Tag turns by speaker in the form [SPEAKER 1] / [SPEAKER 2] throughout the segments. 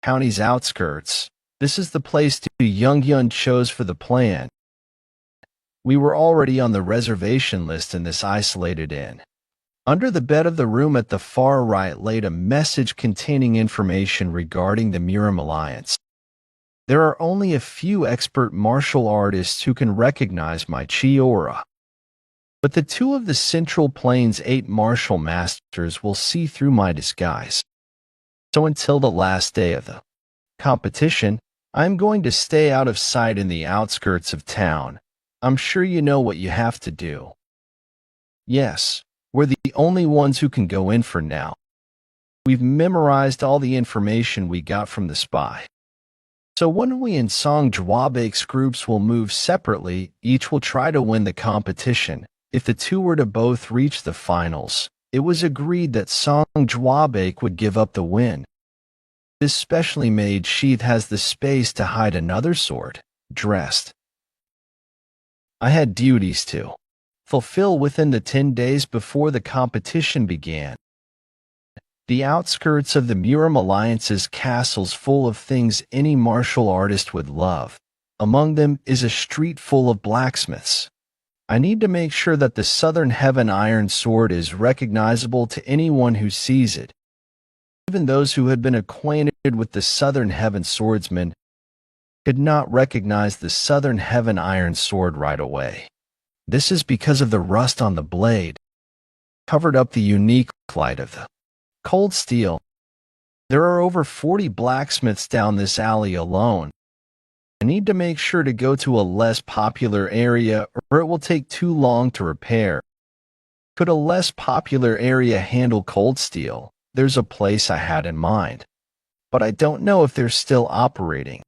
[SPEAKER 1] County's outskirts. This is the place Young chose for the plan. We were already on the reservation list in this isolated inn. Under the bed of the room at the far right laid a message containing information regarding the Murim Alliance. There are only a few expert martial artists who can recognize my chi aura. But the two of the Central Plains 8 martial masters will see through my disguise. So until the last day of the competition, I am going to stay out of sight in the outskirts of town. I'm sure you know what you have to do. Yes, we're the only ones who can go in for now. We've memorized all the information we got from the spy. So when we and Song Jwabake's groups will move separately, each will try to win the competition. If the two were to both reach the finals, it was agreed that Song Jwabake would give up the win. This specially made sheath has the space to hide another sword, dressed. I had duties to fulfill within the 10 days before the competition began. The outskirts of the Murim Alliance's castle's full of things any martial artist would love. Among them is a street full of blacksmiths. I need to make sure that the Southern Heaven Iron Sword is recognizable to anyone who sees it. Even those who had been acquainted with the Southern Heaven Swordsman could not recognize the Southern Heaven Iron Sword right away. This is because of the rust on the blade, covered up the unique light of the cold steel. There are over 40 blacksmiths down this alley alone. I need to make sure to go to a less popular area or it will take too long to repair. Could a less popular area handle cold steel? There's a place I had in mind, but I don't know if they're still operating.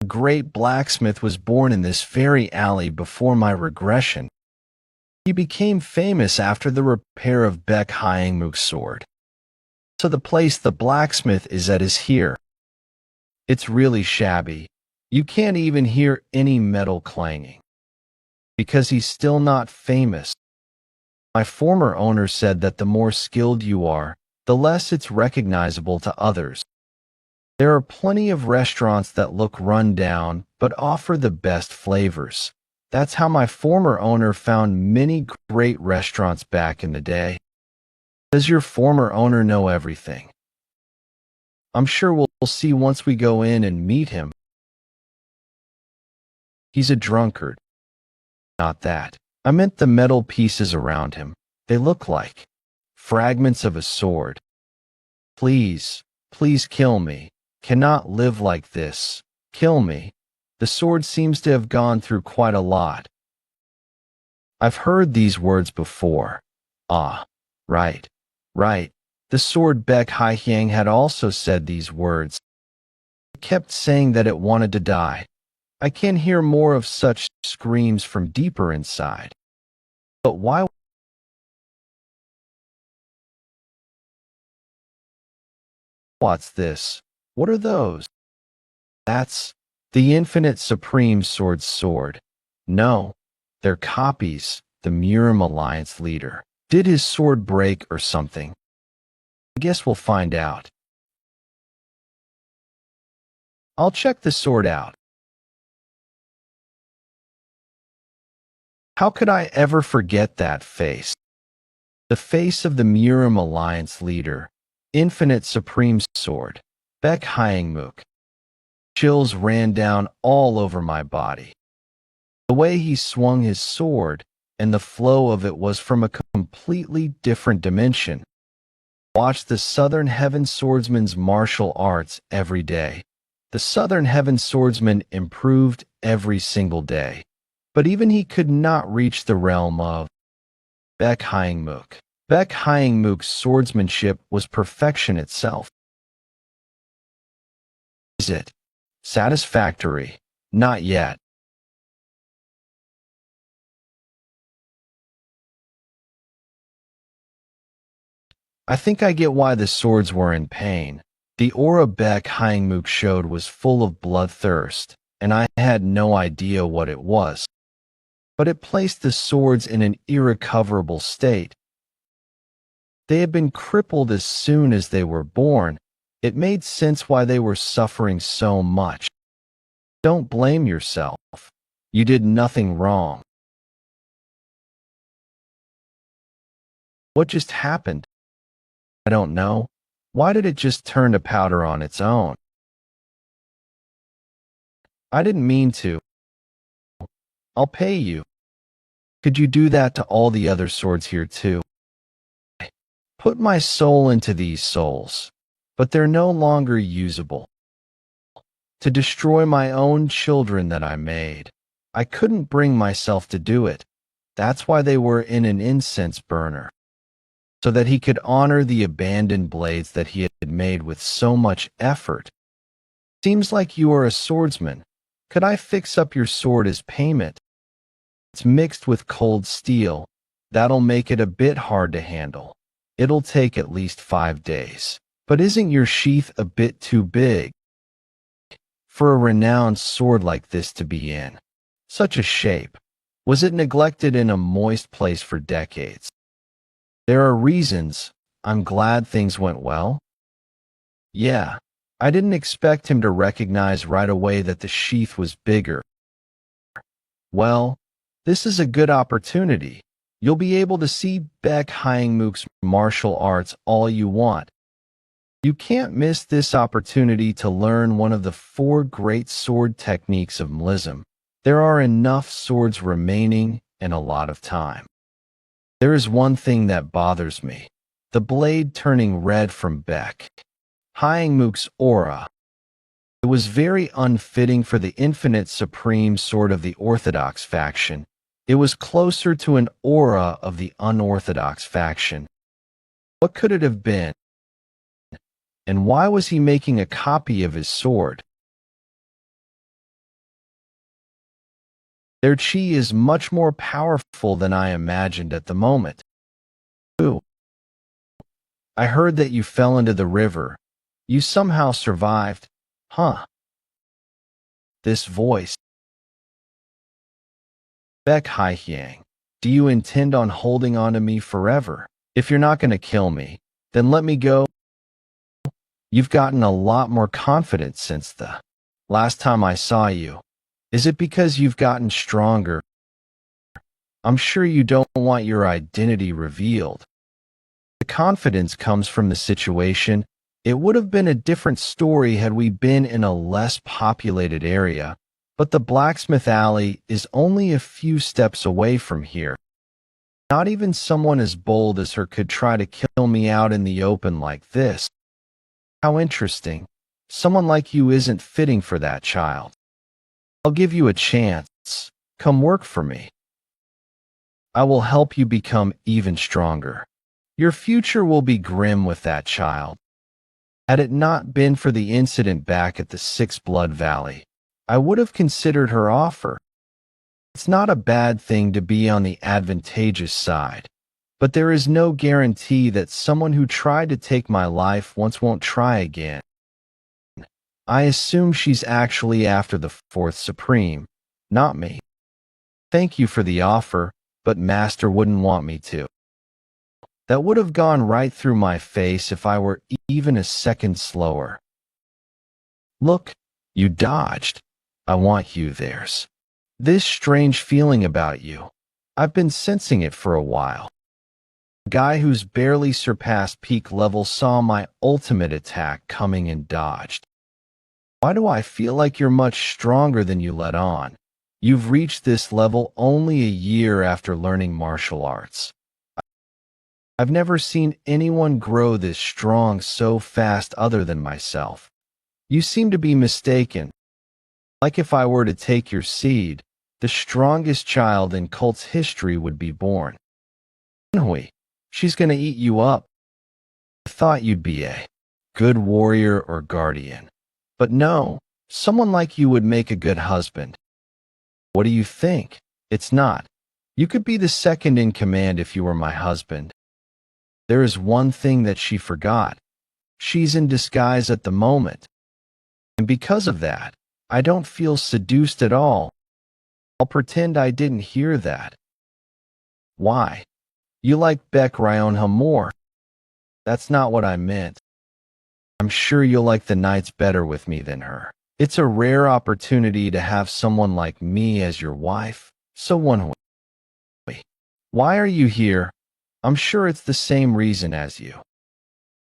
[SPEAKER 1] A great blacksmith was born in this very alley before my regression. He became famous after the repair of Baek Hyangmook's sword. So the place the blacksmith is at is here. It's really shabby. You can't even hear any metal clanging. Because he's still not famous. My former owner said that the more skilled you are, the less it's recognizable to others. There are plenty of restaurants that look run down but offer the best flavors. That's how my former owner found many great restaurants back in the day. Does your former owner know everything? I'm sure we'll see once we go in and meet him. He's a drunkard. Not that. I meant the metal pieces around him. They look like fragments of a sword. Please, please kill me. Cannot live like this. Kill me. The sword seems to have gone through quite a lot. I've heard these words before. Ah, right, right. The sword Baek Hyang had also said these words. It kept saying that it wanted to die. I can hear more of such screams from deeper inside. But why? What's this? What are those? That's the Infinite Supreme Sword's sword. No, they're copies. The Murim Alliance leader. Did his sword break or something? I guess we'll find out. I'll check the sword out. How could I ever forget that face? The face of the Murim Alliance leader, Infinite Supreme Sword, Baek Hyangmook. Chills ran down all over my body. The way he swung his sword and the flow of it was from a completely different dimension. Watch the Southern Heaven Swordsman's martial arts every day. The Southern Heaven Swordsman improved every single day. But even he could not reach the realm of Baek Hyangmook. Baek Hyangmook's swordsmanship was perfection itself. Is it satisfactory? Not yet. I think I get why the swords were in pain. The aura Baek Hyangmook showed was full of bloodthirst, and I had no idea what it was. But it placed the swords in an irrecoverable state. They had been crippled as soon as they were born. It made sense why they were suffering so much. Don't blame yourself. You did nothing wrong. What just happened? I don't know. Why did it just turn to powder on its own? I didn't mean to. I'll pay you. Could you do that to all the other swords here too? Put my soul into these souls, but they're no longer usable. To destroy my own children that I made. I couldn't bring myself to do it. That's why they were in an incense burner, so that he could honor the abandoned blades that he had made with so much effort. Seems like you are a swordsman. Could I fix up your sword as payment? It's mixed with cold steel. That'll make it a bit hard to handle. It'll take at least 5 days. But isn't your sheath a bit too big for a renowned sword like this to be in such a shape? Was it neglected in a moist place for decades? There are reasons. I'm glad things went well. Yeah, I didn't expect him to recognize right away that the sheath was bigger. Well, this is a good opportunity. You'll be able to see Baek Hyangmook's martial arts all you want. You can't miss this opportunity to learn one of the 4 great sword techniques of Mlism. There are enough swords remaining and a lot of time. There is one thing that bothers me. The blade turning red from Baek Hyangmook's aura. It was very unfitting for the infinite supreme sword of the orthodox faction. It was closer to an aura of the unorthodox faction. What could it have been? And why was he making a copy of his sword? Their chi is much more powerful than I imagined at the moment. Ooh. I heard that you fell into the river. You somehow survived, huh? This voice. Baek Hyang, do you intend on holding on to me forever? If you're not going to kill me, then let me go. You've gotten a lot more confident since the last time I saw you. Is it because you've gotten stronger? I'm sure you don't want your identity revealed. The confidence comes from the situation. It would have been a different story had we been in a less populated area, but the blacksmith alley is only a few steps away from here. Not even someone as bold as her could try to kill me out in the open like this. How interesting. Someone like you isn't fitting for that child. I'll give you a chance. Come work for me. I will help you become even stronger. Your future will be grim with that child. Had it not been for the incident back at the Six Blood Valley, I would have considered her offer. It's not a bad thing to be on the advantageous side, but there is no guarantee that someone who tried to take my life once won't try again. I assume she's actually after the 4th Supreme, not me. Thank you for the offer, but Master wouldn't want me to. That would have gone right through my face if I were even a second slower. Look, you dodged. I want you theirs. This strange feeling about you. I've been sensing it for a while. A guy who's barely surpassed peak level saw my ultimate attack coming and dodged. Why do I feel like you're much stronger than you let on? You've reached this level only a year after learning martial arts. I've never seen anyone grow this strong so fast other than myself. You seem to be mistaken. Like if I were to take your seed, the strongest child in cult's history would be born. Manhwa, she's gonna eat you up. I thought you'd be a good warrior or guardian. But no, someone like you would make a good husband. What do you think? It's not. You could be the second in command if you were my husband. There is one thing that she forgot. She's in disguise at the moment. And because of that, I don't feel seduced at all. I'll pretend I didn't hear that. Why? You like Baek Hyangmook more. That's not what I meant. I'm sure you'll like the nights better with me than her. It's a rare opportunity to have someone like me as your wife. So Manhwa, why are you here? I'm sure it's the same reason as you.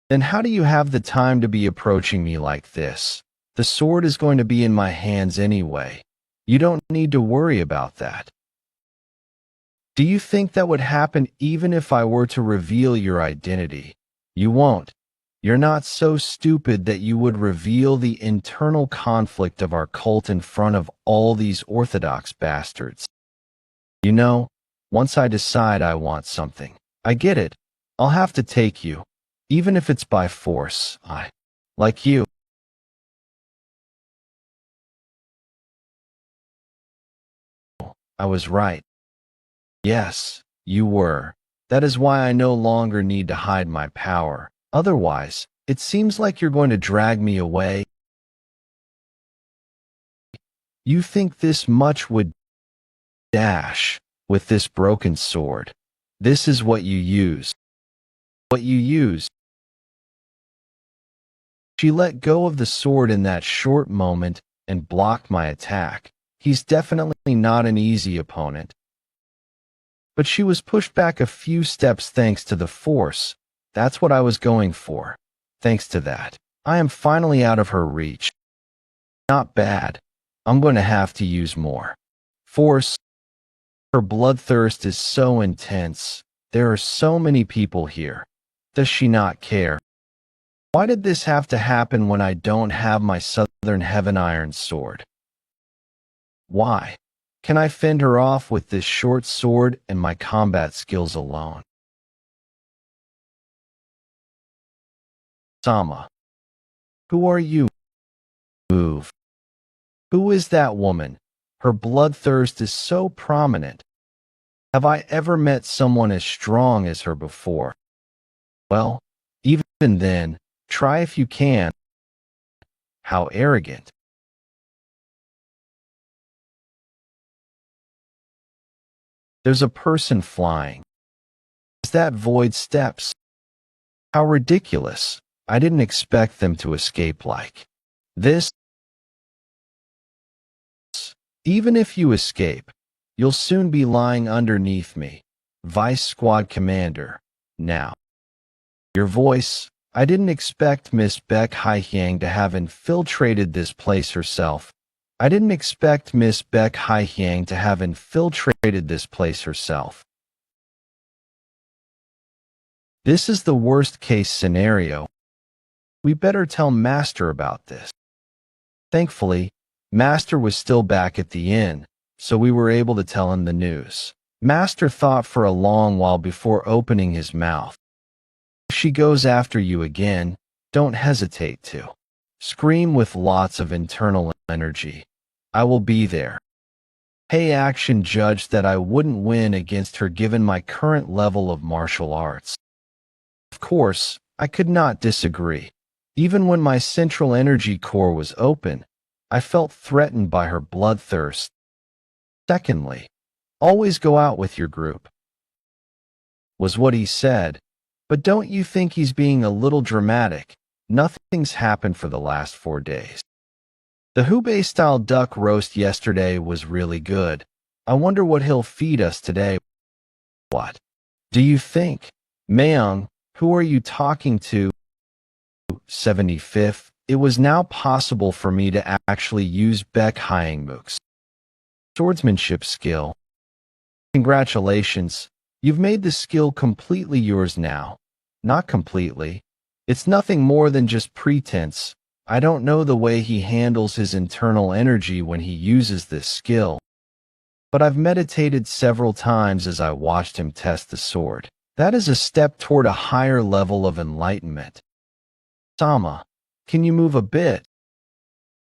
[SPEAKER 1] Then how do you have the time to be approaching me like this? The sword is going to be in my hands anyway. You don't need to worry about that. Do you think that would happen even if I were to reveal your identity? You won't. You're not so stupid that you would reveal the internal conflict of our cult in front of all these orthodox bastards. You know, once I decide I want something, I get it. I'll have to take you, even if it's by force. Like you. I was right. Yes, you were. That is why I no longer need to hide my power. Otherwise, it seems like you're going to drag me away. You think this much would dash with this broken sword. This is what you use. What you use. She let go of the sword in that short moment and blocked my attack. He's definitely not an easy opponent. But she was pushed back a few steps thanks to the force. That's what I was going for. Thanks to that, I am finally out of her reach. Not bad. I'm going to have to use more force. Her bloodthirst is so intense. There are so many people here. Does she not care? Why did this have to happen when I don't have my Southern Heaven Iron sword? Why? Can I fend her off with this short sword and my combat skills alone? Sama. Who are you? Move. Who is that woman? Her bloodthirst is so prominent. Have I ever met someone as strong as her before? Well, even then, try if you can. How arrogant. There's a person flying. Is that void steps? How ridiculous. I didn't expect them to escape like this. Even if you escape, you'll soon be lying underneath me. Vice Squad Commander. Now. Your voice. I didn't expect Miss Beck Haihyang to have infiltrated this place herself. I didn't expect Miss Beck Haihyang to have infiltrated this place herself. This is the worst case scenario. We better tell Master about this. Thankfully, Master was still back at the inn, so we were able to tell him the news. Master thought for a long while before opening his mouth. If she goes after you again, don't hesitate to scream with lots of internal energy. I will be there. Hey Action judged that I wouldn't win against her given my current level of martial arts. Of course, I could not disagree. Even when my central energy core was open, I felt threatened by her bloodthirst. Secondly, always go out with your group, was what he said. But don't you think he's being a little dramatic? Nothing's happened for the last 4 days. The Hubei-style duck roast yesterday was really good. I wonder what he'll feed us today. What do you think? Mayung, who are you talking to? 75th. It was now possible for me to actually use Beck Hyangmuk's swordsmanship skill. Congratulations. You've made the skill completely yours now. Not completely. It's nothing more than just pretense. I don't know the way he handles his internal energy when he uses this skill. But I've meditated several times as I watched him test the sword. That is a step toward a higher level of enlightenment. Sama, can you move a bit?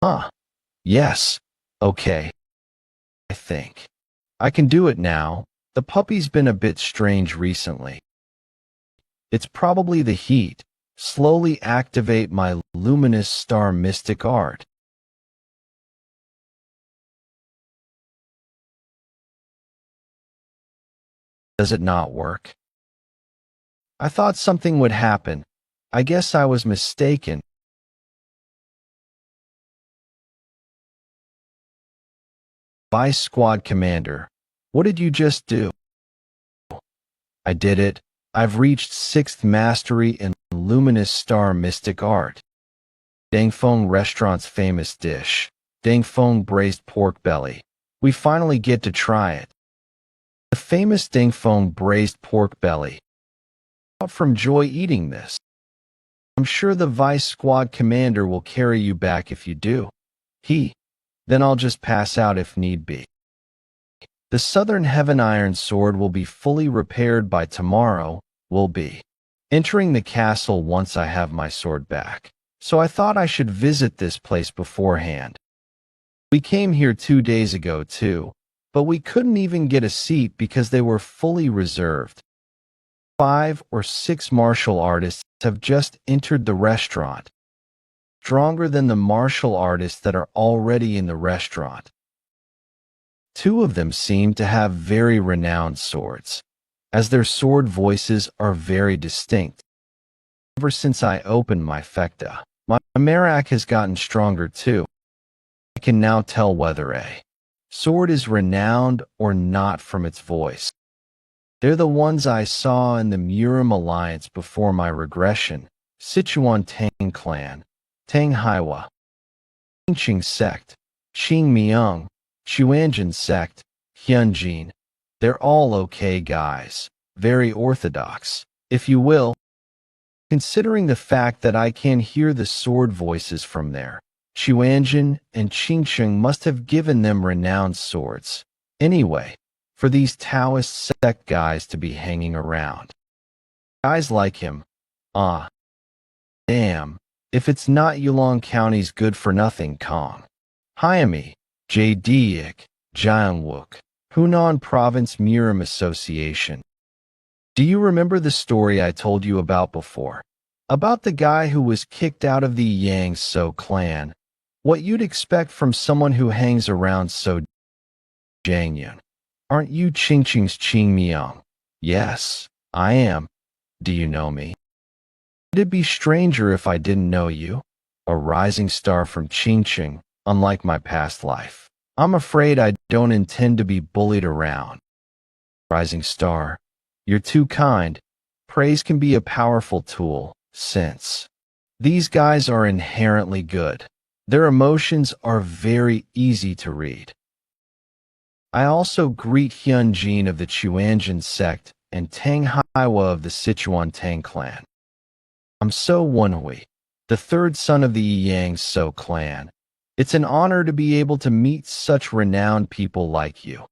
[SPEAKER 1] Huh. Yes. Okay. I think I can do it now. The puppy's been a bit strange recently. It's probably the heat. Slowly activate my luminous star mystic art. Does it not work? I thought something would happen. I guess I was mistaken. Vice Squad Commander, what did you just do? I did it. I've reached 6th mastery in Luminous Star Mystic Art. Dangfeng Restaurant's famous dish, Dangfeng Braised Pork Belly. We finally get to try it. The famous Dangfeng Braised Pork Belly. Out from joy eating this. I'm sure the Vice Squad Commander will carry you back if you do. Then I'll just pass out if need be. The Southern Heaven Iron Sword will be fully repaired by tomorrow. Will be entering the castle once I have my sword back. So I thought I should visit this place beforehand. We came here 2 days ago too, but we couldn't even get a seat because they were fully reserved. 5 or 6 martial artists have just entered the restaurant, stronger than the martial artists that are already in the restaurant. 2 of them seem to have very renowned swords, as their sword voices are very distinct. Ever since I opened my fecta, my Merak has gotten stronger too. I can now tell whether a sword is renowned or not from its voice. They're the ones I saw in the Murim Alliance before my regression, Sichuan Tang Clan, Tang Haiwa, Qingqing Sect, Qing Miang, Chuanjin Sect, Hyunjin. They're all okay guys, very orthodox, if you will. Considering the fact that I can hear the sword voices from there, Chuanjin and Qingqing must have given them renowned swords. Anyway, for these Taoist sect guys to be hanging around. Guys like him. Damn, if it's not Yulong County's good-for-nothing Kong. Hyami, Jadiak, Jiangwook, Hunan Province Murim Association. Do you remember the story I told you about before? About the guy who was kicked out of the Yang So clan? What you'd expect from someone who hangs around So Jiangyun. Aren't you Qingqing's Qing Miang? Yes, I am. Do you know me? It'd be stranger if I didn't know you. A rising star from Qingqing, unlike my past life. I'm afraid I don't intend to be bullied around. Rising star, you're too kind. Praise can be a powerful tool, since these guys are inherently good. Their emotions are very easy to read. I also greet Hyunjin of the Chuanjin sect and Tang Haiwa of the Sichuan Tang clan. I'm So Wenhui, the 3rd son of the Yang So clan. It's an honor to be able to meet such renowned people like you.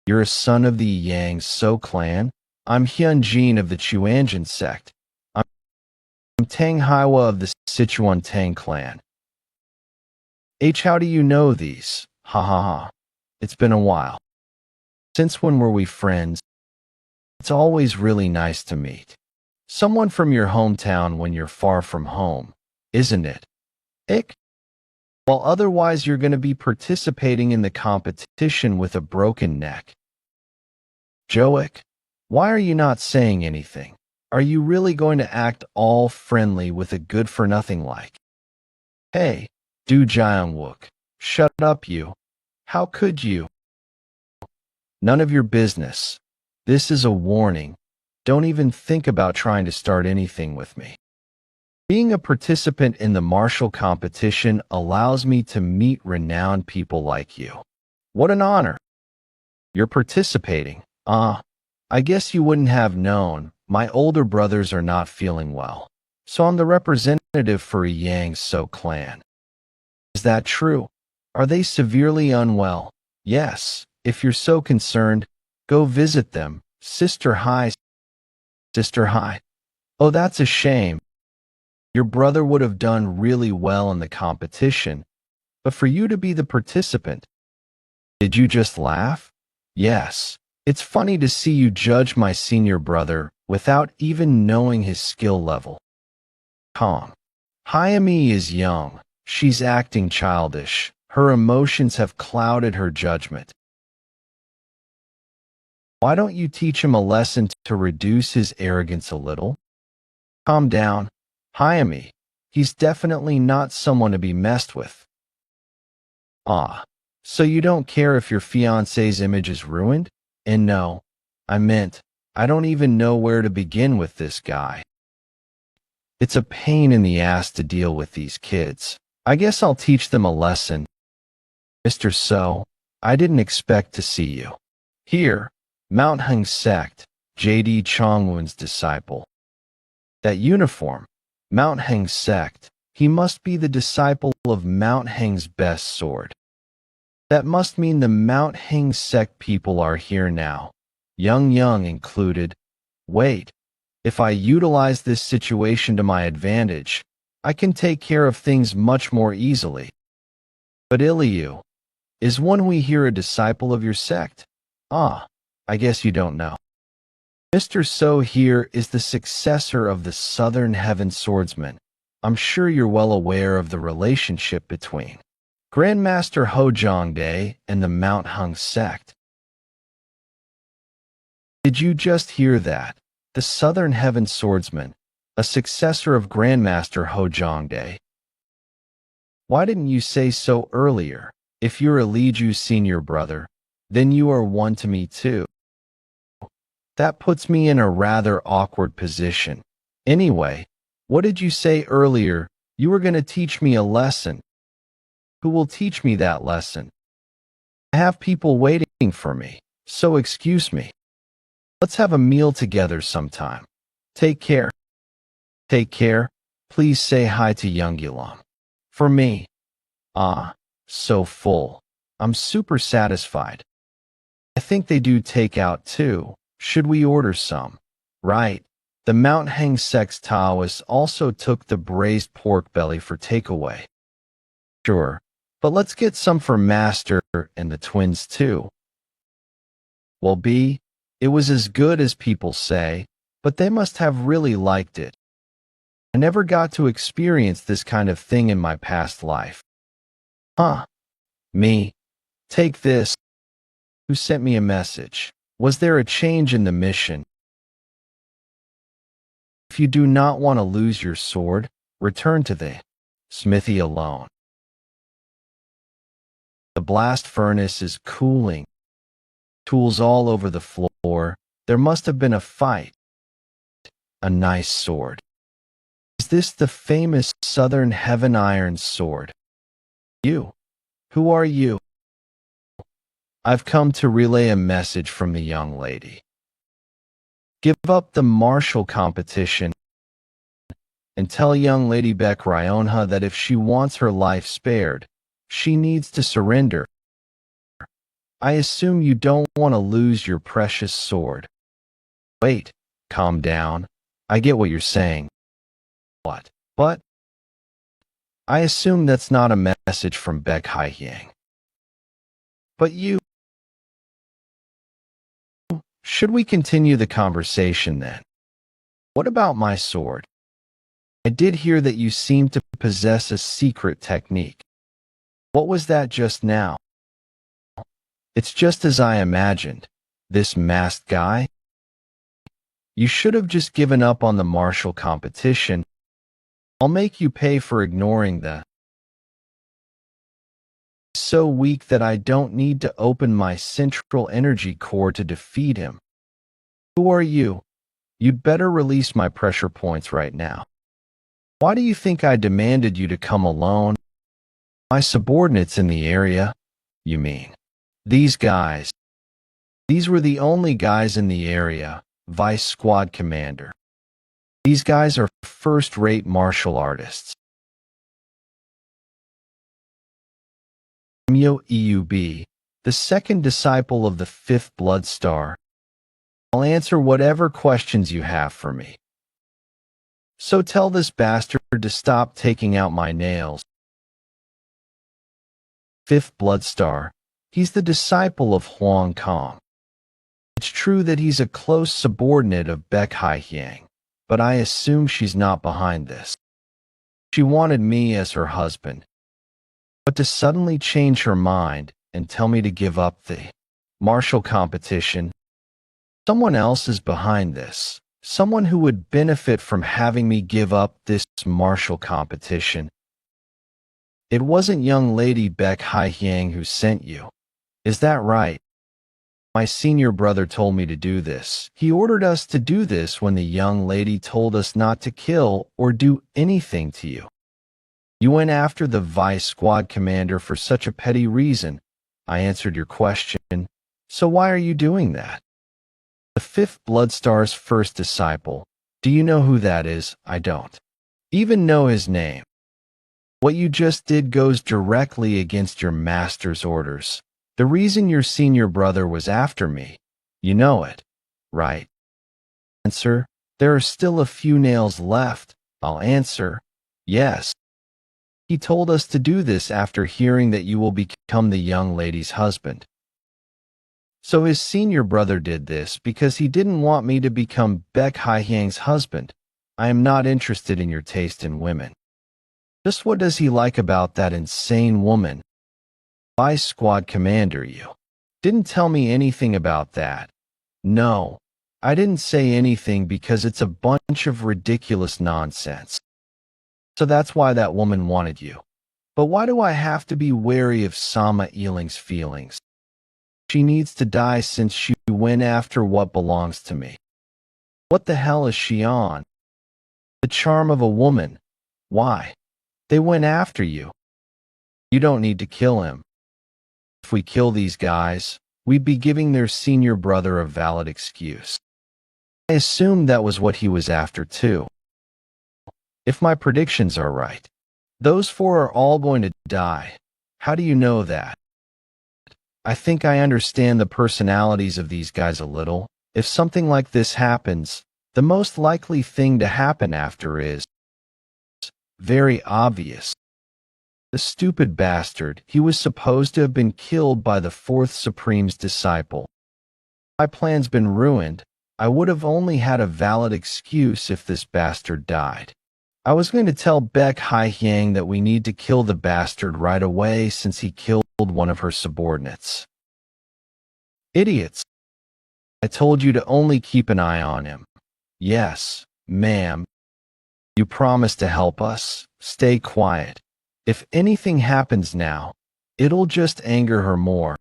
[SPEAKER 1] You're a son of the Yang So clan? I'm Hyunjin of the Chuanjin sect. I'm Tang Haiwa of the Sichuan Tang clan. How do you know these? Ha ha ha. It's been a while. Since when were we friends? It's always really nice to meet someone from your hometown when you're far from home, isn't it? Well, otherwise you're going to be participating in the competition with a broken neck. Joic, why are you not saying anything? Are you really going to act all friendly with a good-for-nothing like? Hey, Du Jiangwook, shut up you. How could you? None of your business. This is a warning. Don't even think about trying to start anything with me. Being a participant in the martial competition allows me to meet renowned people like you. What an honor. You're participating. I guess you wouldn't have known. My older brothers are not feeling well, so I'm the representative for a Yang So clan. Is that true? Are they severely unwell? Yes, if you're so concerned, go visit them. Sister Hai. Sister Hai. Oh, that's a shame. Your brother would have done really well in the competition, but for you to be the participant. Did you just laugh? Yes. It's funny to see you judge my senior brother without even knowing his skill level. Kong. Hyami is young. She's acting childish. Her emotions have clouded her judgment. Why don't you teach him a lesson to reduce his arrogance a little? Calm down. Hyami. He's definitely not someone to be messed with. So you don't care if your fiancé's image is ruined? And no, I meant, I don't even know where to begin with this guy. It's a pain in the ass to deal with these kids. I guess I'll teach them a lesson. Mr. So, I didn't expect to see you. Here, Mount Heng sect, J.D. Chongwon's disciple. That uniform, Mount Heng sect, he must be the disciple of Mount Heng's best sword. That must mean the Mount Heng sect people are here now, Young included. Wait, if I utilize this situation to my advantage, I can take care of things much more easily. But Iliu, is one we hear a disciple of your sect? Ah, I guess you don't know. Mr. So here is the successor of the Southern Heaven Swordsman. I'm sure you're well aware of the relationship between Grandmaster Hojongdae and the Mount Heng sect. Did you just hear that? The Southern Heaven Swordsman, a successor of Grandmaster Hojongdae. Why didn't you say so earlier? If you're a Liju's senior brother, then you are one to me too. That puts me in a rather awkward position. Anyway, what did you say earlier? You were going to teach me a lesson. Who will teach me that lesson? I have people waiting for me, so excuse me. Let's have a meal together sometime. Take care. Take care. Please say hi to Younggulam. For me. Ah, so full. I'm super satisfied. I think they do takeout too. Should we order some? Right. The Mount Heng sect's Taoists also took the braised pork belly for takeaway. Sure, but let's get some for Master and the twins too. Well, B, it was as good as people say, but they must have really liked it. I never got to experience this kind of thing in my past life. Huh. Me. Take this. Who sent me a message? Was there a change in the mission? If you do not want to lose your sword, return to the smithy alone. The blast furnace is cooling. Tools all over the floor. There must have been a fight. A nice sword. Is this the famous Southern Heaven Iron sword? You. Who are you? I've come to relay a message from the young lady. Give up the martial competition and tell young Lady Beck Ryonha that if she wants her life spared, she needs to surrender. I assume you don't want to lose your precious sword. Wait, calm down. I get what you're saying. What? But I assume that's not a message from Beck Haiyang. But you... Should we continue the conversation then? What about my sword? I did hear that you seem to possess a secret technique. What was that just now? It's just as I imagined. This masked guy? You should have just given up on the martial competition. I'll make you pay for ignoring the... So weak that I don't need to open my central energy core to defeat him. Who are you? You'd better release my pressure points right now. Why do you think I demanded you to come alone? My subordinates in the area, you mean? These guys. These were the only guys in the area, Vice Squad Commander. These guys are first-rate martial artists. Myo Eub, the second disciple of the fifth blood star. I'll answer whatever questions you have for me. So tell this bastard to stop taking out my nails. Fifth blood star. He's the disciple of Huang Kong. It's true that he's a close subordinate of Beck Haiyang, but I assume she's not behind this. She wanted me as her husband. But to suddenly change her mind and tell me to give up the martial competition, someone else is behind this. Someone who would benefit from having me give up this martial competition. It wasn't young lady Beck Haihyang who sent you. Is that right? My senior brother told me to do this. He ordered us to do this when the young lady told us not to kill or do anything to you. You went after the vice squad commander for such a petty reason. I answered your question. So why are you doing that? The fifth Bloodstar's first disciple. Do you know who that is? I don't even know his name. What you just did goes directly against your master's orders. The reason your senior brother was after me. You know it, right? Answer. There are still a few nails left. I'll answer. Yes. He told us to do this after hearing that you will become the young lady's husband. So his senior brother did this because he didn't want me to become Beck Haihyang's husband. I am not interested in your taste in women. Just what does he like about that insane woman? Vice squad commander, you didn't tell me anything about that. No, I didn't say anything because it's a bunch of ridiculous nonsense. So that's why that woman wanted you. But why do I have to be wary of Sama Eeling's feelings? She needs to die since she went after what belongs to me. What the hell is she on? The charm of a woman. Why? They went after you. You don't need to kill him. If we kill these guys, we'd be giving their senior brother a valid excuse. I assumed that was what he was after too. If my predictions are right, those four are all going to die. How do you know that? I think I understand the personalities of these guys a little. If something like this happens, the most likely thing to happen after is very obvious. The stupid bastard, he was supposed to have been killed by the fourth Supreme's disciple. My plan's been ruined. I would have only had a valid excuse if this bastard died. I was going to tell Beck Haihyang that we need to kill the bastard right away since he killed one of her subordinates. Idiots. I told you to only keep an eye on him. Yes, ma'am. You promised to help us. Stay quiet. If anything happens now, it'll just anger her more.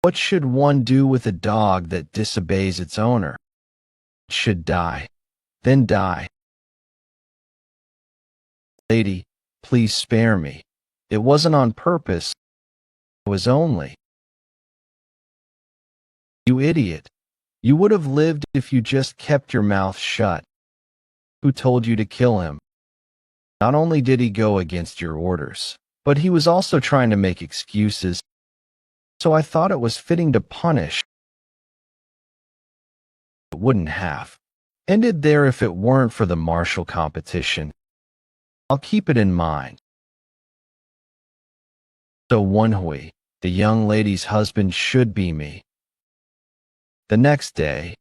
[SPEAKER 1] What should one do with a dog that disobeys its owner? It should die. Then die. Lady, please spare me. It wasn't on purpose. It was only. You idiot. You would have lived if you just kept your mouth shut. Who told you to kill him? Not only did he go against your orders, but he was also trying to make excuses. So I thought it was fitting to punish. It wouldn't have ended there if it weren't for the martial competition. I'll keep it in mind. So Manhwa, the young lady's husband, should be me. The next day,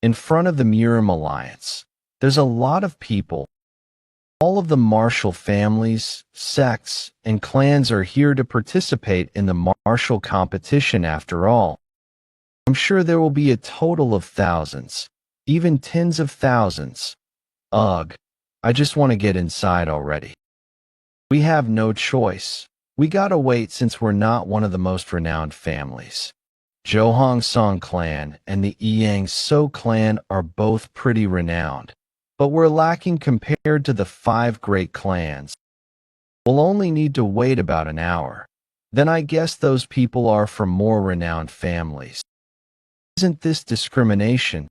[SPEAKER 1] in front of the Murim Alliance, there's a lot of people. All of the martial families, sects, and clans are here to participate in the martial competition after all. I'm sure there will be a total of thousands, even tens of thousands. Ugh, I just want to get inside already. We have no choice. We gotta wait since we're not one of the most renowned families. Johong Song clan and the Yang So clan are both pretty renowned, but we're lacking compared to the 5 great clans. We'll only need to wait about an hour. Then I guess those people are from more renowned families. Isn't this discrimination?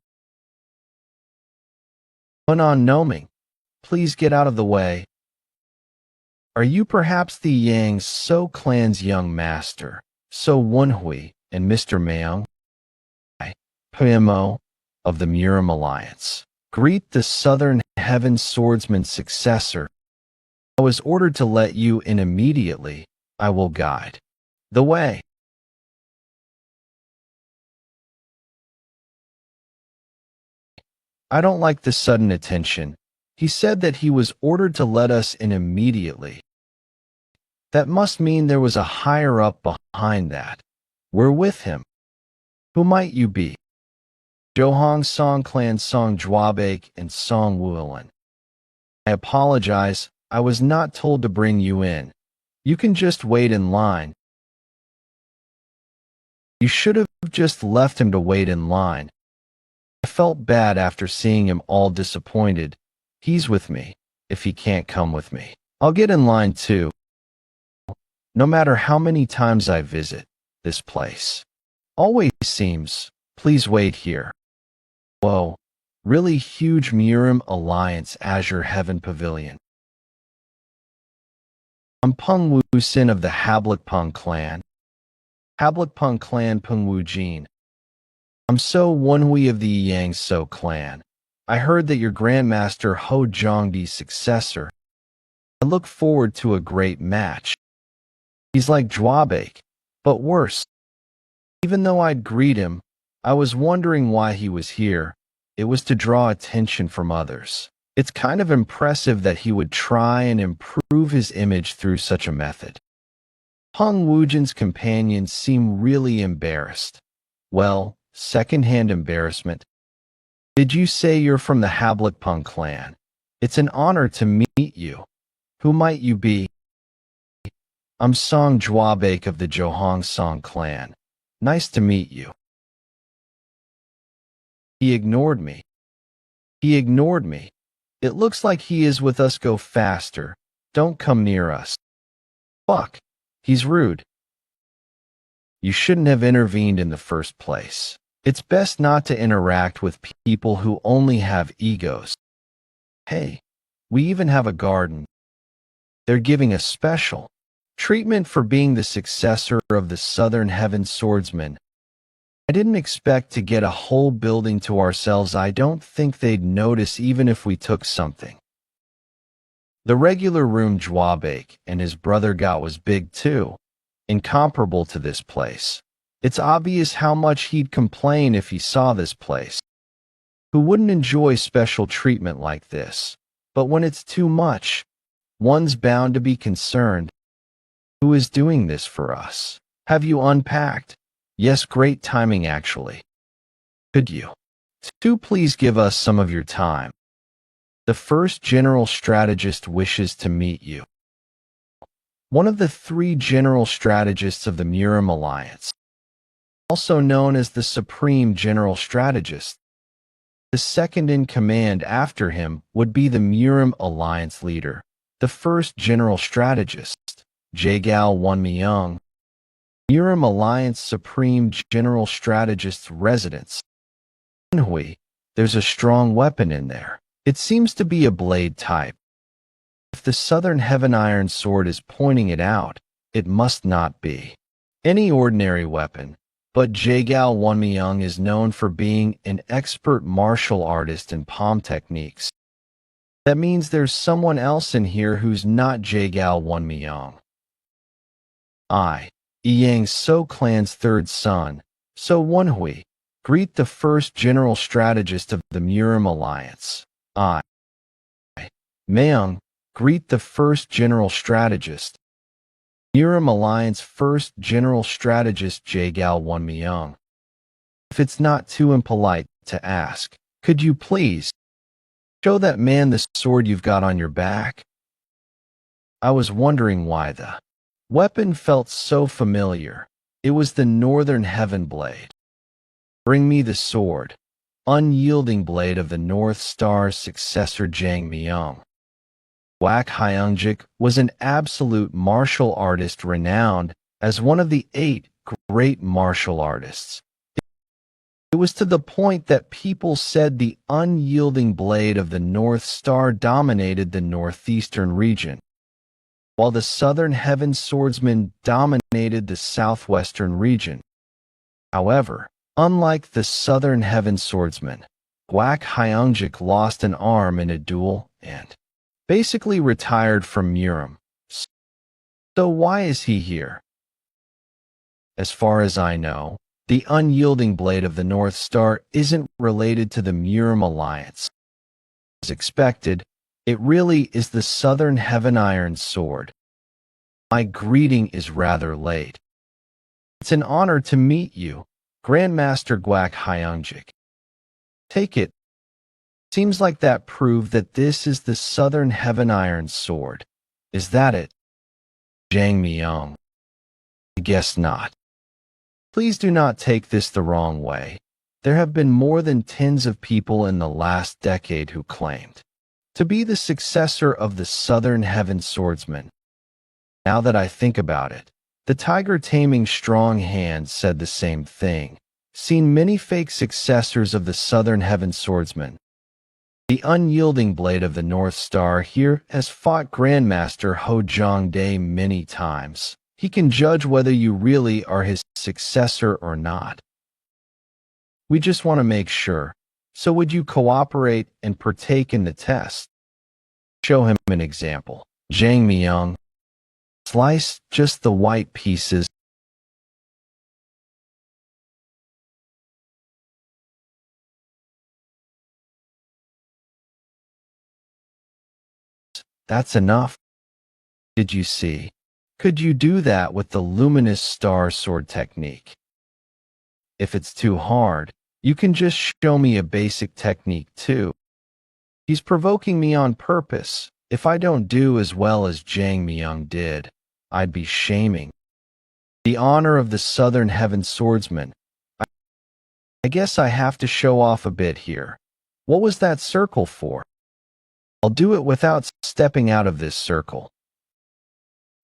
[SPEAKER 1] Hunan Noming, please get out of the way. Are you perhaps the Yang So clan's young master, So Manhwa, and Mr. Maung? I, PMO, of the Murim Alliance. Greet the Southern Heaven Swordsman successor. I was ordered to let you in immediately. I will guide the way. I don't like the sudden attention. He said that he was ordered to let us in immediately. That must mean there was a higher up behind that. We're with him. Who might you be? Johong Song Clan Song Jwabake and Song Wulan. I apologize, I was not told to bring you in. You can just wait in line. You should have just left him to wait in line. I felt bad after seeing him all disappointed. He's with me. If he can't come with me, I'll get in line too. No matter how many times I visit this place, always seems, please wait here. Whoa, really huge Murim Alliance Azure Heaven Pavilion. I'm Peng Wu Sin of the Hablukpeng clan. Hablukpeng clan Peng Wu Jin. I'm So Wonhui of the Yang So clan. I heard that your Grandmaster Ho Zhongdi's successor. I look forward to a great match. He's like Dwabake, but worse. Even though I'd greet him, I was wondering why he was here. It was to draw attention from others. It's kind of impressive that he would try and improve his image through such a method. Peng Wujin's companions seem really embarrassed. Well, second-hand embarrassment. Did you say you're from the Hablukpeng clan? It's an honor to meet you. Who might you be? I'm Song Dwabake of the Johong Song clan. Nice to meet you. He ignored me. He ignored me. It looks like he is with us. Go faster. Don't come near us. Fuck. He's rude. You shouldn't have intervened in the first place. It's best not to interact with people who only have egos. Hey, we even have a garden. They're giving a special treatment for being the successor of the Southern Heaven Swordsman. I didn't expect to get a whole building to ourselves. I don't think they'd notice even if we took something. The regular room Dwabake and his brother got was big too, incomparable to this place. It's obvious how much he'd complain if he saw this place. Who wouldn't enjoy special treatment like this? But when it's too much, one's bound to be concerned. Who is doing this for us? Have you unpacked? Yes, great timing actually. Could you two please give us some of your time? The first general strategist wishes to meet you. One of the 3 general strategists of the Murim Alliance, also known as the Supreme General Strategist. The second in command after him would be the Murim Alliance leader, the first general strategist, Jagao Wonmyung. Murim Alliance Supreme General Strategist's residence. Manhwa, there's a strong weapon in there. It seems to be a blade type. If the Southern Heaven Iron Sword is pointing it out, it must not be any ordinary weapon. But Jagao Wonmyung is known for being an expert martial artist in palm techniques. That means there's someone else in here who's not Jagao Wonmyung. Yang So clan's third son, So Wonhui, greet the first general strategist of the Murim Alliance. Mayung, greet the first general strategist. Murim Alliance first general strategist Jagao Wonmyung. If it's not too impolite to ask, could you please show that man the sword you've got on your back? I was wondering why the weapon felt so familiar. It was the Northern Heaven Blade. Bring me the sword, unyielding blade of the North Star's successor Jang Myung. Wak Hyungjik was an absolute martial artist renowned as one of the 8 great martial artists. It was to the point that people said the unyielding blade of the North Star dominated the northeastern region, while the Southern Heaven Swordsman dominated the southwestern region. However, unlike the Southern Heaven Swordsman, Wak Hyungjik lost an arm in a duel and basically retired from Murim. So why is he here? As far as I know, the unyielding blade of the North Star isn't related to the Murim Alliance. As expected, it really is the Southern Heaven Iron Sword. My greeting is rather late. It's an honor to meet you, Grandmaster Gwak Hyungjik. Take it. Seems like that proved that this is the Southern Heaven Iron Sword. Is that it? Jang Myung. I guess not. Please do not take this the wrong way. There have been more than tens of people in the last decade who claimed to be the successor of the Southern Heaven Swordsman. Now that I think about it, the tiger taming strong hand said the same thing. Seen many fake successors of the Southern Heaven Swordsman. The unyielding blade of the North Star here has fought Grandmaster Ho Jong-dae many times. He can judge whether you really are his successor or not. We just want to make sure. So would you cooperate and partake in the test? Show him an example. Jang Myung. Slice just the white pieces. That's enough. Did you see? Could you do that with the luminous star sword technique? If it's too hard, you can just show me a basic technique too. He's provoking me on purpose. If I don't do as well as Jang Myung did, I'd be shaming the honor of the Southern Heaven Swordsman. I guess I have to show off a bit here. What was that circle for? I'll do it without stepping out of this circle.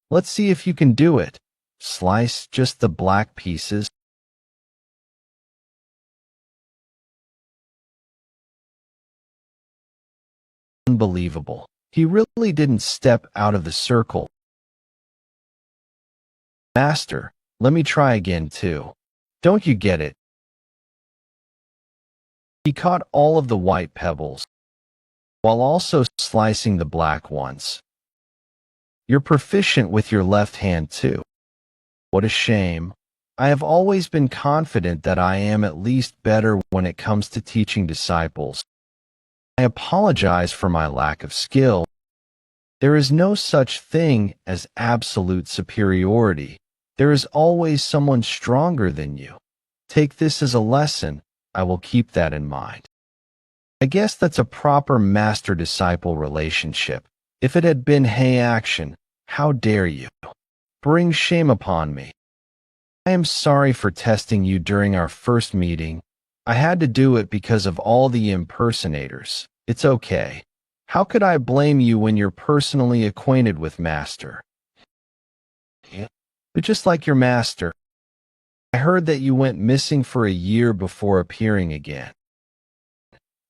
[SPEAKER 1] Let's see if you can do it. Slice just the black pieces. Unbelievable. He really didn't step out of the circle. Master, let me try again too. Don't you get it? He caught all of the white pebbles, while also slicing the black ones. You're proficient with your left hand too. What a shame. I have always been confident that I am at least better when it comes to teaching disciples. I apologize for my lack of skill. There is no such thing as absolute superiority. There is always someone stronger than you. Take this as a lesson. I will keep that in mind. I guess that's a proper master-disciple relationship. If it had been hey action, how dare you? Bring shame upon me. I am sorry for testing you during our first meeting. I had to do it because of all the impersonators. It's okay. How could I blame you when you're personally acquainted with Master? But just like your master, I heard that you went missing for a year before appearing again.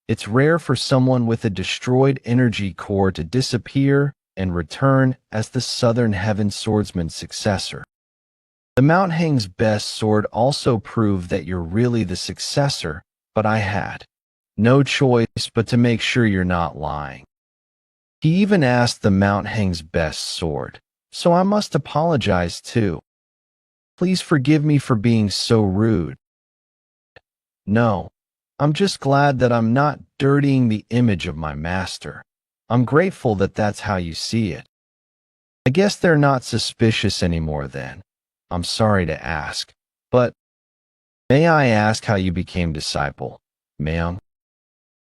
[SPEAKER 1] It's rare for someone with a destroyed energy core to disappear and return as the Southern Heaven Swordsman's successor. The Mount Hang's best sword also proved that you're really the successor, but I had no choice but to make sure you're not lying. He even asked the Mount Hang's best sword, so I must apologize too. Please forgive me for being so rude. No. I'm just glad that I'm not dirtying the image of my master. I'm grateful that that's how you see it. I guess they're not suspicious anymore then. I'm sorry to ask, but may I ask how you became disciple, Myung?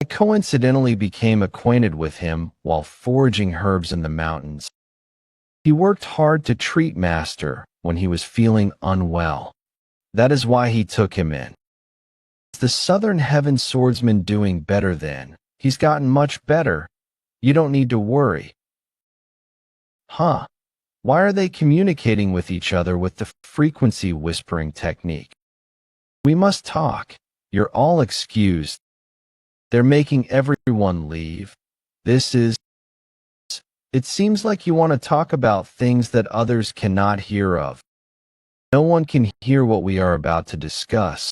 [SPEAKER 1] I coincidentally became acquainted with him while foraging herbs in the mountains. He worked hard to treat Master when he was feeling unwell. That is why he took him in. The Southern Heaven Swordsman doing better then. He's gotten much better. You don't need to worry. Huh? Why are they communicating with each other with the frequency whispering technique? We must talk. You're all excused. They're making everyone leave. It seems like you want to talk about things that others cannot hear of. No one can hear what we are about to discuss.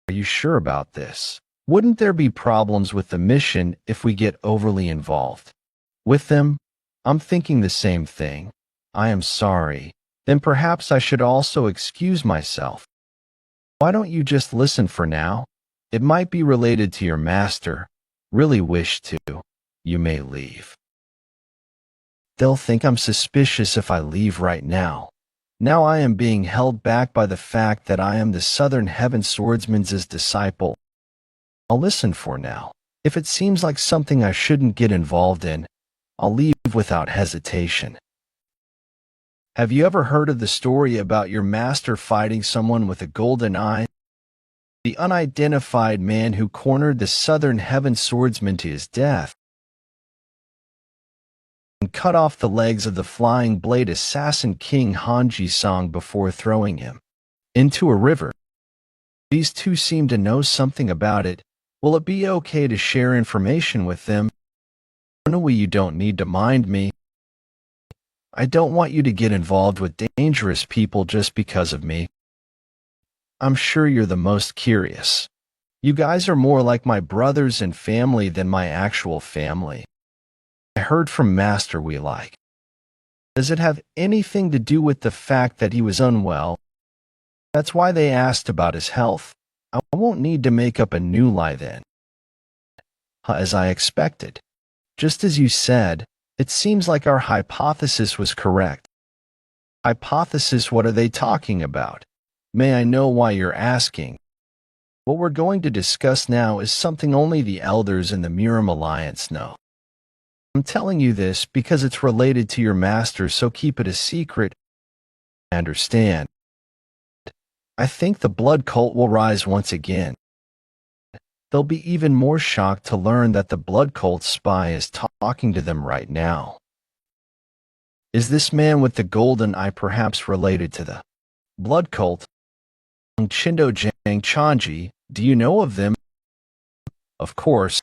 [SPEAKER 1] Are you sure about this? Wouldn't there be problems with the mission if we get overly involved with them? I'm thinking the same thing. I am sorry. Then perhaps I should also excuse myself. Why don't you just listen for now? It might be related to your master. Really wish to. You may leave. They'll think I'm suspicious if I leave right now. Now I am being held back by the fact that I am the Southern Heaven Swordsman's disciple. I'll listen for now. If it seems like something I shouldn't get involved in, I'll leave without hesitation. Have you ever heard of the story about your master fighting someone with a golden eye? The unidentified man who cornered the southern heaven swordsman to his death and cut off the legs of the flying blade assassin King Hanji Song before throwing him into a river. These two seem to know something about it. Will it be okay to share information with them? No, you don't need to mind me. I don't want you to get involved with dangerous people just because of me. I'm sure you're the most curious. You guys are more like my brothers and family than my actual family. I heard from Master we like. Does it have anything to do with the fact that he was unwell? That's why they asked about his health. I won't need to make up a new lie then. As I expected. Just as you said, it seems like our hypothesis was correct. Hypothesis, what are they talking about? May I know why you're asking? What we're going to discuss now is something only the elders in the Miram Alliance know. I'm telling you this because it's related to your master, so keep it a secret. I understand. I think the blood cult will rise once again. They'll be even more shocked to learn that the blood cult spy is talking to them right now. Is this man with the golden eye perhaps related to the blood cult? Chindo Jang Chanji, do you know of them? Of course.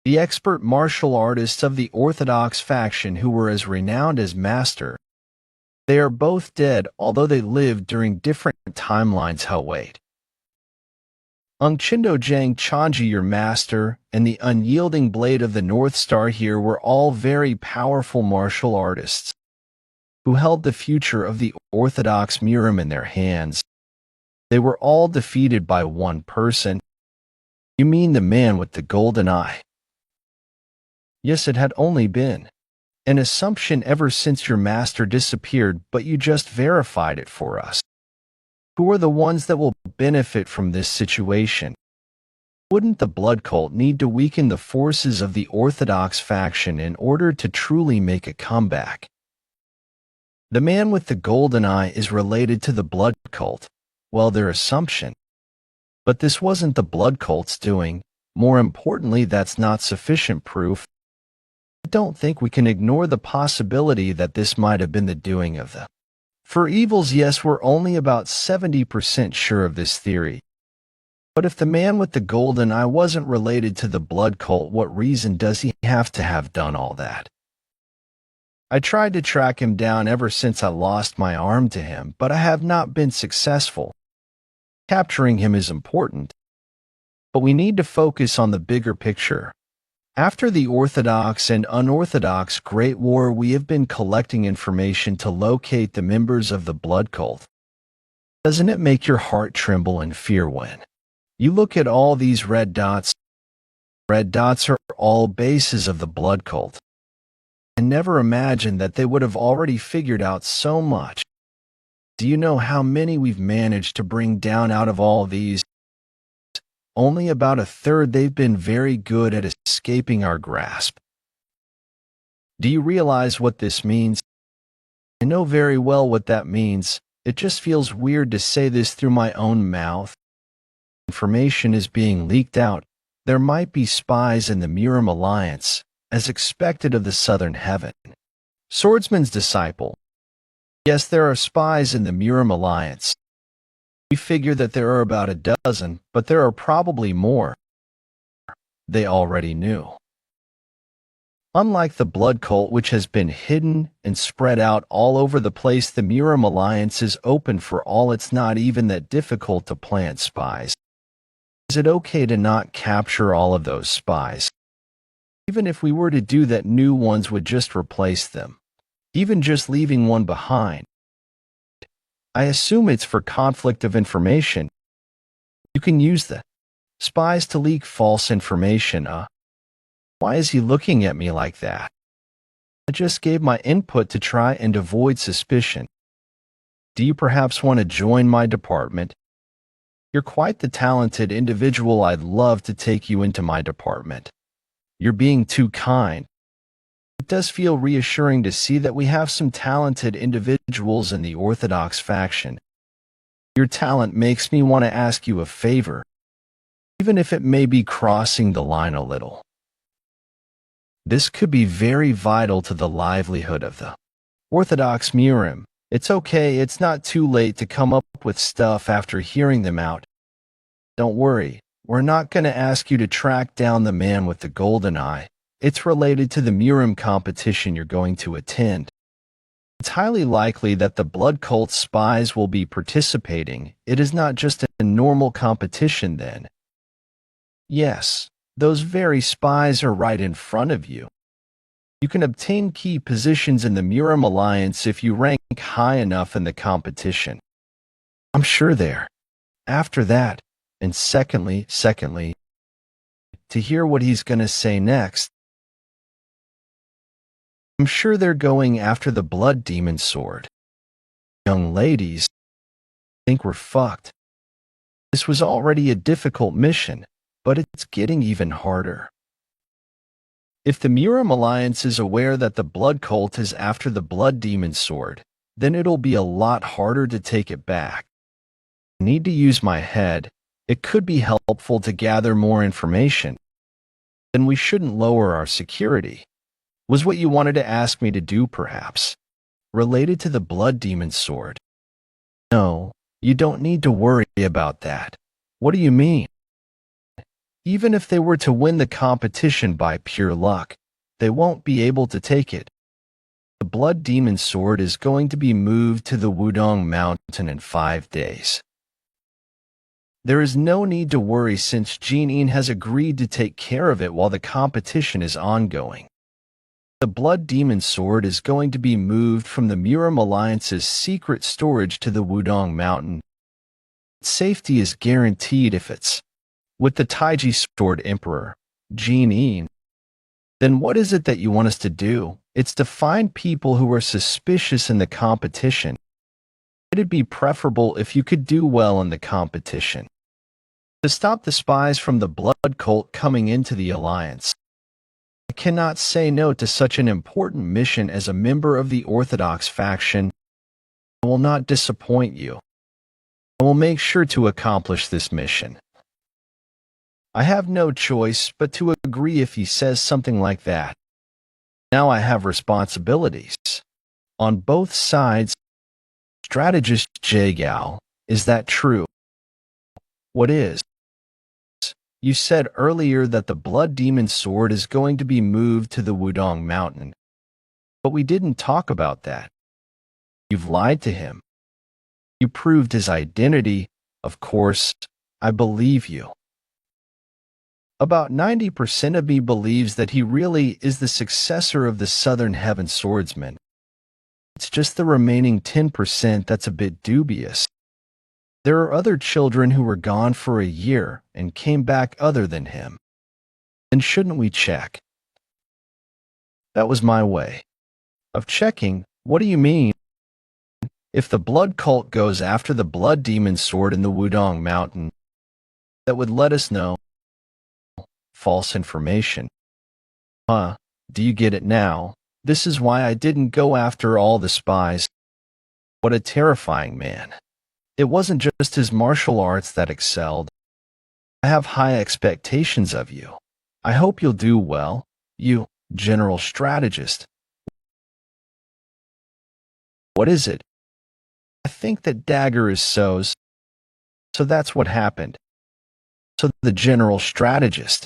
[SPEAKER 1] The expert martial artists of the Orthodox faction who were as renowned as Master. They are both dead, although they lived during different timelines. Wait. Chindo Jang Chanji, your master, and the unyielding blade of the North Star here were all very powerful martial artists who held the future of the Orthodox Miram in their hands. They were all defeated by one person. You mean the man with the golden eye? Yes, it had only been an assumption ever since your master disappeared, but you just verified it for us. Who are the ones that will benefit from this situation? Wouldn't the blood cult need to weaken the forces of the Orthodox faction in order to truly make a comeback? The man with the golden eye is related to the blood cult. Well, their assumption. But this wasn't the blood cult's doing. More importantly, that's not sufficient proof. I don't think we can ignore the possibility that this might have been the doing of the For evils. Yes, we're only about 70% sure of this theory. But if the man with the golden eye wasn't related to the blood cult, what reason does he have to have done all that? I tried to track him down ever since I lost my arm to him, but I have not been successful. Capturing him is important, but we need to focus on the bigger picture. After the Orthodox and Unorthodox Great War, we have been collecting information to locate the members of the blood cult. Doesn't it make your heart tremble in fear when you look at all these red dots? Red dots are all bases of the blood cult. I never imagined that they would have already figured out so much. Do you know how many we've managed to bring down out of all these? Only about a third. They've been very good at escaping our grasp. Do you realize what this means? I know very well what that means. It just feels weird to say this through my own mouth. Information is being leaked out. There might be spies in the Miram Alliance, as expected of the Southern Heaven. Swordsman's disciple. Yes, there are spies in the Miram Alliance. We figure that there are about a dozen, but there are probably more. They already knew. Unlike the blood cult, which has been hidden and spread out all over the place, the Miram Alliance is open for all. It's not even that difficult to plant spies. Is it okay to not capture all of those spies? Even if we were to do that, new ones would just replace them. Even just leaving one behind. I assume it's for conflict of information. You can use the spies to leak false information. Why is he looking at me like that? I just gave my input to try and avoid suspicion. Do you perhaps want to join my department? You're quite the talented individual. I'd love to take you into my department. You're being too kind. it does feel reassuring to see that we have some talented individuals in the Orthodox faction. Your talent makes me want to ask you a favor, even if it may be crossing the line a little. This could be very vital to the livelihood of the Orthodox Murim. It's okay, it's not too late to come up with stuff after hearing them out. Don't worry, we're not going to ask you to track down the man with the golden eye. It's related to the Murim competition you're going to attend. It's highly likely that the blood cult spies will be participating. It is not just a normal competition then. Yes, those very spies are right in front of you. You can obtain key positions in the Murim Alliance if you rank high enough in the competition. I'm sure there. After that, and secondly, to hear what he's going to say next, I'm sure they're going after the blood demon sword. Young ladies, think we're fucked. This was already a difficult mission, but it's getting even harder. If the Murim Alliance is aware that the blood cult is after the blood demon sword, then it'll be a lot harder to take it back. I need to use my head. It could be helpful to gather more information. Then we shouldn't lower our security. Was what you wanted to ask me to do, perhaps? Related to the blood demon sword? No, you don't need to worry about that. What do you mean? Even if they were to win the competition by pure luck, they won't be able to take it. The blood demon sword is going to be moved to the Wudong Mountain in 5 days. There is no need to worry since Jin has agreed to take care of it while the competition is ongoing. The blood demon sword is going to be moved from the Murim Alliance's secret storage to the Wudong Mountain. Safety is guaranteed if it's with the Taiji Sword Emperor, Jin. Then what is it that you want us to do? It's to find people who are suspicious in the competition. It'd be preferable if you could do well in the competition. To stop the spies from the blood cult coming into the alliance. I cannot say no to such an important mission as a member of the Orthodox faction. I will not disappoint you. I will make sure to accomplish this mission. I have no choice but to agree if he says something like that. Now I have responsibilities. On both sides. Strategist Jagao, is that true? What is? You said earlier that the blood demon sword is going to be moved to the Wudong Mountain. But we didn't talk about that. You've lied to him. You proved his identity. Of course, I believe you. About 90% of me believes that he really is the successor of the Southern Heaven Swordsman. It's just the remaining 10% that's a bit dubious. There are other children who were gone for a year and came back other than him. Then shouldn't we check? That was my way of checking. What do you mean? If the blood cult goes after the blood demon sword in the Wudong Mountain, that would let us know. False information. Do you get it now? This is why I didn't go after all the spies. What a terrifying man. It wasn't just his martial arts that excelled. I have high expectations of you. I hope you'll do well, you, general strategist. What is it? I think that dagger is So's. So that's what happened. So the general strategist.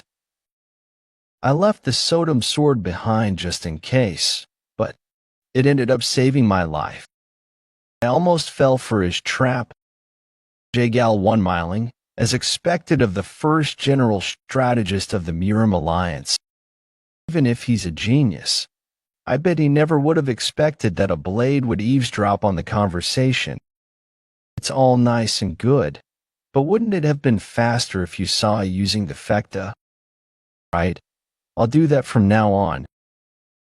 [SPEAKER 1] I left the Sodom sword behind just in case, but it ended up saving my life. I almost fell for his trap. Jagal one-miling, as expected of the first general strategist of the Murim Alliance. Even if he's a genius, I bet he never would have expected that a blade would eavesdrop on the conversation. It's all nice and good, but wouldn't it have been faster if you saw using the fecta? Right? I'll do that from now on.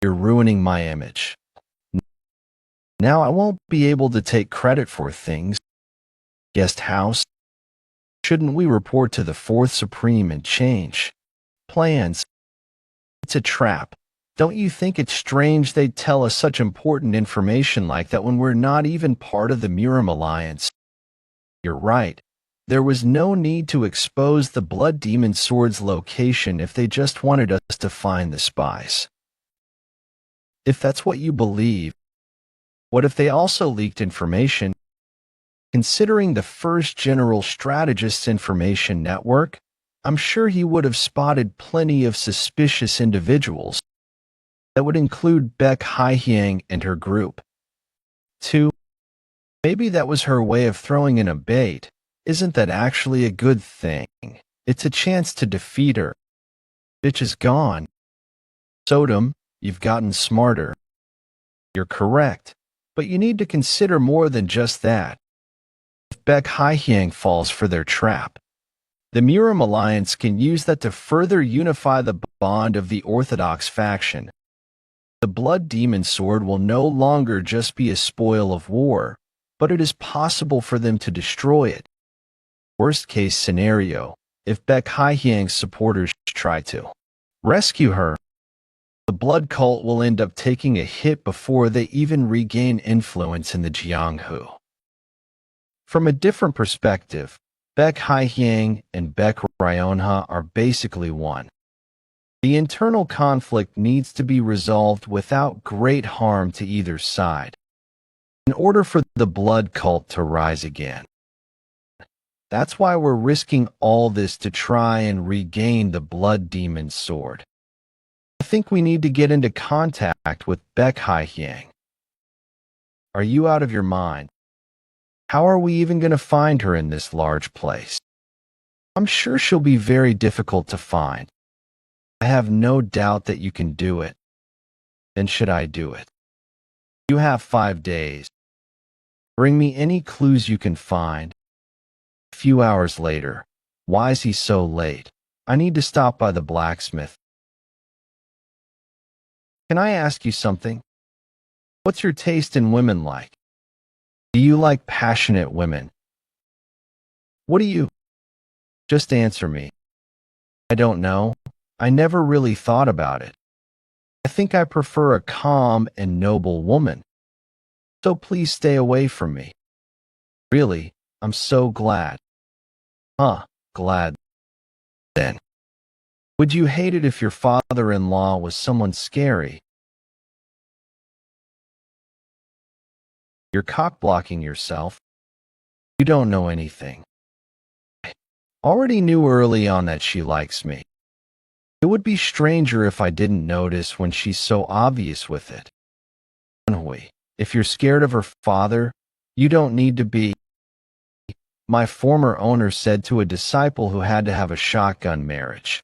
[SPEAKER 1] You're ruining my image. Now I won't be able to take credit for things. Guest house? Shouldn't we report to the Fourth Supreme and change plans? It's a trap. Don't you think it's strange they'd tell us such important information like that when we're not even part of the Murim Alliance? You're right. There was no need to expose the Blood Demon Sword's location if they just wanted us to find the spies. If that's what you believe, what if they also leaked information? Considering the first General Strategist's information network, I'm sure he would have spotted plenty of suspicious individuals. That would include Baek Haihyang and her group. 2. Maybe that was her way of throwing in a bait. Isn't that actually a good thing? It's a chance to defeat her. Bitch is gone. Sodom, you've gotten smarter. You're correct, but you need to consider more than just that. If Baek Haihyang falls for their trap, the Murim Alliance can use that to further unify the bond of the Orthodox faction. The Blood Demon Sword will no longer just be a spoil of war, but it is possible for them to destroy it. Worst case scenario, if Baek Haihyang's supporters try to rescue her, the blood cult will end up taking a hit before they even regain influence in the Jianghu. From a different perspective, Baek Haihyang and Baek Ryonha are basically one. The internal conflict needs to be resolved without great harm to either side, in order for the blood cult to rise again. That's why we're risking all this to try and regain the Blood Demon Sword. I think we need to get into contact with Baek Haihyang. Are you out of your mind? How are we even going to find her in this large place? I'm sure she'll be very difficult to find. I have no doubt that you can do it. Then should I do it? You have 5 days. Bring me any clues you can find. A few hours later. Why is he so late? I need to stop by the blacksmith. Can I ask you something? What's your taste in women like? Do you like passionate women? What do you? Just answer me. I don't know. I never really thought about it. I think I prefer a calm and noble woman. So please stay away from me. Really, I'm so glad. Glad. Then. Would you hate it if your father-in-law was someone scary? You're cock-blocking yourself. You don't know anything. I already knew early on that she likes me. It would be stranger if I didn't notice when she's so obvious with it. Manhwa, if you're scared of her father, you don't need to be. My former owner said to a disciple who had to have a shotgun marriage,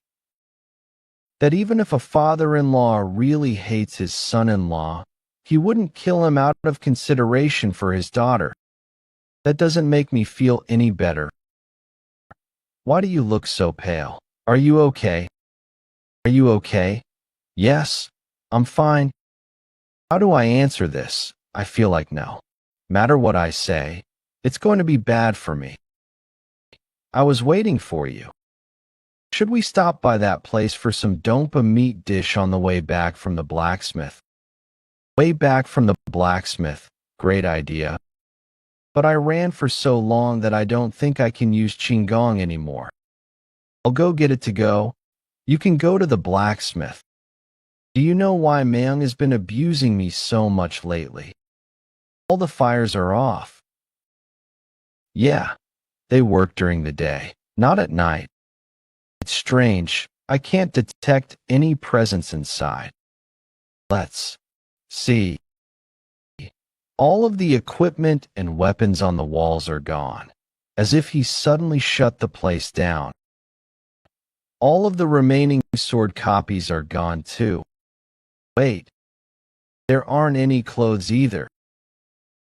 [SPEAKER 1] that even if a father-in-law really hates his son-in-law, he wouldn't kill him out of consideration for his daughter. That doesn't make me feel any better. Why do you look so pale? Are you okay? Are you okay? Yes, I'm fine. How do I answer this? I feel like no matter what I say, it's going to be bad for me. I was waiting for you. Should we stop by that place for some dompa meat dish on the way back from the blacksmith? Way back from the blacksmith, great idea. But I ran for so long that I don't think I can use Qinggong anymore. I'll go get it to go. You can go to the blacksmith. Do you know why Mang has been abusing me so much lately? All the fires are off. Yeah, they work during the day, not at night. It's strange, I can't detect any presence inside. Let's see. All of the equipment and weapons on the walls are gone, as if he suddenly shut the place down. All of the remaining sword copies are gone too. Wait, there aren't any clothes either.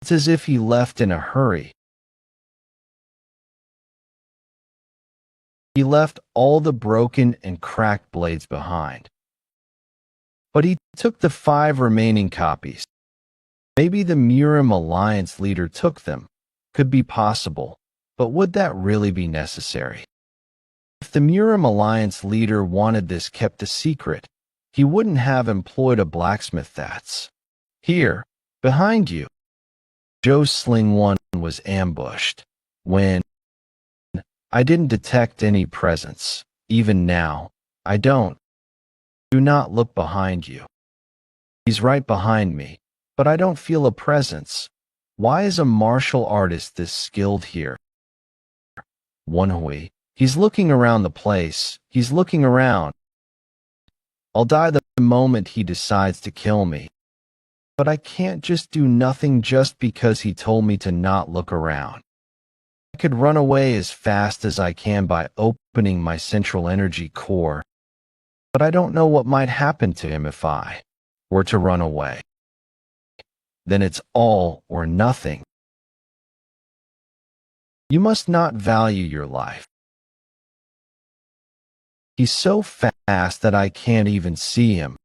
[SPEAKER 1] It's as if he left in a hurry. He left all the broken and cracked blades behind. But he took the 5 remaining copies. Maybe the Murim Alliance leader took them. Could be possible, but would that really be necessary? If the Murim Alliance leader wanted this kept a secret, he wouldn't have employed a blacksmith. That's here, behind you. Joe's sling one was ambushed. When I didn't detect any presence, even now, I don't. Do not look behind you. He's right behind me, but I don't feel a presence. Why is a martial artist this skilled here? Manhwa. He's looking around the place. He's looking around. I'll die the moment he decides to kill me. But I can't just do nothing just because he told me to not look around. I could run away as fast as I can by opening my central energy core. But I don't know what might happen to him if I were to run away. Then it's all or nothing. You must not value your life. He's so fast that I can't even see him.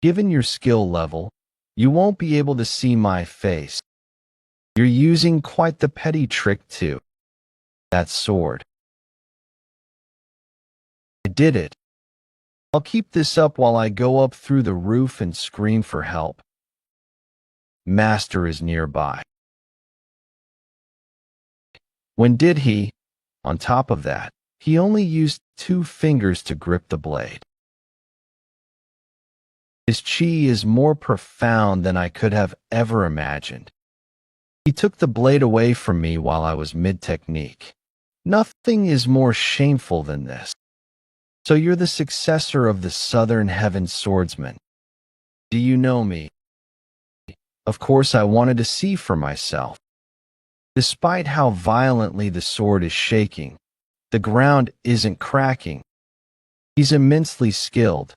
[SPEAKER 1] Given your skill level, you won't be able to see my face. You're using quite the petty trick too. That sword. I did it. I'll keep this up while I go up through the roof and scream for help. Master is nearby. When did he? On top of that, he only used 2 fingers to grip the blade. His chi is more profound than I could have ever imagined. He took the blade away from me while I was mid-technique. Nothing is more shameful than this. So you're the successor of the Southern Heaven Swordsman. Do you know me? Of course I wanted to see for myself. Despite how violently the sword is shaking, the ground isn't cracking. He's immensely skilled.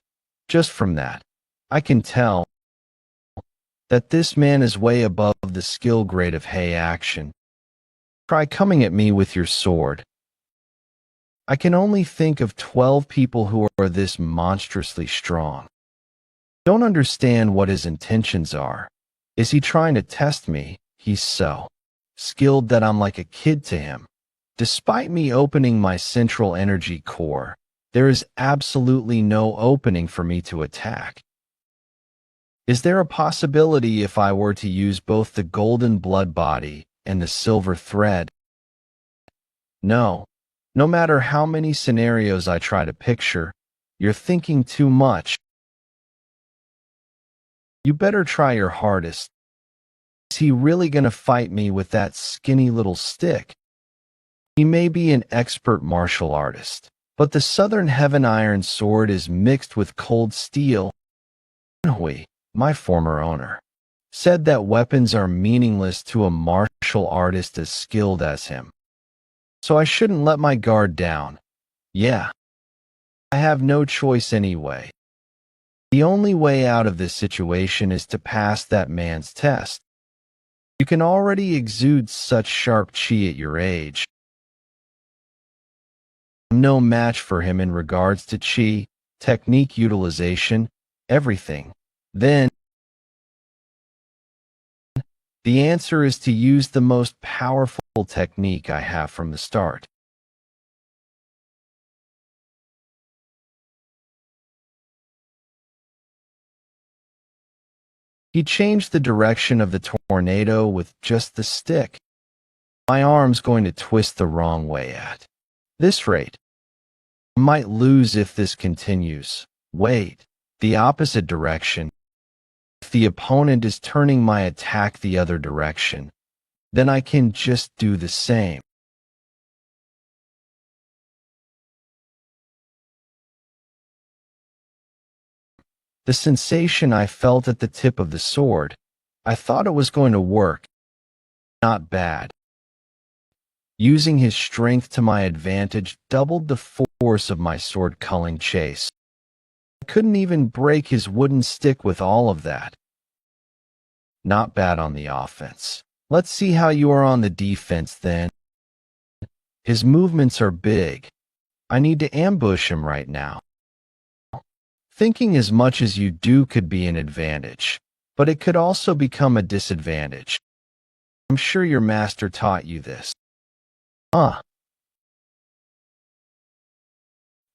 [SPEAKER 1] Just from that, I can tell that this man is way above the skill grade of Hey action. Try coming at me with your sword. I can only think of 12 people who are this monstrously strong. Don't understand what his intentions are. Is he trying to test me? He's so skilled that I'm like a kid to him. Despite me opening my central energy core, there is absolutely no opening for me to attack. Is there a possibility if I were to use both the golden blood body and the silver thread? No. No matter how many scenarios I try to picture, you're thinking too much. You better try your hardest. Is he really gonna fight me with that skinny little stick? He may be an expert martial artist, but the Southern Heaven Iron Sword is mixed with cold steel. Manhwa, my former owner, said that weapons are meaningless to a martial artist as skilled as him. So I shouldn't let my guard down. Yeah. I have no choice anyway. The only way out of this situation is to pass that man's test. You can already exude such sharp chi at your age. I'm no match for him in regards to chi, technique utilization, everything. Then, the answer is to use the most powerful technique I have from the start. He changed the direction of the tornado with just the stick. My arm's going to twist the wrong way at this rate. I might lose if this continues. Wait, the opposite direction. If the opponent is turning my attack the other direction, then I can just do the same. The sensation I felt at the tip of the sword, I thought it was going to work. Not bad. Using his strength to my advantage doubled the force of my sword-culling chase. I couldn't even break his wooden stick with all of that. Not bad on the offense. Let's see how you are on the defense then. His movements are big. I need to ambush him right now. Thinking as much as you do could be an advantage, but it could also become a disadvantage. I'm sure your master taught you this.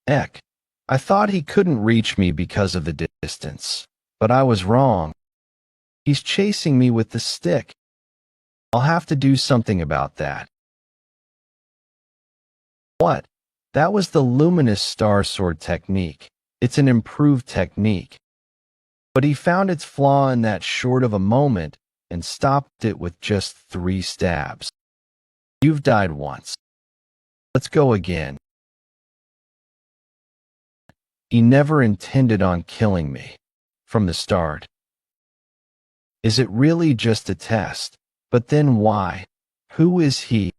[SPEAKER 1] Eck. I thought he couldn't reach me because of the distance, but I was wrong. He's chasing me with the stick. I'll have to do something about that. What? That was the luminous star sword technique. It's an improved technique. But he found its flaw in that short of a moment and stopped it with just 3 stabs. You've died once. Let's go again. He never intended on killing me. From the start. Is it really just a test? But then why? Who is he?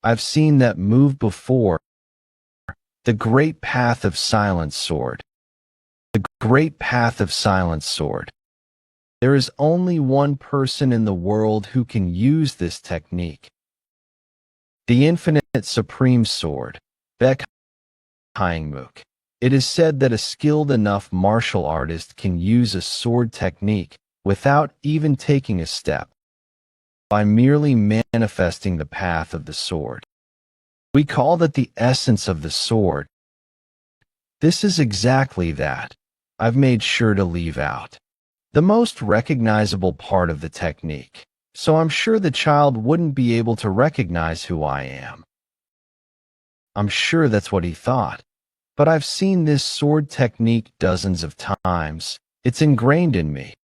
[SPEAKER 1] I've seen that move before. The Great Path of Silent Sword. The Great Path of Silent Sword. There is only one person in the world who can use this technique. The Infinite Supreme Sword, Baek Hyangmook. It is said that a skilled enough martial artist can use a sword technique without even taking a step, by merely manifesting the path of the sword. We call that the essence of the sword. This is exactly that. I've made sure to leave out the most recognizable part of the technique, so I'm sure the child wouldn't be able to recognize who I am. I'm sure that's what he thought. But I've seen this sword technique dozens of times. It's ingrained in me.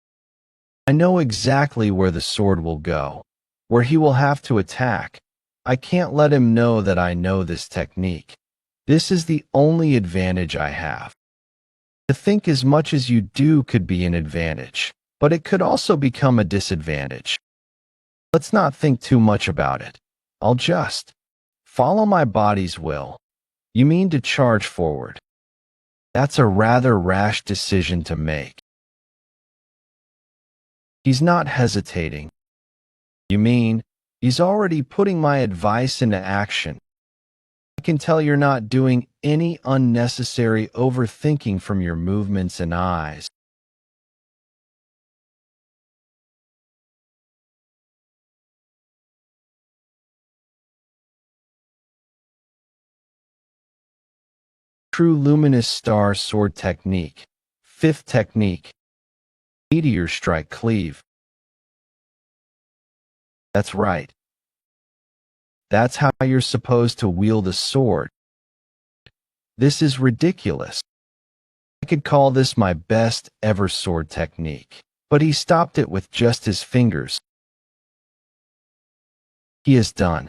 [SPEAKER 1] I know exactly where the sword will go, where he will have to attack. I can't let him know that I know this technique. This is the only advantage I have. To think as much as you do could be an advantage, but it could also become a disadvantage. Let's not think too much about it. I'll just follow my body's will. You mean to charge forward? That's a rather rash decision to make. He's not hesitating. You mean, he's already putting my advice into action. I can tell you're not doing any unnecessary overthinking from your movements and eyes. True luminous star sword technique. 5th technique. Meteor strike cleave. That's right. That's how you're supposed to wield a sword. This is ridiculous. I could call this my best ever sword technique, but he stopped it with just his fingers. He has done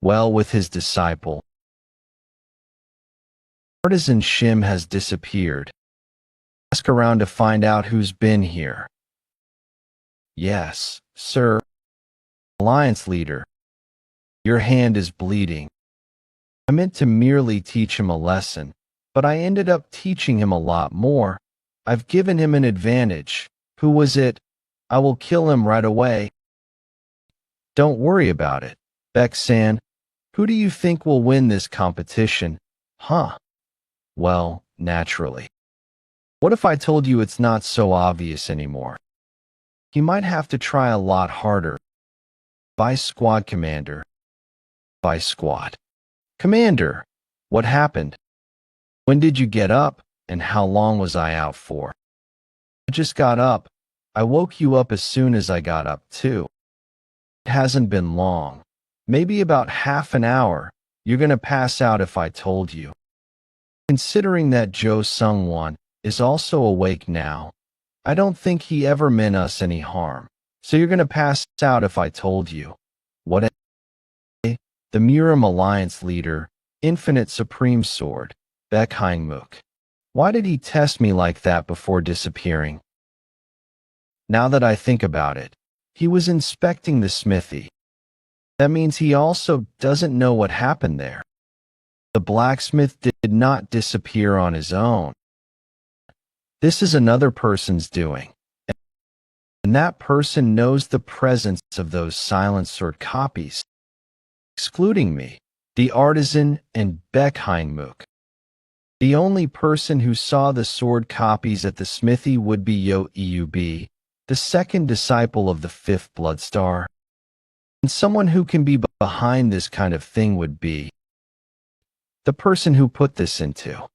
[SPEAKER 1] well with his disciple. Artisan Shim has disappeared. Ask around to find out who's been here. Yes, sir. Alliance leader. Your hand is bleeding. I meant to merely teach him a lesson, but I ended up teaching him a lot more. I've given him an advantage. Who was it? I will kill him right away. Don't worry about it. Baek-san, who do you think will win this competition? Huh? Well, naturally. What if I told you it's not so obvious anymore? You might have to try a lot harder. Vice Squad Commander. Vice Squad. Commander, what happened? When did you get up, and how long was I out for? I just got up. I woke you up as soon as I got up, too. It hasn't been long. Maybe about half an hour. You're gonna pass out if I told you. Considering that Jo Sung-won is also awake now, I don't think he ever meant us any harm. So you're gonna pass out if I told you. What? The Murim Alliance leader, Infinite Supreme Sword, Baek Hyangmook. Why did he test me like that before disappearing? Now that I think about it, he was inspecting the smithy. That means he also doesn't know what happened there. The blacksmith did not disappear on his own. This is another person's doing. And that person knows the presence of those silent sword copies, excluding me, the artisan, and Baek Hyangmook. The only person who saw the sword copies at the smithy would be Yo Eub, the second disciple of the 5th Blood Star. And someone who can be behind this kind of thing would be the person who put this into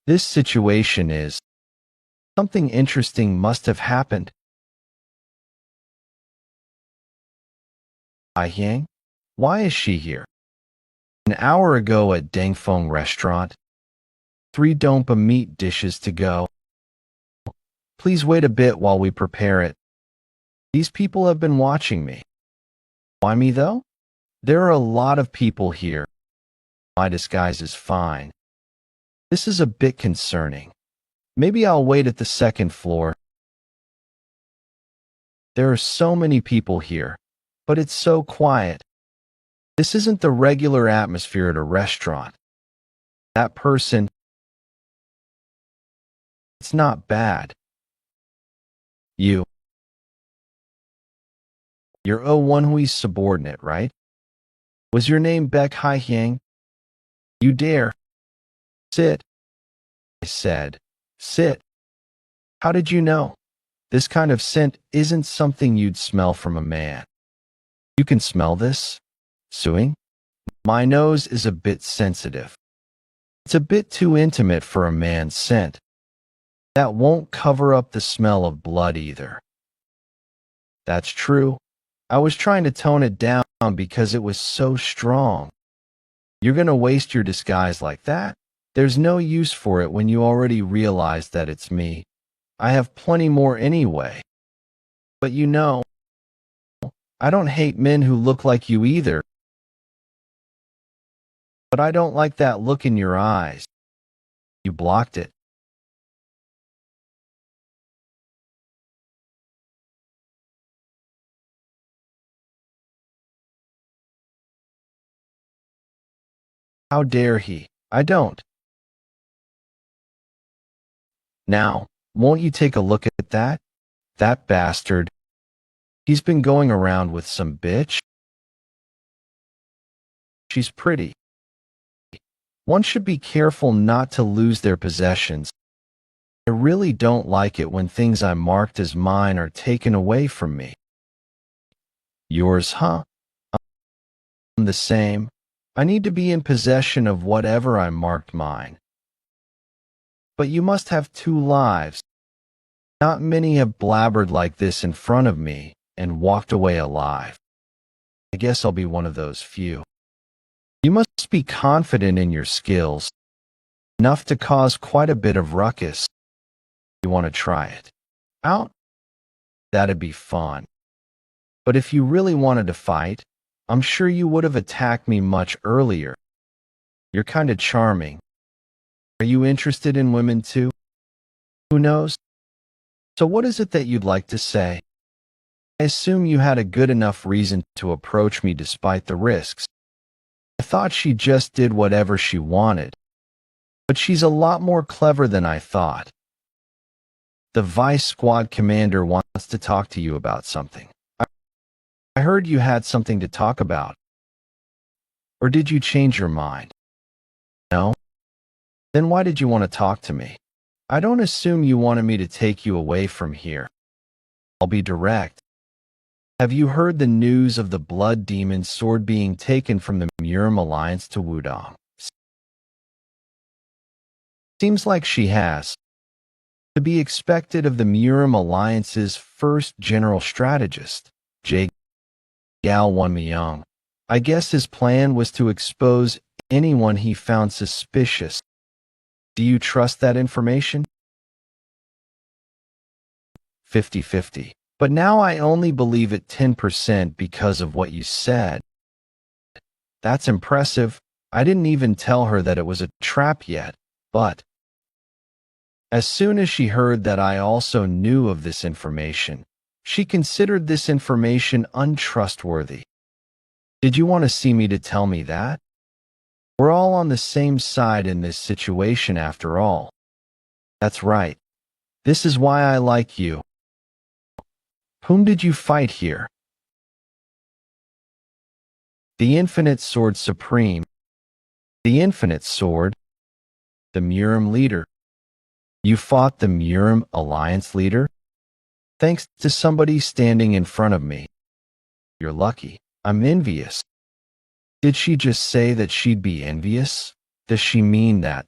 [SPEAKER 1] this situation. Is something interesting must have happened. Yang, why is she here? An hour ago at Dangfeng restaurant. 3 dompa meat dishes to go. Please wait a bit while we prepare it. These people have been watching me. Why me though? There are a lot of people here. My disguise is fine. This is a bit concerning. Maybe I'll wait at the 2nd floor. There are so many people here, but it's so quiet. This isn't the regular atmosphere at a restaurant. That person, it's not bad. You're Manhua's subordinate, right? Was your name Baek Hai-hyang? You dare. Sit. I said, sit. How did you know? This kind of scent isn't something you'd smell from a man. You can smell this? Suing? My nose is a bit sensitive. It's a bit too intimate for a man's scent. That won't cover up the smell of blood either. That's true. I was trying to tone it down because it was so strong. You're gonna waste your disguise like that? There's no use for it when you already realize that it's me. I have plenty more anyway. But you know, I don't hate men who look like you either. But I don't like that look in your eyes. You blocked it. How dare he? I don't. Now, won't you take a look at that? That bastard. He's been going around with some bitch. She's pretty. One should be careful not to lose their possessions. I really don't like it when things I marked as mine are taken away from me. Yours, huh? I'm the same. I need to be in possession of whatever I marked mine. But you must have 2 lives. Not many have blabbered like this in front of me and walked away alive. I guess I'll be one of those few. You must be confident in your skills, enough to cause quite a bit of ruckus. You want to try it out? That'd be fun. But if you really wanted to fight, I'm sure you would have attacked me much earlier. You're kind of charming. Are you interested in women too? Who knows? So what is it that you'd like to say? I assume you had a good enough reason to approach me despite the risks. I thought she just did whatever she wanted. But she's a lot more clever than I thought. The vice squad commander wants to talk to you about something. I heard you had something to talk about. Or did you change your mind? No? Then why did you want to talk to me? I don't assume you wanted me to take you away from here. I'll be direct. Have you heard the news of the Blood Demon sword being taken from the Murim Alliance to Wudong? Seems like she has. To be expected of the Murim Alliance's first general strategist, J. Gao Wenmyung. I guess his plan was to expose anyone he found suspicious. Do you trust that information? 50-50. But now I only believe it 10% because of what you said. That's impressive. I didn't even tell her that it was a trap yet, but as soon as she heard that I also knew of this information, she considered this information untrustworthy. Did you want to see me to tell me that? We're all on the same side in this situation after all. That's right. This is why I like you. Whom did you fight here? The Infinite Sword Supreme. The Infinite Sword. The Murim leader. You fought the Murim Alliance leader? Thanks to somebody standing in front of me. You're lucky. I'm envious. Did she just say that she'd be envious? Does she mean that?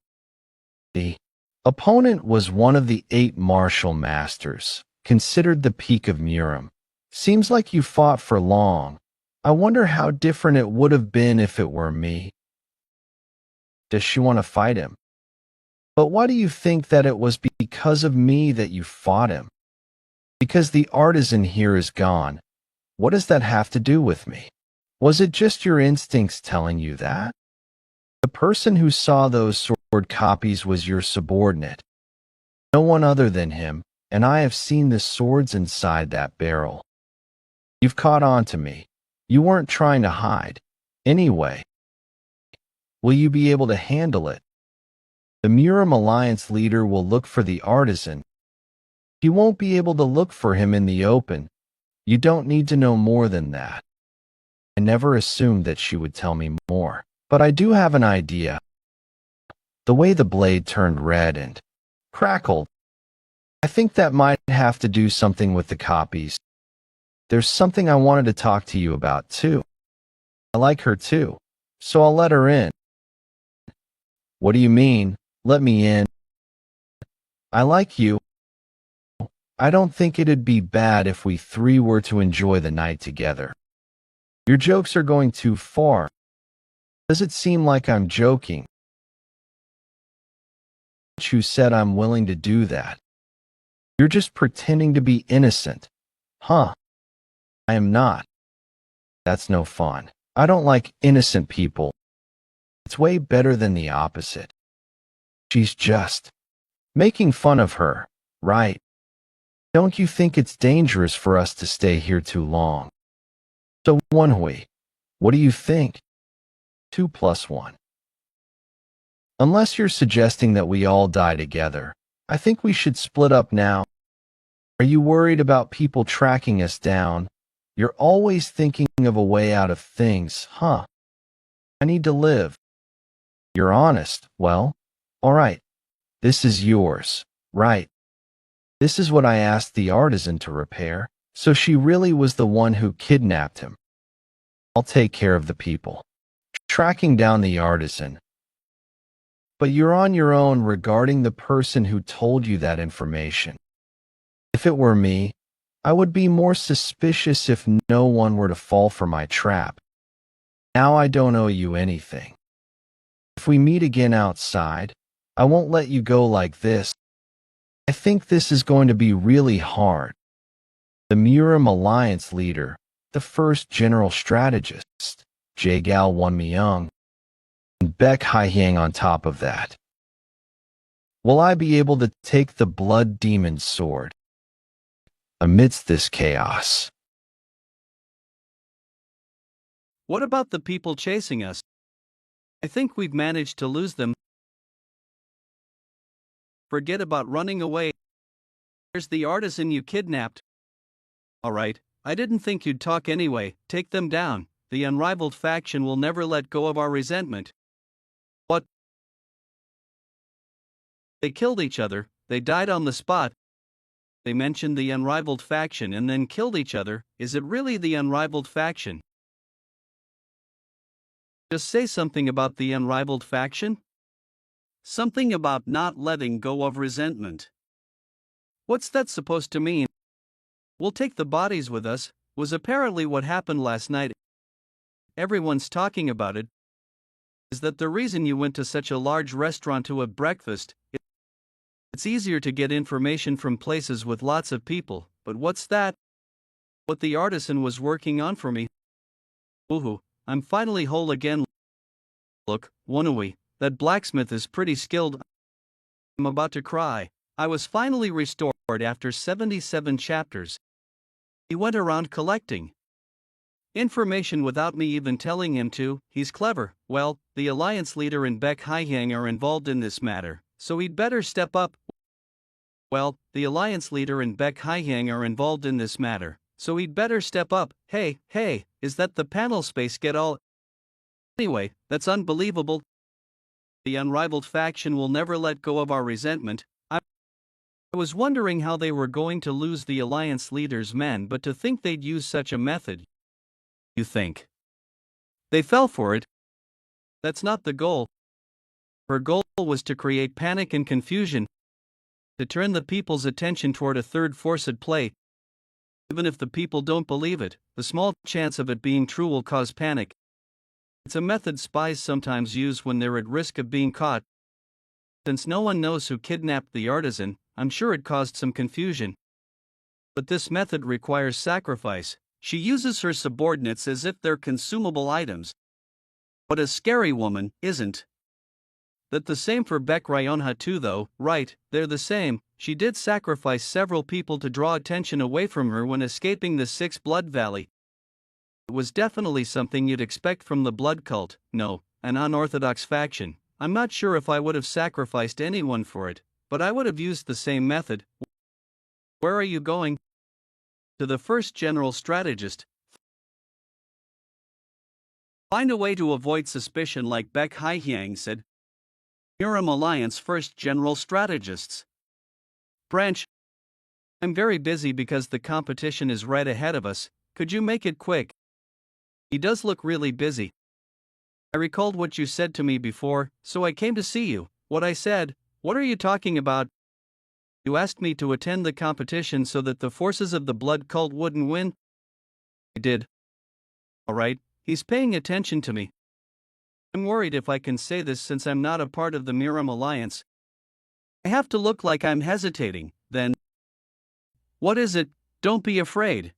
[SPEAKER 1] The opponent was one of the 8 martial masters, considered the peak of Muram. Seems like you fought for long. I wonder how different it would have been if it were me. Does she want to fight him? But why do you think that it was because of me that you fought him? Because the artisan here is gone. What does that have to do with me? Was it just your instincts telling you that? The person who saw those sword copies was your subordinate. No one other than him, and I have seen the swords inside that barrel. You've caught on to me. You weren't trying to hide. Anyway, will you be able to handle it? The Muram Alliance leader will look for the artisan. He won't be able to look for him in the open. You don't need to know more than that. I never assumed that she would tell me more, but I do have an idea. The way the blade turned red and crackled, I think that might have to do something with the copies. There's something I wanted to talk to you about, too. I like her, too, so I'll let her in. What do you mean, let me in? I like you. I don't think it'd be bad if we 3 were to enjoy the night together. Your jokes are going too far. Does it seem like I'm joking? You said I'm willing to do that. You're just pretending to be innocent. Huh? I am not. That's no fun. I don't like innocent people. It's way better than the opposite. She's just making fun of her, right? Don't you think it's dangerous for us to stay here too long? So, Manhwa, what do you think? 2 + 1. Unless you're suggesting that we all die together, I think we should split up now. Are you worried about people tracking us down? You're always thinking of a way out of things, huh? I need to live. You're honest. Well, all right. This is yours, right? This is what I asked the artisan to repair, so she really was the one who kidnapped him. I'll take care of the people. Tracking down the artisan. But you're on your own regarding the person who told you that information. If it were me, I would be more suspicious if no one were to fall for my trap. Now I don't owe you anything. If we meet again outside, I won't let you go like this. I think this is going to be really hard. The Muram Alliance leader, the first general strategist, Jagal Wonmyung, and Baek Hyehyang on top of that. Will I be able to take the Blood Demon's sword? Amidst this chaos.
[SPEAKER 2] What about the people chasing us? I think we've managed to lose them. Forget about running away. There's the artisan you kidnapped. Alright, I didn't think you'd talk anyway. Take them down. The unrivaled faction will never let go of our resentment. What? They killed each other, they died on the spot. They mentioned the unrivaled faction and then killed each other. Is it really the unrivaled faction? Just say something about the unrivaled faction? Something about not letting go of resentment. What's that supposed to mean? We'll take the bodies with us, was apparently what happened last night. Everyone's talking about it. Is that the reason you went to such a large restaurant to have breakfast? It's easier to get information from places with lots of people, but what's that? What the artisan was working on for me. Woohoo, I'm finally whole again. Look, Manhwa, that blacksmith is pretty skilled. I'm about to cry. I was finally restored after 77 chapters. He went around collecting information without me even telling him to. He's clever. Well, the alliance leader and Baek Hyehyang are involved in this matter, so he'd better step up. Well, the alliance leader and Baek Hyehyang are involved in this matter, so he'd better step up. Hey, is that the panel space get all? Anyway, that's unbelievable. The unrivaled faction will never let go of our resentment. I was wondering how they were going to lose the alliance leader's men, but to think they'd use such a method. you think? They fell for it. That's not the goal. Her goal was to create panic and confusion, to turn the people's attention toward a third force at play. Even if the people don't believe it, the small chance of it being true will cause panic. It's a method spies sometimes use when they're at risk of being caught. Since no one knows who kidnapped the artisan, I'm sure it caused some confusion. But this method requires sacrifice. She uses her subordinates as if they're consumable items. But a scary woman isn't. That the same for Baek Ryonha too though, right, they're the same. She did sacrifice several people to draw attention away from her when escaping the Six Blood Valley. It was definitely something you'd expect from the blood cult, no, an unorthodox faction. I'm not sure if I would have sacrificed anyone for it, but I would have used the same method. Where are you going? To the first general strategist. Find a way to avoid suspicion like Baek Haihyang said. Urim Alliance first general strategists. Branch. I'm very busy because the competition is right ahead of us. Could you make it quick? He does look really busy. I recalled what you said to me before, so I came to see you. What I said, what are you talking about? You asked me to attend the competition so that the forces of the blood cult wouldn't win? I did. Alright, he's paying attention to me. I'm worried if I can say this since I'm not a part of the Miram Alliance. I have to look like I'm hesitating, then. What is it? Don't be afraid.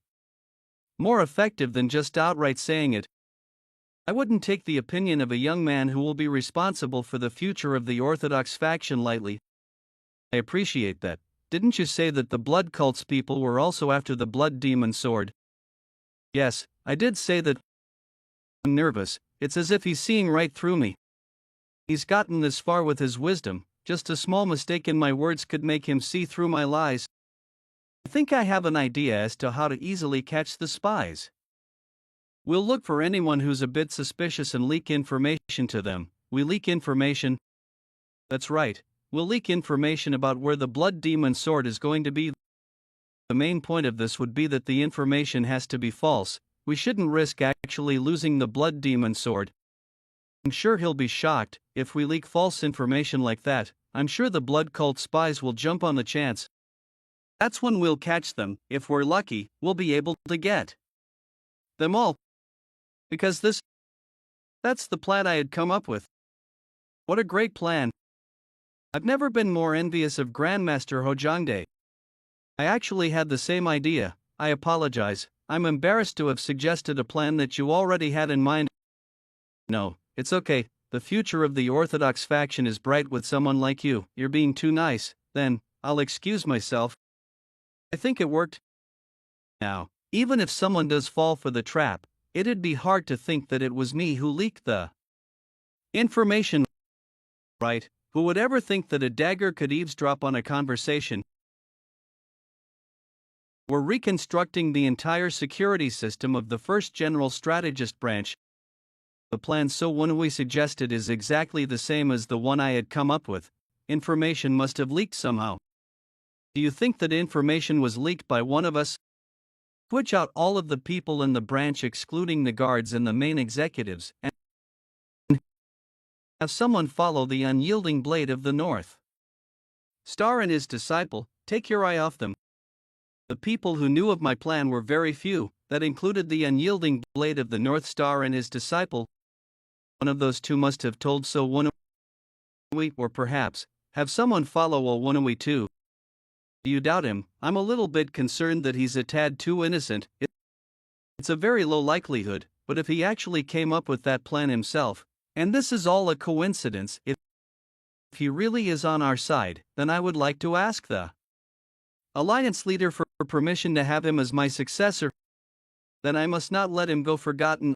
[SPEAKER 2] More effective than just outright saying it. I wouldn't take the opinion of a young man who will be responsible for the future of the Orthodox faction lightly. I appreciate that. Didn't you say that the blood cult's people were also after the blood demon sword? Yes, I did say that. I'm nervous, it's as if he's seeing right through me. He's gotten this far with his wisdom, just a small mistake in my words could make him see through my lies. I think I have an idea as to how to easily catch the spies. We'll look for anyone who's a bit suspicious and leak information to them. We leak information. That's right, we'll leak information about where the blood demon sword is going to be. The main point of this would be that the information has to be false. We shouldn't risk actually losing the blood demon sword. I'm sure he'll be shocked if we leak false information like that. I'm sure the blood cult spies will jump on the chance. That's when we'll catch them. If we're lucky, we'll be able to get them all. Because that's the plan I had come up with. What a great plan. I've never been more envious of Grandmaster Hojangde. I actually had the same idea. I apologize. I'm embarrassed to have suggested a plan that you already had in mind. No, it's okay. The future of the Orthodox faction is bright with someone like you. You're being too nice. Then, I'll excuse myself. I think it worked. Now, even if someone does fall for the trap, it'd be hard to think that it was me who leaked the information. Right? Who would ever think that a dagger could eavesdrop on a conversation? We're reconstructing the entire security system of the first general strategist branch. The plan So Wonui suggested is exactly the same as the one I had come up with. Information must have leaked somehow. Do you think that information was leaked by one of us? Switch out all of the people in the branch excluding the guards and the main executives, and have someone follow the unyielding blade of the north. Star and his disciple, take your eye off them. The people who knew of my plan were very few. That included the unyielding blade of the North Star and his disciple. One of those two must have told So Wonui, or perhaps, have someone follow Wonui too. Do you doubt him? I'm a little bit concerned that he's a tad too innocent. It's a very low likelihood, but if he actually came up with that plan himself, and this is all a coincidence, if he really is on our side, then I would like to ask the Alliance leader for permission to have him as my successor. Then I must not let him go forgotten.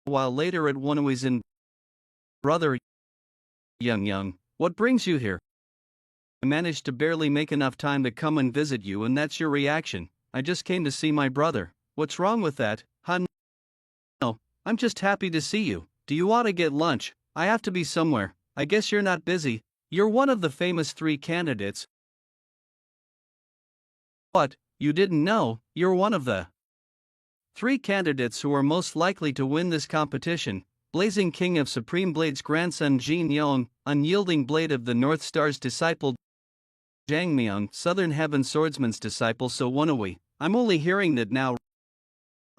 [SPEAKER 2] While later at Wonui's in. Brother Young, what brings you here? I managed to barely make enough time to come and visit you, and that's your reaction. I just came to see my brother. What's wrong with that, huh? No, I'm just happy to see you. Do you want to get lunch? I have to be somewhere. I guess you're not busy. You're one of the famous 3 candidates. What, you didn't know? You're one of the Three candidates who are most likely to win this competition: Blazing King of Supreme Blade's grandson Jin Yong, Unyielding Blade of the North Star's disciple Jang Myung, Southern Heaven Swordsman's disciple So Wonawee. I'm only hearing that now.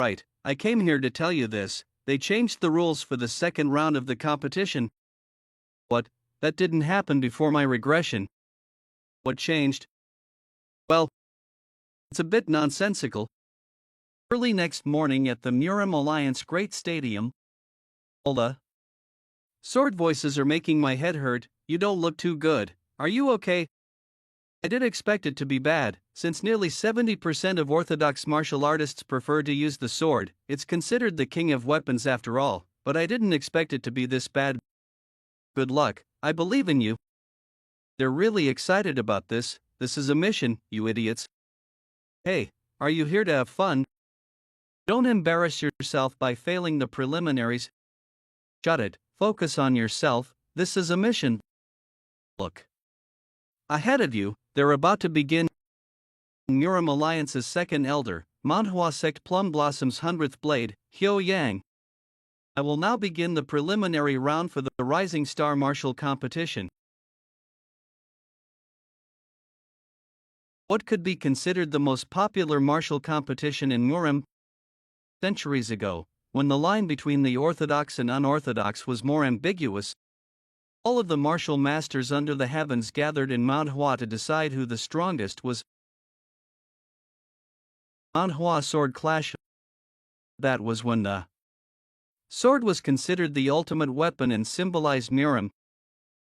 [SPEAKER 2] Right, I came here to tell you this. They changed the rules for the second round of the competition. What? That didn't happen before my regression. What changed? Well, it's a bit nonsensical. Early next morning at the Muram Alliance Great Stadium. Hola. Sword voices are making my head hurt. You don't look too good. Are you okay? I did expect it to be bad, since nearly 70% of orthodox martial artists prefer to use the sword. It's considered the king of weapons after all, but I didn't expect it to be this bad. Good luck, I believe in you. They're really excited about this. This is a mission, you idiots. Hey, are you here to have fun? Don't embarrass yourself by failing the preliminaries. Shut it, focus on yourself. This is a mission. Look. Ahead of you, they're about to begin Muram Alliance's second elder, Manhwa Sect Plum Blossom's 100th blade, Hyo Yang. I will now begin the preliminary round for the Rising Star Martial Competition. What could be considered the most popular martial competition in Muram? Centuries ago, when the line between the orthodox and unorthodox was more ambiguous, all of the martial masters under the heavens gathered in Manhwa to decide who the strongest was. Manhwa sword clash. That was when the sword was considered the ultimate weapon and symbolized Muram.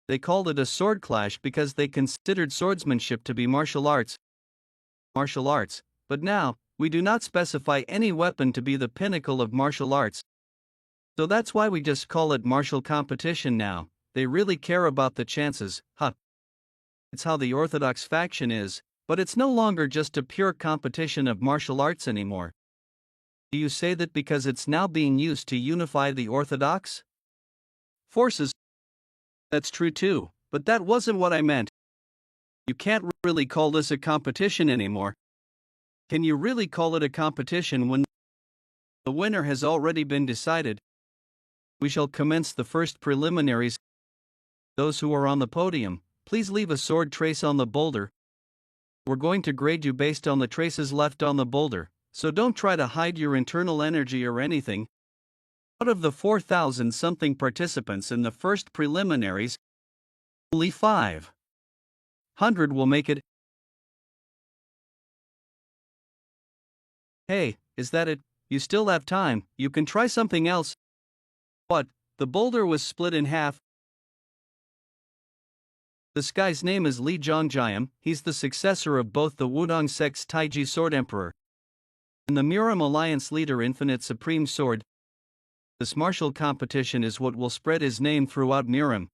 [SPEAKER 2] They called it a sword clash because they considered swordsmanship to be martial arts. But now, we do not specify any weapon to be the pinnacle of martial arts. So that's why we just call it martial competition now. They really care about the chances, huh? It's how the orthodox faction is, but it's no longer just a pure competition of martial arts anymore. Do you say that because it's now being used to unify the orthodox forces? That's true too, but that wasn't what I meant. You can't really call this a competition anymore. Can you really call it a competition when the winner has already been decided? We shall commence the first preliminaries. Those who are on the podium, please leave a sword trace on the boulder. We're going to grade you based on the traces left on the boulder, so don't try to hide your internal energy or anything. Out of the 4,000-something participants in the first preliminaries, only 500 will make it. Hey, is that it? You still have time, you can try something else. What? The boulder was split in half. This guy's name is Li Zhongjiam. He's the successor of both the Wudong sect's Taiji Sword Emperor and the Muram Alliance leader Infinite Supreme Sword. This martial competition is what will spread his name throughout Muram.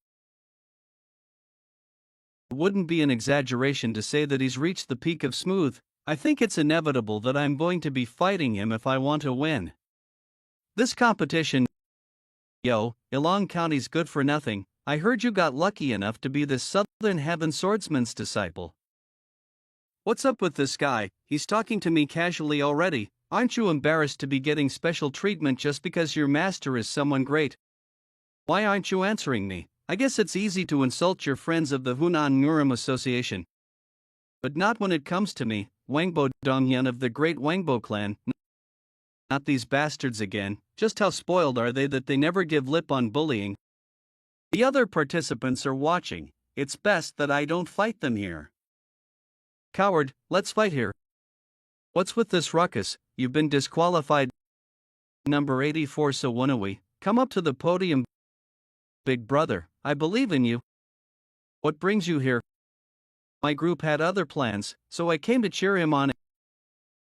[SPEAKER 2] It wouldn't be an exaggeration to say that he's reached the peak of smooth. I think it's inevitable that I'm going to be fighting him if I want to win this competition. Yo, Ilong County's good for nothing. I heard you got lucky enough to be the Southern Heaven Swordsman's disciple. What's up with this guy? He's talking to me casually already. Aren't you embarrassed to be getting special treatment just because your master is someone great? Why aren't you answering me? I guess it's easy to insult your friends of the Hunan Muram Association. But not when it comes to me, Wangbo Dongyan of the great Wangbo clan. Not these bastards again. Just how spoiled are they that they never give lip on bullying? The other participants are watching. It's best that I don't fight them here. Coward, let's fight here. What's with this ruckus? You've been disqualified. Number 84 Sawanawi, come up to the podium. Big brother, I believe in you. What brings you here? My group had other plans, so I came to cheer him on.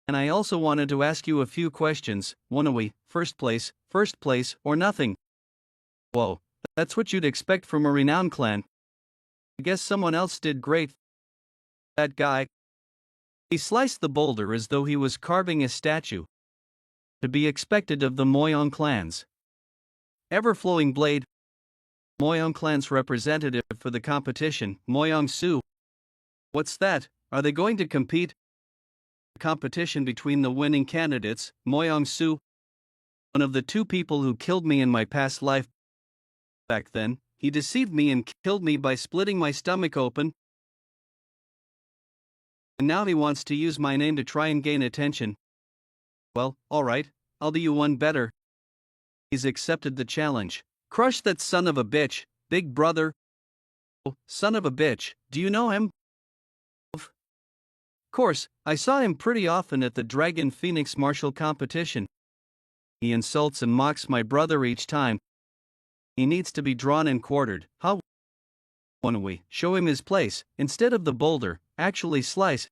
[SPEAKER 2] And I also wanted to ask you a few questions. Wanawi, first place, or nothing. Whoa, that's what you'd expect from a renowned clan. I guess someone else did great. That guy. He sliced the boulder as though he was carving a statue. To be expected of the Moyong clans. Ever-flowing blade. Moyong clan's representative for the competition, Moyong Su. What's that? Are they going to compete? competition between the winning candidates, Moyong-su, one of the two people who killed me in my past life. Back then, he deceived me and killed me by splitting my stomach open. And now he wants to use my name to try and gain attention. Well, alright, I'll do you one better. He's accepted the challenge. Crush that son of a bitch, big brother. Oh, son of a bitch, do you know him? Of course, I saw him pretty often at the Dragon Phoenix martial competition. He insults and mocks my brother each time. He needs to be drawn and quartered. How want we show him his place, instead of the boulder, actually slice?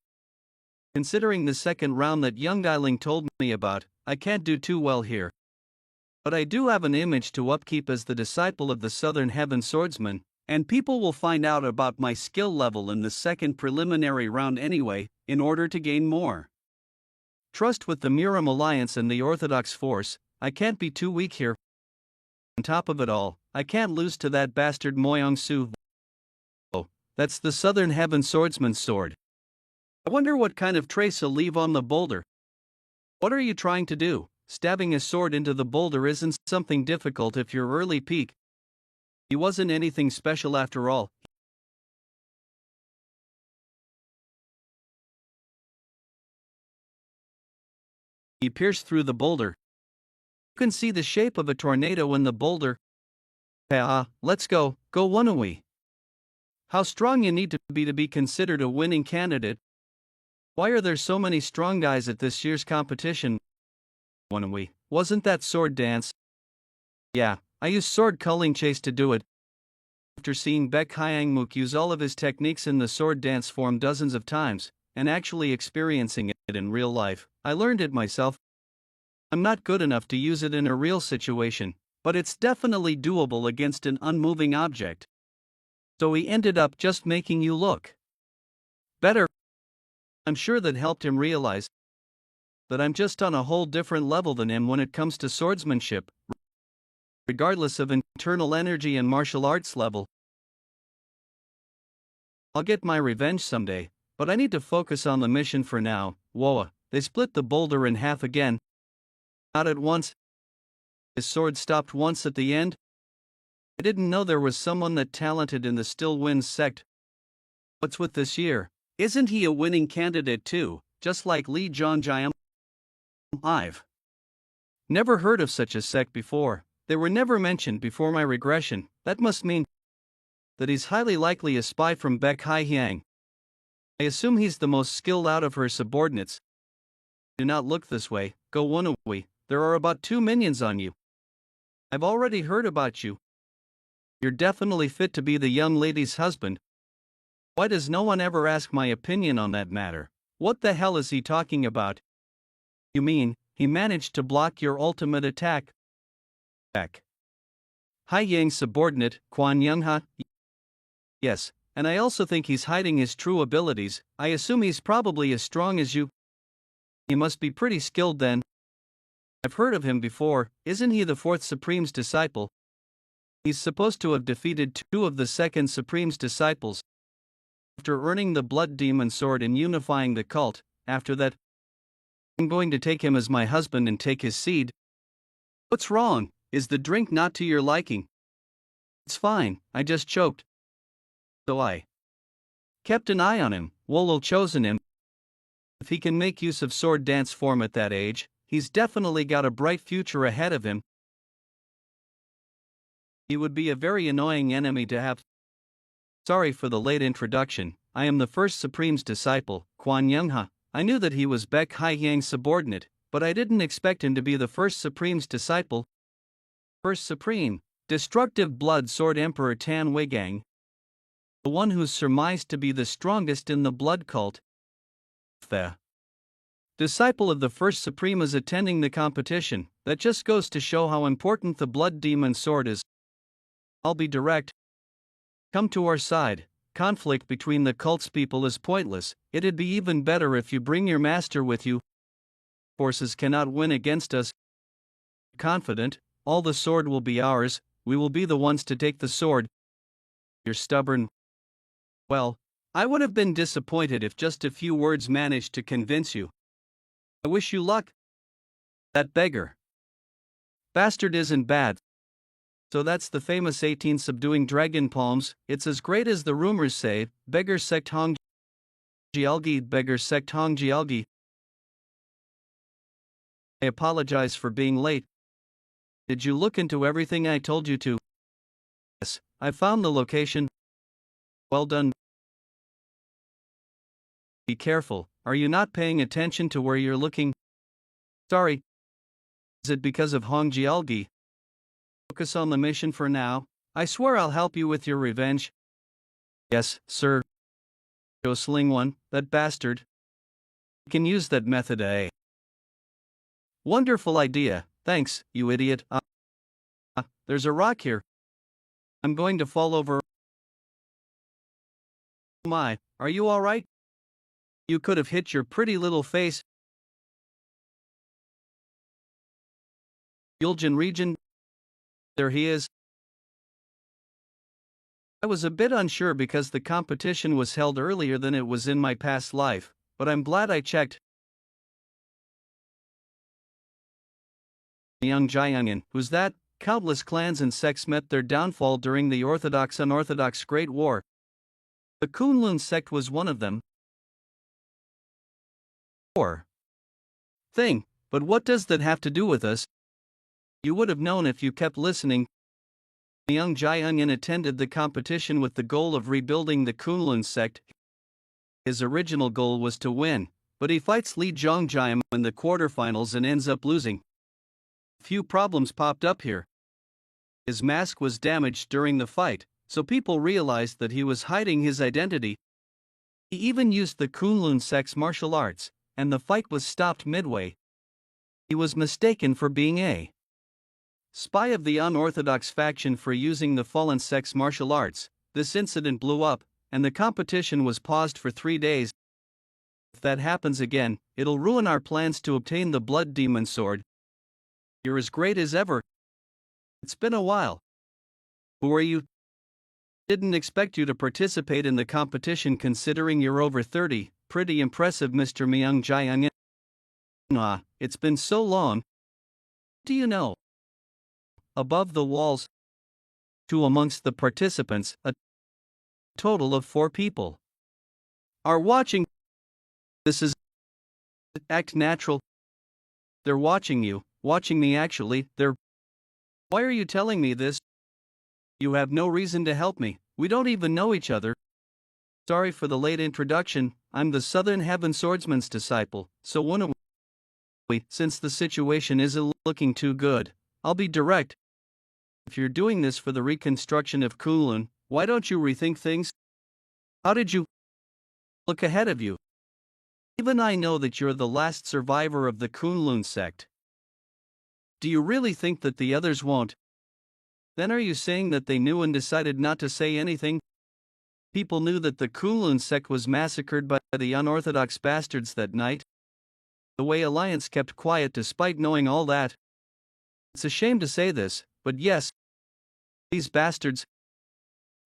[SPEAKER 2] Considering the second round that young Gailing told me about, I can't do too well here. But I do have an image to upkeep as the disciple of the Southern Heaven Swordsman, and people will find out about my skill level in the second preliminary round anyway, in order to gain more trust with the Miram Alliance and the Orthodox force. I can't be too weak here. On top of it all, I can't lose to that bastard Moyong-su. Oh, that's the Southern Heaven Swordsman's sword. I wonder what kind of trace he'll leave on the boulder. What are you trying to do? Stabbing a sword into the boulder isn't something difficult if you're early peak. He wasn't anything special after all. He pierced through the boulder. You can see the shape of a tornado in the boulder. Let's go Wanui. How strong you need to be considered a winning candidate. Why are there so many strong guys at this year's competition? Wanui, wasn't that sword dance? Yeah, I used sword culling chase to do it. After seeing Baek Hyangmook use all of his techniques in the sword dance form dozens of times, and actually experiencing it in real life, I learned it myself. I'm not good enough to use it in a real situation, but it's definitely doable against an unmoving object. So he ended up just making you look better. I'm sure that helped him realize that I'm just on a whole different level than him when it comes to swordsmanship, regardless of internal energy and martial arts level. I'll get my revenge someday, but I need to focus on the mission for now. Whoa, they split the boulder in half again. Not at once. His sword stopped once at the end. I didn't know there was someone that talented in the Still Winds sect. What's with this year? Isn't he a winning candidate too, just like Lee Jong-jiam? I've never heard of such a sect before. They were never mentioned before my regression. That must mean that he's highly likely a spy from Baek Hyang. I assume he's the most skilled out of her subordinates. Do not look this way, go Wanui. There are about 2 minions on you. I've already heard about you. You're definitely fit to be the young lady's husband. Why does no one ever ask my opinion on that matter? What the hell is he talking about? You mean, he managed to block your ultimate attack? Back. Hyang's subordinate, Kwan Youngha? Yes, and I also think he's hiding his true abilities. I assume he's probably as strong as you. He must be pretty skilled then. I've heard of him before. Isn't he the 4th Supreme's disciple? He's supposed to have defeated 2 of the 2nd Supreme's disciples. After earning the Blood Demon Sword and unifying the cult, after that, I'm going to take him as my husband and take his seed. What's wrong? Is the drink not to your liking? It's fine, I just choked. So I kept an eye on him. Wolol chosen him. If he can make use of sword dance form at that age, he's definitely got a bright future ahead of him. He would be a very annoying enemy to have. Sorry for the late introduction. I am the 1st Supreme's disciple, Kwan Youngha. I knew that he was Baek Hyang's subordinate, but I didn't expect him to be the 1st Supreme's disciple. 1st Supreme, Destructive Blood Sword Emperor Tan Weigang. The one who's surmised to be the strongest in the blood cult. The disciple of the 1st Supreme is attending the competition. That just goes to show how important the Blood Demon Sword is. I'll be direct. Come to our side. Conflict between the cult's people is pointless. It'd be even better if you bring your master with you. Forces cannot win against us. Confident, all the sword will be ours. We will be the ones to take the sword. You're stubborn. Well, I would have been disappointed if just a few words managed to convince you. I wish you luck. That beggar bastard isn't bad. So that's the famous 18 subduing dragon palms. It's as great as the rumors say. Beggar sect Hong Jialgi, beggar sect Hong Jialgi. I apologize for being late. Did you look into everything I told you to? Yes, I found the location. Well done. Be careful, are you not paying attention to where you're looking? Sorry. Is it because of Hong Jialgi? Focus on the mission for now. I swear I'll help you with your revenge. Yes, sir. Go sling one, that bastard. You can use that method, eh? Wonderful idea, thanks, you idiot. There's a rock here. I'm going to fall over. My, are you alright? You could have hit your pretty little face. Yuljin region. There he is. I was a bit unsure because the competition was held earlier than it was in my past life, but I'm glad I checked. Young Jiangyan, who's that? Countless clans and sects met their downfall during the Orthodox-Unorthodox Great War. The Kunlun sect was one of them. Thing, but what does that have to do with us? You would have known if you kept listening. Young Jiangyan attended the competition with the goal of rebuilding the Kunlun sect. His original goal was to win, but he fights Li Zhongjiam in the quarterfinals and ends up losing. Few problems popped up here. His mask was damaged during the fight, so people realized that he was hiding his identity. He even used the Kunlun sect's martial arts, and the fight was stopped midway. He was mistaken for being a spy of the unorthodox faction for using the fallen sect's martial arts. This incident blew up, and the competition was paused for 3 days. If that happens again, it'll ruin our plans to obtain the Blood Demon Sword. You're as great as ever. It's been a while. Who are you? Didn't expect you to participate in the competition considering you're over 30. Pretty impressive, Mr. Myung Jiangyan. It's been so long. Do you know? Above the walls, two amongst the participants, a total of 4 people, are watching. This is act natural. They're watching you, watching me actually. Why are you telling me this? You have no reason to help me. We don't even know each other. Sorry for the late introduction. I'm the Southern Heaven Swordsman's disciple, so wouldn't we? Since the situation isn't looking too good, I'll be direct. If you're doing this for the reconstruction of Kunlun, why don't you rethink things? How did you look ahead of you? Even I know that you're the last survivor of the Kunlun sect. Do you really think that the others won't? Then are you saying that they knew and decided not to say anything? People knew that the Kunlun sect was massacred by the unorthodox bastards that night. The Wei Alliance kept quiet despite knowing all that. It's a shame to say this, but yes, these bastards.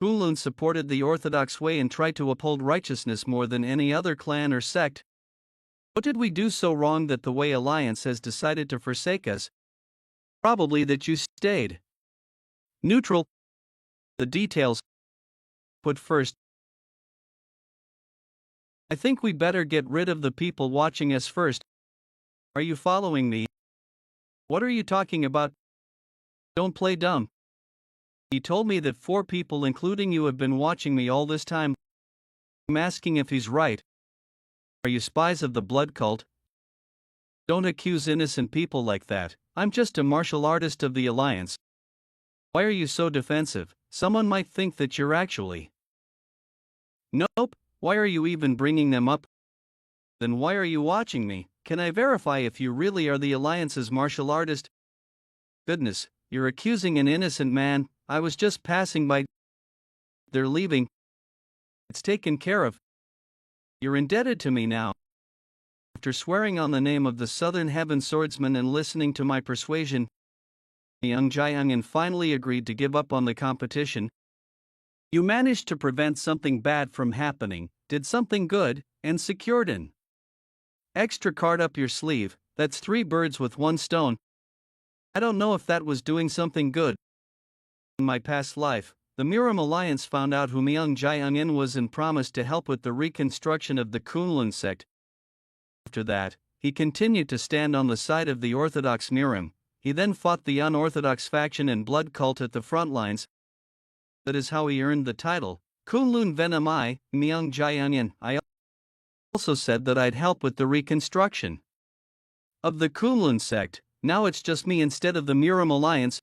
[SPEAKER 2] Kunlun supported the Orthodox way and tried to uphold righteousness more than any other clan or sect. What did we do so wrong that the Wei Alliance has decided to forsake us? Probably that you stayed neutral. The details put first. I think we better get rid of the people watching us first. Are you following me? What are you talking about? Don't play dumb. He told me that 4 people including you have been watching me all this time. I'm asking if he's right. Are you spies of the blood cult? Don't accuse innocent people like that. I'm just a martial artist of the Alliance. Why are you so defensive? Someone might think that you're actually. Nope, why are you even bringing them up? Then why are you watching me? Can I verify if you really are the Alliance's martial artist? Goodness, you're accusing an innocent man. I was just passing by. They're leaving. It's taken care of. You're indebted to me now. After swearing on the name of the Southern Heaven Swordsman and listening to my persuasion, young Jiangyan finally agreed to give up on the competition. You managed to prevent something bad from happening, did something good, and secured an Extra card up your sleeve, that's 3 birds with 1 stone. I don't know if that was doing something good. In my past life, the Miram Alliance found out who Myung Jae-in was and promised to help with the reconstruction of the Kunlun sect. After that, he continued to stand on the side of the Orthodox Miram. He then fought the unorthodox faction and blood cult at the front lines. That is how he earned the title, Kunlun Venom I, Myung Jae-in. I also said that I'd help with the reconstruction of the Kunlun sect. Now it's just me instead of the Miram Alliance.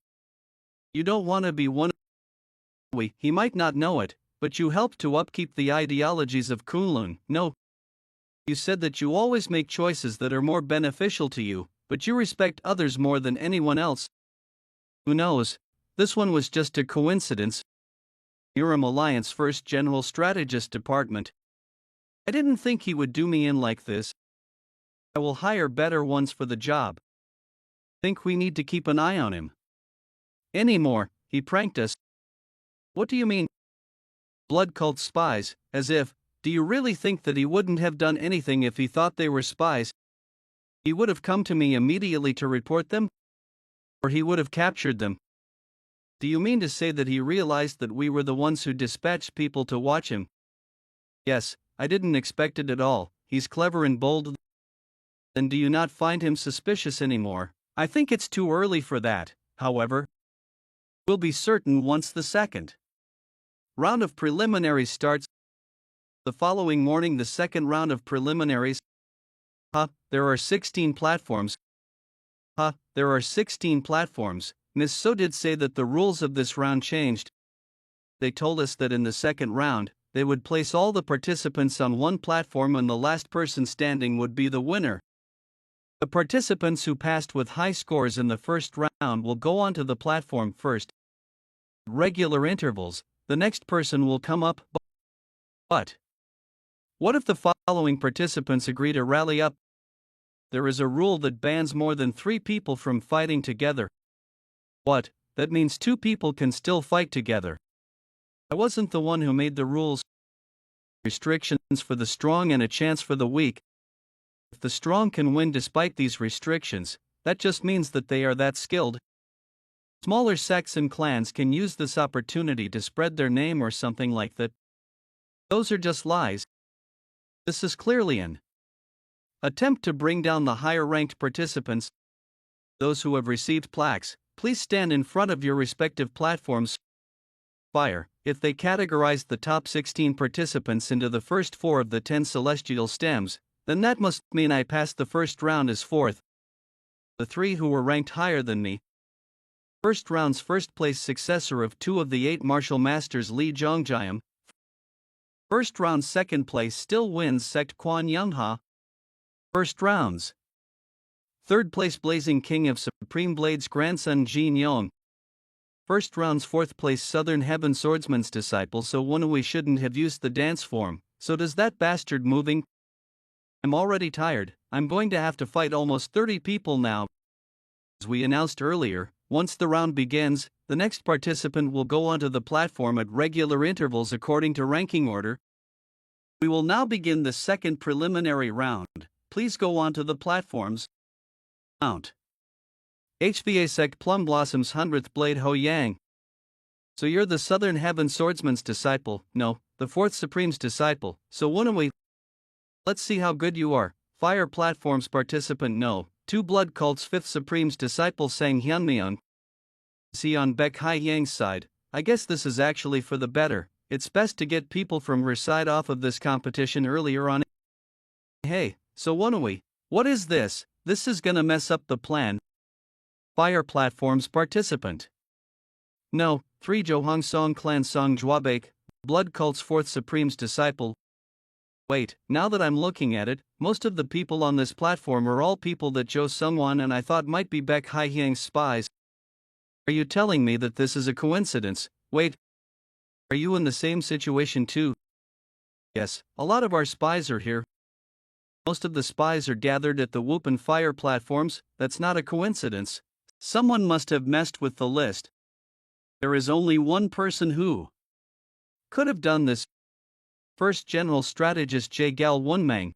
[SPEAKER 2] You don't want to be one of we. He might not know it, but you helped to upkeep the ideologies of Kunlun. No. You said that you always make choices that are more beneficial to you, but you respect others more than anyone else. Who knows? This one was just a coincidence. Miram Alliance First General Strategist Department. I didn't think he would do me in like this. I will hire better ones for the job. Think we need to keep an eye on him anymore. He pranked us. What do you mean? Blood cult spies, as if, do you really think that he wouldn't have done anything if he thought they were spies? He would have come to me immediately to report them? Or he would have captured them? Do you mean to say that he realized that we were the ones who dispatched people to watch him? Yes, I didn't expect it at all. He's clever and bold. Then do you not find him suspicious anymore? I think it's too early for that, however. We'll be certain once the second round of preliminaries starts. The following morning, the second round of preliminaries. There are 16 platforms. There are 16 platforms. Ms. So did say that the rules of this round changed. They told us that in the second round, they would place all the participants on one platform and the last person standing would be the winner. The participants who passed with high scores in the first round will go onto the platform first. At regular intervals, the next person will come up. But what if the following participants agree to rally up? There is a rule that bans more than 3 people from fighting together. What? That means 2 people can still fight together. I wasn't the one who made the rules. Restrictions for the strong and a chance for the weak. If the strong can win despite these restrictions, that just means that they are that skilled. Smaller sects and clans can use this opportunity to spread their name or something like that. Those are just lies. This is clearly an attempt to bring down the higher-ranked participants. Those who have received plaques, please stand in front of your respective platforms. Fire. If they categorized the top 16 participants into the first 4 of the 10 celestial stems, then that must mean I passed the first round as 4th. The 3 who were ranked higher than me. First round's first-place successor of 2 of the 8 martial masters Lee Jongjiam. First round second place still wins sect Kwan Youngha. First rounds. Third place Blazing King of Supreme Blade's grandson Jin Yong. First round's 4th place Southern Heaven Swordsman's disciple. So we shouldn't have used the dance form. So does that bastard moving? I'm already tired. I'm going to have to fight almost 30 people now. As we announced earlier, once the round begins, the next participant will go onto the platform at regular intervals according to ranking order. We will now begin the second preliminary round. Please go onto the platforms. Mount. HVA Sect Plum Blossom's 100th Blade Ho Yang. So you're the Southern Heaven Swordsman's disciple? No, the 4th Supreme's disciple. So we? Let's see how good you are. Fire Platform's participant no. 2 Blood Cult's 5th Supreme's disciple Sang Hyunmyeon. See on Baek Hai Yang's side. I guess this is actually for the better. It's best to get people from her side off of this competition earlier on. Hey, so we? What is this? This is gonna mess up the plan. Fire Platform's participant. No, 3 Johong Song Clan Song Jwabaek, Blood Cult's 4th Supreme's disciple. Wait, now that I'm looking at it, most of the people on this platform are all people that Jo Sungwon and I thought might be Baek Hai Hyang's spies. Are you telling me that this is a coincidence? Wait. Are you in the same situation too? Yes, a lot of our spies are here. Most of the spies are gathered at the Whoop and Fire platforms. That's not a coincidence. Someone must have messed with the list. There is only one person who could have done this. First General Strategist Jae Gal Wonmang.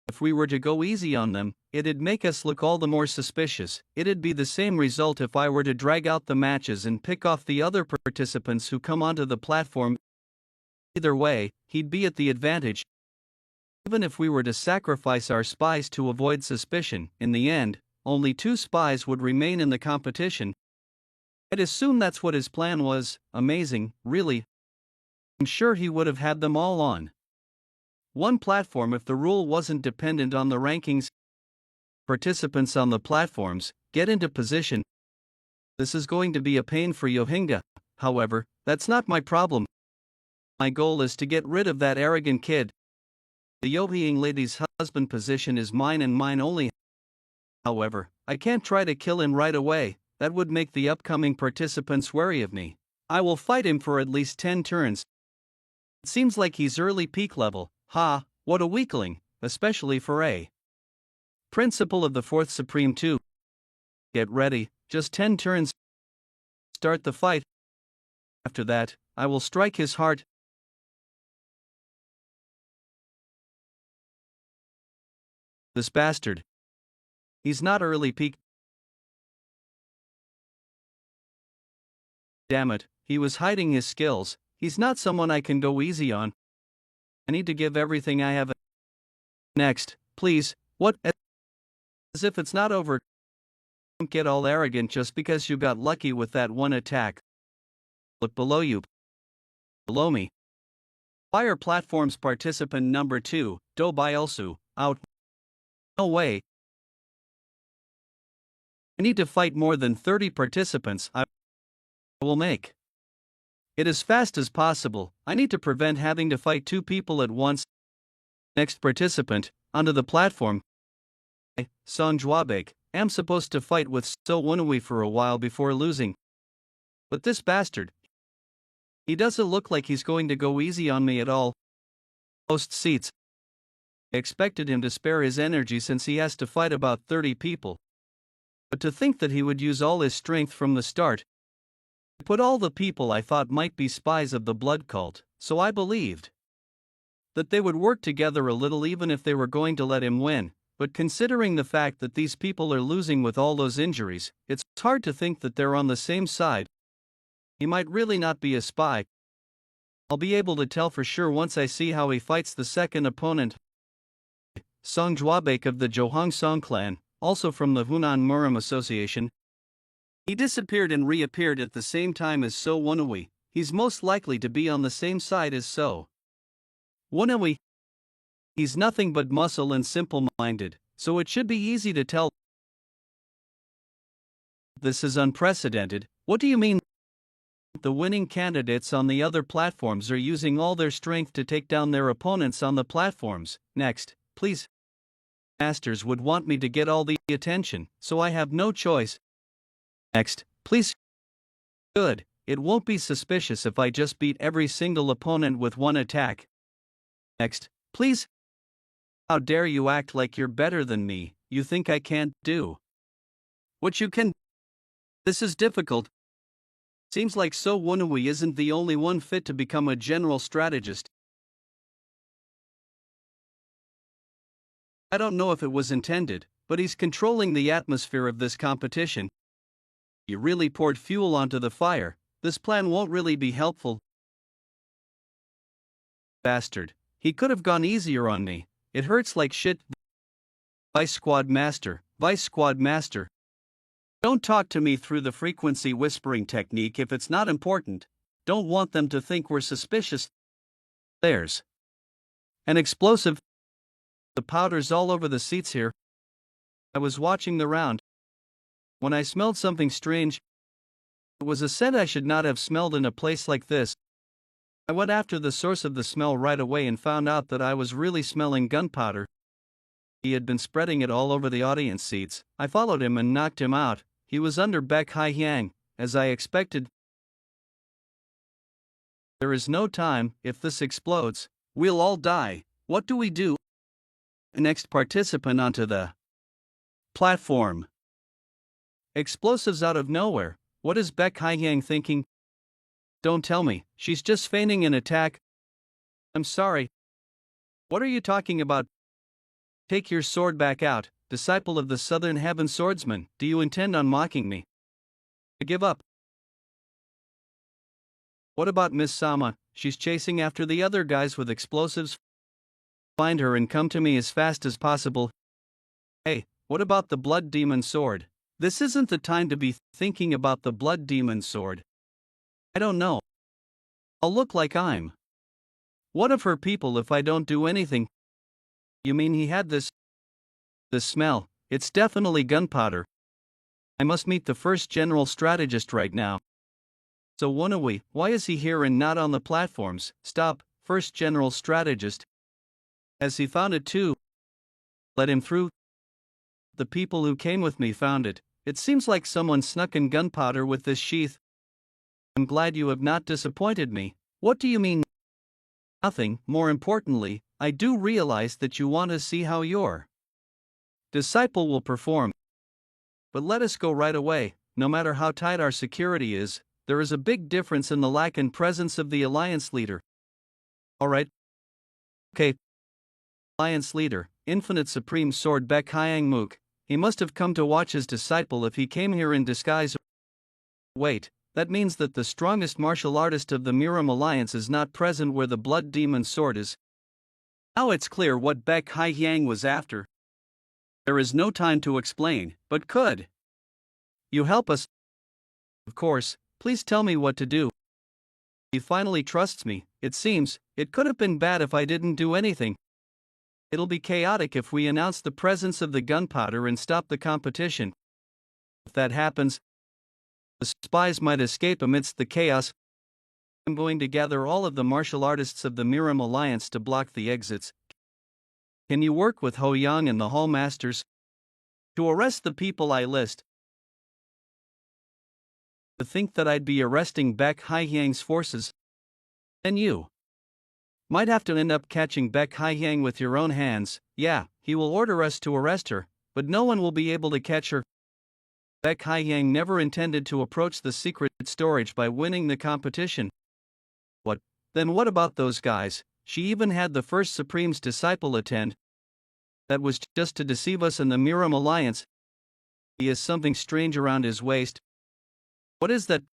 [SPEAKER 2] If we were to go easy on them, it'd make us look all the more suspicious. It'd be the same result if I were to drag out the matches and pick off the other participants who come onto the platform. Either way, he'd be at the advantage. Even if we were to sacrifice our spies to avoid suspicion, in the end, only 2 spies would remain in the competition. I'd assume that's what his plan was. Amazing, really. I'm sure he would have had them all on one platform if the rule wasn't dependent on the rankings. Participants on the platforms get into position. This is going to be a pain for Yohinga. However, that's not my problem. My goal is to get rid of that arrogant kid. The Yohying lady's husband position is mine and mine only. However, I can't try to kill him right away. That would make the upcoming participants wary of me. I will fight him for at least 10 turns. It seems like he's early peak level. Ha, what a weakling, especially for a principle of the 4th Supreme 2. Get ready, just 10 turns. Start the fight. After that, I will strike his heart. This bastard. He's not early peak. Damn it, he was hiding his skills. He's not someone I can go easy on. I need to give everything I have. Next, please, what? As if it's not over. Don't get all arrogant just because you got lucky with that one attack. Look below you. Below me. Fire platforms participant number 2, Do Bielsu, out. No way. I need to fight more than 30 participants. I will make it as fast as possible. I need to prevent having to fight 2 people at once. Next participant, onto the platform. I, Sanjuabek, am supposed to fight with So Wunui for a while before losing. But this bastard, he doesn't look like he's going to go easy on me at all. Most seats. I expected him to spare his energy since he has to fight about 30 people. But to think that he would use all his strength from the start. I put all the people I thought might be spies of the blood cult, so I believed that they would work together a little even if they were going to let him win. But considering the fact that these people are losing with all those injuries, it's hard to think that they're on the same side. He might really not be a spy. I'll be able to tell for sure once I see how he fights the second opponent. Song Juabek of the Johang Song clan, also from the Hunan Muram Association. He disappeared and reappeared at the same time as So Wunui. He's most likely to be on the same side as So Wunui. He's nothing but muscle and simple-minded, so it should be easy to tell. This is unprecedented. What do you mean? The winning candidates on the other platforms are using all their strength to take down their opponents on the platforms. Next, please. Masters would want me to get all the attention, so I have no choice. Next, please. Good, it won't be suspicious if I just beat every single opponent with one attack. Next, please. How dare you act like you're better than me? You think I can't do what you can? This is difficult. Seems like So Wunui isn't the only one fit to become a general strategist. I don't know if it was intended, but he's controlling the atmosphere of this competition. You really poured fuel onto the fire. This plan won't really be helpful. Bastard. He could have gone easier on me. It hurts like shit. Vice Squad Master. Don't talk to me through the frequency whispering technique if it's not important. Don't want them to think we're suspicious. There's an explosive. The powder's all over the seats here. I was watching the round when I smelled something strange. It was a scent I should not have smelled in a place like this. I went after the source of the smell right away and found out that I was really smelling gunpowder. He had been spreading it all over the audience seats. I followed him and knocked him out. He was under Baek Hai-hyang, as I expected. There is no time. If this explodes, we'll all die. What do we do? Next participant onto the platform. Explosives out of nowhere. What is Baek Hai-hyang thinking? Don't tell me, she's just feigning an attack. I'm sorry. What are you talking about? Take your sword back out, disciple of the Southern Heaven Swordsman. Do you intend on mocking me? I give up. What about Miss Sama? She's chasing after the other guys with explosives. Find her and come to me as fast as possible. Hey, what about the Blood Demon Sword? This isn't the time to be thinking about the Blood Demon Sword. I don't know. I'll look like I'm one of her people if I don't do anything. You mean he had this smell? It's definitely gunpowder. I must meet the first general strategist right now. So why is he here and not on the platforms? Stop, first general strategist. Has he found it too? Let him through. The people who came with me found it. It seems like someone snuck in gunpowder with this sheath. I'm glad you have not disappointed me. What do you mean? Nothing. More importantly, I do realize that you want to see how your disciple will perform. But let us go right away. No matter how tight our security is, there is a big difference in the lack and presence of the Alliance leader. Alright. Okay. Alliance leader, Infinite Supreme Sword Baek Hyang-mook. He must have come to watch his disciple if he came here in disguise. Wait, that means that the strongest martial artist of the Miram Alliance is not present where the Blood Demon Sword is. Now it's clear what Baek Hyang was after. There is no time to explain, but could you help us? Of course, please tell me what to do. He finally trusts me. It seems, it could have been bad if I didn't do anything. It'll be chaotic if we announce the presence of the gunpowder and stop the competition. If that happens, the spies might escape amidst the chaos. I'm going to gather all of the martial artists of the Miram Alliance to block the exits. Can you work with Ho Yang and the Hall Masters to arrest the people I list? To think that I'd be arresting Baek Hyang's forces? Then you might have to end up catching Baek Hyang with your own hands. Yeah, he will order us to arrest her, but no one will be able to catch her. Baek Hyang never intended to approach the secret storage by winning the competition. What? Then what about those guys? She even had the first Supreme's disciple attend. That was just to deceive us in the Miram Alliance. He has something strange around his waist. What is that?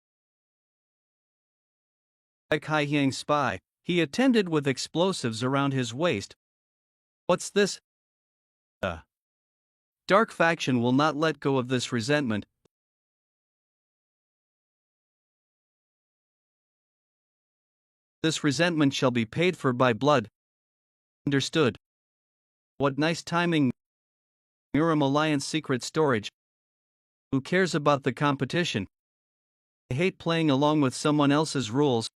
[SPEAKER 2] Baek Hyang's spy. He attended with explosives around his waist. What's this? Dark faction will not let go of this resentment. This resentment shall be paid for by blood. Understood. What nice timing. Miram Alliance secret storage. Who cares about the competition? I hate playing along with someone else's rules.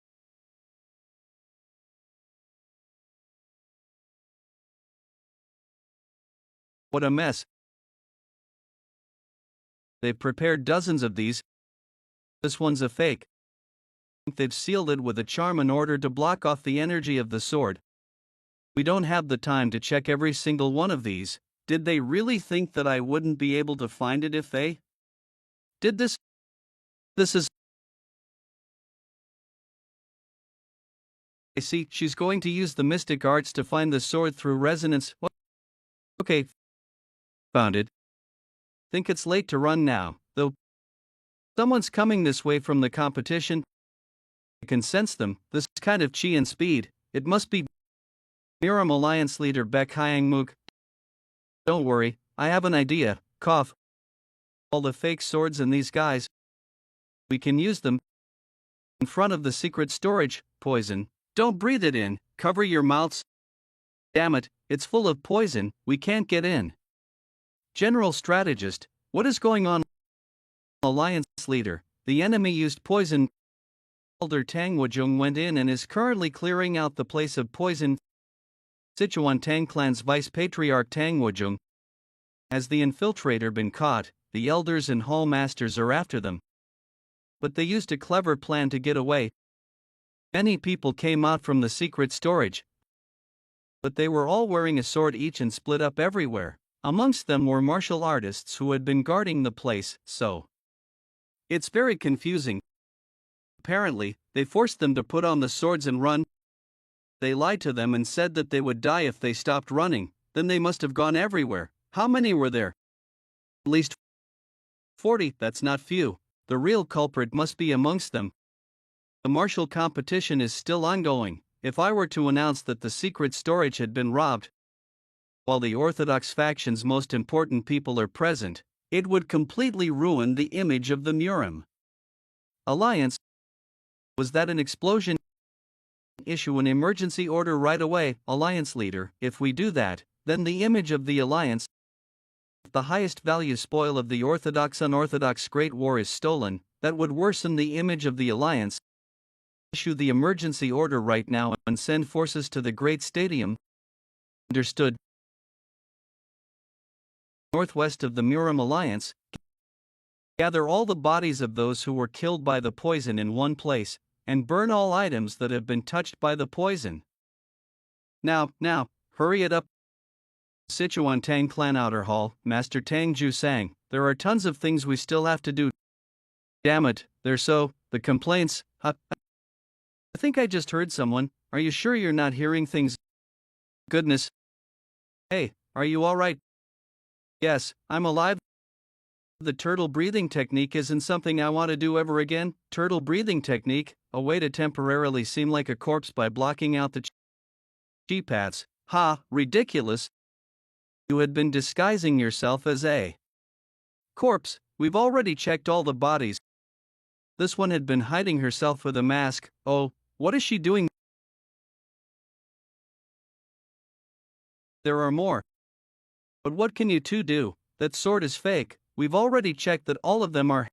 [SPEAKER 2] What a mess. They've prepared dozens of these. This one's a fake. They've sealed it with a charm in order to block off the energy of the sword. We don't have the time to check every single one of these. Did they really think that I wouldn't be able to find it if they did this? This is... I see, she's going to use the mystic arts to find the sword through resonance. What? Okay. Found it. Think it's late to run now, though. Someone's coming this way from the competition. I can sense them, this kind of chi and speed. It must be Miram Alliance leader Baek Hyang-mook. Don't worry, I have an idea. Cough. All the fake swords and these guys. We can use them in front of the secret storage. Poison. Don't breathe it in. Cover your mouths. Damn it, it's full of poison. We can't get in. General strategist, what is going on? Alliance leader, the enemy used poison. Elder Tang Wajung went in and is currently clearing out the place of poison. Sichuan Tang clan's vice patriarch Tang Wajung. Has the infiltrator been caught? The elders and hall masters are after them. But they used a clever plan to get away. Many people came out from the secret storage. But they were all wearing a sword each and split up everywhere. Amongst them were martial artists who had been guarding the place, so it's very confusing. Apparently, they forced them to put on the swords and run. They lied to them and said that they would die if they stopped running. Then they must have gone everywhere. How many were there? At least 40, that's not few. The real culprit must be amongst them. The martial competition is still ongoing. If I were to announce that the secret storage had been robbed, while the Orthodox faction's most important people are present, it would completely ruin the image of the Murim Alliance. Was that an explosion? Issue an emergency order right away, Alliance leader. If we do that, then the image of the Alliance, the highest value spoil of the Orthodox-unorthodox Great War, is stolen. That would worsen the image of the Alliance. Issue the emergency order right now and send forces to the Great Stadium. Understood. Northwest of the Murim Alliance. Gather all the bodies of those who were killed by the poison in one place, and burn all items that have been touched by the poison. Now, hurry it up. Sichuan Tang Clan Outer Hall, Master Tang Ju sang, there are tons of things we still have to do. Damn it, the complaints, I think I just heard someone. Are you sure you're not hearing things? Goodness. Hey, are you alright? Yes, I'm alive. The turtle breathing technique isn't something I want to do ever again. Turtle breathing technique, a way to temporarily seem like a corpse by blocking out the chi paths. Ha, ridiculous. You had been disguising yourself as a corpse. We've already checked all the bodies. This one had been hiding herself with a mask. Oh, what is she doing? There are more. But what can you two do? That sword is fake. We've already checked that all of them are.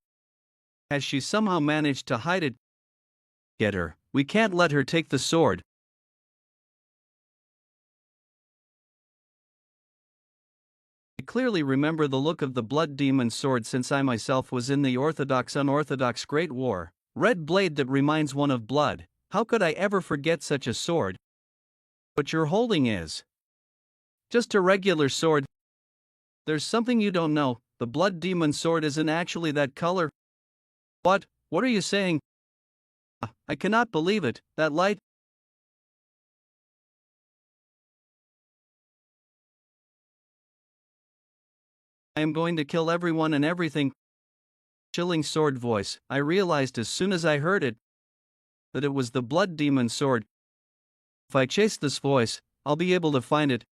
[SPEAKER 2] Has she somehow managed to hide it? Get her. We can't let her take the sword. I clearly remember the look of the blood demon sword since I myself was in the Orthodox-unorthodox Great War. Red blade that reminds one of blood. How could I ever forget such a sword? What you're holding is just a regular sword. There's something you don't know. The blood demon sword isn't actually that color. What? What are you saying? I cannot believe it. That light. I am going to kill everyone and everything. Chilling sword voice. I realized as soon as I heard it that it was the blood demon sword. If I chase this voice, I'll be able to find it.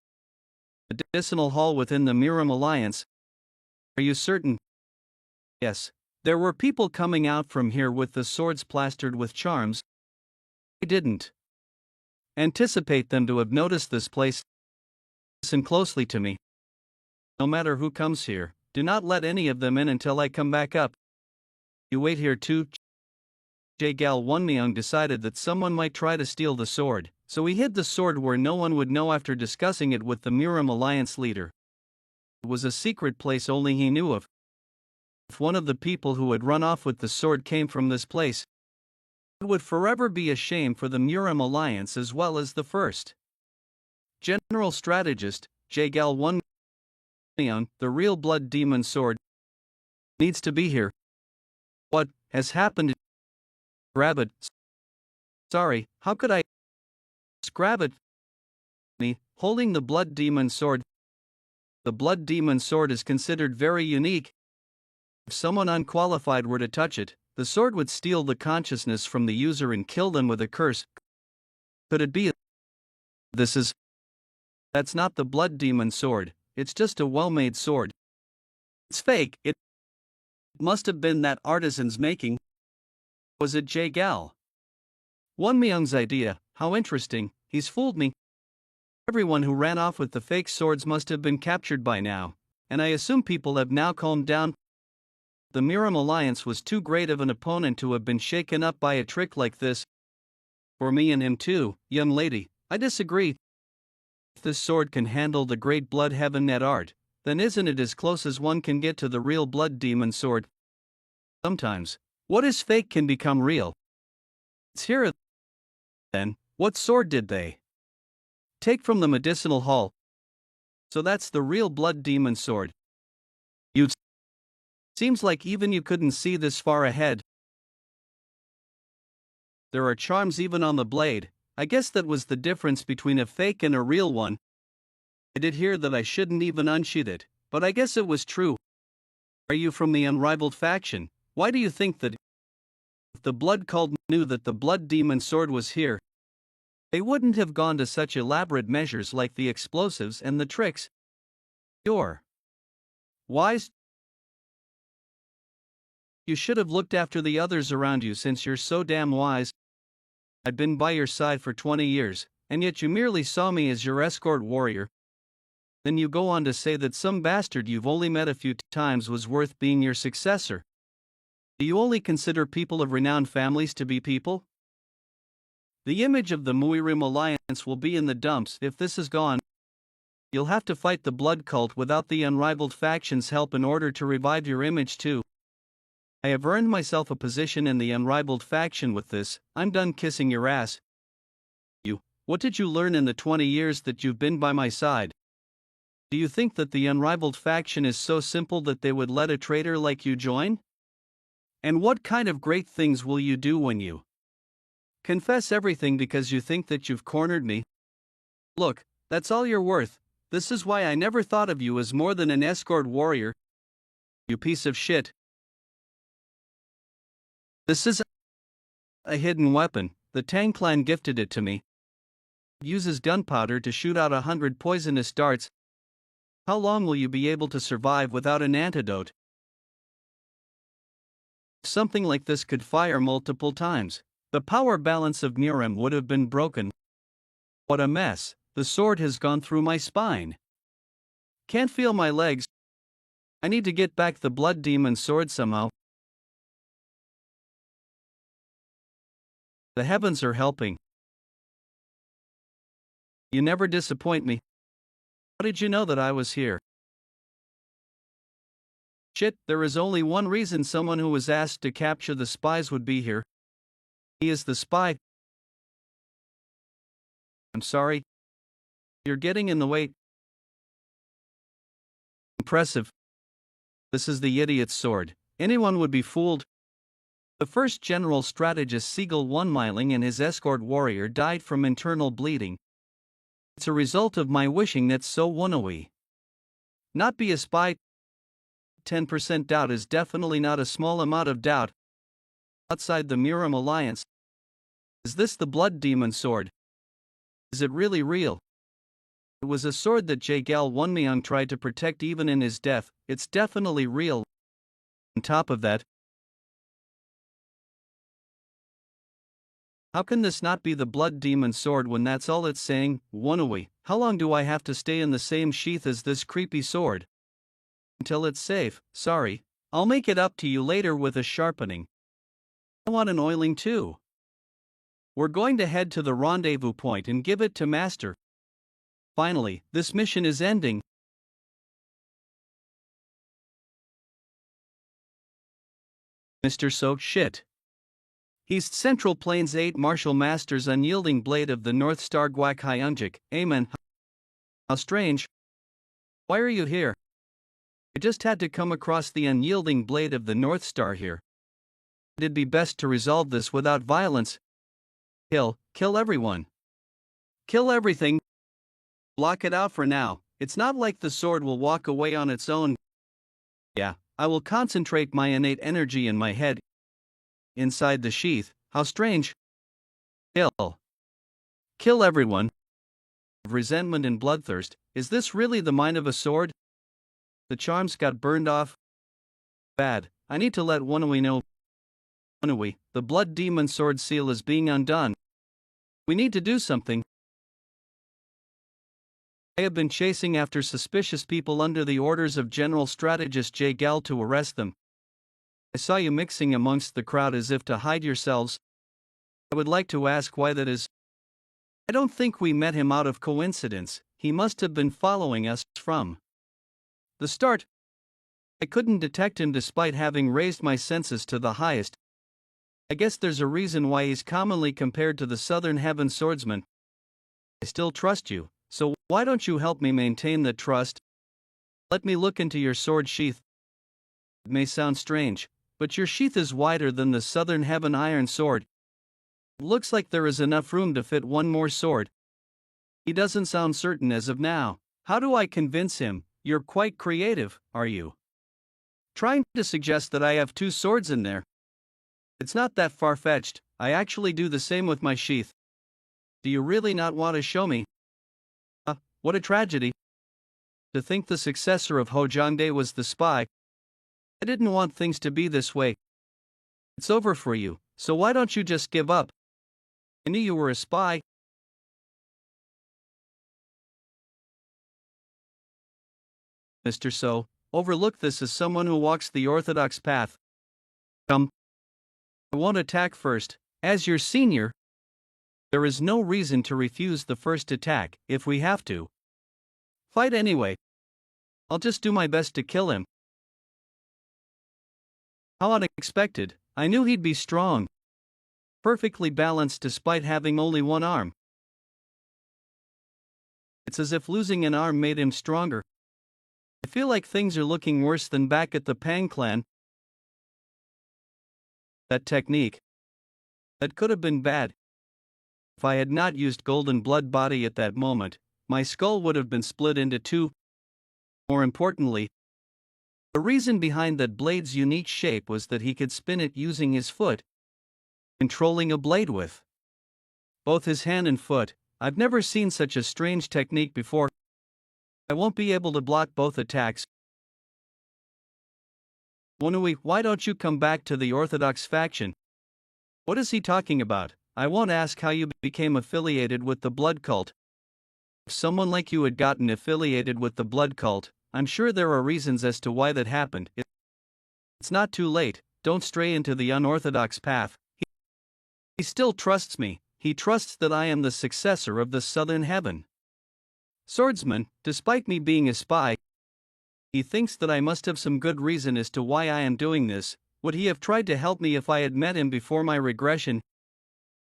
[SPEAKER 2] Medicinal hall within the Murim Alliance. Are you certain? Yes. There were people coming out from here with the swords plastered with charms. I didn't anticipate them to have noticed this place. Listen closely to me. No matter who comes here, do not let any of them in until I come back up. You wait here too. Jaegal Wonmyeong decided that someone might try to steal the sword, so he hid the sword where no one would know after discussing it with the Murim Alliance leader. It was a secret place only he knew of. If one of the people who had run off with the sword came from this place, it would forever be a shame for the Murim Alliance as well as the first general strategist, Jaegal Wonmyeong, the real blood demon sword, needs to be here. What has happened? Grab it. Sorry, how could I? Grab it. Me, holding the blood demon sword. The blood demon sword is considered very unique. If someone unqualified were to touch it, the sword would steal the consciousness from the user and kill them with a curse. Could it be? That's not the blood demon sword, it's just a well-made sword. It's fake, it must have been that artisan's making. Was it Jaegal Wonmyeong's idea? How interesting, he's fooled me. Everyone who ran off with the fake swords must have been captured by now, and I assume people have now calmed down. The Murim Alliance was too great of an opponent to have been shaken up by a trick like this. For me and him too, young lady, I disagree. If this sword can handle the great blood heaven net art, then isn't it as close as one can get to the real blood demon sword? Sometimes, what is fake can become real. It's here. Then, what sword did they take from the medicinal hall? So that's the real blood demon sword. Seems like even you couldn't see this far ahead. There are charms even on the blade. I guess that was the difference between a fake and a real one. I did hear that I shouldn't even unsheath it, but I guess it was true. Are you from the unrivaled faction? Why do you think that if the Blood Cult knew that the Blood Demon Sword was here, they wouldn't have gone to such elaborate measures like the explosives and the tricks? You're wise. You should have looked after the others around you since you're so damn wise. I've been by your side for 20 years, and yet you merely saw me as your escort warrior. Then you go on to say that some bastard you've only met a few times was worth being your successor. Do you only consider people of renowned families to be people? The image of the Muirim alliance will be in the dumps if this is gone. You'll have to fight the Blood Cult without the unrivaled faction's help in order to revive your image too. I have earned myself a position in the unrivaled faction with this. I'm done kissing your ass. What did you learn in the 20 years that you've been by my side? Do you think that the unrivaled faction is so simple that they would let a traitor like you join? And what kind of great things will you do when you confess everything because you think that you've cornered me? Look, that's all you're worth. This is why I never thought of you as more than an escort warrior. You piece of shit. This is a hidden weapon. The Tang clan gifted it to me. It uses gunpowder to shoot out 100 poisonous darts. How long will you be able to survive without an antidote? Something like this could fire multiple times. The power balance of Murim would have been broken. What a mess. The sword has gone through my spine. Can't feel my legs. I need to get back the Blood Demon Sword somehow. The heavens are helping. You never disappoint me. How did you know that I was here? Shit, there is only one reason someone who was asked to capture the spies would be here. He is the spy. I'm sorry. You're getting in the way. Impressive. This is the idiot's sword. Anyone would be fooled. The first general strategist Siegel One-Miling and his escort warrior died from internal bleeding. It's a result of my wishing that so Wonawi not be a spy. 10% doubt is definitely not a small amount of doubt. Outside the Murim alliance. Is this the Blood Demon Sword? Is it really real? It was a sword that Jagal Wonmyung tried to protect even in his death. It's definitely real. On top of that, how can this not be the Blood Demon Sword when that's all it's saying? Wonawi, how long do I have to stay in the same sheath as this creepy sword? Until it's safe. Sorry, I'll make it up to you later with a sharpening. I want an oiling too. We're going to head to the rendezvous point and give it to Master. Finally, this mission is ending. Mr. So shit. He's Central Plains 8 Martial Master's unyielding blade of the North Star Guak Hyunjik. Amen. How strange. Why are you here? I just had to come across the unyielding blade of the North Star here. It'd be best to resolve this without violence. Kill everyone. Kill everything. Block it out for now. It's not like the sword will walk away on its own. Yeah, I will concentrate my innate energy in my head. Inside the sheath, how strange. Kill everyone. Resentment and bloodthirst, is this really the mind of a sword? The charms got burned off. Bad, I need to let Wonawi know. Wonawi, the Blood Demon Sword seal is being undone. We need to do something. I have been chasing after suspicious people under the orders of General Strategist J. Gal to arrest them. I saw you mixing amongst the crowd as if to hide yourselves. I would like to ask why that is. I don't think we met him out of coincidence. He must have been following us from the start. I couldn't detect him despite having raised my senses to the highest. I guess there's a reason why he's commonly compared to the Southern Heaven Swordsman. I still trust you, so why don't you help me maintain that trust? Let me look into your sword sheath. It may sound strange, but your sheath is wider than the Southern Heaven iron sword. It looks like there is enough room to fit one more sword. He doesn't sound certain as of now. How do I convince him? You're quite creative, are you? Trying to suggest that I have two swords in there. It's not that far-fetched, I actually do the same with my sheath. Do you really not want to show me? What a tragedy. To think the successor of Hojangde was the spy. I didn't want things to be this way. It's over for you, so why don't you just give up? I knew you were a spy. Mr. So, overlook this as someone who walks the orthodox path. Come. I won't attack first. As your senior, there is no reason to refuse the first attack if we have to. Fight anyway. I'll just do my best to kill him. How unexpected. I knew he'd be strong. Perfectly balanced despite having only one arm. It's as if losing an arm made him stronger. I feel like things are looking worse than back at the Pang clan. That technique. That could have been bad. If I had not used Golden Blood Body at that moment, my skull would have been split into two. More importantly, the reason behind that blade's unique shape was that he could spin it using his foot, controlling a blade with both his hand and foot. I've never seen such a strange technique before. I won't be able to block both attacks. Wonui, why don't you come back to the Orthodox faction? What is he talking about? I won't ask how you became affiliated with the blood cult. If someone like you had gotten affiliated with the blood cult, I'm sure there are reasons as to why that happened. It's not too late, don't stray into the unorthodox path. He still trusts me, he trusts that I am the successor of the Southern Heaven. Swordsman, despite me being a spy, he thinks that I must have some good reason as to why I am doing this. Would he have tried to help me if I had met him before my regression?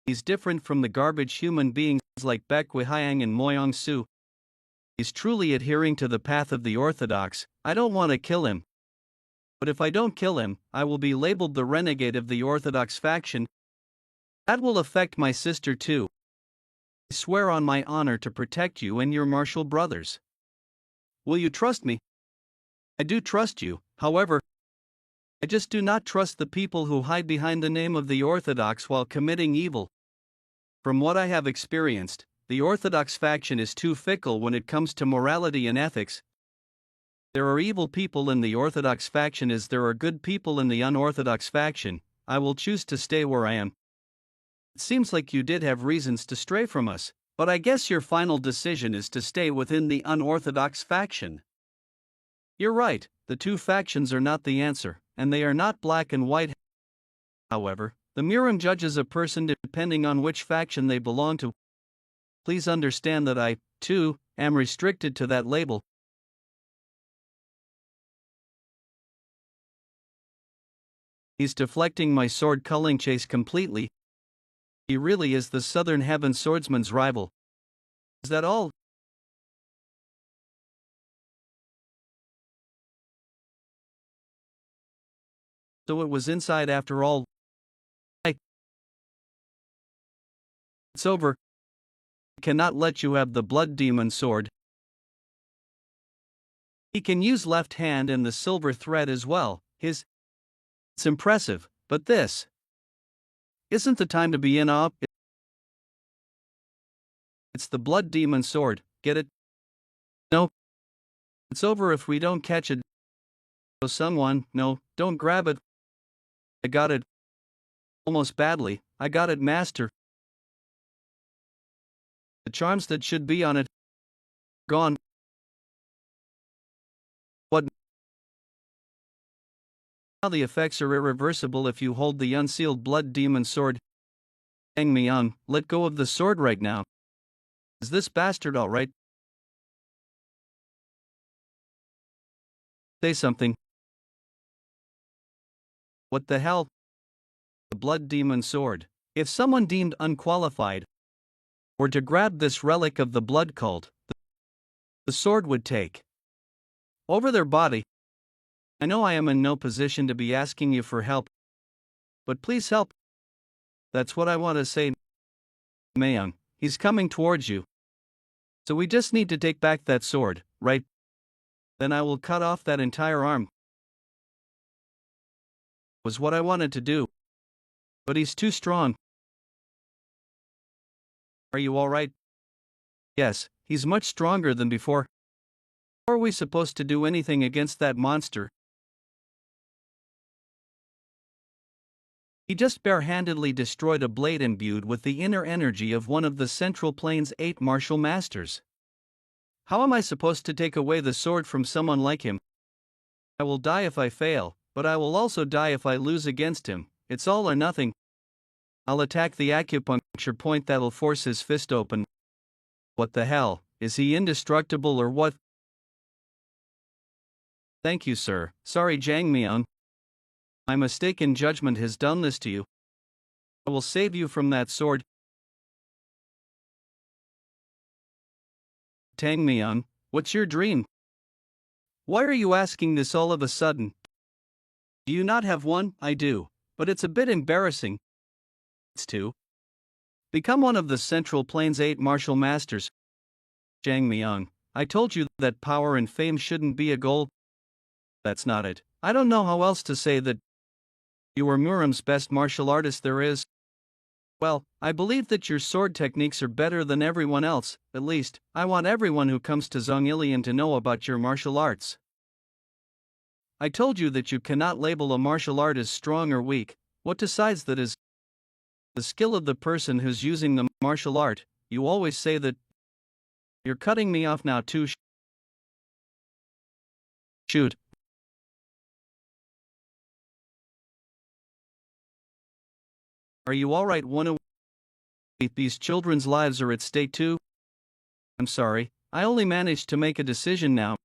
[SPEAKER 2] He's different from the garbage human beings like Baekwi Hyang and Moyong Su. He's truly adhering to the path of the Orthodox. I don't want to kill him. But if I don't kill him, I will be labeled the renegade of the Orthodox faction. That will affect my sister too. I swear on my honor to protect you and your martial brothers. Will you trust me? I do trust you, however, I just do not trust the people who hide behind the name of the Orthodox while committing evil. From what I have experienced, the Orthodox faction is too fickle when it comes to morality and ethics. There are evil people in the Orthodox faction as there are good people in the unorthodox faction. I will choose to stay where I am. It seems like you did have reasons to stray from us, but I guess your final decision is to stay within the unorthodox faction. You're right, the two factions are not the answer, and they are not black and white. However, the Murim judges a person depending on which faction they belong to. Please understand that I, too, am restricted to that label. He's deflecting my sword culling chase completely. He really is the Southern Heaven swordsman's rival. Is that all? So it was inside after all. It's over. I cannot let you have the blood demon sword. He can use left hand and the silver thread as well. It's impressive, but this isn't the time to be in awe. It's the blood demon sword, get it? No. It's over if we don't catch it. So someone, no, don't grab it. I got it. Almost badly, I got it, master. The charms that should be on it, gone. What? Now the effects are irreversible if you hold the unsealed blood demon sword. Hang me on, let go of the sword right now. Is this bastard alright? Say something. What the hell? The blood demon sword. If someone deemed unqualified were to grab this relic of the blood cult, the sword would take over their body. I know I am in no position to be asking you for help, but please help. That's what I want to say. Mayang, he's coming towards you. So we just need to take back that sword. right? Then I will cut off that entire arm. Was what I wanted to do. But he's too strong. Are you alright? Yes, he's much stronger than before. How are we supposed to do anything against that monster? He just barehandedly destroyed a blade imbued with the inner energy of one of the Central Plains 8 martial masters. How am I supposed to take away the sword from someone like him? I will die if I fail, but I will also die if I lose against him. It's all or nothing. I'll attack the acupuncture point that'll force his fist open. What the hell, is he indestructible or what? Thank you, sir. Sorry, Jang Myung. My mistaken judgment has done this to you. I will save you from that sword. Tang Myung, what's your dream? Why are you asking this all of a sudden? Do you not have one? I do, but it's a bit embarrassing. It's to become one of the Central Plains 8 martial masters. Jang Myung, I told you that power and fame shouldn't be a goal. That's not it. I don't know how else to say that you are Muram's best martial artist there is. Well, I believe that your sword techniques are better than everyone else. At least, I want everyone who comes to Zhongilian to know about your martial arts. I told you that you cannot label a martial art as strong or weak. What decides that is the skill of the person who's using the martial art. You always say that. You're cutting me off now too. Shoot. Are you alright? These children's lives are at stake too? I'm sorry, I only managed to make a decision now.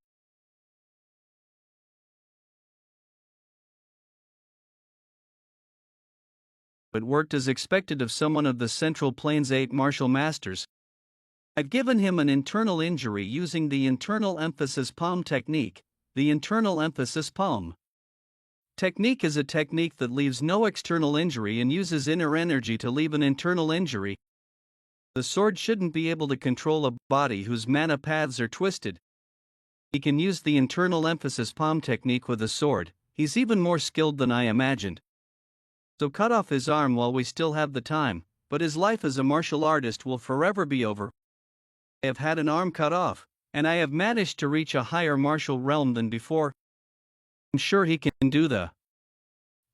[SPEAKER 2] It worked as expected of someone of the Central Plains 8 martial masters. I've given him an internal injury using the internal emphasis palm technique. The internal emphasis palm technique is a technique that leaves no external injury and uses inner energy to leave an internal injury. The sword shouldn't be able to control a body whose mana paths are twisted. He can use the internal emphasis palm technique with a sword. He's even more skilled than I imagined. So cut off his arm while we still have the time, but his life as a martial artist will forever be over. I have had an arm cut off, and I have managed to reach a higher martial realm than before. I'm sure he can do the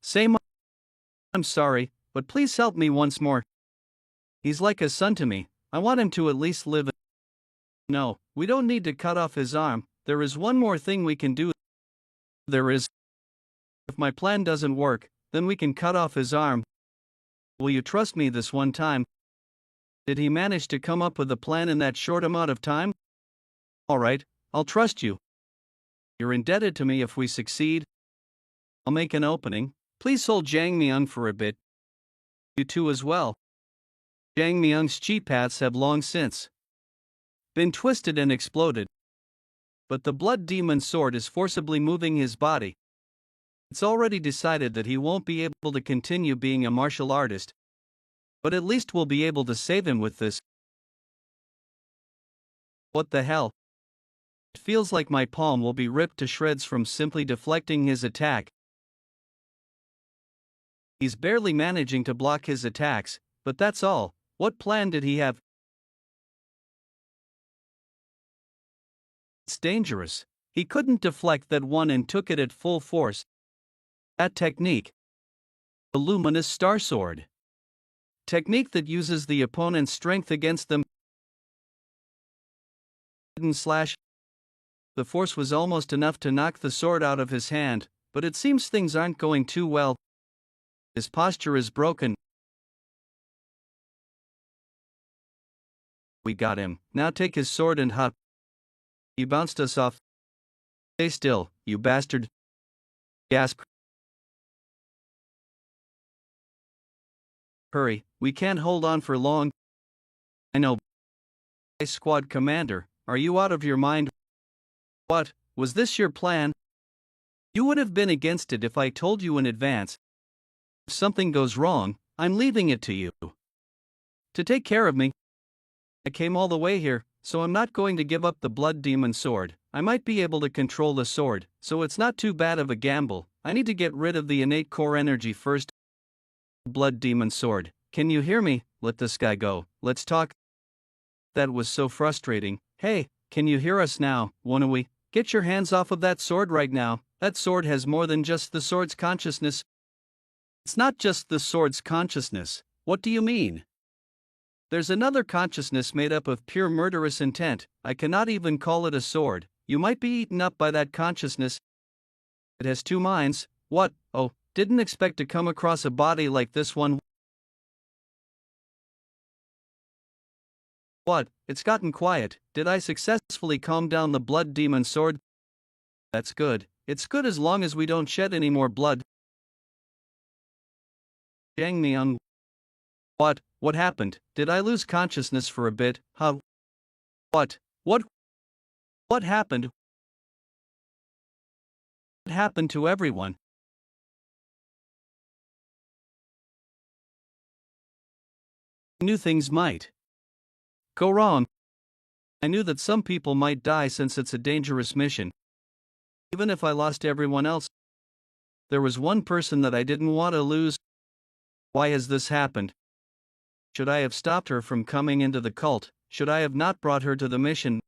[SPEAKER 2] same. I'm sorry, but please help me once more. He's like a son to me. I want him to at least live. No, we don't need to cut off his arm. There is one more thing we can do. There is. If my plan doesn't work, then we can cut off his arm. Will you trust me this one time? Did he manage to come up with a plan in that short amount of time? Alright, I'll trust you. You're indebted to me if we succeed. I'll make an opening. Please hold Jang Myung for a bit. You too as well. Jang Myung's chi paths have long since been twisted and exploded. But the blood demon sword is forcibly moving his body. It's already decided that he won't be able to continue being a martial artist. But at least we'll be able to save him with this. What the hell? It feels like my palm will be ripped to shreds from simply deflecting his attack. He's barely managing to block his attacks, but that's all. What plan did he have? It's dangerous. He couldn't deflect that one and took it at full force. That technique. The luminous star sword. Technique that uses the opponent's strength against them. Slash. The force was almost enough to knock the sword out of his hand, but it seems things aren't going too well. His posture is broken. We got him. Now take his sword and hop. You bounced us off. Stay still, you bastard. Gasp. Hurry, we can't hold on for long. I know. Squad commander, are you out of your mind? What, was this your plan? You would have been against it if I told you in advance. If something goes wrong, I'm leaving it to you to take care of me. I came all the way here, so I'm not going to give up the blood demon sword. I might be able to control the sword, so it's not too bad of a gamble. I need to get rid of the innate core energy first. Blood demon sword, can you hear me? Let this guy go, let's talk. That was so frustrating. Hey, can you hear us now, wanna we? Get your hands off of that sword right now. That sword has more than just the sword's consciousness. It's not just the sword's consciousness. What do you mean? There's another consciousness made up of pure murderous intent. I cannot even call it a sword. You might be eaten up by that consciousness. It has two minds. What? Oh, didn't expect to come across a body like this one. What? It's gotten quiet. Did I successfully calm down the blood demon sword? That's good. It's good as long as we don't shed any more blood. Jang Myung. What? What happened? Did I lose consciousness for a bit? Huh? What? What happened? What happened to everyone? I knew things might go wrong. I knew that some people might die since it's a dangerous mission. Even if I lost everyone else, there was one person that I didn't want to lose. Why has this happened? Should I have stopped her from coming into the cult? Should I have not brought her to the mission?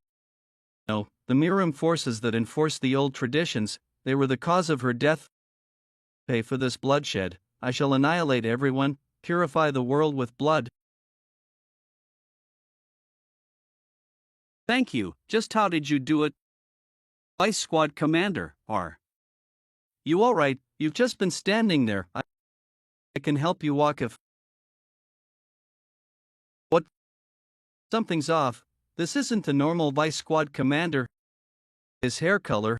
[SPEAKER 2] No, the Miram forces that enforce the old traditions, they were the cause of her death. Pay for this bloodshed. I shall annihilate everyone, purify the world with blood. Thank you. Just how did you do it? Vice Squad Commander, are you alright? You've just been standing there. I can help you walk if. What? Something's off. This isn't the normal Vice Squad Commander. His hair color.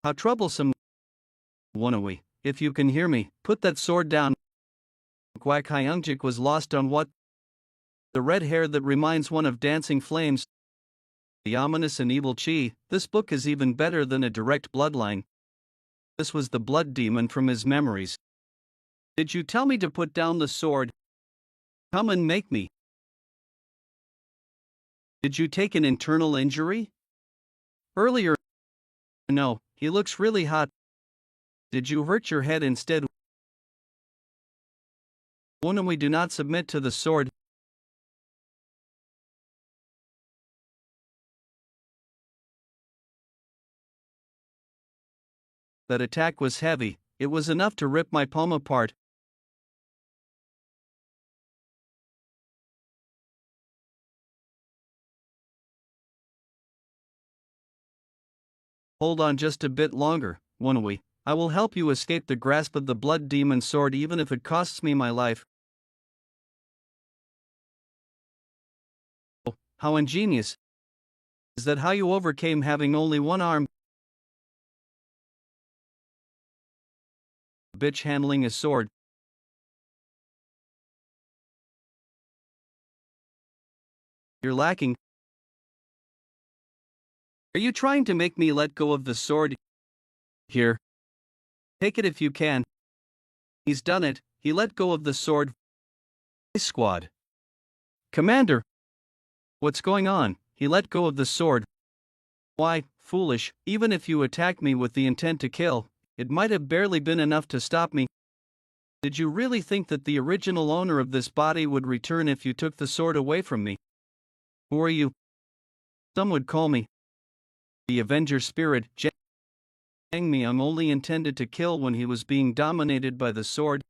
[SPEAKER 2] How troublesome. Wannawe, if you can hear me, put that sword down. Kwak Hyungjik was lost on what? The red hair that reminds one of dancing flames. The ominous and evil Chi. This book is even better than a direct bloodline. This was the blood demon from his memories. Did you tell me to put down the sword? Come and make me. Did you take an internal injury? Earlier. No, he looks really hot. Did you hurt your head instead? When we do not submit to the sword. That attack was heavy, it was enough to rip my palm apart. Hold on just a bit longer, Wannawe. I will help you escape the grasp of the blood demon sword even if it costs me my life. Oh, how ingenious. Is that how you overcame having only one arm? Bitch handling a sword. You're lacking. Are you trying to make me let go of the sword? Here. Take it if you can. He's done it, he let go of the sword. Squad. Commander! What's going on? He let go of the sword. Why, foolish, even if you attacked me with the intent to kill, it might have barely been enough to stop me. Did you really think that the original owner of this body would return if you took the sword away from me? Who are you? Some would call me the Avenger Spirit. Jang Myung only intended to kill when he was being dominated by the sword.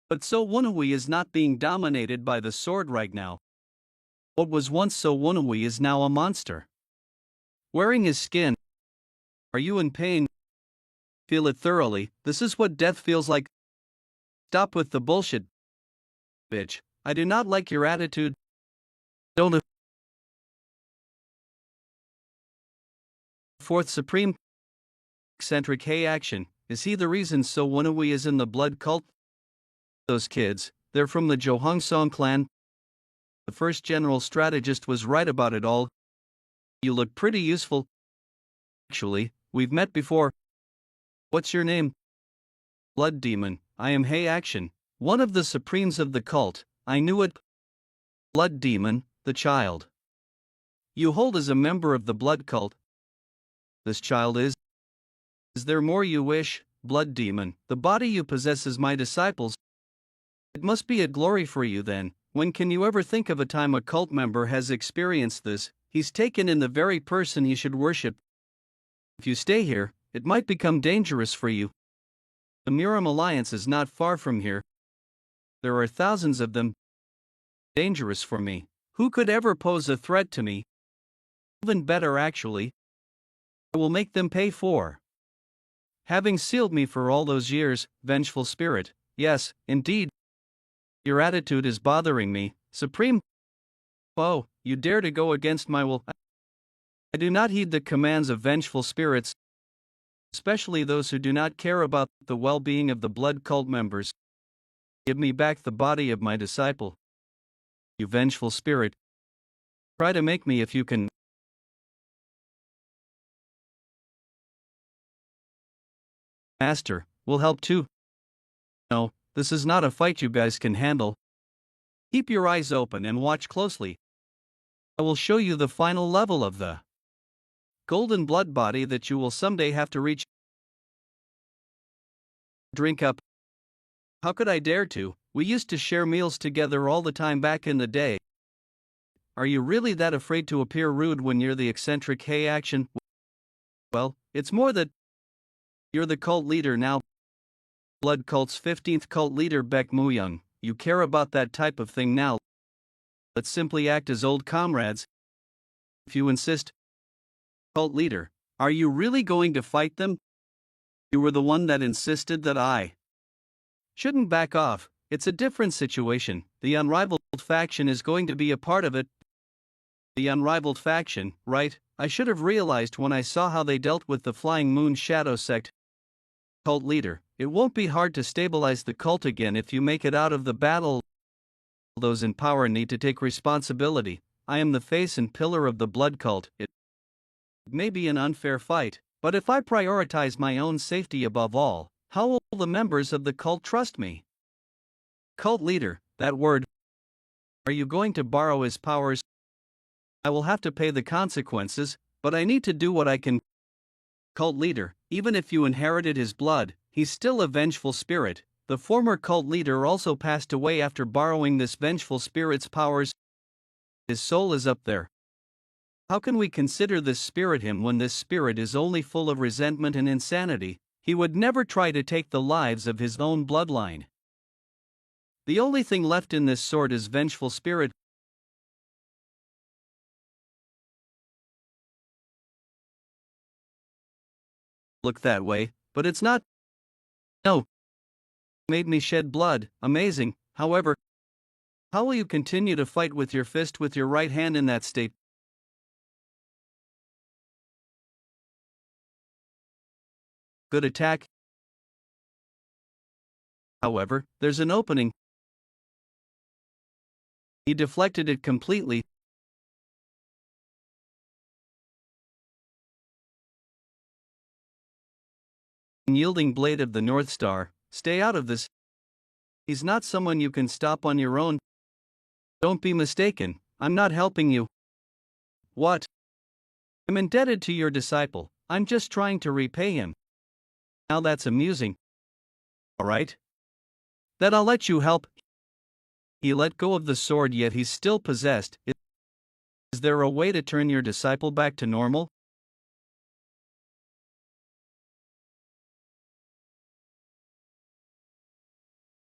[SPEAKER 2] But So Wannawe is not being dominated by the sword right now. What was once So Wannawe is now a monster. Wearing his skin. Are you in pain? Feel it thoroughly. This is what death feels like. Stop with the bullshit. Bitch, I do not like your attitude. Don't. Fourth Supreme. Eccentric Hey action. Is he the reason So Wannawe is in the blood cult? Those kids, they're from the Johangsong clan. The first general strategist was right about it all. You look pretty useful. Actually, we've met before. What's your name? Blood Demon. I am Hey Action, one of the supremes of the cult. I knew it. Blood Demon, the child you hold as a member of the blood cult. This child is. Is there more you wish, blood demon? The body you possess is my disciple's. It must be a glory for you then. When can you ever think of a time a cult member has experienced this? He's taken in the very person he should worship. If you stay here, it might become dangerous for you. The Muram Alliance is not far from here. There are thousands of them. Dangerous for me. Who could ever pose a threat to me? Even better, actually. I will make them pay for having sealed me for all those years, vengeful spirit. Yes, indeed. Your attitude is bothering me, Supreme. Oh, you dare to go against my will. I do not heed the commands of vengeful spirits, especially those who do not care about the well-being of the blood cult members. Give me back the body of my disciple. You vengeful spirit. Try to make me if you can. Master, we'll help too. No, this is not a fight you guys can handle. Keep your eyes open and watch closely. I will show you the final level of the golden blood body that you will someday have to reach. Drink up. How could I dare to? We used to share meals together all the time back in the day. Are you really that afraid to appear rude when you're the eccentric hey action? Well, it's more that you're the cult leader now. Blood cult's 15th cult leader Baek Muyung. You care about that type of thing now. Let's simply act as old comrades. If you insist. Cult leader, are you really going to fight them? You were the one that insisted that I shouldn't back off. It's a different situation. The unrivaled faction is going to be a part of it. The unrivaled faction, right? I should have realized when I saw how they dealt with the Flying Moon Shadow sect. Cult leader, it won't be hard to stabilize the cult again if you make it out of the battle. Those in power need to take responsibility. I am the face and pillar of the blood cult. It may be an unfair fight, but if I prioritize my own safety above all, how will the members of the cult trust me? Cult leader, that word. Are you going to borrow his powers? I will have to pay the consequences, but I need to do what I can. Cult leader, even if you inherited his blood, he's still a vengeful spirit. The former cult leader also passed away after borrowing this vengeful spirit's powers. His soul is up there. How can we consider this spirit him when this spirit is only full of resentment and insanity? He would never try to take the lives of his own bloodline. The only thing left in this sword is vengeful spirit. Look that way, but it's not. No. Made me shed blood, amazing. However, how will you continue to fight with your fist with your right hand in that state? Good attack. However, there's an opening. He deflected it completely. Unyielding blade of the North Star, stay out of this. He's not someone you can stop on your own. Don't be mistaken, I'm not helping you. What? I'm indebted to your disciple, I'm just trying to repay him. Now that's amusing. Alright. Then I'll let you help. He let go of the sword, yet he's still possessed. Is there a way to turn your disciple back to normal?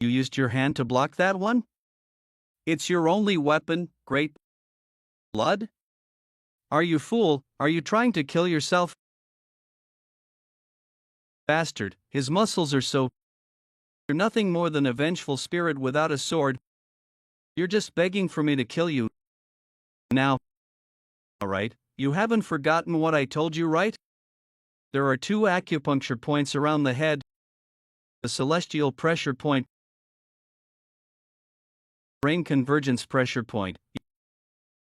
[SPEAKER 2] You used your hand to block that one? It's your only weapon, great blood? Are you fool? Are you trying to kill yourself? Bastard, his muscles are so. You're nothing more than a vengeful spirit without a sword. You're just begging for me to kill you. Now. Alright, you haven't forgotten what I told you, right? There are 2 acupuncture points around the head. The celestial pressure point. Brain convergence pressure point.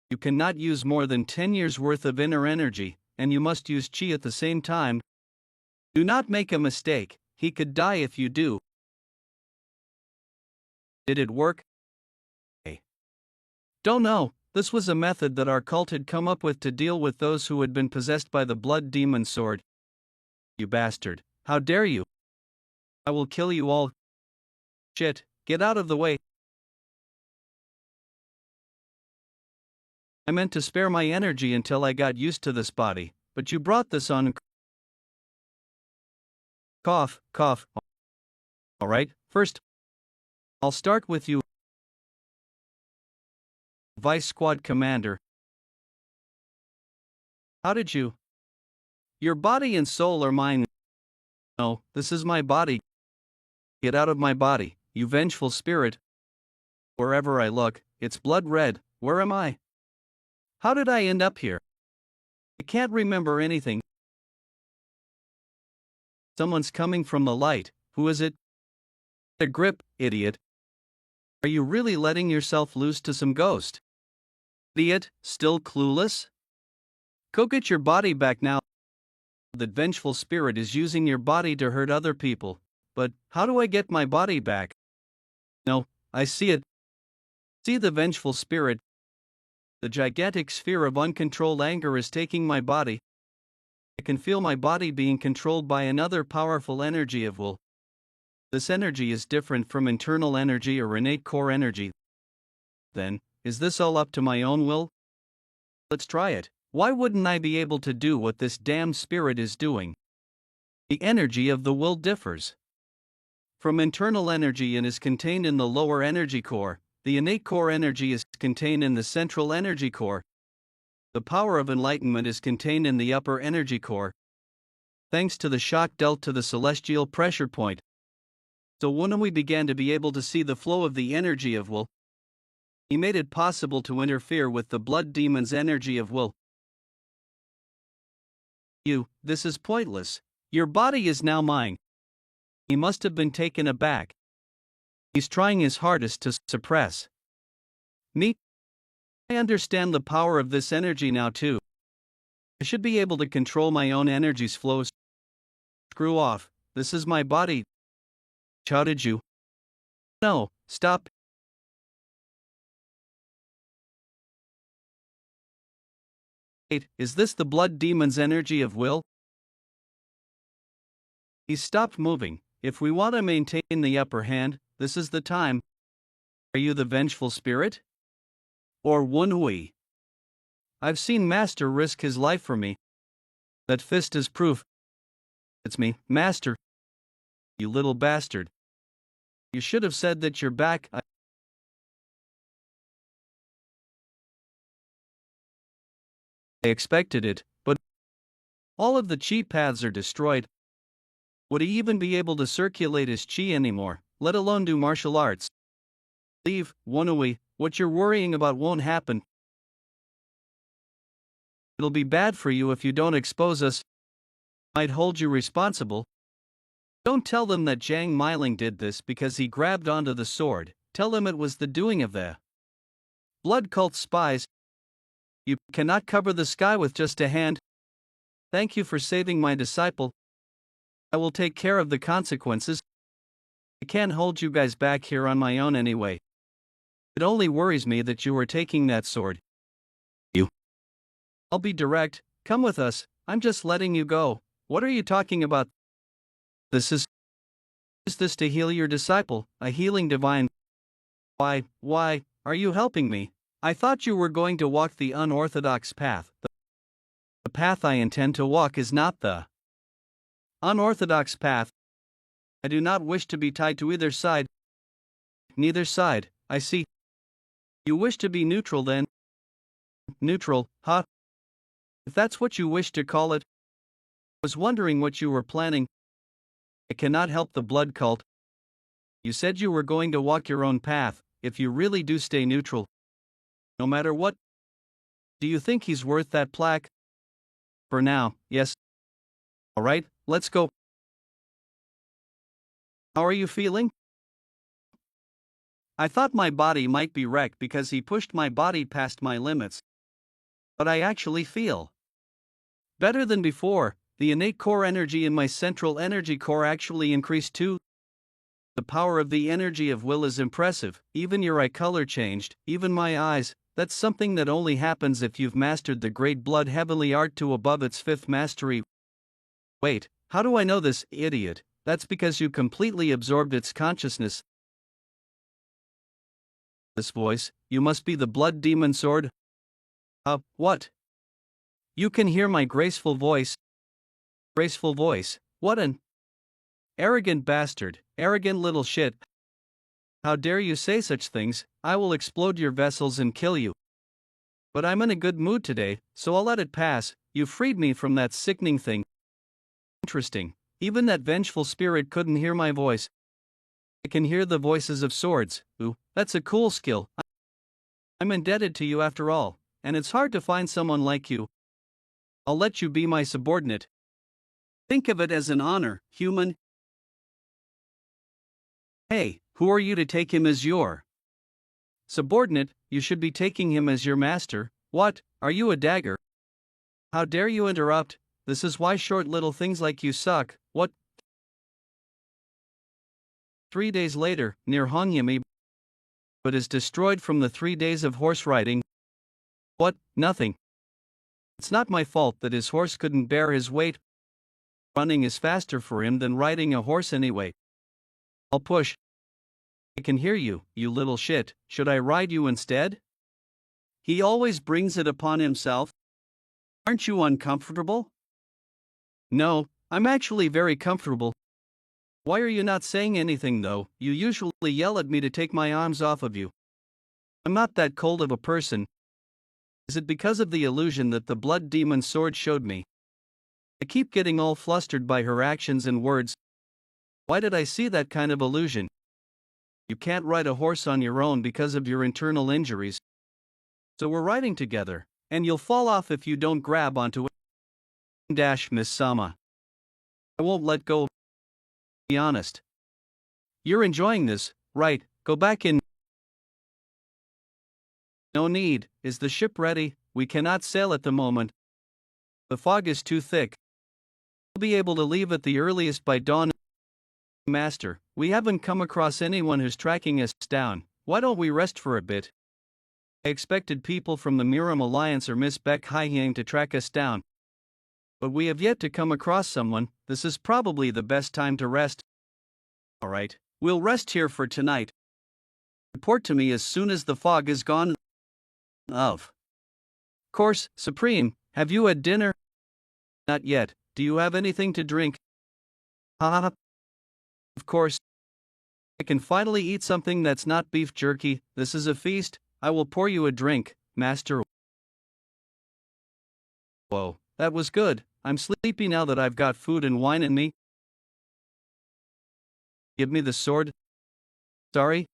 [SPEAKER 2] You cannot use more than 10 years worth of inner energy, and you must use chi at the same time. Do not make a mistake, he could die if you do. Did it work? Don't know, This was a method that our cult had come up with to deal with those who had been possessed by the blood demon sword. You bastard, how dare you? I will kill you all. Shit, get out of the way. I meant to spare my energy until I got used to this body, but you brought this on. Cough, cough. Alright, first, I'll start with you, Vice Squad Commander. How did you? Your body and soul are mine. No, this is my body. Get out of my body, you vengeful spirit. Wherever I look, it's blood red. Where am I? How did I end up here? I can't remember anything. Someone's coming from the light. Who is it? A grip, idiot. Are you really letting yourself loose to some ghost? Idiot, still clueless? Go get your body back now. That vengeful spirit is using your body to hurt other people. But how do I get my body back? No, I see it. See the vengeful spirit. The gigantic sphere of uncontrolled anger is taking my body. I can feel my body being controlled by another powerful energy of will. This energy is different from internal energy or innate core energy. Then, is this all up to my own will? Let's try it. Why wouldn't I be able to do what this damned spirit is doing? The energy of the will differs from internal energy and is contained in the lower energy core. The innate core energy is contained in the central energy core. The power of enlightenment is contained in the upper energy core. Thanks to the shock dealt to the celestial pressure point. So when we began to be able to see the flow of the energy of will, he made it possible to interfere with the blood demon's energy of will. This is pointless. Your body is now mine. He must have been taken aback. He's trying his hardest to suppress me. I understand the power of this energy now too. I should be able to control my own energy's flows. Screw off, this is my body. How did you? No, stop. Wait, is this the blood demon's energy of will? He's stopped moving. If we want to maintain the upper hand, this is the time. Are you the vengeful spirit? Or Manhwa? I've seen Master risk his life for me. That fist is proof. It's me, Master. You little bastard. You should have said that you're back. I expected it, but all of the chi paths are destroyed. Would he even be able to circulate his chi anymore, let alone do martial arts? Leave, Manhwa, what you're worrying about won't happen. It'll be bad for you if you don't expose us. Might hold you responsible. Don't tell them that Zhang Miling did this because he grabbed onto the sword. Tell them it was the doing of the blood cult spies. You cannot cover the sky with just a hand. Thank you for saving my disciple. I will take care of the consequences. I can't hold you guys back here on my own anyway. It only worries me that you are taking that sword. I'll be direct. Come with us. I'm just letting you go. What are you talking about? Is this to heal your disciple, a healing divine? Why, are you helping me? I thought you were going to walk the unorthodox path. The path I intend to walk is not the unorthodox path. I do not wish to be tied to either side. Neither side, I see. You wish to be neutral then? Neutral, huh? If that's what you wish to call it. I was wondering what you were planning. I cannot help the blood cult. You said you were going to walk your own path, if you really do stay neutral. No matter what. Do you think he's worth that plaque? For now, yes. Alright, let's go. How are you feeling? I thought my body might be wrecked because he pushed my body past my limits. But I actually feel better than before. The innate core energy in my central energy core actually increased too. The power of the energy of will is impressive. Even your eye color changed, even my eyes. that's something that only happens if you've mastered the great blood heavenly art to above its fifth mastery. Wait, how do I know this, idiot? That's because you completely absorbed its consciousness. This voice, you must be the blood demon sword. What? You can hear my graceful voice. Graceful voice, what an arrogant bastard, arrogant little shit. How dare you say such things? I will explode your vessels and kill you. But I'm in a good mood today, so I'll let it pass. You freed me from that sickening thing. Interesting, even that vengeful spirit couldn't hear my voice. I can hear the voices of swords. Ooh, that's a cool skill. I'm indebted to you after all, and it's hard to find someone like you. I'll let you be my subordinate. Think of it as an honor, human. Hey, who are you to take him as your subordinate? You should be taking him as your master. What, are you a dagger? How dare you interrupt? This is why short little things like you suck. What? 3 days later, near Hongyami, but is destroyed from the 3 days of horse riding. What? Nothing. It's not my fault that his horse couldn't bear his weight. Running is faster for him than riding a horse anyway. I'll push. I can hear you, you little shit. Should I ride you instead? He always brings it upon himself. Aren't you uncomfortable? No, I'm actually very comfortable. Why are you not saying anything though? You usually yell at me to take my arms off of you. I'm not that cold of a person. Is it because of the illusion that the blood demon sword showed me? I keep getting all flustered by her actions and words. Why did I see that kind of illusion? You can't ride a horse on your own because of your internal injuries. So we're riding together, and you'll fall off if you don't grab onto it. Miss Sama. I won't let go. Be honest. You're enjoying this, right? Go back in. No need. Is the ship ready? We cannot sail at the moment. The fog is too thick. We'll be able to leave at the earliest by dawn. Master, we haven't come across anyone who's tracking us down. Why don't we rest for a bit? I expected people from the Miram Alliance or Miss Beck Haihyang to track us down. But we have yet to come across someone. This is probably the best time to rest. Alright, we'll rest here for tonight. Report to me as soon as the fog is gone. Of course, Supreme, have you had dinner? Not yet. Do you have anything to drink? Haha. Of course. I can finally eat something that's not beef jerky. This is a feast. I will pour you a drink, Master. Whoa, that was good. I'm sleepy now that I've got food and wine in me. Give me the sword. Sorry.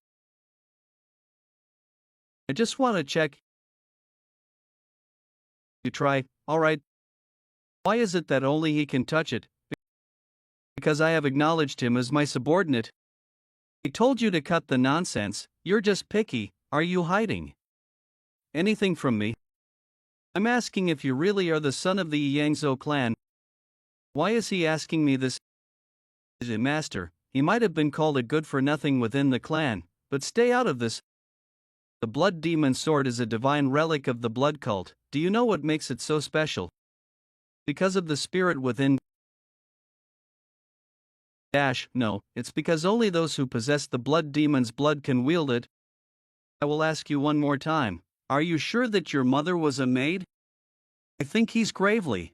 [SPEAKER 2] I just want to check. You try, alright. Why is it that only he can touch it? Because I have acknowledged him as my subordinate. He told you to cut the nonsense. You're just picky. Are you hiding anything from me? I'm asking if you really are the son of the Yangzhou clan. Why is he asking me this? Master, he might have been called a good-for-nothing within the clan, but stay out of this. The blood demon sword is a divine relic of the blood cult. Do you know what makes it so special? Because of the spirit within. No, it's because only those who possess the blood demon's blood can wield it. I will ask you one more time. Are you sure that your mother was a maid? I think he's gravely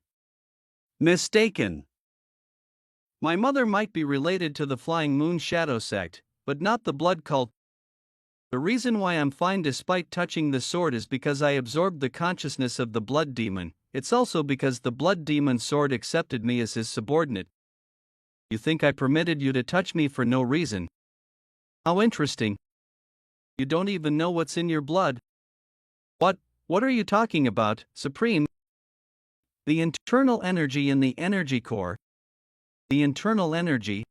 [SPEAKER 2] mistaken. My mother might be related to the Flying Moon Shadow sect, but not the blood cult. The reason why I'm fine despite touching the sword is because I absorbed the consciousness of the blood demon. It's also because the blood demon sword accepted me as his subordinate. You think I permitted you to touch me for no reason? How interesting. You don't even know what's in your blood. What are you talking about, Supreme? The internal energy in the energy core. The internal energy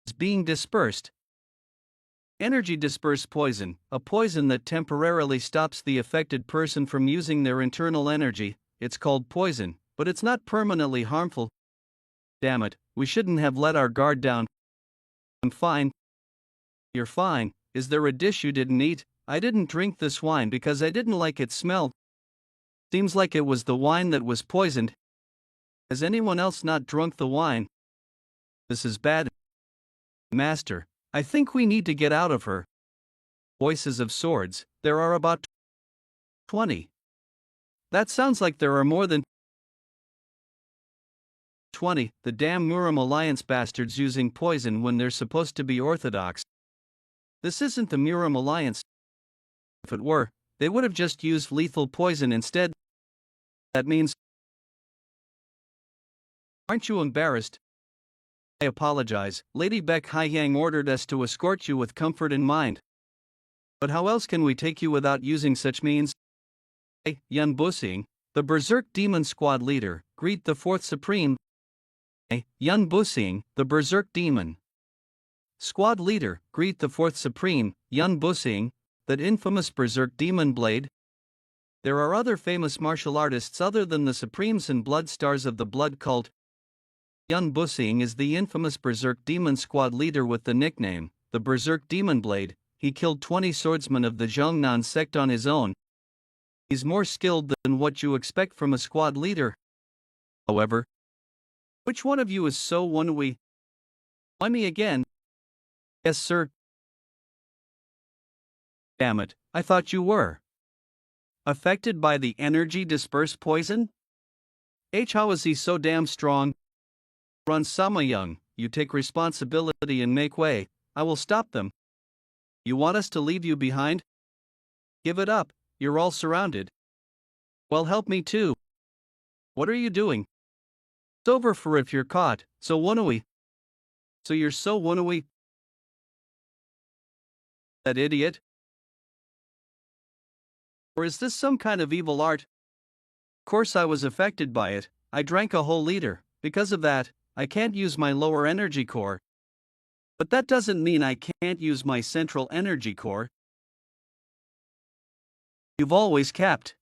[SPEAKER 2] is being dispersed. Energy dispersed poison, a poison that temporarily stops the affected person from using their internal energy. It's called poison, but it's not permanently harmful. Damn it, we shouldn't have let our guard down. I'm fine. You're fine. Is there a dish you didn't eat? I didn't drink this wine because I didn't like its smell. Seems like it was the wine that was poisoned. Has anyone else not drunk the wine? This is bad. Master, I think we need to get out of her. Voices of swords, there are about 20. That sounds like there are more than 20. The damn Muram Alliance bastards using poison when they're supposed to be orthodox. This isn't the Muram Alliance. If it were, they would have just used lethal poison instead. That means... Aren't you embarrassed? I apologize. Lady Beck Haiyang ordered us to escort you with comfort in mind. But how else can we take you without using such means? Yun Busing, the Berserk Demon Squad leader, greet the Fourth Supreme. Yun Busing, the Berserk Demon Squad leader, greet the Fourth Supreme, Yun Busing, that infamous Berserk Demon Blade. There are other famous martial artists other than the Supremes and Blood Stars of the Blood Cult. Yun Busing is the infamous Berserk Demon Squad leader with the nickname, the Berserk Demon Blade. He killed 20 swordsmen of the Zhongnan sect on his own. He's more skilled than what you expect from a squad leader. However, which one of you is so wannabe? Why me again? Yes, sir. Damn it, I thought you were affected by the energy dispersed poison? How is he so damn strong? Run Sama Young, you take responsibility and make way. I will stop them. You want us to leave you behind? Give it up, you're all surrounded. Well, help me too. What are you doing? It's over for if you're caught, so wannabe. So you're so wannabe? That idiot? Or is this some kind of evil art? Of course I was affected by it. I drank a whole liter. Because of that, I can't use my lower energy core. But that doesn't mean I can't use my central energy core. You've always kept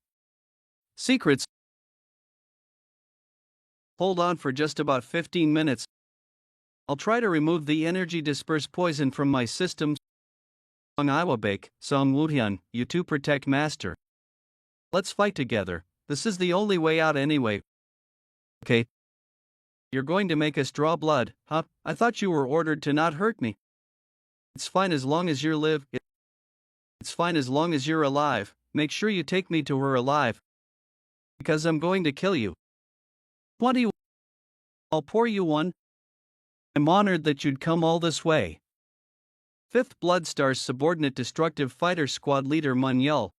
[SPEAKER 2] secrets. Hold on for just about 15 minutes. I'll try to remove the energy dispersed poison from my system. Song Iwabake, Song Wuhyun, you two protect Master. Let's fight together. This is the only way out anyway. Okay. You're going to make us draw blood, huh? I thought you were ordered to not hurt me. It's fine as long as you're live. It's fine as long as you're alive. Make sure you take me to her alive. Because I'm going to kill you. 20. I'll pour you one. I'm honored that you'd come all this way. 5th Bloodstar's subordinate destructive fighter squad leader Manhwa.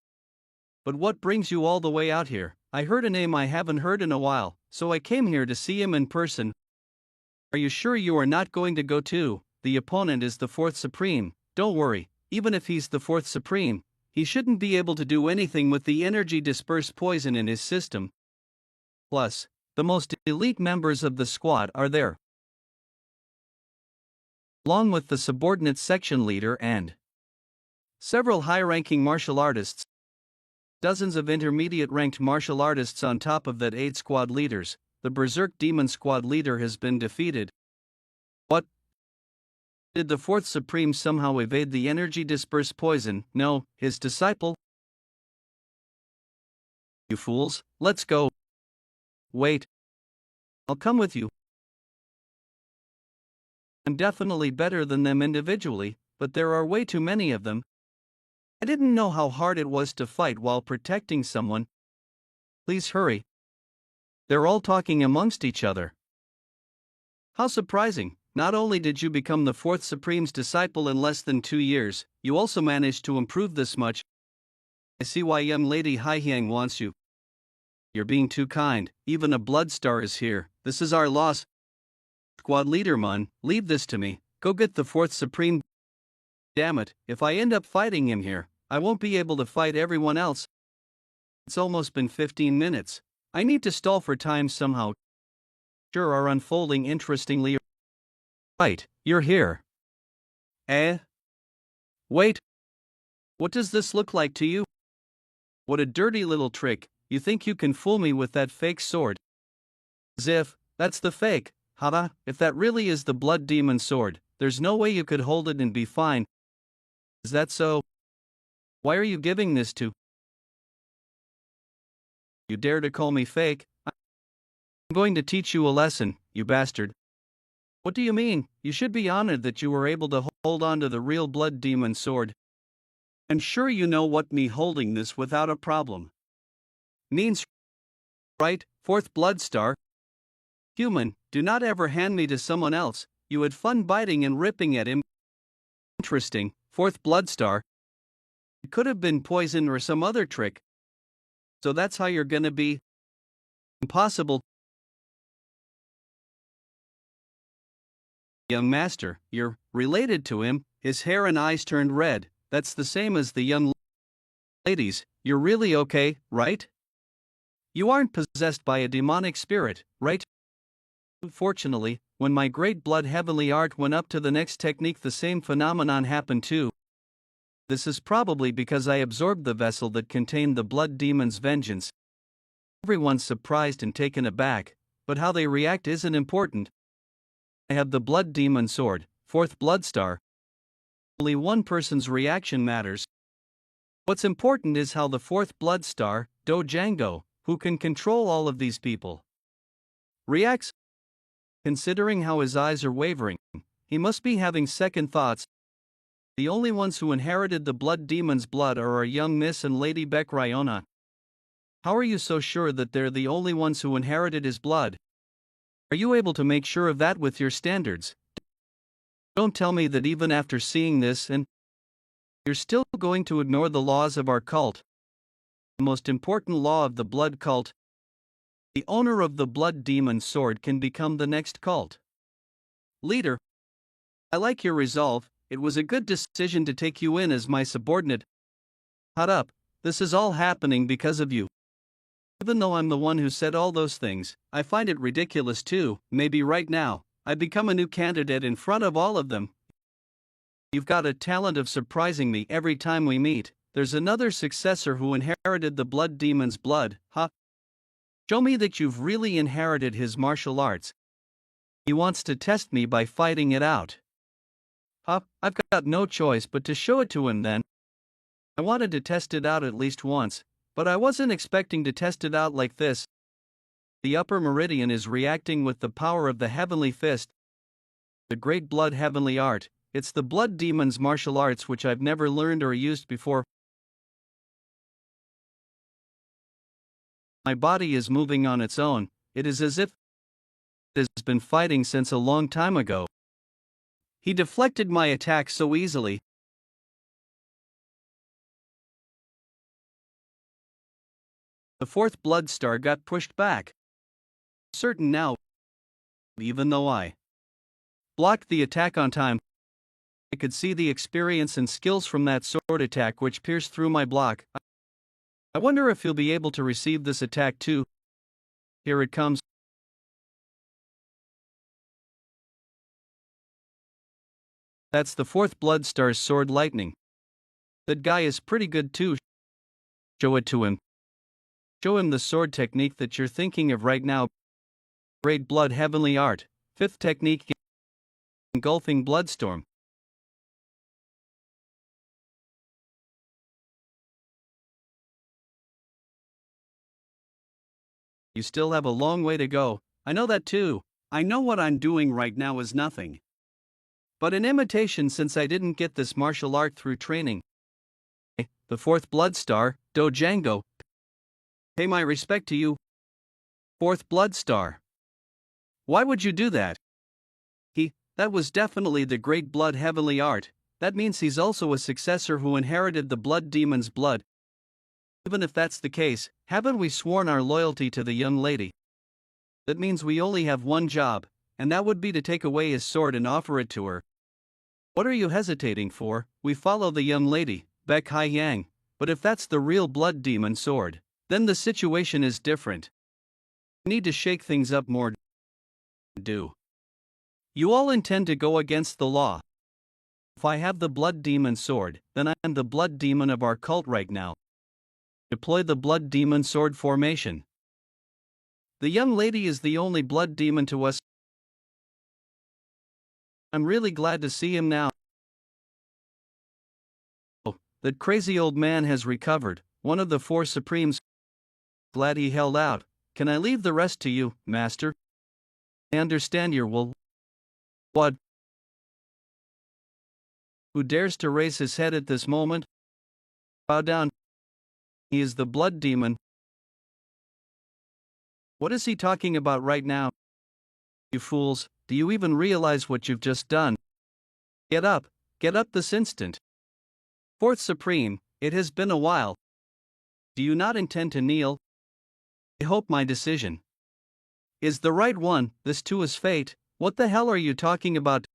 [SPEAKER 2] But what brings you all the way out here? I heard a name I haven't heard in a while, so I came here to see him in person. Are you sure you are not going to go too? The opponent is the 4th Supreme. Don't worry, even if he's the 4th Supreme, he shouldn't be able to do anything with the energy dispersed poison in his system. Plus, the most elite members of the squad are there, along with the subordinate section leader and several high-ranking martial artists. Dozens of intermediate-ranked martial artists on top of that 8 squad leaders. The Berserk Demon Squad leader has been defeated. What? Did the 4th Supreme somehow evade the energy dispersed poison? No, his disciple. You fools, let's go. Wait. I'll come with you. I'm definitely better than them individually, but there are way too many of them. I didn't know how hard it was to fight while protecting someone. Please hurry. They're all talking amongst each other. How surprising. Not only did you become the 4th Supreme's disciple in less than 2 years, you also managed to improve this much. I see why young Lady Haiyang wants you. You're being too kind. Even a Bloodstar is here. This is our loss. Squad leader Mun, leave this to me. Go get the 4th Supreme. Damn it, if I end up fighting him here, I won't be able to fight everyone else. It's almost been 15 minutes. I need to stall for time somehow. Sure are unfolding interestingly. Right, you're here. Wait. What does this look like to you? What a dirty little trick. You think you can fool me with that fake sword? As if, that's the fake, haha, if that really is the Blood Demon sword, there's no way you could hold it and be fine. Is that so? Why are you giving this to? You dare to call me fake? I'm going to teach you a lesson, you bastard. What do you mean? You should be honored that you were able to hold on to the real blood demon sword. I'm sure you know what me holding this without a problem means, right, fourth blood star? Human, do not ever hand me to someone else. You had fun biting and ripping at him. Interesting, fourth blood star. It could have been poison or some other trick. So that's how you're gonna be? Impossible. Young master, you're related to him. His hair and eyes turned red. That's the same as the young ladies. You're really okay, right? You aren't possessed by a demonic spirit, right? Fortunately, when my great blood heavenly art went up to the next technique, the same phenomenon happened too. This is probably because I absorbed the vessel that contained the blood demon's vengeance. Everyone's surprised and taken aback, but how they react isn't important. I have the blood demon sword, fourth blood star. Only one person's reaction matters. What's important is how the fourth blood star, Django, who can control all of these people, reacts. Considering how his eyes are wavering, he must be having second thoughts. The only ones who inherited the blood demon's blood are our young Miss and Lady Beck Ryona. How are you so sure that they're the only ones who inherited his blood? Are you able to make sure of that with your standards? Don't tell me that even after seeing this and you're still going to ignore the laws of our cult. The most important law of the blood cult. The owner of the blood demon sword can become the next cult leader. I like your resolve. It was a good decision to take you in as my subordinate. Hot up, this is all happening because of you. Even though I'm the one who said all those things, I find it ridiculous too. Maybe right now, I become a new candidate in front of all of them. You've got a talent of surprising me every time we meet. There's another successor who inherited the blood demon's blood, huh? Show me that you've really inherited his martial arts. He wants to test me by fighting it out. I've got no choice but to show it to him then. I wanted to test it out at least once, but I wasn't expecting to test it out like this. The upper meridian is reacting with the power of the heavenly fist. The great blood heavenly art, it's the blood demon's martial arts which I've never learned or used before. My body is moving on its own. It is as if it has been fighting since a long time ago. He deflected my attack so easily. The fourth blood star got pushed back. Certain now, even though I blocked the attack on time, I could see the experience and skills from that sword attack which pierced through my block. I wonder if he'll be able to receive this attack too. Here it comes. That's the fourth blood star's sword lightning. That guy is pretty good too. Show it to him. Show him the sword technique that you're thinking of right now. Great blood heavenly art. Fifth technique, engulfing bloodstorm. You still have a long way to go. I know that too. I know what I'm doing right now is nothing but an imitation since I didn't get this martial art through training. The fourth blood star, Django. Pay my respect to you. Fourth blood star. Why would you do that? That was definitely the great blood heavenly art. That means he's also a successor who inherited the blood demon's blood. Even if that's the case, haven't we sworn our loyalty to the young lady? That means we only have one job, and that would be to take away his sword and offer it to her. What are you hesitating for? We follow the young lady, Beck Hai Yang, but if that's the real blood demon sword, then the situation is different. We need to shake things up more. Do you all intend to go against the law? If I have the blood demon sword, then I am the blood demon of our cult right now. Deploy the blood demon sword formation. The young lady is the only blood demon to us. I'm really glad to see him now. Oh, that crazy old man has recovered, one of the four supremes. Glad he held out. Can I leave the rest to you, master? I understand your will. What? Who dares to raise his head at this moment? Bow down. He is the blood demon. What is he talking about right now? You fools, do you even realize what you've just done? Get up this instant. Fourth Supreme, it has been a while. Do you not intend to kneel? I hope my decision is the right one. This too is fate. What the hell are you talking about?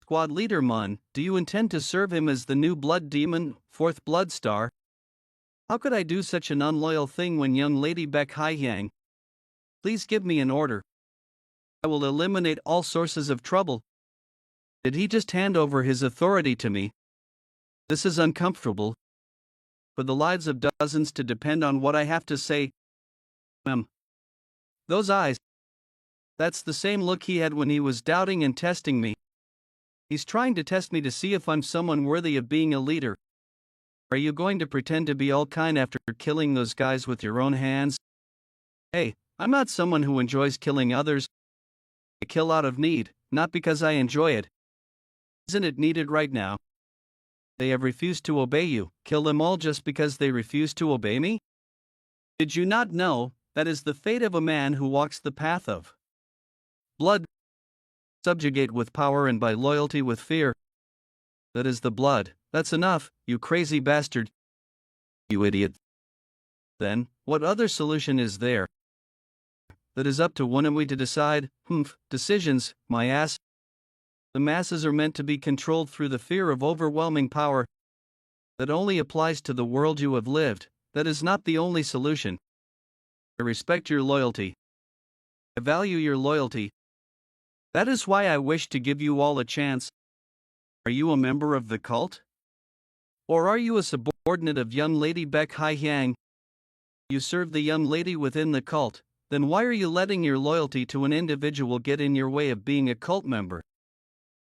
[SPEAKER 2] Squad leader Mun, do you intend to serve him as the new blood demon, fourth blood star? How could I do such an unloyal thing when young lady Baek Haiyang? Please give me an order. I will eliminate all sources of trouble. Did he just hand over his authority to me? This is uncomfortable. For the lives of dozens to depend on what I have to say. Those eyes. That's the same look he had when he was doubting and testing me. He's trying to test me to see if I'm someone worthy of being a leader. Are you going to pretend to be all kind after killing those guys with your own hands? Hey, I'm not someone who enjoys killing others. I kill out of need, not because I enjoy it. Isn't it needed right now? They have refused to obey you. Kill them all just because they refuse to obey me? Did you not know that is the fate of a man who walks the path of blood? Subjugate with power and by loyalty with fear. That is the blood. That's enough, you crazy bastard. You idiot. Then, what other solution is there? That is up to one and we to decide. Decisions, my ass. The masses are meant to be controlled through the fear of overwhelming power. That only applies to the world you have lived. That is not the only solution. I respect your loyalty. I value your loyalty. That is why I wish to give you all a chance. Are you a member of the cult? Or are you a subordinate of young lady Baek Haiyang? You serve the young lady within the cult, then why are you letting your loyalty to an individual get in your way of being a cult member?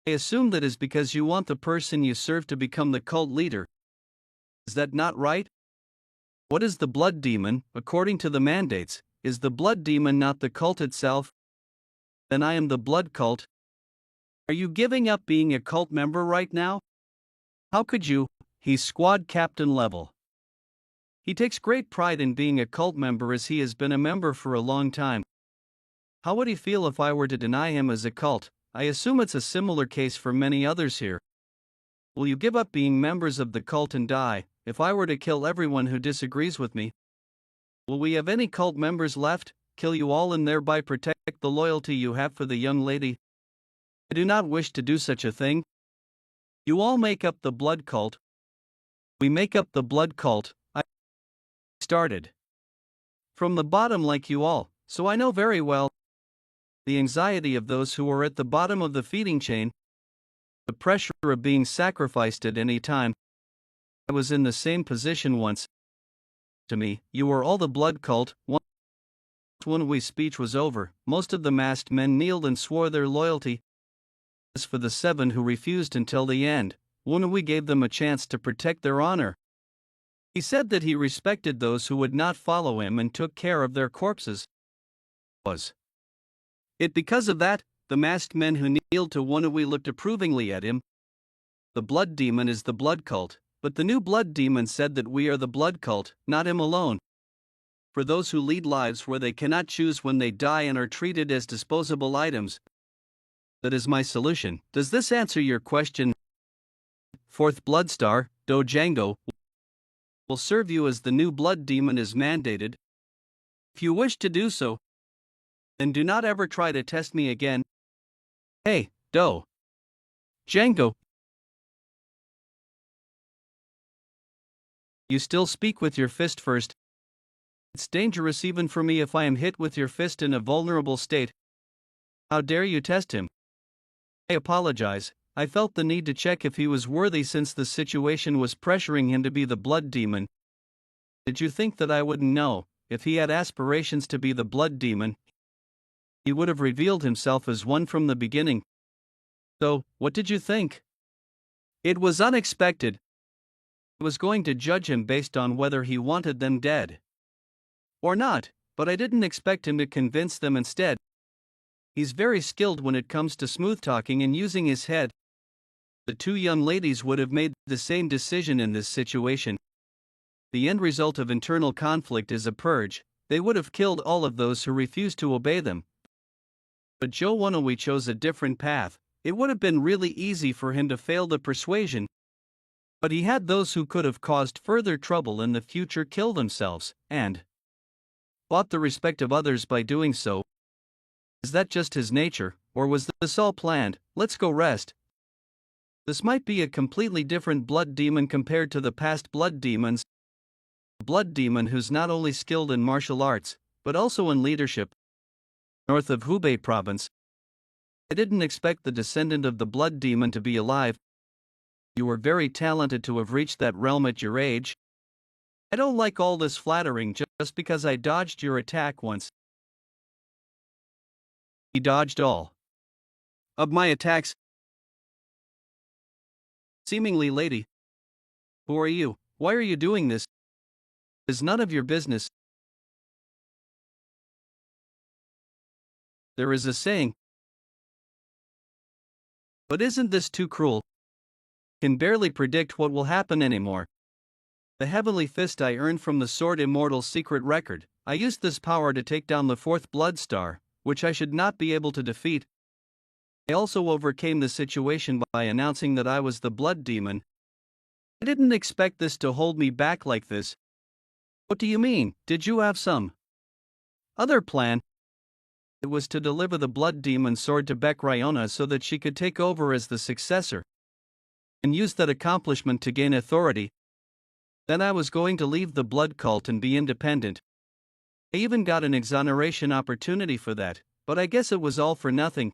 [SPEAKER 2] I assume that is because you want the person you serve to become the cult leader. Is that not right? What is the blood demon, according to the mandates? Is the blood demon not the cult itself? Then I am the blood cult. Are you giving up being a cult member right now? How could you? He's squad captain level. He takes great pride in being a cult member as he has been a member for a long time. How would he feel if I were to deny him as a cult? I assume it's a similar case for many others here. Will you give up being members of the cult and die, if I were to kill everyone who disagrees with me? Will we have any cult members left, kill you all and thereby protect the loyalty you have for the young lady? I do not wish to do such a thing. You all make up the blood cult. We make up the blood cult. I started from the bottom like you all, so I know very well the anxiety of those who are at the bottom of the feeding chain, the pressure of being sacrificed at any time. I was in the same position once. To me, you were all the blood cult. When we speech was over, most of the masked men kneeled and swore their loyalty. As for the 7 who refused until the end, when we gave them a chance to protect their honor. He said that he respected those who would not follow him and took care of their corpses. Was it because of that, the masked men who kneeled to Wonui looked approvingly at him? The blood demon is the blood cult, but the new blood demon said that we are the blood cult, not him alone. For those who lead lives where they cannot choose when they die and are treated as disposable items. That is my solution. Does this answer your question? Fourth blood star, Do Django, will serve you as the new blood demon is mandated. If you wish to do so, then do not ever try to test me again. Hey, Do Django. You still speak with your fist first. It's dangerous even for me if I am hit with your fist in a vulnerable state. How dare you test him? I apologize. I felt the need to check if he was worthy since the situation was pressuring him to be the blood demon. Did you think that I wouldn't know? If he had aspirations to be the blood demon, he would have revealed himself as one from the beginning. So, what did you think? It was unexpected. I was going to judge him based on whether he wanted them dead or not, but I didn't expect him to convince them instead. He's very skilled when it comes to smooth talking and using his head. The two young ladies would have made the same decision in this situation. The end result of internal conflict is a purge. They would have killed all of those who refused to obey them. But Joe Wanoi chose a different path. It would have been really easy for him to fail the persuasion, but he had those who could have caused further trouble in the future kill themselves, and bought the respect of others by doing so. Is that just his nature, or was this all planned? Let's go rest. This might be a completely different blood demon compared to the past blood demons. A blood demon who's not only skilled in martial arts, but also in leadership. North of Hubei province. I didn't expect the descendant of the blood demon to be alive. You were very talented to have reached that realm at your age. I don't like all this flattering just because I dodged your attack once. He dodged all of my attacks. Seemingly lady. Who are you? Why are you doing this? It's none of your business. There is a saying. But isn't this too cruel? Can barely predict what will happen anymore. The heavenly fist I earned from the Sword Immortal's secret record, I used this power to take down the fourth blood star, which I should not be able to defeat. I also overcame the situation by announcing that I was the blood demon. I didn't expect this to hold me back like this. What do you mean? Did you have some other plan? It was to deliver the blood demon sword to Beck Ryona so that she could take over as the successor, and use that accomplishment to gain authority. Then I was going to leave the blood cult and be independent. I even got an exoneration opportunity for that, but I guess it was all for nothing.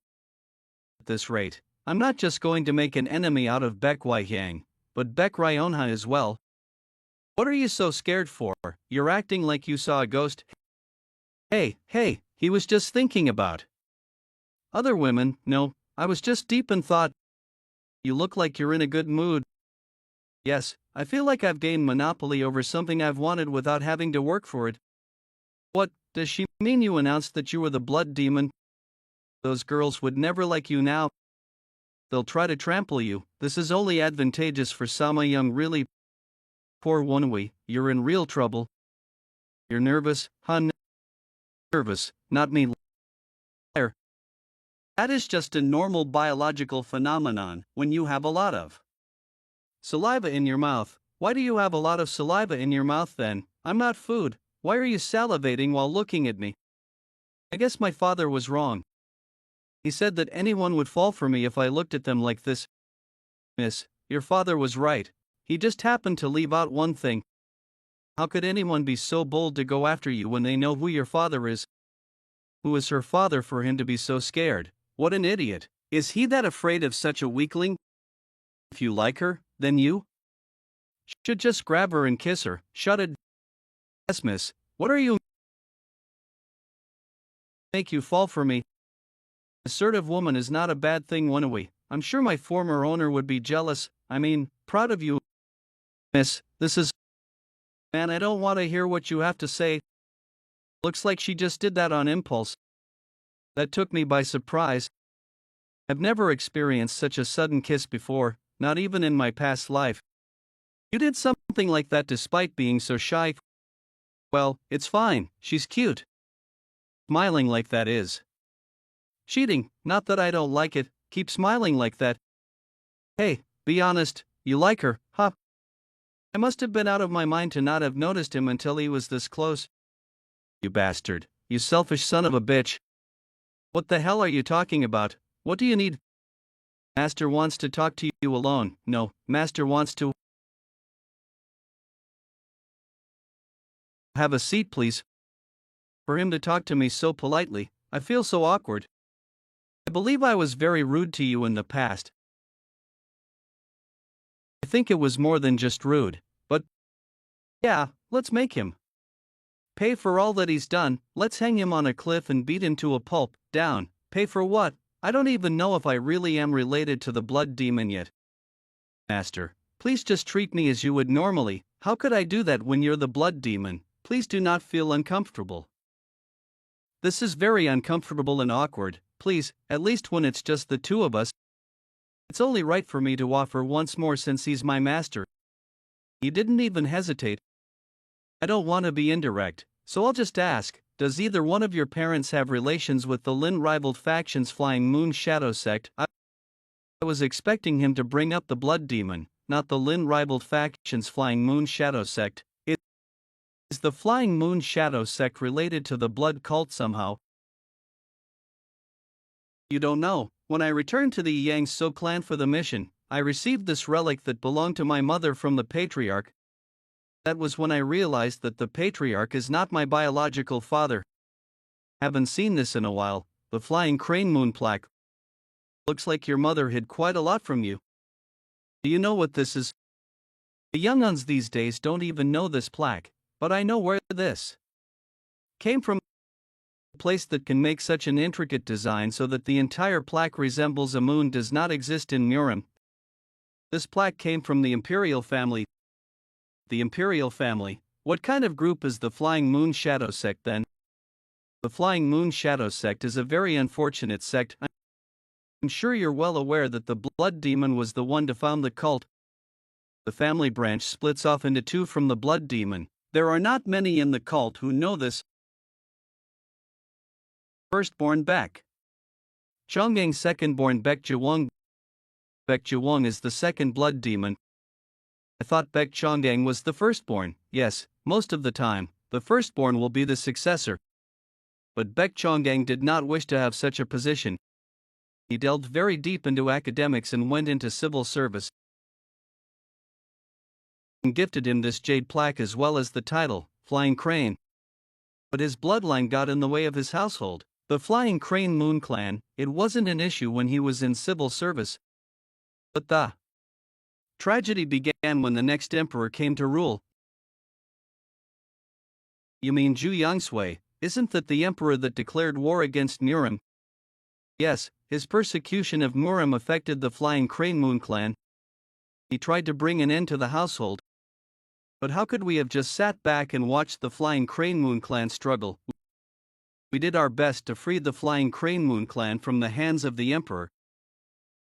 [SPEAKER 2] At this rate, I'm not just going to make an enemy out of Beck Yang, but Beck Ryona as well. What are you so scared for? You're acting like you saw a ghost. Hey, he was just thinking about other women. No, I was just deep in thought. You look like you're in a good mood. Yes, I feel like I've gained monopoly over something I've wanted without having to work for it. What, does she mean you announced that you were the blood demon? Those girls would never like you now. They'll try to trample you. This is only advantageous for Sama Young, really. Poor Wanoi, you're in real trouble. You're nervous, huh? Nervous, not me. Liar. That is just a normal biological phenomenon when you have a lot of saliva in your mouth. Why do you have a lot of saliva in your mouth then? I'm not food. Why are you salivating while looking at me? I guess my father was wrong. He said that anyone would fall for me if I looked at them like this. Miss, your father was right. He just happened to leave out one thing. How could anyone be so bold to go after you when they know who your father is? Who is her father for him to be so scared? What an idiot. Is he that afraid of such a weakling? If you like her, then you should just grab her and kiss her. Shut it. Yes, miss. What are you? Make you fall for me. Assertive woman is not a bad thing, Wanoi. I'm sure my former owner would be jealous. Proud of you. Miss, this is. Man, I don't want to hear what you have to say. Looks like she just did that on impulse. That took me by surprise. I've never experienced such a sudden kiss before, not even in my past life. You did something like that despite being so shy. Well, it's fine, she's cute. Smiling like that is cheating, not that I don't like it, keep smiling like that. Hey, be honest, you like her, huh? I must have been out of my mind to not have noticed him until he was this close. You bastard, you selfish son of a bitch. What the hell are you talking about? What do you need? Master wants to talk to you alone. No, Master wants to. Have a seat, please. For him to talk to me so politely, I feel so awkward. I believe I was very rude to you in the past. I think it was more than just rude, but yeah, let's make him pay for all that he's done. Let's hang him on a cliff and beat him to a pulp. Down. Pay for what? I don't even know if I really am related to the blood demon yet. Master, Please just treat me as you would normally. How could I do that when you're the blood demon? Please do not feel uncomfortable. This is very uncomfortable and awkward. Please, at least when it's just the two of us. It's only right for me to offer once more since he's my master. He didn't even hesitate. I don't want to be indirect, so I'll just ask, does either one of your parents have relations with the Lin-rivaled faction's Flying Moon Shadow Sect? I was expecting him to bring up the Blood Demon, not the Lin-rivaled faction's Flying Moon Shadow Sect. Is the Flying Moon Shadow Sect related to the Blood Cult somehow? You don't know. When I returned to the Yang So clan for the mission, I received this relic that belonged to my mother from the Patriarch. That was when I realized that the Patriarch is not my biological father. Haven't seen this in a while. The Flying Crane Moon plaque. Looks like your mother hid quite a lot from you. Do you know what this is? The young uns these days don't even know this plaque, but I know where this came from. A place that can make such an intricate design so that the entire plaque resembles a moon does not exist in Murim. This plaque came from the Imperial family. The Imperial family? What kind of group is the Flying Moon Shadow Sect then? The Flying Moon Shadow Sect is a very unfortunate sect. I'm sure you're well aware that the Blood Demon was the one to found the cult. The family branch splits off into two from the Blood Demon. There are not many in the cult who know this. Firstborn Baek Chongang, secondborn Baek Jiwang. Baek Jiwang is the second Blood Demon. I thought Baek Chongang was the firstborn. Yes, most of the time, the firstborn will be the successor. But Baek Chongang did not wish to have such a position. He delved very deep into academics and went into civil service. And gifted him this jade plaque as well as the title, Flying Crane. But his bloodline got in the way of his household. The Flying Crane Moon Clan, it wasn't an issue when he was in civil service. But the tragedy began when the next emperor came to rule. You mean Zhu Yangsui? Isn't that the emperor that declared war against Murim? Yes, his persecution of Murim affected the Flying Crane Moon Clan. He tried to bring an end to the household. But how could we have just sat back and watched the Flying Crane Moon Clan struggle? We did our best to free the Flying Crane Moon Clan from the hands of the emperor.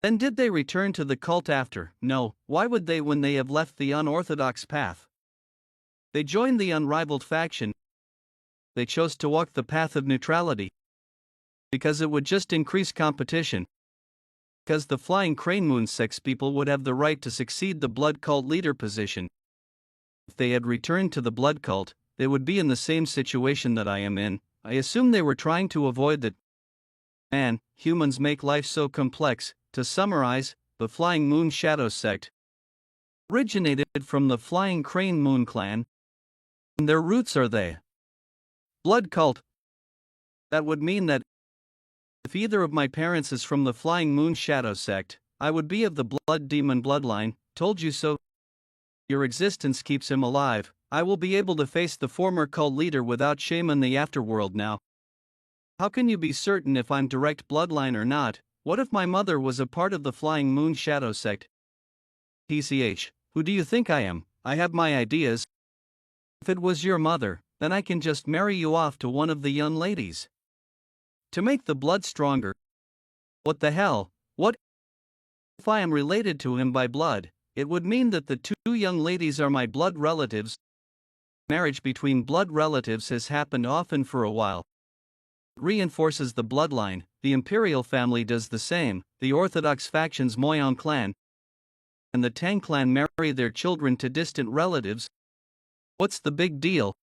[SPEAKER 2] Then did they return to the cult after? No, why would they when they have left the unorthodox path? They joined the unrivaled faction. They chose to walk the path of neutrality. Because it would just increase competition. Because the Flying Crane Moon Sect's people would have the right to succeed the Blood Cult leader position. If they had returned to the Blood Cult, they would be in the same situation that I am in. I assume they were trying to avoid that. Man, humans make life so complex. To summarize, the Flying Moon Shadow Sect originated from the Flying Crane Moon Clan. And their roots are the Blood Cult. That would mean that if either of my parents is from the Flying Moon Shadow Sect, I would be of the Blood Demon bloodline. Told you so. Your existence keeps him alive. I will be able to face the former cult leader without shame in the afterworld now. How can you be certain if I'm direct bloodline or not? What if my mother was a part of the Flying Moon Shadow Sect? TCH, who do you think I am? I have my ideas. If it was your mother, then I can just marry you off to one of the young ladies. To make the blood stronger. What the hell? What if I am related to him by blood? It would mean that the two young ladies are my blood relatives. Marriage between blood relatives has happened often for a while. It reinforces the bloodline. The Imperial family does the same. The Orthodox faction's Moyang clan and the Tang clan marry their children to distant relatives. What's the big deal?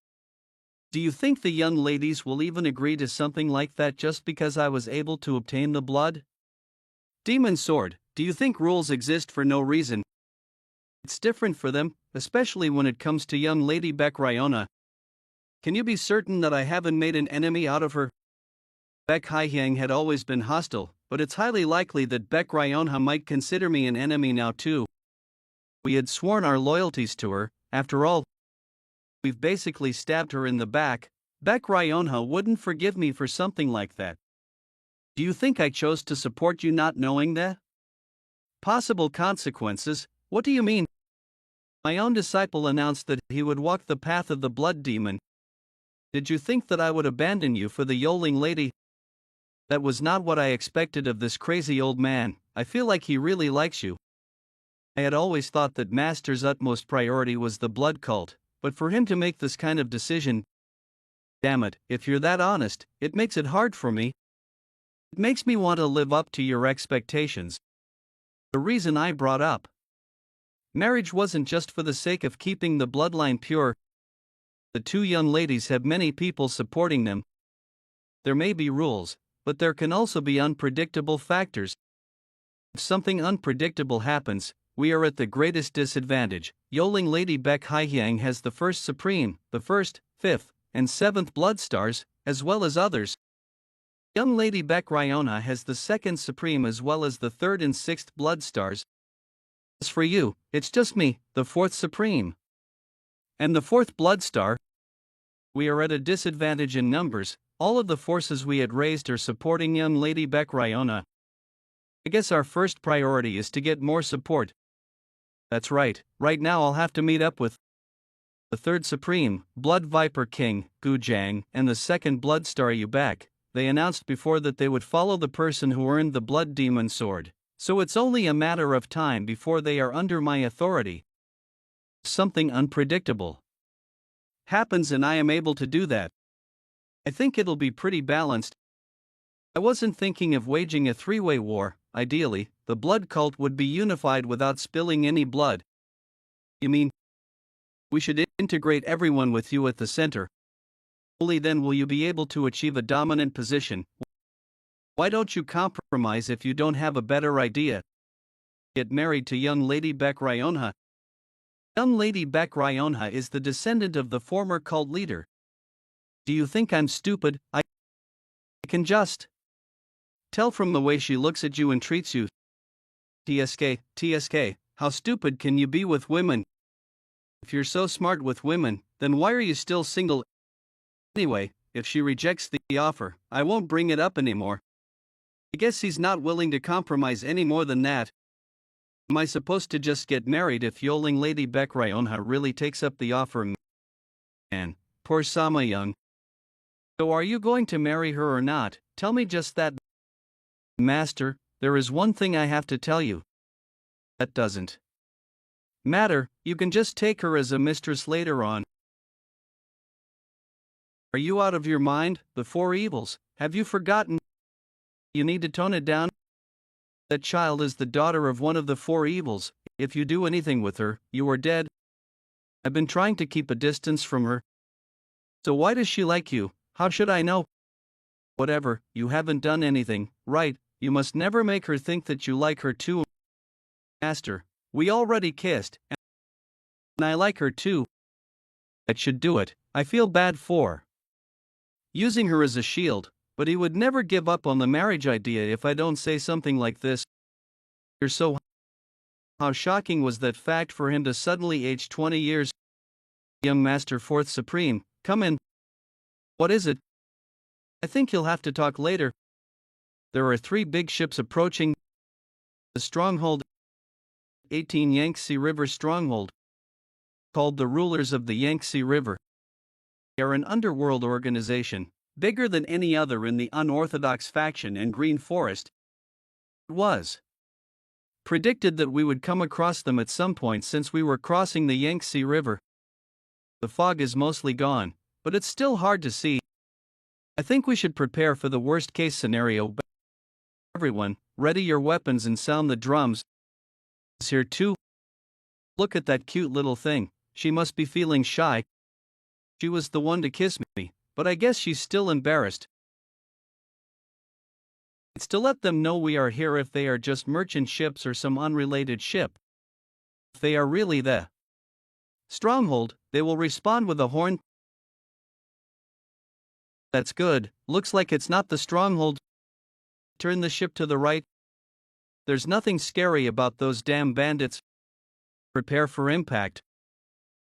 [SPEAKER 2] Do you think the young ladies will even agree to something like that just because I was able to obtain the blood? Demon Sword, do you think rules exist for no reason? It's different for them, especially when it comes to young Lady Baek Ryona. Can you be certain that I haven't made an enemy out of her? Baek Haihyang had always been hostile, but it's highly likely that Baek Ryonha might consider me an enemy now too. We had sworn our loyalties to her. After all, we've basically stabbed her in the back. Baek Ryonha wouldn't forgive me for something like that. Do you think I chose to support you not knowing that? Possible consequences? What do you mean? My own disciple announced that he would walk the path of the blood demon. Did you think that I would abandon you for the yodeling lady? That was not what I expected of this crazy old man. I feel like he really likes you. I had always thought that Master's utmost priority was the blood cult, but for him to make this kind of decision, damn it, if you're that honest, it makes it hard for me. It makes me want to live up to your expectations. The reason I brought up marriage wasn't just for the sake of keeping the bloodline pure. The two young ladies have many people supporting them. There may be rules, but there can also be unpredictable factors. If something unpredictable happens, we are at the greatest disadvantage. Yodeling Lady Baek Hyehyang has the first supreme, the first, fifth, and seventh blood stars, as well as others. Young Lady Baek Ryona has the second supreme as well as the third and sixth blood stars. As for you, it's just me, the fourth supreme. And the fourth blood star. We are at a disadvantage in numbers. All of the forces we had raised are supporting young Lady Baek Ryona. I guess our first priority is to get more support. That's right, right now I'll have to meet up with the third supreme, Blood Viper King, Gujang, and the second blood star Yubak. They announced before that they would follow the person who earned the blood demon sword, so it's only a matter of time before they are under my authority. Something unpredictable happens and I am able to do that. I think it'll be pretty balanced. I wasn't thinking of waging a three-way war. Ideally, the blood cult would be unified without spilling any blood. You mean, we should integrate everyone with you at the center? Only then will you be able to achieve a dominant position. Why don't you compromise if you don't have a better idea? Get married to young Lady Baek Ryonha. Young Lady Baek Ryonha is the descendant of the former cult leader. Do you think I'm stupid? I can just tell from the way she looks at you and treats you. TSK, how stupid can you be with women? If you're so smart with women, then why are you still single? Anyway, if she rejects the offer, I won't bring it up anymore. I guess he's not willing to compromise any more than that. Am I supposed to just get married if yodeling Lady Baek Ryonha really takes up the offer? Man, poor Sama Young. So are you going to marry her or not? Tell me just that. Master, there is one thing I have to tell you. That doesn't matter, you can just take her as a mistress later on. Are you out of your mind? The four evils, have you forgotten? You need to tone it down. That child is the daughter of one of the four evils. If you do anything with her, you are dead. I've been trying to keep a distance from her. So why does she like you? How should I know? Whatever, you haven't done anything, right? You must never make her think that you like her too. Master, we already kissed, and I like her too. That should do it. I feel bad for using her as a shield, but he would never give up on the marriage idea if I don't say something like this. You're so. How shocking was that fact for him to suddenly age 20 years? Young Master Fourth Supreme, come in. What is it? I think you'll have to talk later. There are 3 big ships approaching the stronghold, 18 Yangtze River stronghold, called the Rulers of the Yangtze River. They are an underworld organization, bigger than any other in the unorthodox faction in Green Forest. It was predicted that we would come across them at some point since we were crossing the Yangtze River. The fog is mostly gone, but it's still hard to see. I think we should prepare for the worst-case scenario. Everyone, ready your weapons and sound the drums. Is here too. Look at that cute little thing. She must be feeling shy. She was the one to kiss me, but I guess she's still embarrassed. It's to let them know we are here if they are just merchant ships or some unrelated ship. If they are really the stronghold, they will respond with a horn. That's good, looks like it's not the stronghold. Turn the ship to the right. There's nothing scary about those damn bandits. Prepare for impact.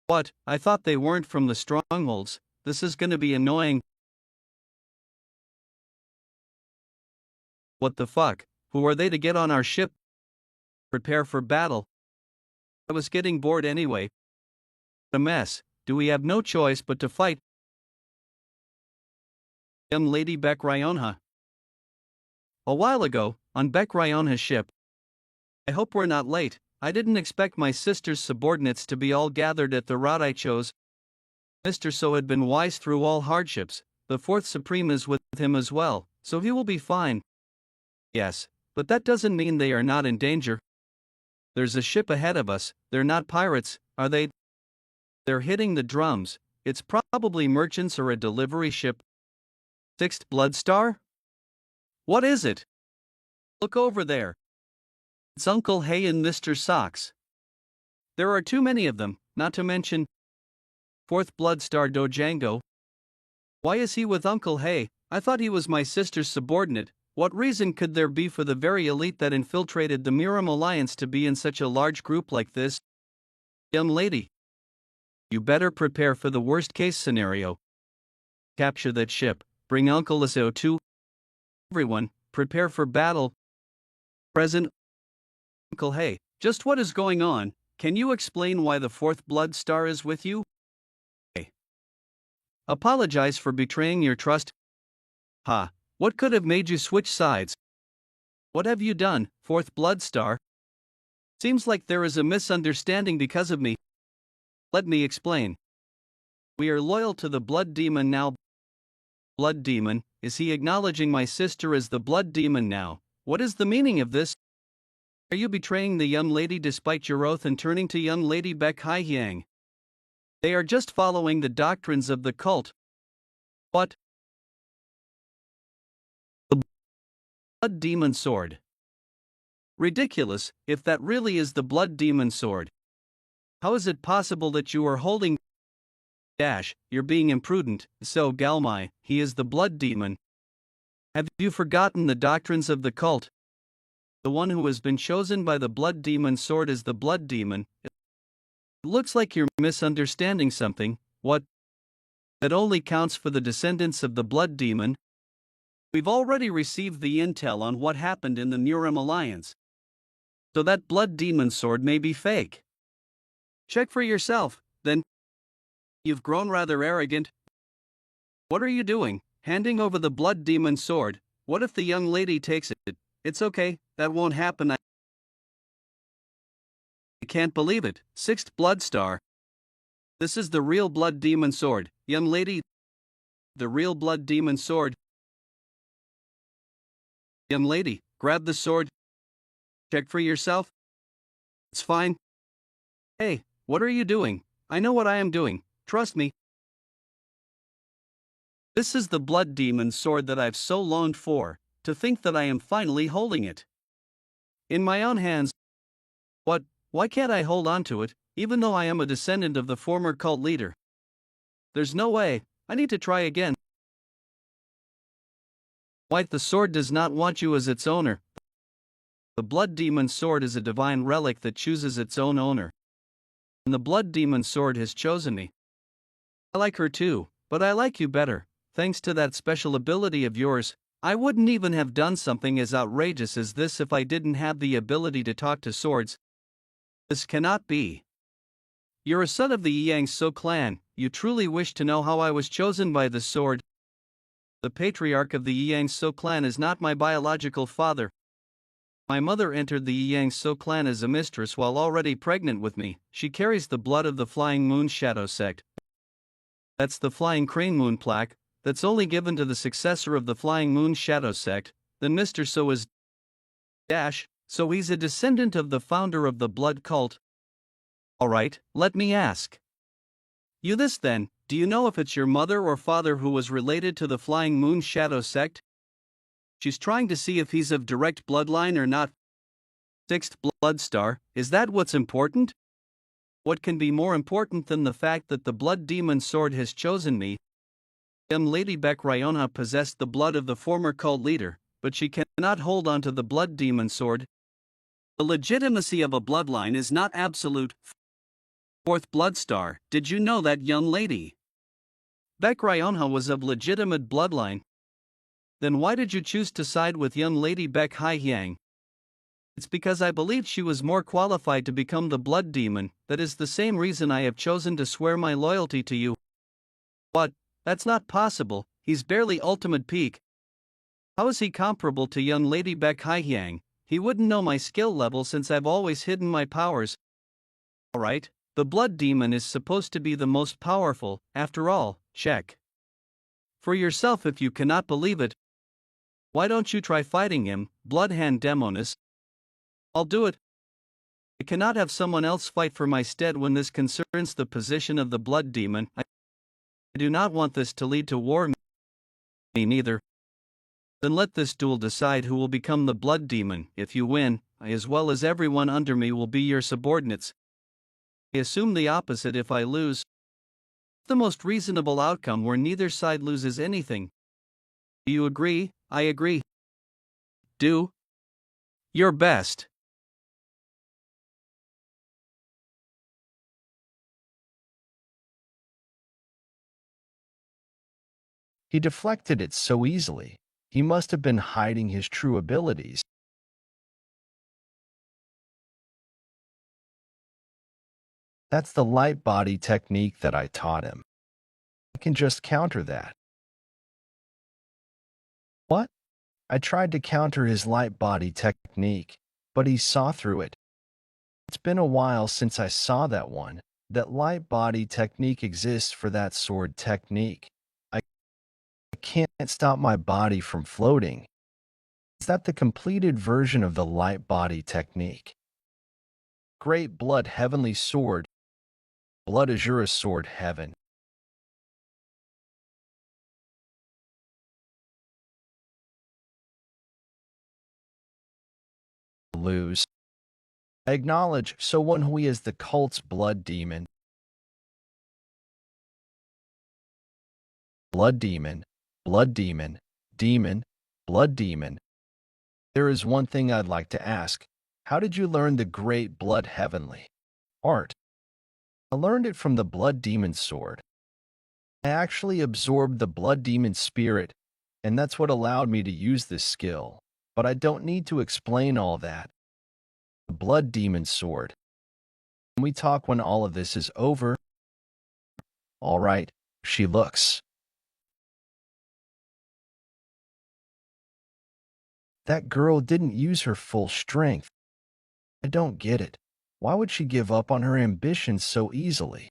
[SPEAKER 2] What? I thought they weren't from the strongholds. This is gonna be annoying. What the fuck? Who are they to get on our ship? Prepare for battle. I was getting bored anyway. a mess. Do we have no choice but to fight? Young Lady Beck Ryonha. A while ago, on Beck Ryonha's ship. I hope we're not late. I didn't expect my sister's subordinates to be all gathered at the route I chose. Mr. So had been wise through all hardships. The fourth Supreme is with him as well, so he will be fine. Yes, but that doesn't mean they are not in danger. There's a ship ahead of us. They're not pirates, are they? They're hitting the drums. It's probably merchants or a delivery ship. Sixth Blood Star? What is it? Look over there. It's Uncle Hay and Mr. Socks. There are too many of them, not to mention Fourth Blood Star Dojango. Why is he with Uncle Hay? I thought he was my sister's subordinate. What reason could there be for the very elite that infiltrated the Miram Alliance to be in such a large group like this? Young lady, you better prepare for the worst case scenario. Capture that ship, bring Uncle Isao too. Everyone, prepare for battle. Present. Uncle Hay, just what is going on? Can you explain why the Fourth Blood Star is with you? Hey. Apologize for betraying your trust. Ha, what could have made you switch sides? What have you done, Fourth Blood Star? Seems like there is a misunderstanding because of me. Let me explain. We are loyal to the Blood Demon now. Blood Demon, is he acknowledging my sister as the Blood Demon now? What is the meaning of this? Are you betraying the young lady despite your oath and turning to young lady Beck Haihyang? They are just following the doctrines of the cult. What? The Blood Demon Sword. Ridiculous, if that really is the Blood Demon Sword. How is it possible that you are holding... You're being imprudent, so Galmai, he is the Blood Demon. Have you forgotten the doctrines of the cult? The one who has been chosen by the Blood Demon Sword is the Blood Demon. It looks like you're misunderstanding something. What? That only counts for the descendants of the Blood Demon. We've already received the intel on what happened in the Miram Alliance. So that Blood Demon Sword may be fake. Check for yourself, then. You've grown rather arrogant. What are you doing, handing over the Blood Demon Sword? What if the young lady takes it? It's okay, that won't happen. I can't believe it. Sixth Blood Star. This is the real Blood Demon Sword, young lady. The real Blood Demon Sword. Young lady, grab the sword. Check for yourself. It's fine. Hey, what are you doing? I know what I am doing. Trust me. This is the Blood Demon Sword that I've so longed for. To think that I am finally holding it in my own hands. What? Why can't I hold on to it, even though I am a descendant of the former cult leader? There's no way. I need to try again. White, the sword does not want you as its owner. The Blood Demon Sword is a divine relic that chooses its own owner. And the Blood Demon Sword has chosen me. I like her too, but I like you better. Thanks to that special ability of yours, I wouldn't even have done something as outrageous as this if I didn't have the ability to talk to swords. This cannot be. You're a son of the Yang So clan. You truly wish to know how I was chosen by the sword. The patriarch of the Yang So clan is not my biological father. My mother entered the Yang So clan as a mistress while already pregnant with me. She carries the blood of the Flying Moon Shadow sect. That's the Flying Crane Moon plaque. That's only given to the successor of the Flying Moon Shadow sect. Then Mr. So is so he's a descendant of the founder of the blood cult. Alright, let me ask. You this then, do you know if it's your mother or father who was related to the Flying Moon Shadow sect? She's trying to see if he's of direct bloodline or not. Sixth Blood Star, is that what's important? What can be more important than the fact that the Blood Demon Sword has chosen me? Lady Beck Ryonha possessed the blood of the former cult leader, but she cannot hold on to the Blood Demon Sword. The legitimacy of a bloodline is not absolute. Fourth Blood Star, did you know that, young lady? Beck Ryonha was of legitimate bloodline. Then why did you choose to side with young lady Beck Haihyang? It's because I believed she was more qualified to become the blood demon. That is the same reason I have chosen to swear my loyalty to you. What? That's not possible. He's barely ultimate peak. How is he comparable to young Lady Beck Haihyang? He wouldn't know my skill level since I've always hidden my powers. Alright, the blood demon is supposed to be the most powerful, after all, check. For yourself if you cannot believe it. Why don't you try fighting him, Bloodhand Demonis? I'll do it. I cannot have someone else fight for my stead when this concerns the position of the blood demon. I do not want this to lead to war. Me neither. Then let this duel decide who will become the blood demon. If you win, I as well as everyone under me will be your subordinates. I assume the opposite if I lose. The most reasonable outcome where neither side loses anything. Do you agree? I agree. Do your best.
[SPEAKER 1] He deflected it so easily. He must have been hiding his true abilities. That's the light body technique that I taught him. I can just counter that. What? I tried to counter his light body technique, but he saw through it. It's been a while since I saw that one. That light body technique exists for that sword technique. I can't stop my body from floating. Is that the completed version of the light body technique? Great blood heavenly sword. Blood azure sword heaven. Lose. I acknowledge so Manhwa is the cult's blood demon. Blood demon, blood demon, demon, blood demon. There is one thing I'd like to ask. How did you learn the great blood heavenly art? I learned it from the blood demon sword. I actually absorbed the blood demon spirit, and that's what allowed me to use this skill. But I don't need to explain all that. The blood demon sword. Can we talk when all of this is over? All right, she looks. That girl didn't use her full strength. I don't get it. Why would she give up on her ambitions so easily?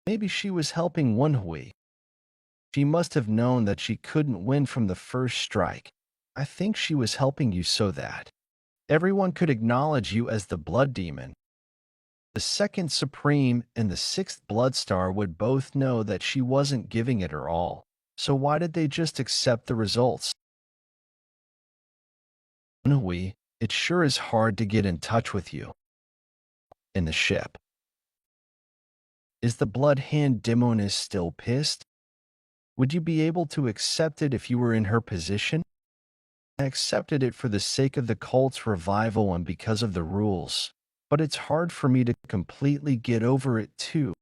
[SPEAKER 1] Maybe she was helping Manhwa. She must have known that she couldn't win from the first strike. I think she was helping you so that everyone could acknowledge you as the blood demon. The second supreme and the sixth blood star would both know that she wasn't giving it her all. So why did they just accept the results? Manhwa, it sure is hard to get in touch with you. In the ship. Is the blood hand demoness still pissed? Would you be able to accept it if you were in her position? I accepted it for the sake of the cult's revival and because of the rules, but it's hard for me to completely get over it too.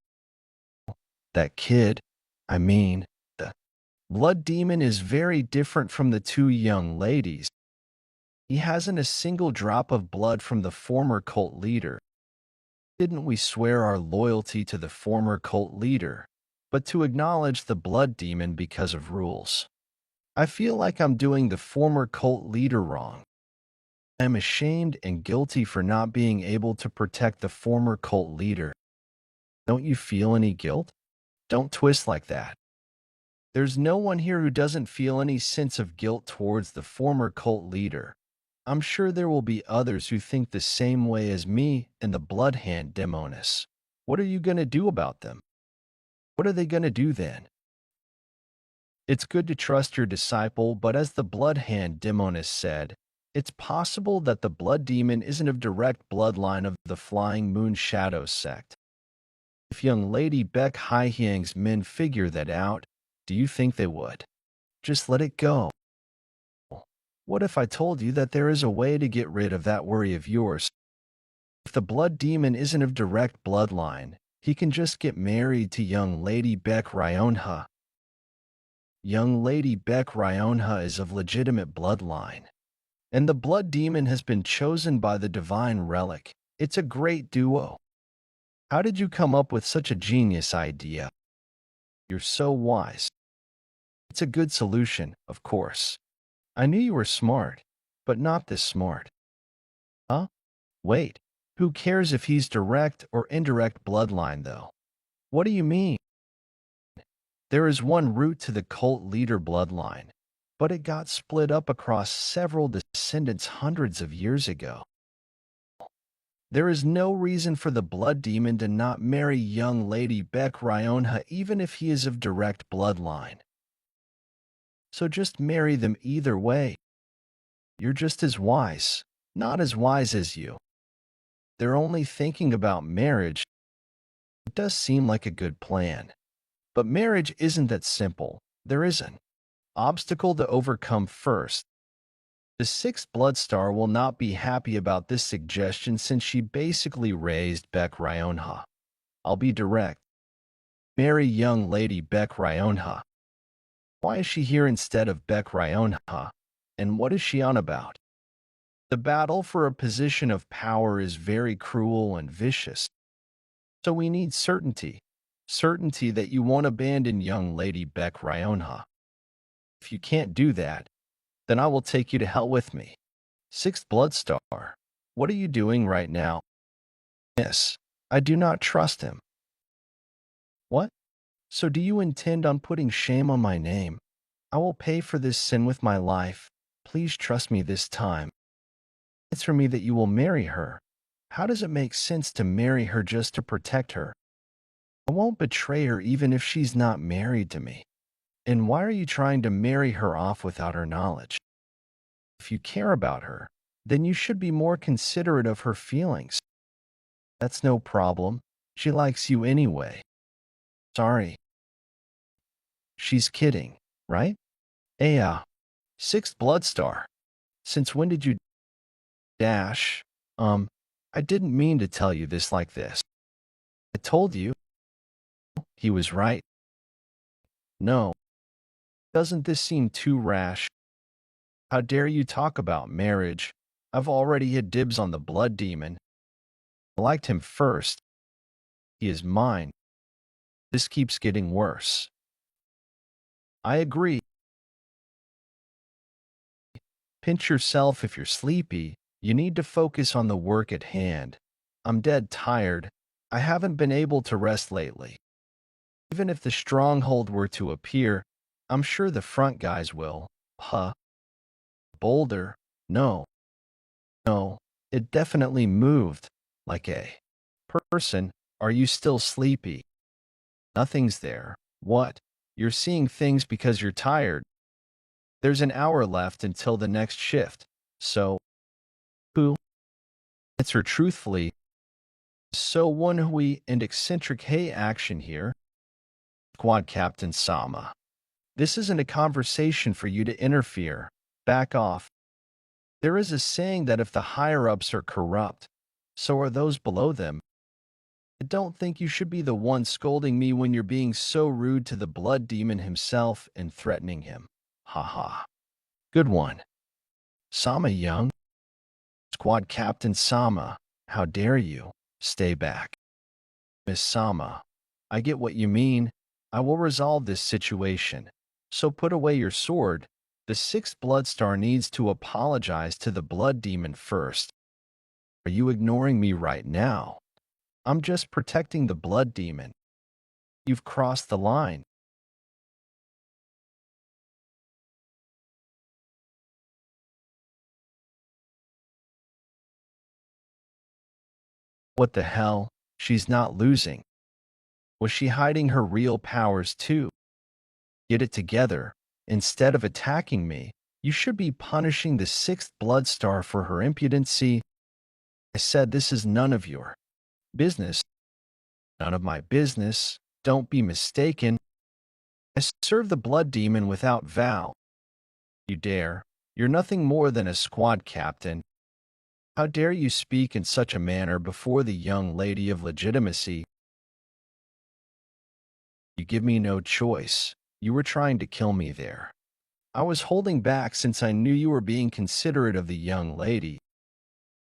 [SPEAKER 1] That kid, I mean, the blood demon is very different from the two young ladies. He hasn't a single drop of blood from the former cult leader. Didn't we swear our loyalty to the former cult leader, but to acknowledge the blood demon because of rules? I feel like I'm doing the former cult leader wrong. I'm ashamed and guilty for not being able to protect the former cult leader. Don't you feel any guilt? Don't twist like that. There's no one here who doesn't feel any sense of guilt towards the former cult leader. I'm sure there will be others who think the same way as me and the Bloodhand Demonis. What are you going to do about them? What are they going to do then? It's good to trust your disciple, but as the Bloodhand Demonis said, it's possible that the blood demon isn't of direct bloodline of the Flying Moon Shadow sect. If young Lady Beck Haihyang's men figure that out, do you think they would? Just let it go. What if I told you that there is a way to get rid of that worry of yours? If the blood demon isn't of direct bloodline, he can just get married to young Lady Beck Ryonha. Young Lady Beck Ryonha is of legitimate bloodline. And the blood demon has been chosen by the divine relic. It's a great duo. How did you come up with such a genius idea? You're so wise. It's a good solution, of course. I knew you were smart, but not this smart. Huh? Wait. Who cares if he's direct or indirect bloodline, though? What do you mean? There is one root to the cult leader bloodline, but it got split up across several descendants hundreds of years ago. There is no reason for the blood demon to not marry young Lady Beck Ryonha even if he is of direct bloodline. So just marry them either way. You're just as wise, not as wise as you. They're only thinking about marriage. It does seem like a good plan. But marriage isn't that simple. There is an obstacle to overcome first. The sixth blood star will not be happy about this suggestion since she basically raised Beck Ryonha. I'll be direct. Marry young Lady Beck Ryonha. Why is she here instead of Beck Ryonha? And what is she on about? The battle for a position of power is very cruel and vicious. So we need certainty. Certainty that you won't abandon young Lady Beck Ryonha. If you can't do that, then I will take you to hell with me. Sixth blood star. What are you doing right now? Yes, I do not trust him. What? So do you intend on putting shame on my name? I will pay for this sin with my life. Please trust me this time. It's for me that you will marry her. How does it make sense to marry her just to protect her? I won't betray her even if she's not married to me. And why are you trying to marry her off without her knowledge? If you care about her, then you should be more considerate of her feelings. That's no problem. She likes you anyway. Sorry. She's kidding, right? Yeah. Sixth blood star. Since when did you dash? I didn't mean to tell you this like this. I told you. He was right. No. Doesn't this seem too rash? How dare you talk about marriage? I've already had dibs on the blood demon. I liked him first. He is mine. This keeps getting worse. I agree. Pinch yourself if you're sleepy. You need to focus on the work at hand. I'm dead tired. I haven't been able to rest lately. Even if the stronghold were to appear, I'm sure the front guys will. Huh? Boulder? No. No, it definitely moved. Like a person. Are you still sleepy? Nothing's there. What? You're seeing things because you're tired. There's an hour left until the next shift. So, who? Answer truthfully. So Manhwa and eccentric hey action here. Squad Captain Sama. This isn't a conversation for you to interfere. Back off. There is a saying that if the higher-ups are corrupt, so are those below them. I don't think you should be the one scolding me when you're being so rude to the blood demon himself and threatening him. Ha. Good one. Sama young. Squad Captain Sama, how dare you? Stay back. Miss Sama, I get what you mean. I will resolve this situation. So put away your sword. The sixth blood star needs to apologize to the blood demon first. Are you ignoring me right now? I'm just protecting the blood demon. You've crossed the line. What the hell? She's not losing. Was she hiding her real powers too? Get it together. Instead of attacking me, you should be punishing the sixth blood star for her impudency. I said this is none of your business. None of my business. Don't be mistaken. I serve the blood demon without vow. You dare. You're nothing more than a squad captain. How dare you speak in such a manner before the young lady of legitimacy? You give me no choice. You were trying to kill me there. I was holding back since I knew you were being considerate of the young lady,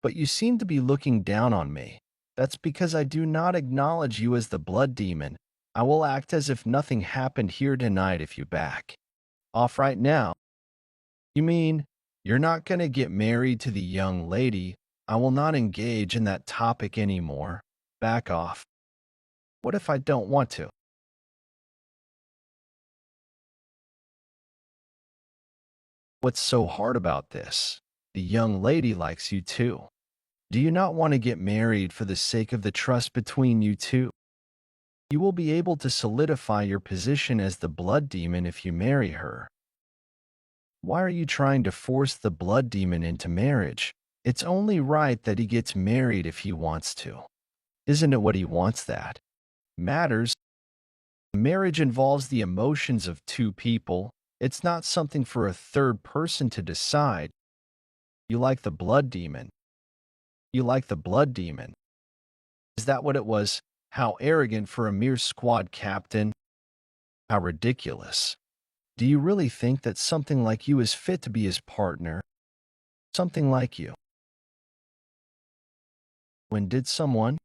[SPEAKER 1] but you seem to be looking down on me. That's because I do not acknowledge you as the blood demon. I will act as if nothing happened here tonight if you back off right now. You mean you're not going to get married to the young lady? I will not engage in that topic anymore. Back off. What if I don't want to? What's so hard about this? The young lady likes you too. Do you not want to get married for the sake of the trust between you two? You will be able to solidify your position as the blood demon if you marry her. Why are you trying to force the blood demon into marriage? It's only right that he gets married if he wants to. Isn't it what he wants that matters? Marriage involves the emotions of two people. It's not something for a third person to decide. You like the blood demon. You like the blood demon. Is that what it was? How arrogant for a mere squad captain. How ridiculous. Do you really think that something like you is fit to be his partner? Something like you. When did someone?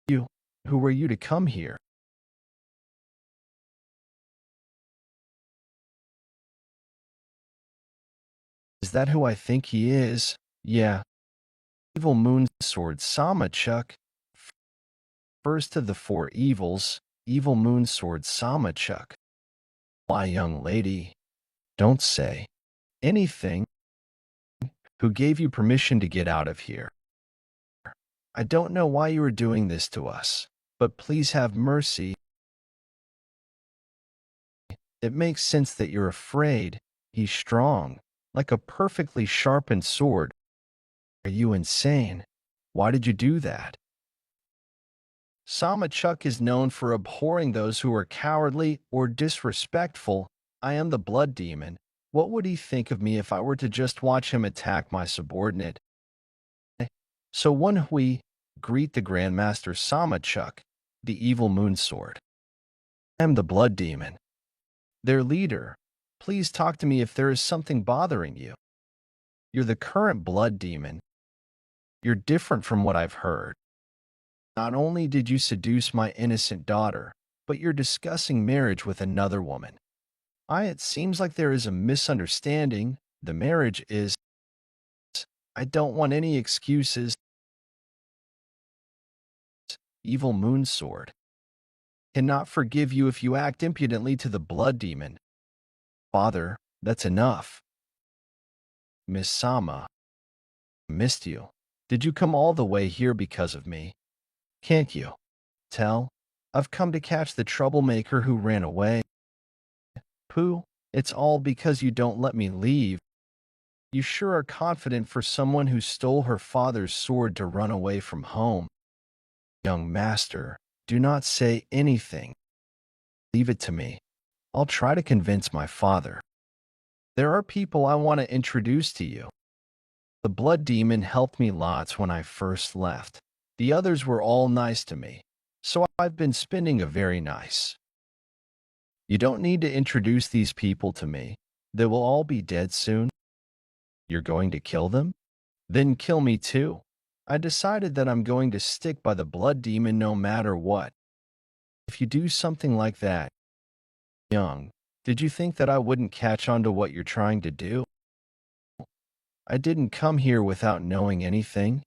[SPEAKER 1] You. Who were you to come here? Is that who I think he is? Yeah. Evil Moon Sword Samachuk. First of the four evils, Evil Moon Sword Samachuk. Why, young lady, don't say anything. Who gave you permission to get out of here? I don't know why you are doing this to us, but please have mercy. It makes sense that you're afraid. He's strong, like a perfectly sharpened sword. Are you insane? Why did you do that? Samachuk is known for abhorring those who are cowardly or disrespectful. I am the blood demon. What would he think of me if I were to just watch him attack my subordinate? So when we greet the Grandmaster Samachuk, the evil moonsword. I am the blood demon. Their leader. Please talk to me if there is something bothering you. You're the current blood demon. You're different from what I've heard. Not only did you seduce my innocent daughter, but you're discussing marriage with another woman. It seems like there is a misunderstanding. The marriage is... I don't want any excuses. Evil Moonsword. Cannot forgive you if you act impudently to the blood demon. Father, that's enough. Miss Sama. Missed you. Did you come all the way here because of me? Can't you tell? I've come to catch the troublemaker who ran away. Pooh, it's all because you don't let me leave. You sure are confident for someone who stole her father's sword to run away from home. Young master, do not say anything. Leave it to me. I'll try to convince my father. There are people I want to introduce to you. The blood demon helped me lots when I first left. The others were all nice to me, so I've been spending a very nice. You don't need to introduce these people to me. They will all be dead soon. You're going to kill them? Then kill me too. I decided that I'm going to stick by the blood demon no matter what. If you do something like that, young, did you think that I wouldn't catch on to what you're trying to do? I didn't come here without knowing anything.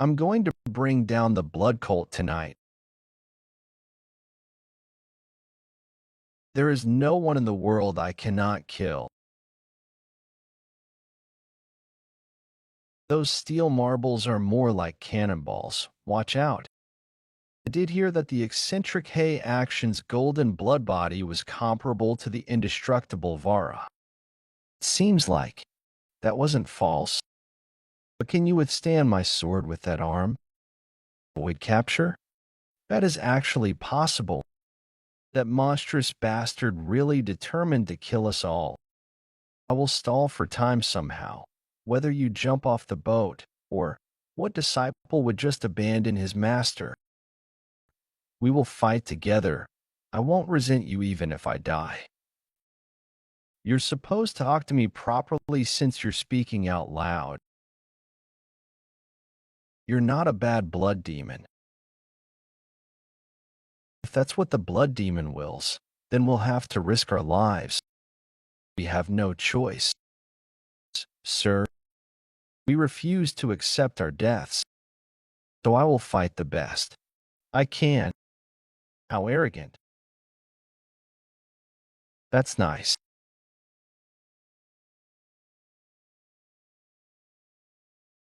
[SPEAKER 1] I'm going to bring down the blood cult tonight. There is no one in the world I cannot kill. Those steel marbles are more like cannonballs. Watch out. I did hear that the eccentric Hei Action's golden blood body was comparable to the indestructible Vara. It seems like that wasn't false. But can you withstand my sword with that arm? Void capture? That is actually possible. That monstrous bastard really determined to kill us all. I will stall for time somehow, whether you jump off the boat, or what disciple would just abandon his master? We will fight together. I won't resent you even if I die. You're supposed to talk to me properly since you're speaking out loud. You're not a bad blood demon. If that's what the blood demon wills, then we'll have to risk our lives. We have no choice. Sir, we refuse to accept our deaths, so I will fight the best I can. How arrogant. That's nice.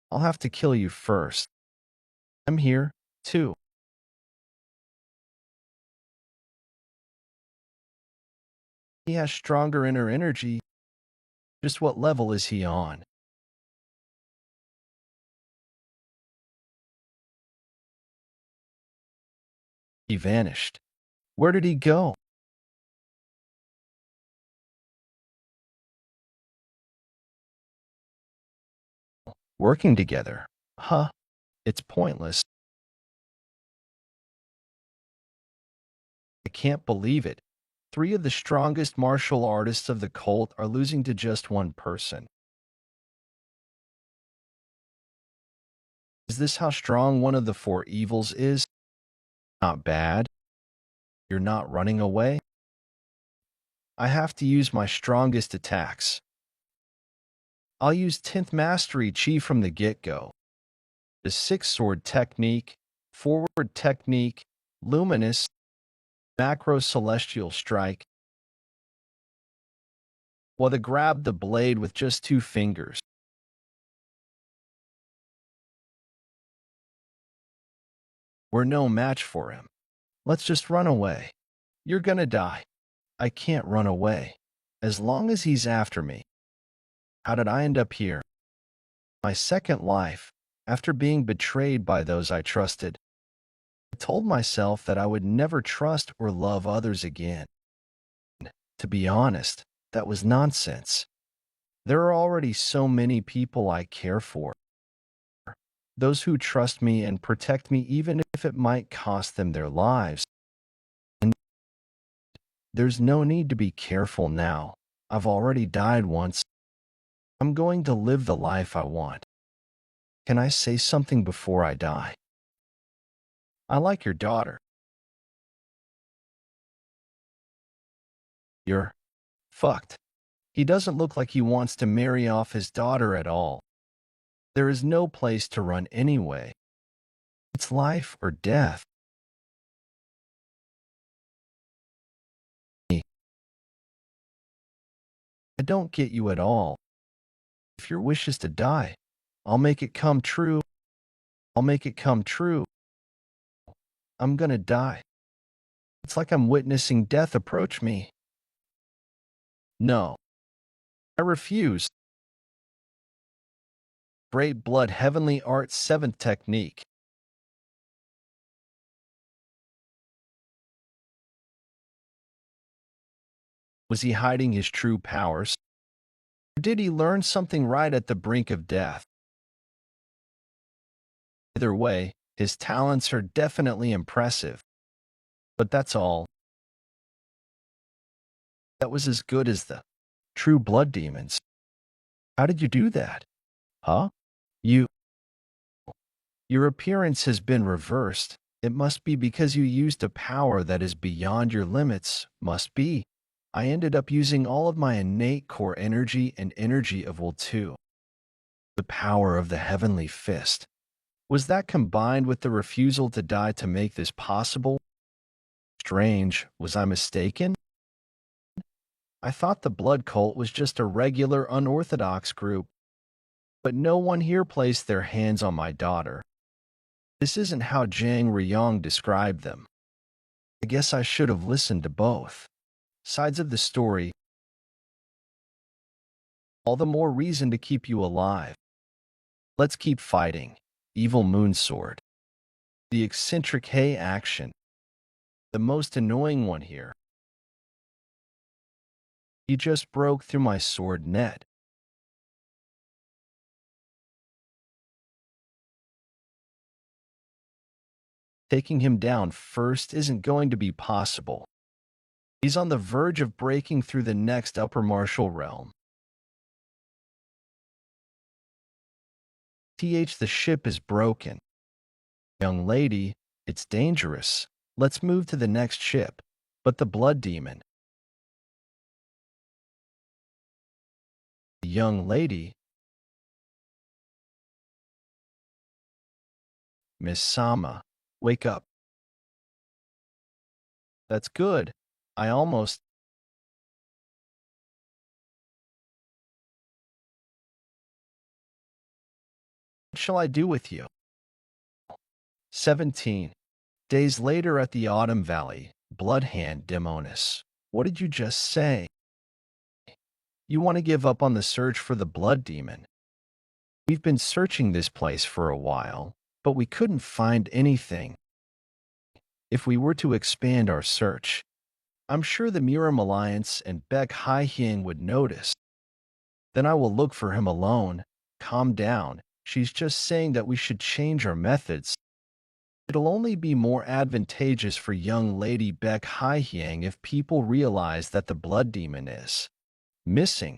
[SPEAKER 1] I'll have to kill you first. I'm here, too. He has stronger inner energy. Just what level is he on? He vanished. Where did he go? Working together. Huh? It's pointless. I can't believe it. 3 of the strongest martial artists of the cult are losing to just one person. Is this how strong one of the 4 evils is? Not bad. You're not running away? I have to use my strongest attacks. I'll use 10th Mastery Chi from the get-go. The 6 sword technique, forward technique, luminous, macro celestial strike. While grab the blade with just 2 fingers. We're no match for him. Let's just run away. You're gonna die. I can't run away. As long as he's after me. How did I end up here? My second life, after being betrayed by those I trusted. I told myself that I would never trust or love others again. To be honest, that was nonsense. There are already so many people I care for. Those who trust me and protect me even if it might cost them their lives. And there's no need to be careful now. I've already died once. I'm going to live the life I want. Can I say something before I die? I like your daughter. You're fucked. He doesn't look like he wants to marry off his daughter at all. There is no place to run anyway. It's life or death. I don't get you at all. If your wish is to die, I'll make it come true. I'll make it come true. I'm gonna die. It's like I'm witnessing death approach me. No. I refuse. Great Blood Heavenly Art's 7th technique. Was he hiding his true powers? Or did he learn something right at the brink of death? Either way, his talents are definitely impressive. But that's all. That was as good as the true blood demons. How did you do that? Huh? You. Your appearance has been reversed. It must be because you used a power that is beyond your limits. Must be. I ended up using all of my innate core energy and energy of will too. The power of the heavenly fist. Was that combined with the refusal to die to make this possible? Strange, was I mistaken? I thought the blood cult was just a regular unorthodox group. But no one here placed their hands on my daughter. This isn't how Zhang Riyang described them. I guess I should have listened to both sides of the story. All the more reason to keep you alive. Let's keep fighting. Evil Moonsword. The eccentric Hay action. The most annoying one here. He just broke through my sword net. Taking him down first isn't going to be possible. He's on the verge of breaking through the next upper martial realm. The ship is broken. Young lady, it's dangerous. Let's move to the next ship. But the blood demon. The young lady. Miss Sama, wake up. That's good. I almost. What shall I do with you? 17. Days later at the Autumn Valley, Bloodhand Demonis. What did you just say? You want to give up on the search for the blood demon? We've been searching this place for a while, but we couldn't find anything. If we were to expand our search, I'm sure the Miram Alliance and Beck Hai-Hying would notice. Then I will look for him alone. Calm down. She's just saying that we should change our methods. It'll only be more advantageous for young Lady Beck Hai-Hying if people realize that the blood demon is missing.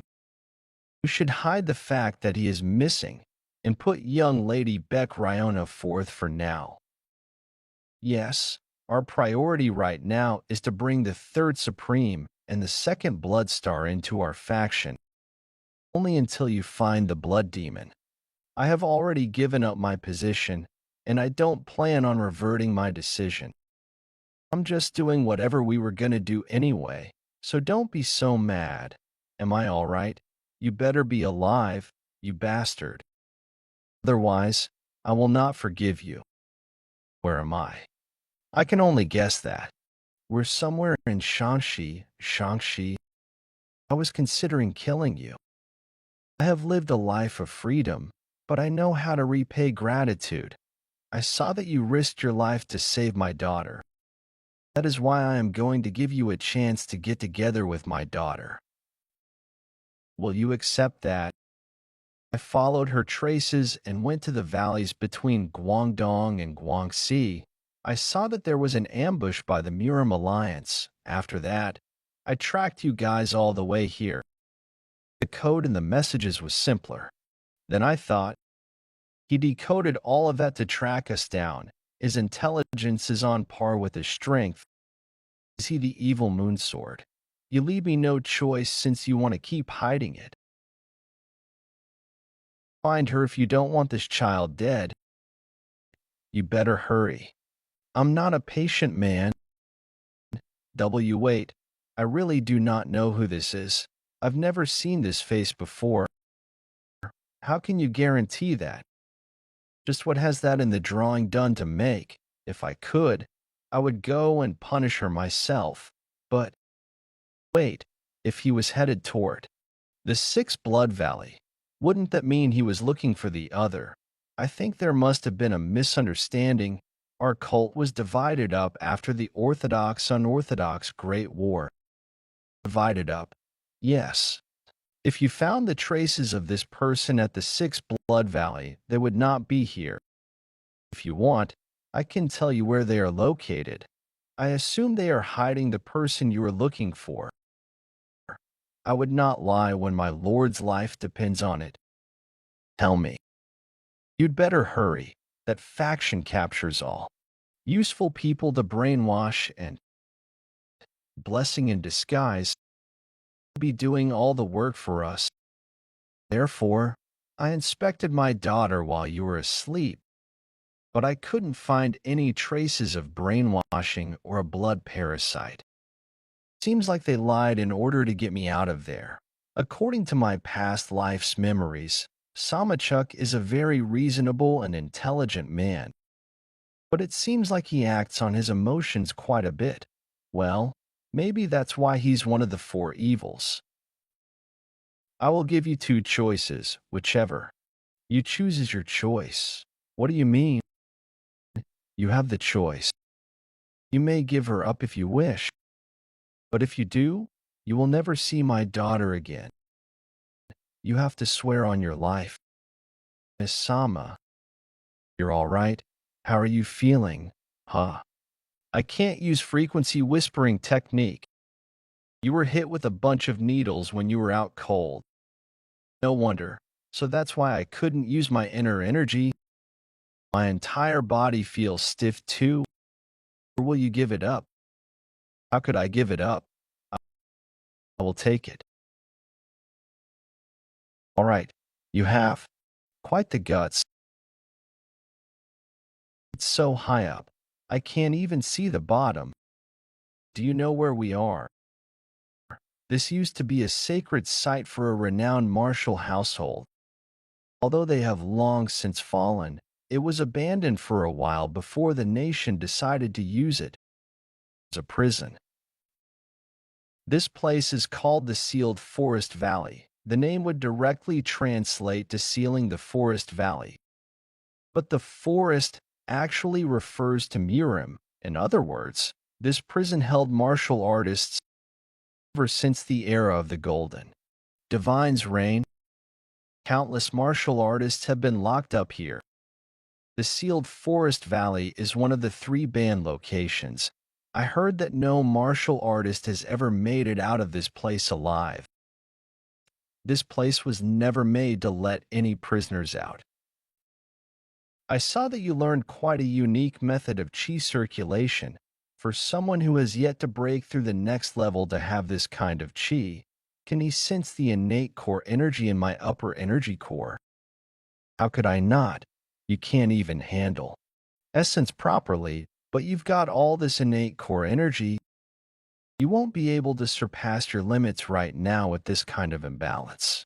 [SPEAKER 1] You should hide the fact that he is missing and put young Lady Beck Ryona forth for now. Yes, our priority right now is to bring the third Supreme and the second Blood Star into our faction. Only until you find the blood demon. I have already given up my position, and I don't plan on reverting my decision. I'm just doing whatever we were gonna do anyway, so don't be so mad. Am I all right? You better be alive, you bastard. Otherwise, I will not forgive you. Where am I? I can only guess that. We're somewhere in Shaanxi. I was considering killing you. I have lived a life of freedom, but I know how to repay gratitude. I saw that you risked your life to save my daughter. That is why I am going to give you a chance to get together with my daughter. Will you accept that? I followed her traces and went to the valleys between Guangdong and Guangxi. I saw that there was an ambush by the Miram Alliance. After that, I tracked you guys all the way here. The code in the messages was simpler. Then I thought, he decoded all of that to track us down. His intelligence is on par with his strength. Is he the evil moon sword? You leave me no choice since you want to keep hiding it. Find her if you don't want this child dead. You better hurry. I'm not a patient man. Wait, I really do not know who this is. I've never seen this face before. How can you guarantee that? Just what has that in the drawing done to make? If I could, I would go and punish her myself. But wait, if he was headed toward the Sixth Blood Valley, wouldn't that mean he was looking for the other? I think there must have been a misunderstanding. Our cult was divided up after the Orthodox-Unorthodox Great War. Divided up? Yes. If you found the traces of this person at the Sixth Blood Valley, they would not be here. If you want, I can tell you where they are located. I assume they are hiding the person you are looking for. I would not lie when my lord's life depends on it. Tell me. You'd better hurry. That faction captures all. Useful people to brainwash and blessing in disguise will be doing all the work for us. Therefore, I inspected my daughter while you were asleep, but I couldn't find any traces of brainwashing or a blood parasite. Seems like they lied in order to get me out of there. According to my past life's memories, Samachuk is a very reasonable and intelligent man. But it seems like he acts on his emotions quite a bit. Well, maybe that's why he's one of the four evils. I will give you two choices, whichever. You choose is your choice. What do you mean? You have the choice. You may give her up if you wish. But if you do, you will never see my daughter again. You have to swear on your life. Miss Sama, you're all right? How are you feeling? Huh? I can't use frequency whispering technique. You were hit with a bunch of needles when you were out cold. No wonder. So that's why I couldn't use my inner energy. My entire body feels stiff too. Or will you give it up? How could I give it up? I will take it. All right. You have quite the guts. It's so high up. I can't even see the bottom. Do you know where we are? This used to be a sacred site for a renowned martial household. Although they have long since fallen, it was abandoned for a while before the nation decided to use it as a prison. This place is called the Sealed Forest Valley. The name would directly translate to sealing the forest valley. But the forest actually refers to Murim. In other words, this prison held martial artists ever since the era of the Golden Divine's reign. Countless martial artists have been locked up here. The Sealed Forest Valley is one of the 3 banned locations. I heard that no martial artist has ever made it out of this place alive. This place was never made to let any prisoners out. I saw that you learned quite a unique method of chi circulation. For someone who has yet to break through the next level to have this kind of chi, can he sense the innate core energy in my upper energy core? How could I not? You can't even handle essence properly, but you've got all this innate core energy. You won't be able to surpass your limits right now with this kind of imbalance.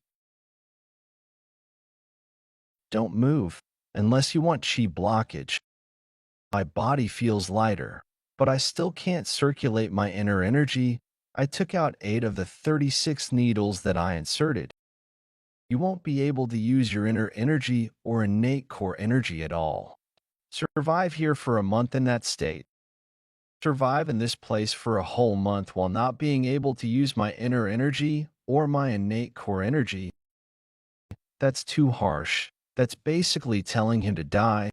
[SPEAKER 1] Don't move unless you want chi blockage. My body feels lighter, but I still can't circulate my inner energy. I took out 8 of the 36 needles that I inserted. You won't be able to use your inner energy or innate core energy at all. Survive here for a month in that state. Survive in this place for a whole month while not being able to use my inner energy or my innate core energy. That's too harsh. That's basically telling him to die.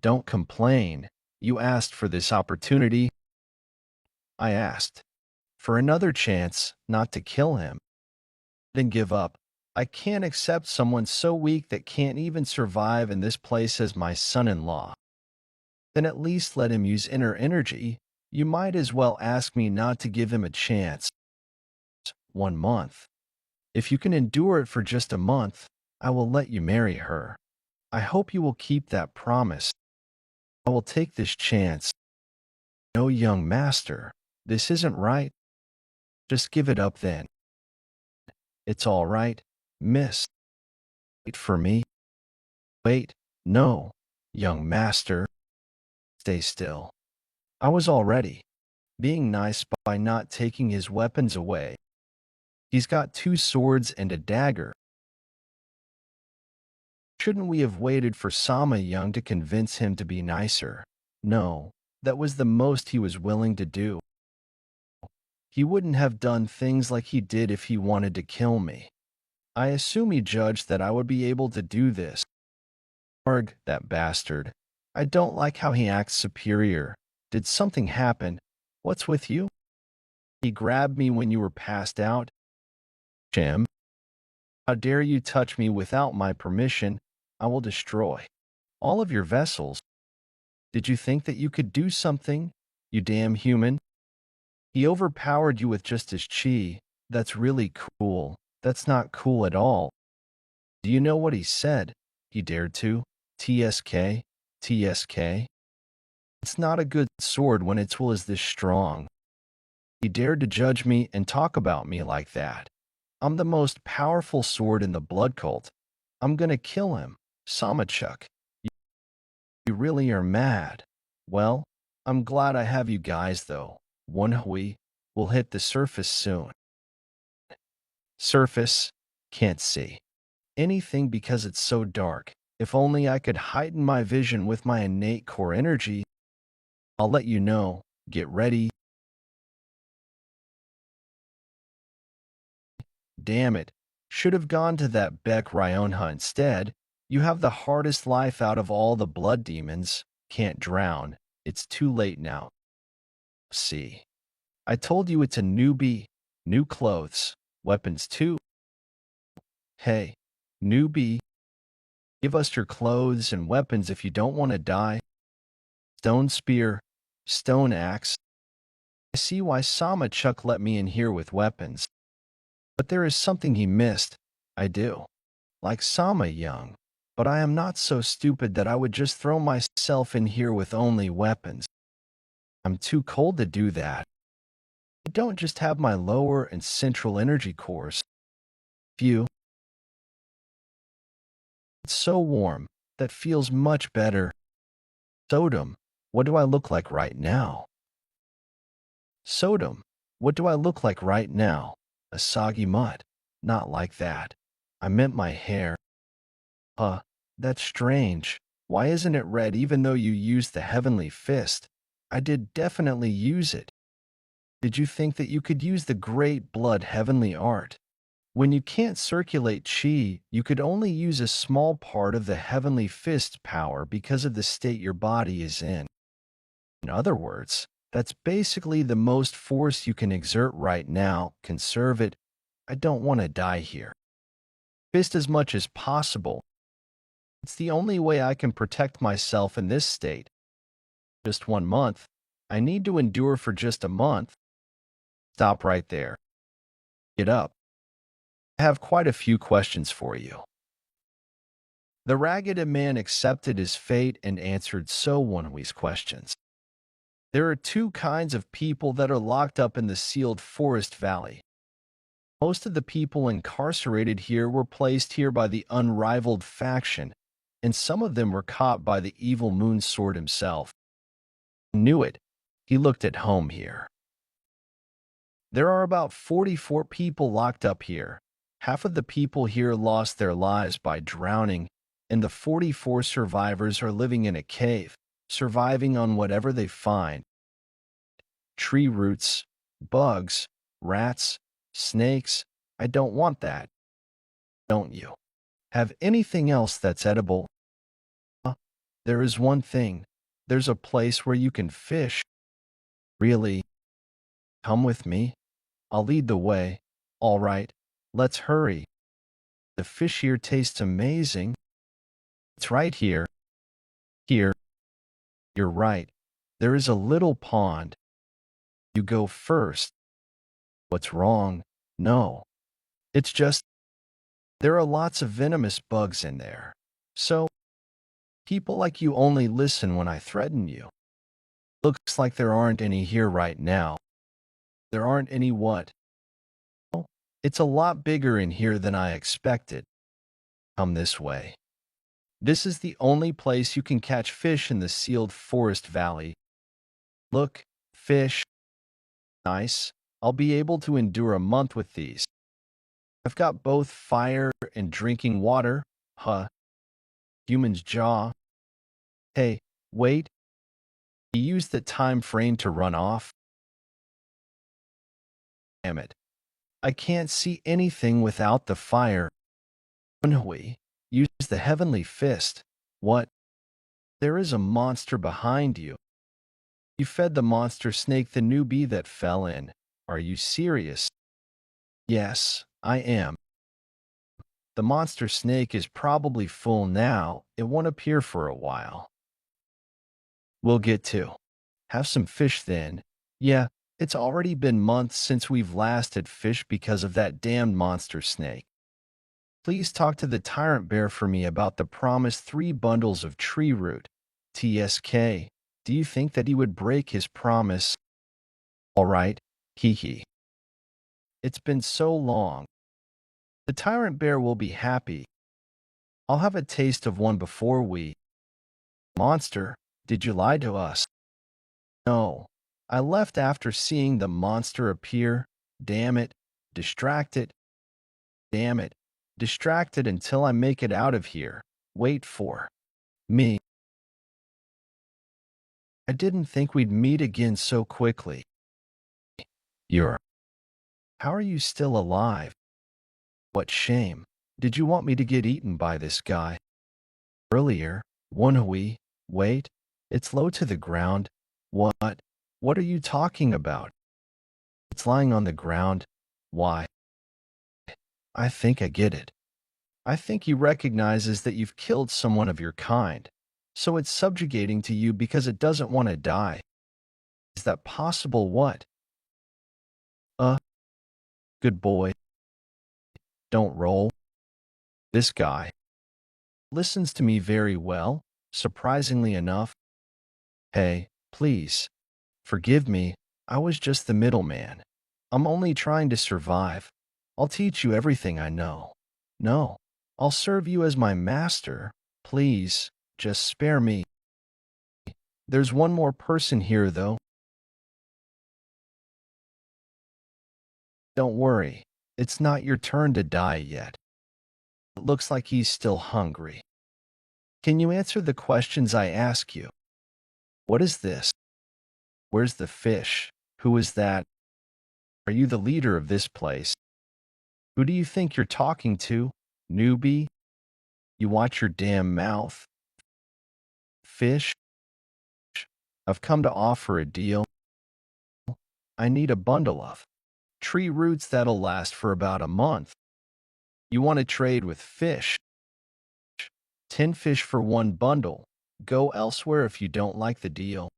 [SPEAKER 1] Don't complain. You asked for this opportunity. I asked for another chance not to kill him. Then give up. I can't accept someone so weak that can't even survive in this place as my son-in-law. Then at least let him use inner energy. You might as well ask me not to give him a chance. 1 month. If you can endure it for just a month, I will let you marry her. I hope you will keep that promise. I will take this chance. No, young master, this isn't right. Just give it up then. It's all right, miss. Wait for me. Wait, no, young master. Stay still. I was already being nice by not taking his weapons away. He's got 2 swords and a dagger. Shouldn't we have waited for Sama Young to convince him to be nicer? No, that was the most he was willing to do. He wouldn't have done things like he did if he wanted to kill me. I assume he judged that I would be able to do this. Arg, that bastard. I don't like how he acts superior. Did something happen? What's with you? He grabbed me when you were passed out. Jim, how dare you touch me without my permission? I will destroy all of your vessels. Did you think that you could do something, you damn human? He overpowered you with just his chi. That's really cool. That's not cool at all. Do you know what he said? He dared to. TSK? TSK? It's not a good sword when its will is this strong. He dared to judge me and talk about me like that. I'm the most powerful sword in the blood cult. I'm gonna kill him. Samachuk. You really are mad. Well, I'm glad I have you guys though. Manhwa will hit the surface soon. Surface? Can't see anything because it's so dark. If only I could heighten my vision with my innate core energy. I'll let you know. Get ready. Damn it. Should have gone to that Beck Ryonha instead. You have the hardest life out of all the blood demons. Can't drown. It's too late now. See. I told you it's a newbie, new clothes, weapons too. Hey, newbie, give us your clothes and weapons if you don't want to die. Stone spear, stone axe. I see why Sama Chuck let me in here with weapons. But there is something he missed. I do. Like Sama Young. But I am not so stupid that I would just throw myself in here with only weapons. I'm too cold to do that. I don't just have my lower and central energy cores. Phew. It's so warm. That feels much better. Sodom, what do I look like right now? Sodom, what do I look like right now? A soggy mutt. Not like that. I meant my hair. That's strange. Why isn't it red even though you used the heavenly fist? I did definitely use it. Did you think that you could use the great blood heavenly art? When you can't circulate chi, you could only use a small part of the heavenly fist power because of the state your body is in. In other words, that's basically the most force you can exert right now. Conserve it. I don't want to die here. Fist as much as possible. It's the only way I can protect myself in this state. Just 1 month. I need to endure for just a month. Stop right there. Get up. I have quite a few questions for you. The ragged man accepted his fate and answered Wonhui's questions. There are 2 kinds of people that are locked up in the sealed forest valley. Most of the people incarcerated here were placed here by the unrivaled faction, and some of them were caught by the evil moon sword himself. He knew it. He looked at home here. There are about 44 people locked up here. Half of the people here lost their lives by drowning, and the 44 survivors are living in a cave, surviving on whatever they find. Tree roots, bugs, rats, snakes. I don't want that. Don't you? Have anything else that's edible? There is one thing. There's a place where you can fish. Really? Come with me. I'll lead the way. All right, let's hurry. The fish here tastes amazing. It's right here. Here. You're right. There is a little pond. You go first. What's wrong? No. It's just, there are lots of venomous bugs in there. So, people like you only listen when I threaten you. Looks like there aren't any here right now. There aren't any what? Oh, it's a lot bigger in here than I expected. Come this way. This is the only place you can catch fish in the sealed forest valley. Look, fish. Nice. I'll be able to endure a month with these. I've got both fire and drinking water. Human's jaw. Hey, wait. He used the time frame to run off. Damn it. I can't see anything without the fire. Manhwa, use the heavenly fist. What? There is a monster behind you. You fed the monster snake the newbie that fell in. Are you serious? Yes, I am. The monster snake is probably full now. It won't appear for a while. We'll get to. Have some fish then. Yeah, it's already been months since we've last had fish because of that damned monster snake. Please talk to the tyrant bear for me about the promised 3 bundles of tree root. TSK. Do you think that he would break his promise? All right, hee. It's been so long. The tyrant bear will be happy. I'll have a taste of one before we... Monster, did you lie to us? No. I left after seeing the monster appear. Damn it. Distracted. Damn it. Distracted until I make it out of here. Wait for me. I didn't think we'd meet again so quickly. How are you still alive? What shame. Did you want me to get eaten by this guy? Earlier, Wonhui, wait, it's low to the ground. What? What are you talking about? It's lying on the ground. Why? I think I get it. I think he recognizes that you've killed someone of your kind, so it's subjugating to you because it doesn't want to die. Is that possible? What? Uh, good boy. Don't roll. This guy listens to me very well, surprisingly enough. Hey, please, forgive me. I was just the middleman. I'm only trying to survive. I'll teach you everything I know. No, I'll serve you as my master. Please, just spare me. There's one more person here, though. Don't worry. It's not your turn to die yet. It looks like he's still hungry. Can you answer the questions I ask you? What is this? Where's the fish? Who is that? Are you the leader of this place? Who do you think you're talking to? Newbie? You watch your damn mouth. Fish? I've come to offer a deal. I need a bundle of tree roots that'll last for about a month. You want to trade with fish? 10 fish for one bundle. Go elsewhere if you don't like the deal.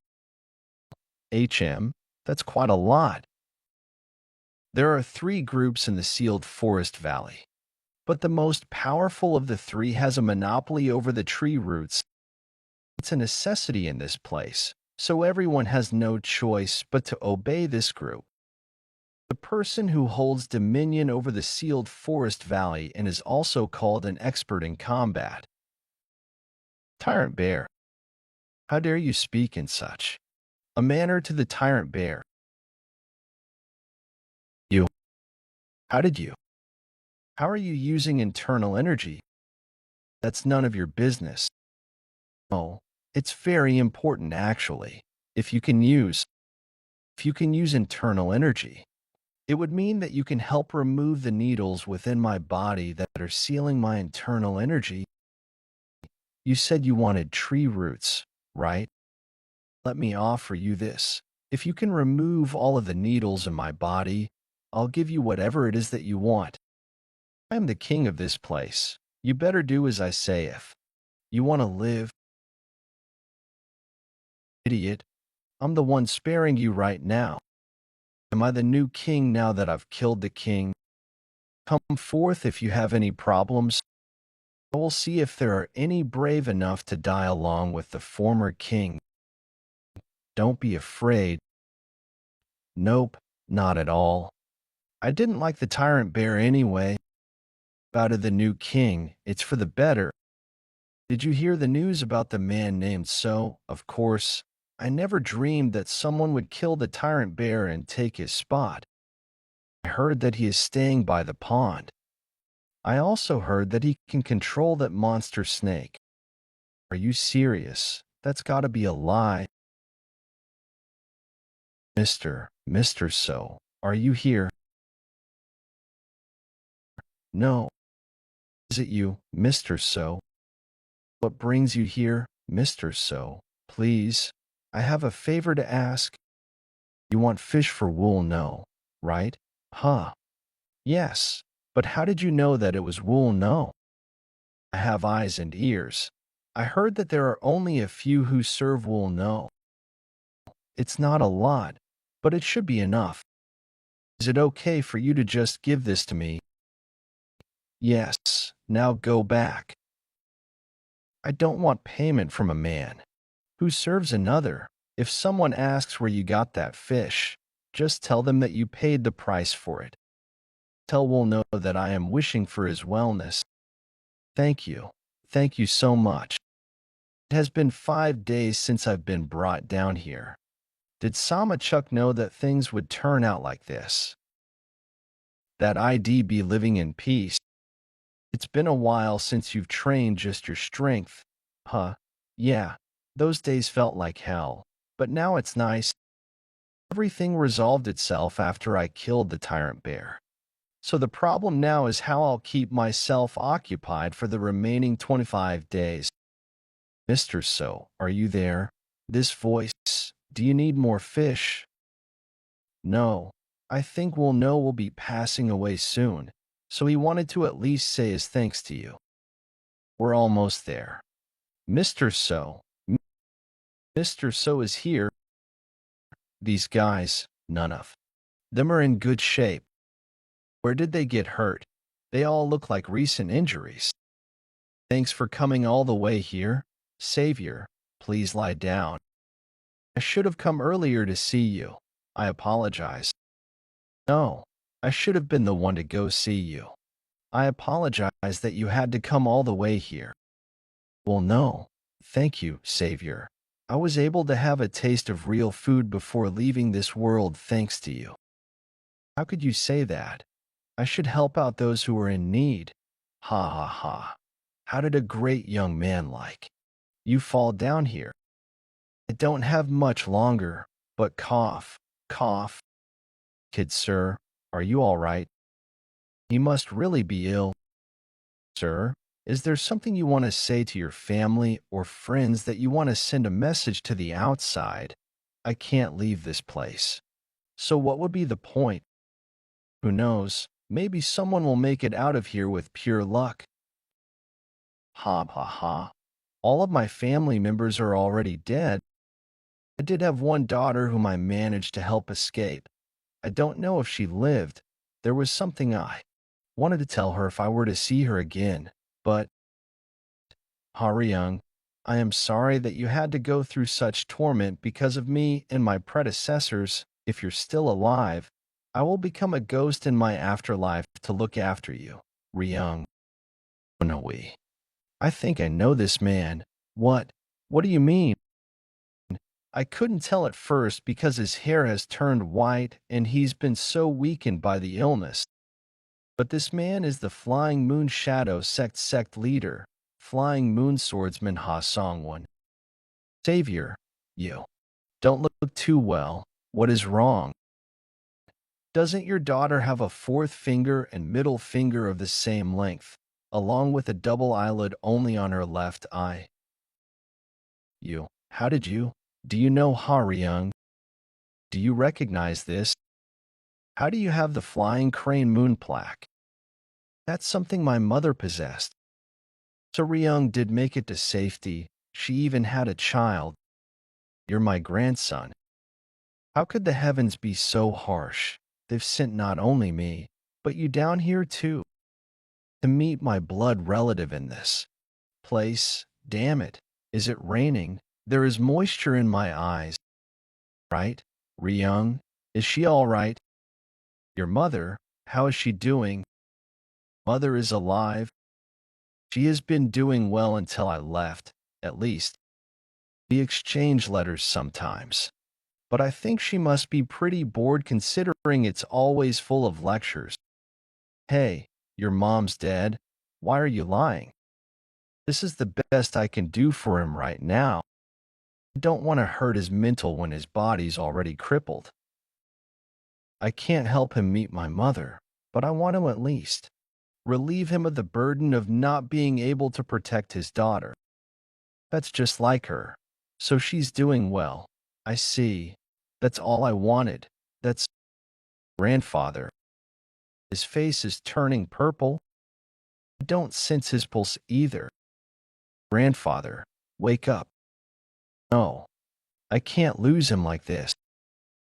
[SPEAKER 1] That's quite a lot. There are 3 groups in the sealed forest valley, but the most powerful of the 3 has a monopoly over the tree roots. It's a necessity in this place, so everyone has no choice but to obey this group. The person who holds dominion over the sealed forest valley and is also called an expert in combat. Tyrant Bear. How dare you speak in such a manner to the Tyrant Bear? You. How did you? How are you using internal energy? That's none of your business. Oh, it's very important actually. If you can use internal energy, it would mean that you can help remove the needles within my body that are sealing my internal energy. You said you wanted tree roots, right? Let me offer you this. If you can remove all of the needles in my body, I'll give you whatever it is that you want. I am the king of this place. You better do as I say if you want to live. Idiot. I'm the one sparing you right now. Am I the new king now that I've killed the king? Come forth if you have any problems. I will see if there are any brave enough to die along with the former king. Don't be afraid. Nope, not at all. I didn't like the Tyrant Bear anyway. About the new king, it's for the better. Did you hear the news about the man named So? Of course, I never dreamed that someone would kill the Tyrant Bear and take his spot. I heard that he is staying by the pond. I also heard that he can control that monster snake. Are you serious? That's gotta be a lie. Mr. So, are you here? No. Is it you, Mr. So? What brings you here, Mr. So? Please, I have a favor to ask. You want fish for wool, no, right? Huh. Yes, but how did you know that it was wool, no? I have eyes and ears. I heard that there are only a few who serve wool, no. It's not a lot, but it should be enough. Is it okay for you to just give this to me? Yes, now go back. I don't want payment from a man who serves another. If someone asks where you got that fish, just tell them that you paid the price for it. Tell Wool know that I am wishing for his wellness. Thank you. Thank you so much. It has been 5 days since I've been brought down here. Did Samachuk know that things would turn out like this? That I'd be living in peace? It's been a while since you've trained just your strength. Huh? Yeah, those days felt like hell. But now it's nice. Everything resolved itself after I killed the Tyrant Bear. So the problem now is how I'll keep myself occupied for the remaining 25 days. Mr. So, are you there? This voice, do you need more fish? No, I think we'll know we'll be passing away soon, so he wanted to at least say his thanks to you. We're almost there. Mr. So. Mr. So is here. These guys, none of them are in good shape. Where did they get hurt? They all look like recent injuries. Thanks for coming all the way here. Savior, please lie down. I should have come earlier to see you. I apologize. No, I should have been the one to go see you. I apologize that you had to come all the way here. Well, no, thank you, Savior. I was able to have a taste of real food before leaving this world thanks to you. How could you say that? I should help out those who are in need. Ha ha ha. How did a great young man like you fall down here? I don't have much longer, but cough, cough. Kid sir, are you all right? You must really be ill. Sir, is there something you want to say to your family or friends that you want to send a message to the outside? I can't leave this place. So what would be the point? Who knows? Maybe someone will make it out of here with pure luck. Ha ha ha. All of my family members are already dead. I did have one daughter whom I managed to help escape. I don't know if she lived. There was something I wanted to tell her if I were to see her again, but Haryung, I am sorry that you had to go through such torment because of me and my predecessors. If you're still alive, I will become a ghost in my afterlife to look after you. Ryung. No, I think I know this man. What? What do you mean? I couldn't tell at first because his hair has turned white and he's been so weakened by the illness. But this man is the Flying Moon Shadow sect leader, Flying Moon Swordsman Ha Songwon. Savior, you don't look too well. What is wrong? Doesn't your daughter have a fourth finger and middle finger of the same length, along with a double eyelid only on her left eye? How did you? Do you know Haryung? Do you recognize this? How do you have the flying crane moon plaque? That's something my mother possessed. So Ryung did make it to safety. She even had a child. You're my grandson. How could the heavens be so harsh? They've sent not only me, but you down here too. To meet my blood relative in this place. Damn it. Is it raining? There is moisture in my eyes. Right? Ryung, is she all right? Your mother, how is she doing? Mother is alive. She has been doing well until I left, at least. We exchange letters sometimes. But I think she must be pretty bored considering it's always full of lectures. Hey, your mom's dead. Why are you lying? This is the best I can do for him right now. I don't want to hurt his mental when his body's already crippled. I can't help him meet my mother, but I want to at least relieve him of the burden of not being able to protect his daughter. That's just like her. So she's doing well. I see. That's all I wanted. That's grandfather. His face is turning purple. I don't sense his pulse either. Grandfather, wake up. No, I can't lose him like this.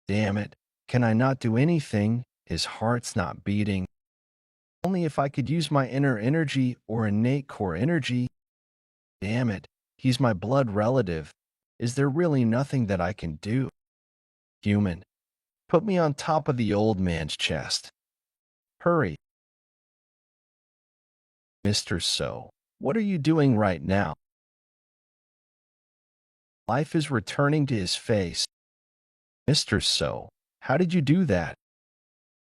[SPEAKER 1] Damn it, can I not do anything? His heart's not beating. Only if I could use my inner energy or innate core energy. Damn it, he's my blood relative. Is there really nothing that I can do? Human, put me on top of the old man's chest. Hurry. Mr. So, what are you doing right now? Life is returning to his face. Mr. So, how did you do that?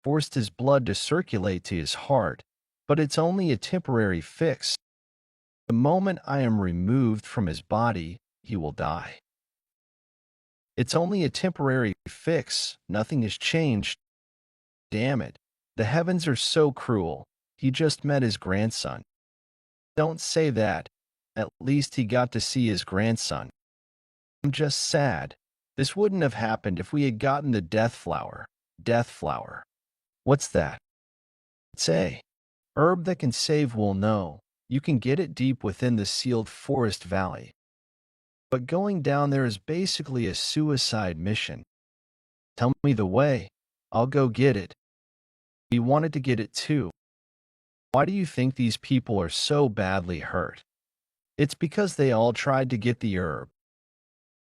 [SPEAKER 1] Forced his blood to circulate to his heart, but it's only a temporary fix. The moment I am removed from his body, he will die. It's only a temporary fix. Nothing has changed. Damn it. The heavens are so cruel. He just met his grandson. Don't say that. At least he got to see his grandson. I'm just sad. This wouldn't have happened if we had gotten the death flower. Death flower. What's that? It's a herb that can save. Well, no. You can get it deep within the sealed forest valley. But going down there is basically a suicide mission. Tell me the way. I'll go get it. We wanted to get it too. Why do you think these people are so badly hurt? It's because they all tried to get the herb.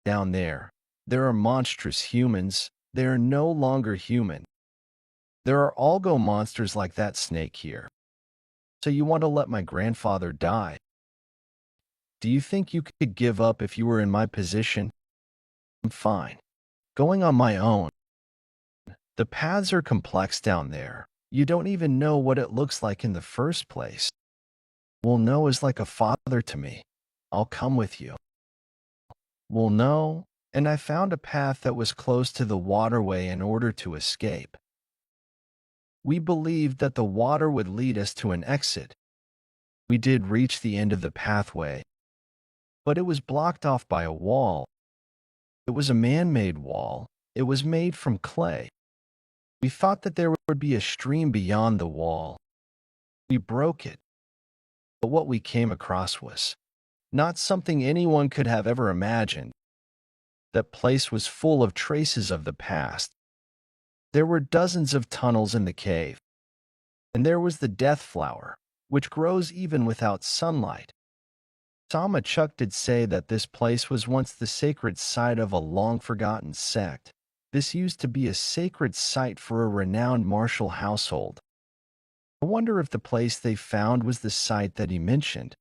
[SPEAKER 1] Down there, there are monstrous humans. They are no longer human. There are algo monsters like that snake here. So you want to let my grandfather die? Do you think you could give up if you were in my position? I'm fine. Going on my own. The paths are complex down there. You don't even know what it looks like in the first place. Well, no is like a father to me. I'll come with you. Well, no, and I found a path that was close to the waterway in order to escape. We believed that the water would lead us to an exit. We did reach the end of the pathway, but it was blocked off by a wall. It was a man-made wall. It was made from clay. We thought that there would be a stream beyond the wall. We broke it. But what we came across was not something anyone could have ever imagined. That place was full of traces of the past. There were dozens of tunnels in the cave. And there was the death flower, which grows even without sunlight. Sama Chuck did say that this place was once the sacred site of a long-forgotten sect. This used to be a sacred site for a renowned martial household. I wonder if the place they found was the site that he mentioned.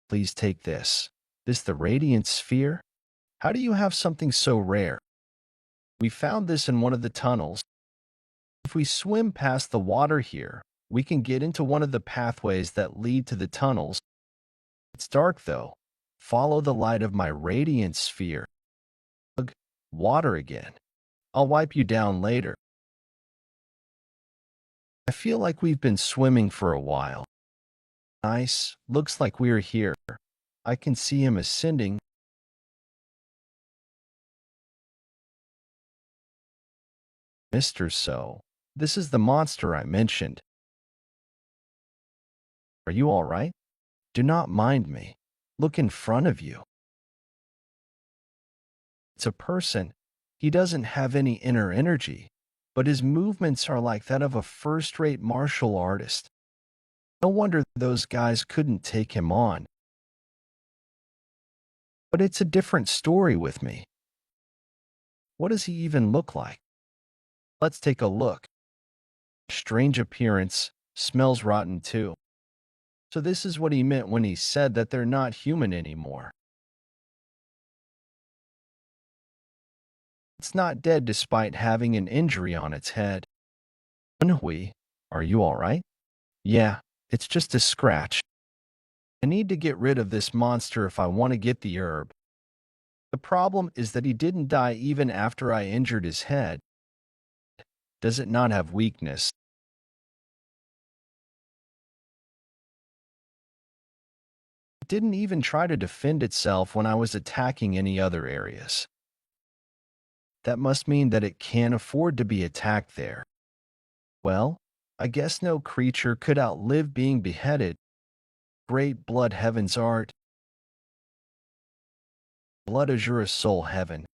[SPEAKER 1] Please take this. This the radiant sphere? How do you have something so rare? We found this in one of the tunnels. If we swim past the water here, we can get into one of the pathways that lead to the tunnels. It's dark though. Follow the light of my radiant sphere. Ugh, water again. I'll wipe you down later. I feel like we've been swimming for a while. Nice, looks like we're here. I can see him ascending. Mr. So, this is the monster I mentioned. Are you all right? Do not mind me. Look in front of you. It's a person. He doesn't have any inner energy, but his movements are like that of a first-rate martial artist. No wonder those guys couldn't take him on. But it's a different story with me. What does he even look like? Let's take a look. Strange appearance, smells rotten too. So this is what he meant when he said that they're not human anymore. It's not dead despite having an injury on its head. Manhwa, are you all right? Yeah, it's just a scratch. I need to get rid of this monster if I want to get the herb. The problem is that he didn't die even after I injured his head. Does it not have weakness? It didn't even try to defend itself when I was attacking any other areas. That must mean that it can't afford to be attacked there. Well, I guess no creature could outlive being beheaded. Great blood heavens art. Blood azure soul heaven.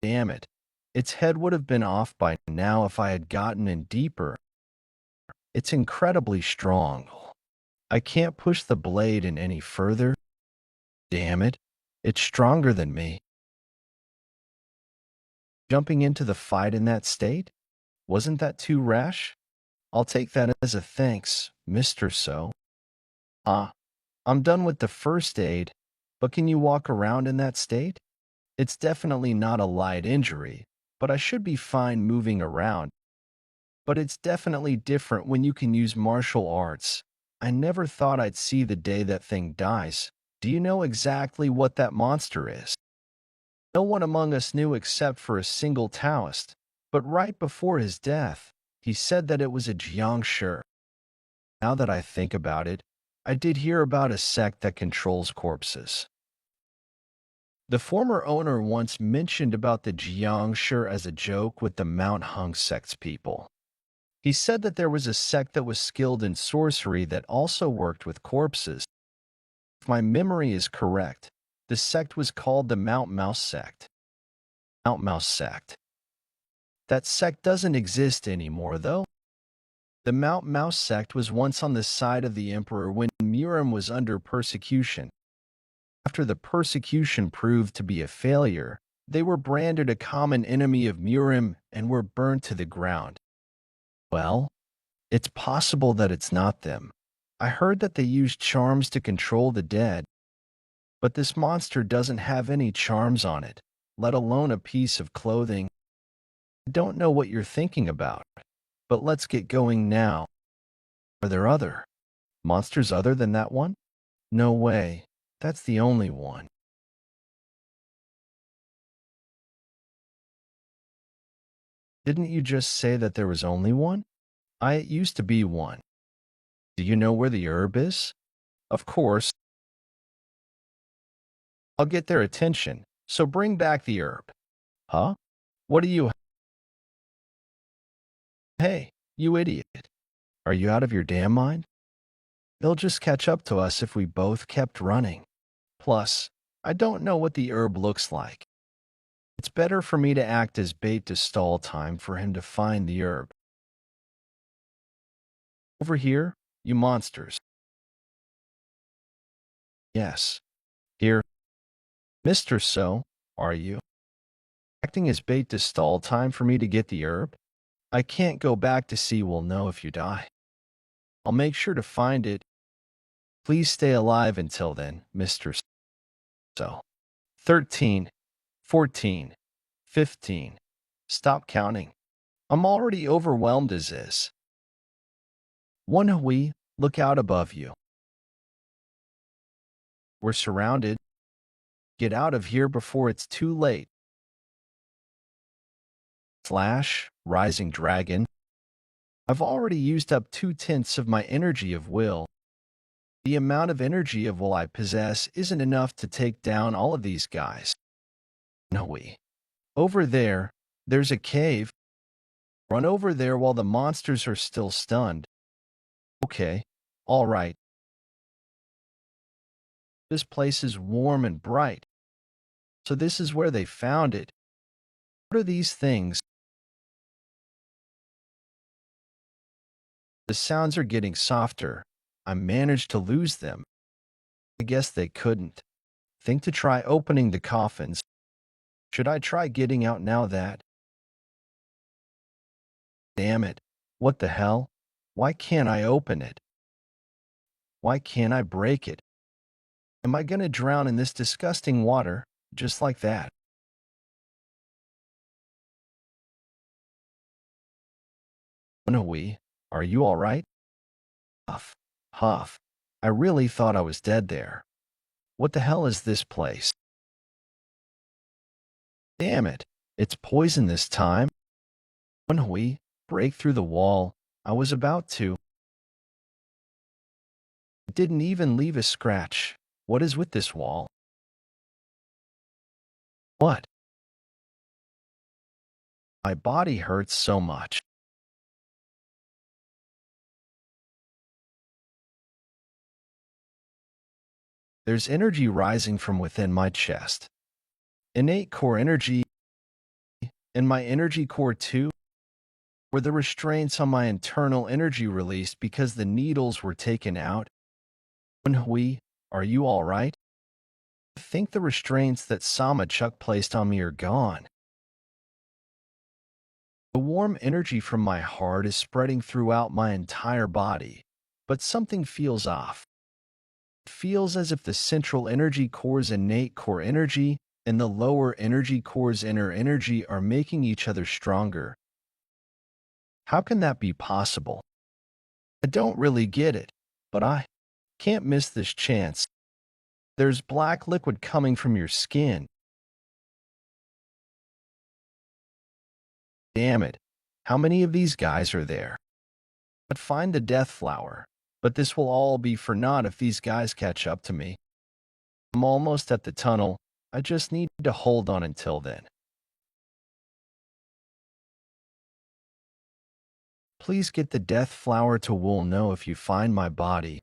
[SPEAKER 1] Damn it. Its head would have been off by now if I had gotten in deeper. It's incredibly strong. I can't push the blade in any further. Damn it. It's stronger than me. Jumping into the fight in that state? Wasn't that too rash? I'll take that as a thanks, Mr. So. I'm done with the first aid, but can you walk around in that state? It's definitely not a light injury, but I should be fine moving around. But it's definitely different when you can use martial arts. I never thought I'd see the day that thing dies. Do you know exactly what that monster is? No one among us knew except for a single Taoist, but right before his death, he said that it was a Jiangshi. Now that I think about it, I did hear about a sect that controls corpses. The former owner once mentioned about the Jiangshi as a joke with the Mount Hung sect's people. He said that there was a sect that was skilled in sorcery that also worked with corpses. If my memory is correct, the sect was called the Mount Mouse sect. Mount Mouse sect. That sect doesn't exist anymore, though. The Mount Mouse sect was once on the side of the emperor when Murim was under persecution. After the persecution proved to be a failure, they were branded a common enemy of Murim and were burnt to the ground. Well, it's possible that it's not them. I heard that they used charms to control the dead, but this monster doesn't have any charms on it, let alone a piece of clothing. I don't know what you're thinking about, but let's get going now. Are there other monsters other than that one? No way. That's the only one. Didn't you just say that there was only one? It used to be one. Do you know where the herb is? Of course. I'll get their attention, so bring back the herb. Huh? What do you... Hey, you idiot. Are you out of your damn mind? They'll just catch up to us if we both kept running. Plus, I don't know what the herb looks like. It's better for me to act as bait to stall time for him to find the herb. Over here, you monsters. Yes. Here. Mr. So, are you acting as bait to stall time for me to get the herb? I can't go back to see we'll know if you die. I'll make sure to find it. Please stay alive until then, Mr. So. 13, 14, 15. Stop counting. I'm already overwhelmed as is. Manhwa, look out above you. We're surrounded. Get out of here before it's too late. Flash, rising dragon. I've already used up 2/10 of my energy of will. The amount of energy of will I possess isn't enough to take down all of these guys. No. Over there, there's a cave. Run over there while the monsters are still stunned. Okay, all right. This place is warm and bright. So this is where they found it. What are these things? The sounds are getting softer. I managed to lose them. I guess they couldn't. Think to try opening the coffins. Should I try getting out now that? Damn it. What the hell? Why can't I open it? Why can't I break it? Am I gonna drown in this disgusting water, just like that? Manhwa, are you alright? Huff, huff. I really thought I was dead there. What the hell is this place? Damn it, it's poison this time. Manhwa, break through the wall. I was about to. It didn't even leave a scratch. What is with this wall? What? My body hurts so much. There's energy rising from within my chest. Innate core energy. And my energy core too? Were the restraints on my internal energy released because the needles were taken out? Manhwa, are you alright? I think the restraints that Sama Chuck placed on me are gone. The warm energy from my heart is spreading throughout my entire body, but something feels off. It feels as if the central energy core's innate core energy and the lower energy core's inner energy are making each other stronger. How can that be possible? I don't really get it, but I can't miss this chance. There's black liquid coming from your skin. Damn it. How many of these guys are there? I'd find the death flower, but this will all be for naught if these guys catch up to me. I'm almost at the tunnel. I just need to hold on until then. Please get the death flower to Wool know if you find my body.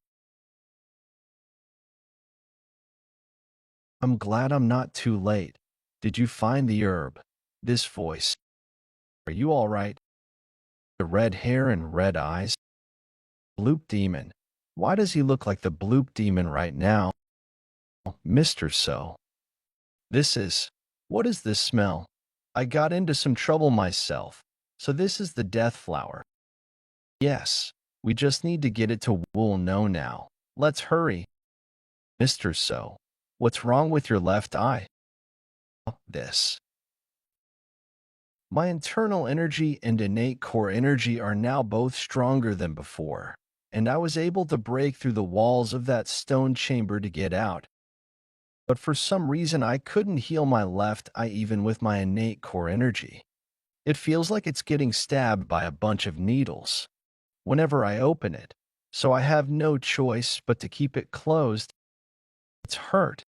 [SPEAKER 1] I'm glad I'm not too late. Did you find the herb? This voice. Are you all right? The red hair and red eyes? Bloop demon. Why does he look like the bloop demon right now? Mr. So. This is. What is this smell? I got into some trouble myself. So this is the death flower. Yes. We just need to get it to Wool know now. Let's hurry. Mr. So. What's wrong with your left eye? This. My internal energy and innate core energy are now both stronger than before, and I was able to break through the walls of that stone chamber to get out. But for some reason I couldn't heal my left eye even with my innate core energy. It feels like it's getting stabbed by a bunch of needles whenever I open it, so I have no choice but to keep it closed. It's hurt.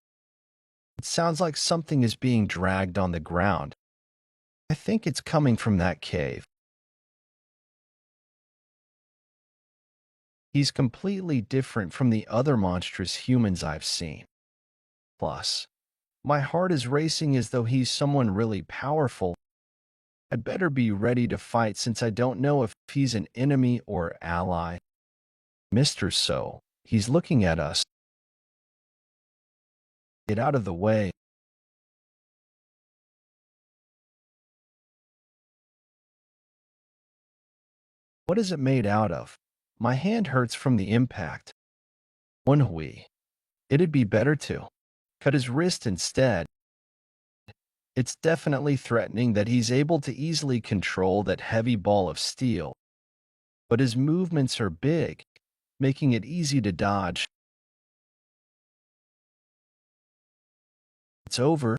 [SPEAKER 1] It sounds like something is being dragged on the ground. I think it's coming from that cave. He's completely different from the other monstrous humans I've seen. Plus, my heart is racing as though he's someone really powerful. I'd better be ready to fight since I don't know if he's an enemy or ally. Mr. So, he's looking at us. Get out of the way. What is it made out of? My hand hurts from the impact. Manhwa. It'd be better to cut his wrist instead. It's definitely threatening that he's able to easily control that heavy ball of steel. But his movements are big, making it easy to dodge. It's over.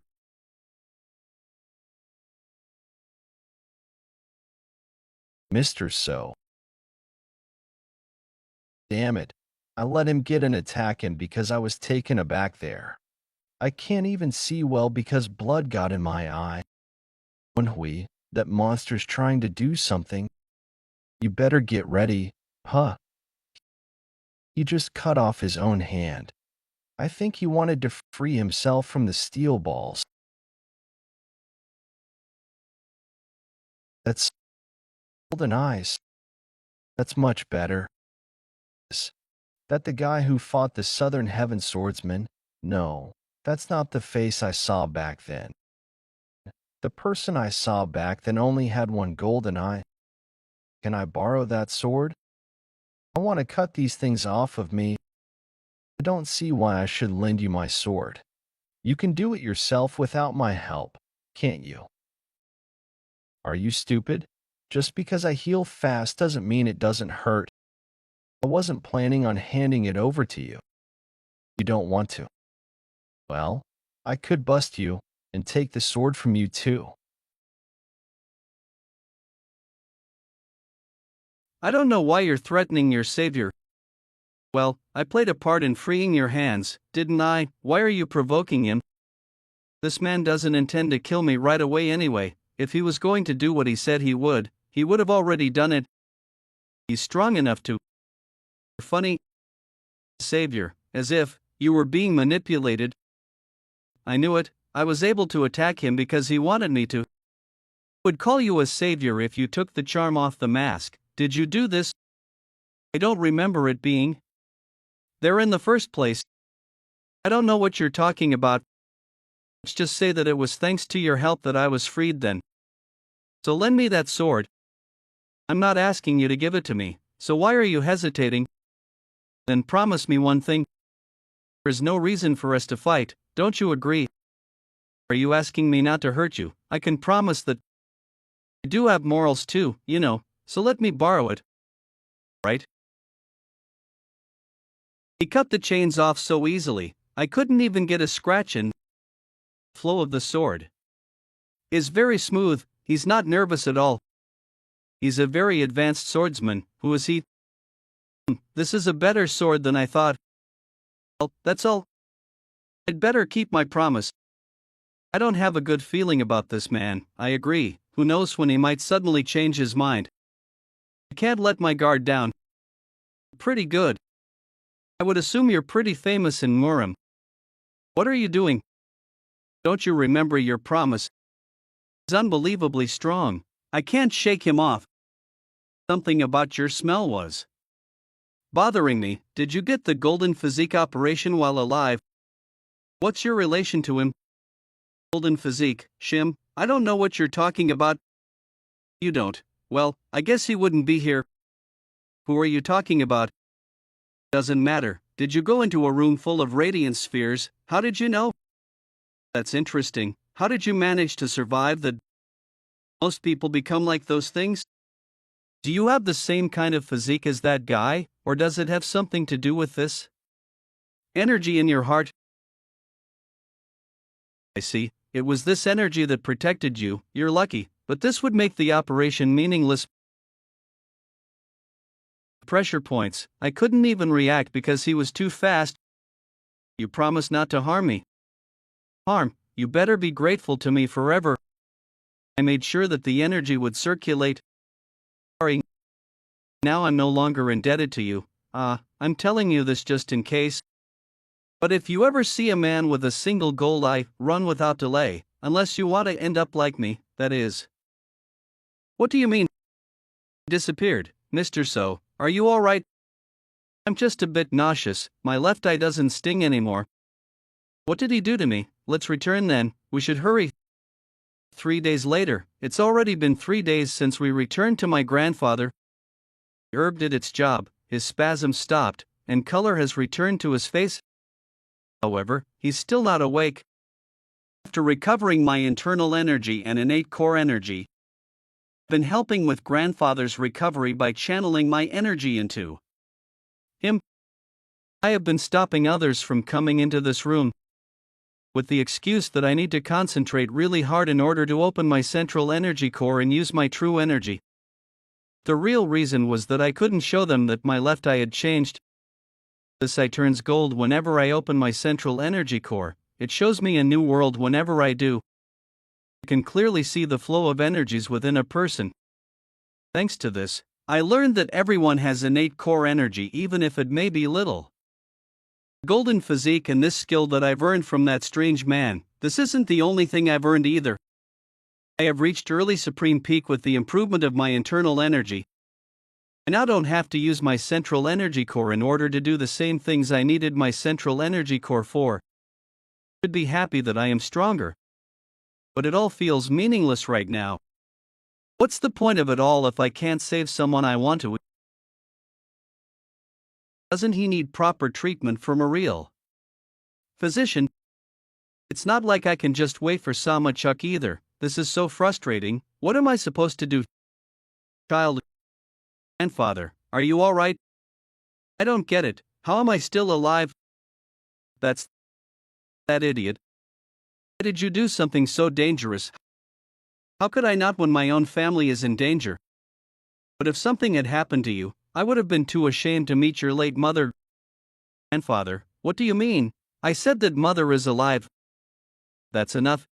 [SPEAKER 1] Mr. So. Damn it. I let him get an attack in because I was taken aback there. I can't even see well because blood got in my eye. Manhwa, that monster's trying to do something. You better get ready, huh? He just cut off his own hand. I think he wanted to free himself from the steel balls. That's golden eyes. That's much better. That the guy who fought the Southern Heaven Swordsman? No, that's not the face I saw back then. The person I saw back then only had one golden eye. Can I borrow that sword? I want to cut these things off of me. I don't see why I should lend you my sword. You can do it yourself without my help, can't you? Are you stupid? Just because I heal fast doesn't mean it doesn't hurt. I wasn't planning on handing it over to you. You don't want to. Well, I could bust you and take the sword from you too.
[SPEAKER 2] I don't know why you're threatening your savior. Well, I played a part in freeing your hands, didn't I? Why are you provoking him? This man doesn't intend to kill me right away anyway. If he was going to do what he said he would have already done it. He's strong enough to. Funny. Savior, as if you were being manipulated. I knew it. I was able to attack him because he wanted me to. Would call you a savior if you took the charm off the mask. Did you do this? I don't remember it being there in the first place. I don't know what you're talking about. Let's just say that it was thanks to your help that I was freed then. So lend me that sword. I'm not asking you to give it to me, so why are you hesitating? Then promise me one thing. There's no reason for us to fight, don't you agree? Are you asking me not to hurt you? I can promise that I do have morals too, you know, so let me borrow it. Right? He cut the chains off so easily, I couldn't even get a scratch in. Flow of the sword is very smooth, he's not nervous at all. He's a very advanced swordsman. Who is he? This is a better sword than I thought. Well, that's all. I'd better keep my promise. I don't have a good feeling about this man, I agree. Who knows when he might suddenly change his mind. I can't let my guard down. Pretty good. I would assume you're pretty famous in Murim. What are you doing? Don't you remember your promise? It's unbelievably strong. I can't shake him off. Something about your smell was bothering me. Did you get the golden physique operation while alive? What's your relation to him? Golden physique, Shim? I don't know what you're talking about. You don't. Well, I guess he wouldn't be here. Who are you talking about? Doesn't matter. Did you go into a room full of radiant spheres? How did you know? That's interesting. How did you manage to survive the... Most people become like those things? Do you have the same kind of physique as that guy, or does it have something to do with this? Energy in your heart? I see. It was this energy that protected you. You're lucky, but this would make the operation meaningless. Pressure points. I couldn't even react because he was too fast. You promised not to harm me. Harm? You better be grateful to me forever. I made sure that the energy would circulate. Sorry. Now I'm no longer indebted to you. I'm telling you this just in case. But if you ever see a man with a single goal, run without delay, unless you want to end up like me, that is. What do you mean? Disappeared, Mr. So, are you alright? I'm just a bit nauseous, my left eye doesn't sting anymore. What did he do to me? Let's return then, we should hurry. 3 days later, it's already been 3 days since we returned to my grandfather. The herb did its job, his spasms stopped, and color has returned to his face. However, he's still not awake. After recovering my internal energy and innate core energy, I've been helping with grandfather's recovery by channeling my energy into him. I have been stopping others from coming into this room, with the excuse that I need to concentrate really hard in order to open my central energy core and use my true energy. The real reason was that I couldn't show them that my left eye had changed. This eye turns gold whenever I open my central energy core. It shows me a new world whenever I do. I can clearly see the flow of energies within a person. Thanks to this, I learned that everyone has innate core energy even if it may be little. Golden physique and this skill that I've earned from that strange man, this isn't the only thing I've earned either. I have reached early supreme peak with the improvement of my internal energy. I now don't have to use my central energy core in order to do the same things I needed my central energy core for. I should be happy that I am stronger. But it all feels meaningless right now. What's the point of it all if I can't save someone I want to? Doesn't he need proper treatment from a real physician? It's not like I can just wait for Sama Chuck either. This is so frustrating. What am I supposed to do? Child. Grandfather, are you alright? I don't get it. How am I still alive? That's that idiot. Why did you do something so dangerous? How could I not when my own family is in danger? But if something had happened to you, I would have been too ashamed to meet your late mother. Grandfather, what do you mean? I said that mother is alive. That's enough.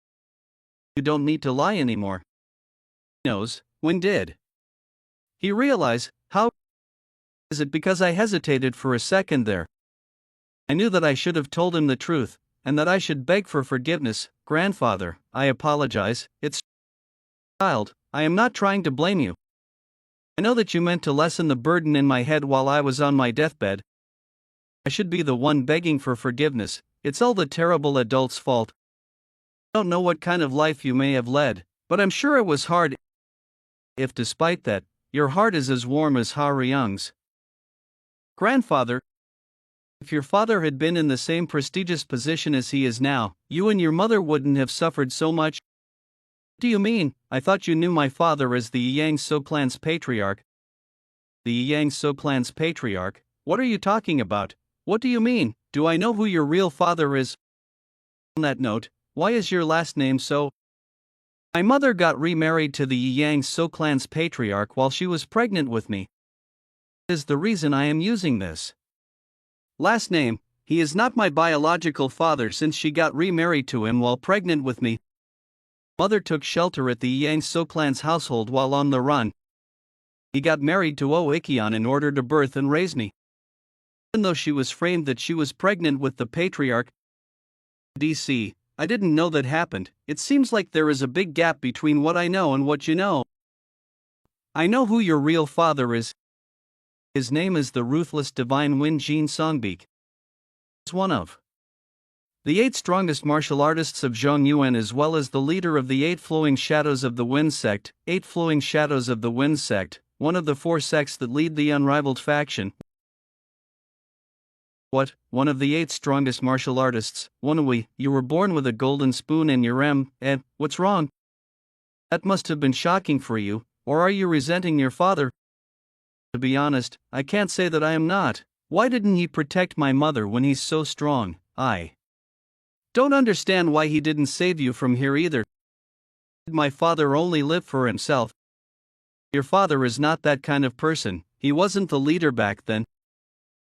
[SPEAKER 2] You don't need to lie anymore. He knows. When did he realize? How is it? Because I hesitated for a second there. I knew that I should have told him the truth, and that I should beg for forgiveness. Grandfather, I apologize. It's child, I am not trying to blame you. I know that you meant to lessen the burden in my head while I was on my deathbed. I should be the one begging for forgiveness. It's all the terrible adult's fault. I don't know what kind of life you may have led, but I'm sure it was hard. If despite that, your heart is as warm as Ha Ryung's. Grandfather, if your father had been in the same prestigious position as he is now, you and your mother wouldn't have suffered so much. What do you mean? I thought you knew my father as the Yang So clan's patriarch. The Yang So clan's patriarch? What are you talking about? What do you mean? Do I know who your real father is? On that note, why is your last name So? My mother got remarried to the Yang So clan's patriarch while she was pregnant with me. That is the reason I am using this last name. He is not my biological father since she got remarried to him while pregnant with me. Mother took shelter at the Yang So clan's household while on the run. He got married to O Ikkion in order to birth and raise me. Even though she was framed that she was pregnant with the patriarch, DC, I didn't know that happened. It seems like there is a big gap between what I know and what you know. I know who your real father is. His name is the ruthless divine Wen Jin Songbeak. He's one of the 8 strongest martial artists of Zhongyuan, as well as the leader of the 8 Flowing Shadows of the Wind sect. 8 Flowing Shadows of the Wind sect, one of the 4 sects that lead the unrivaled faction. What, one of the 8 strongest martial artists? Manhwa, you were born with a golden spoon in your what's wrong? That must have been shocking for you, or are you resenting your father? To be honest, I can't say that I am not. Why didn't he protect my mother when he's so strong? I don't understand why he didn't save you from here either. Did my father only live for himself? Your father is not that kind of person. He wasn't the leader back then.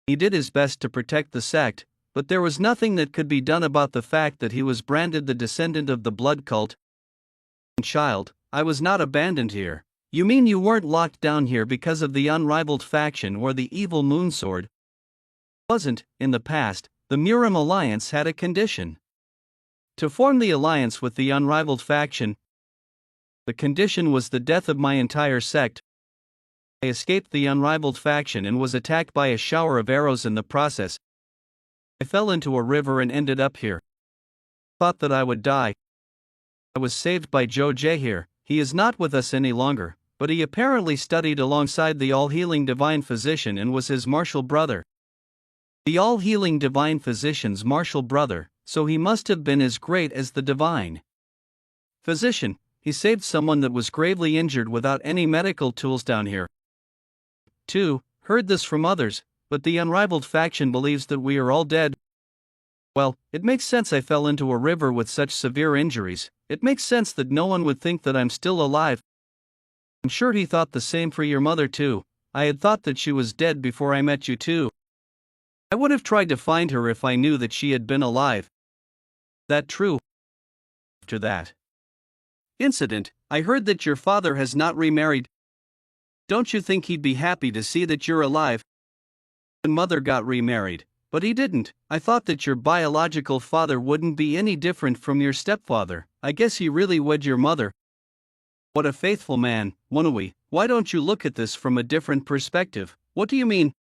[SPEAKER 2] He did his best to protect the sect, but there was nothing that could be done about the fact that he was branded the descendant of the blood cult. Child, I was not abandoned here. You mean you weren't locked down here because of the unrivaled faction or the evil moonsword? Wasn't, in the past, the Murim Alliance had a condition. To form the alliance with the unrivaled faction, the condition was the death of my entire sect. I escaped the unrivaled faction and was attacked by a shower of arrows in the process. I fell into a river and ended up here. Thought that I would die. I was saved by Joe J here. He is not with us any longer, but he apparently studied alongside the all-healing divine physician and was his martial brother. The all-healing divine physician's martial brother, so he must have been as great as the divine physician. He saved someone that was gravely injured without any medical tools down here. 2. Heard this from others, but the unrivaled faction believes that we are all dead. Well, it makes sense I fell into a river with such severe injuries. It makes sense that no one would think that I'm still alive. I'm sure he thought the same for your mother too. I had thought that she was dead before I met you too. I would have tried to find her if I knew that she had been alive. That true? After that incident, I heard that your father has not remarried. Don't you think he'd be happy to see that you're alive? And mother got remarried, but he didn't. I thought that your biological father wouldn't be any different from your stepfather. I guess he really wed your mother. What a faithful man, Manhwa. Why don't you look at this from a different perspective? What do you mean?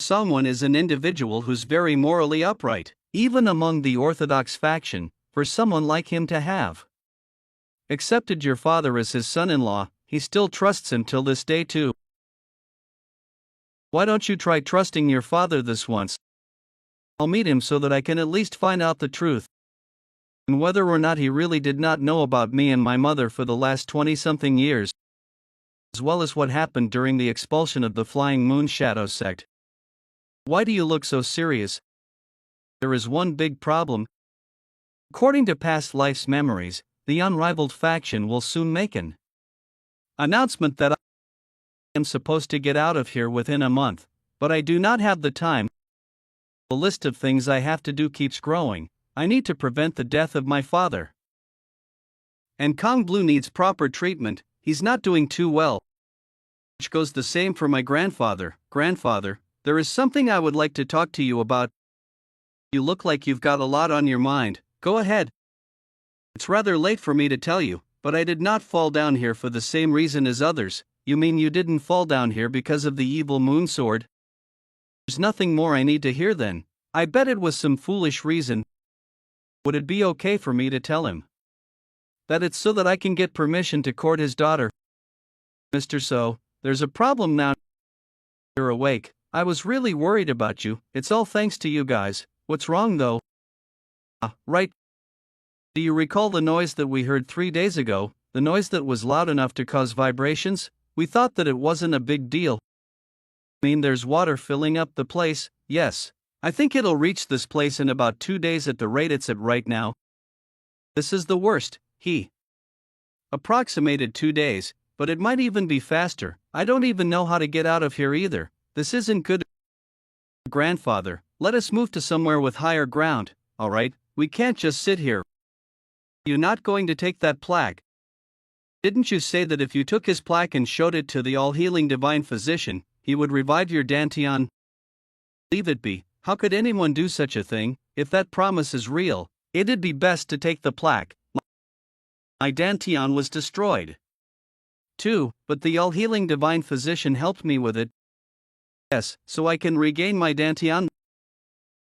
[SPEAKER 2] Someone is an individual who's very morally upright, even among the Orthodox faction, for someone like him to have accepted your father as his son-in-law. He still trusts him till this day too. Why don't you try trusting your father this once? I'll meet him so that I can at least find out the truth. And whether or not he really did not know about me and my mother for the last 20-something years, as well as what happened during the expulsion of the Flying Moon Shadow sect. Why do you look so serious? There is one big problem. According to past life's memories, the unrivaled faction will soon make an announcement that I am supposed to get out of here within a month, but I do not have the time. The list of things I have to do keeps growing. I need to prevent the death of my father. And Kong Blue needs proper treatment. He's not doing too well. Which goes the same for my grandfather. Grandfather, there is something I would like to talk to you about. You look like you've got a lot on your mind. Go ahead. It's rather late for me to tell you, but I did not fall down here for the same reason as others. You mean you didn't fall down here because of the evil moon sword? There's nothing more I need to hear then. I bet it was some foolish reason. Would it be okay for me to tell him that it's so that I can get permission to court his daughter? Mr. So, there's a problem now. You're awake. I was really worried about you. It's all thanks to you guys. What's wrong though? Right. Do you recall the noise that we heard 3 days ago, the noise that was loud enough to cause vibrations? We thought that it wasn't a big deal. I mean, there's water filling up the place. Yes. I think it'll reach this place in about 2 days at the rate it's at right now. This is the worst. He approximated 2 days, but it might even be faster. I don't even know how to get out of here either. This isn't good. Grandfather, let us move to somewhere with higher ground. Alright, we can't just sit here. You're not going to take that plaque? Didn't you say that if you took his plaque and showed it to the all-healing divine physician, he would revive your Dantian? Leave it be. How could anyone do such a thing? If that promise is real, it'd be best to take the plaque. My Dantian was destroyed. Too, but the all-healing divine physician helped me with it. Yes, so I can regain my Dantian.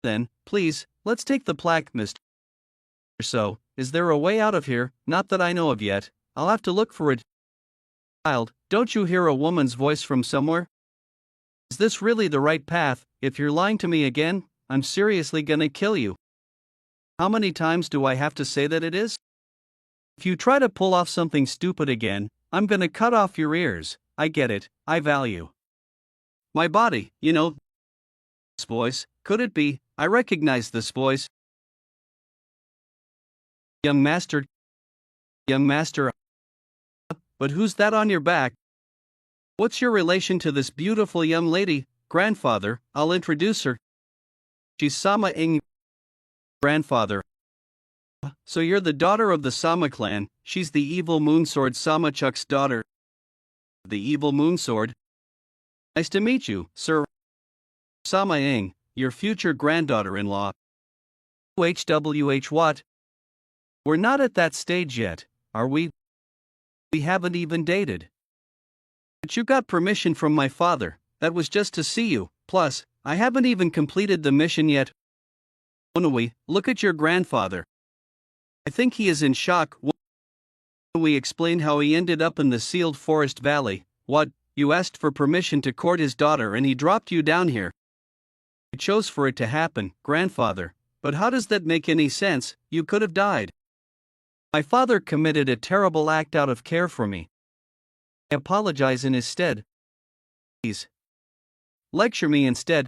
[SPEAKER 2] Then, please, let's take the plaque, Mr. So, is there a way out of here? Not that I know of yet. I'll have to look for it. Child, don't you hear a woman's voice from somewhere? Is this really the right path? If you're lying to me again, I'm seriously gonna kill you. How many times do I have to say that it is? If you try to pull off something stupid again, I'm gonna cut off your ears. I get it, I value my body, you know. This voice, could it be? I recognize this voice. Young master. But who's that on your back? What's your relation to this beautiful young lady? Grandfather, I'll introduce her. She's Sama Ing. Grandfather. So you're the daughter of the Sama clan. She's the evil Moonsword Samachuk's daughter. The evil Moonsword. Nice to meet you, sir. Sama Ing, your future granddaughter-in-law. What? We're not at that stage yet, are we? We haven't even dated. But you got permission from my father. That was just to see you. Plus, I haven't even completed the mission yet. Onui, look at your grandfather. I think he is in shock. We explained how he ended up in the sealed forest valley. What? You asked for permission to court his daughter and he dropped you down here. I chose for it to happen, grandfather. But how does that make any sense? You could have died. My father committed a terrible act out of care for me. I apologize in his stead. Please. Lecture me instead.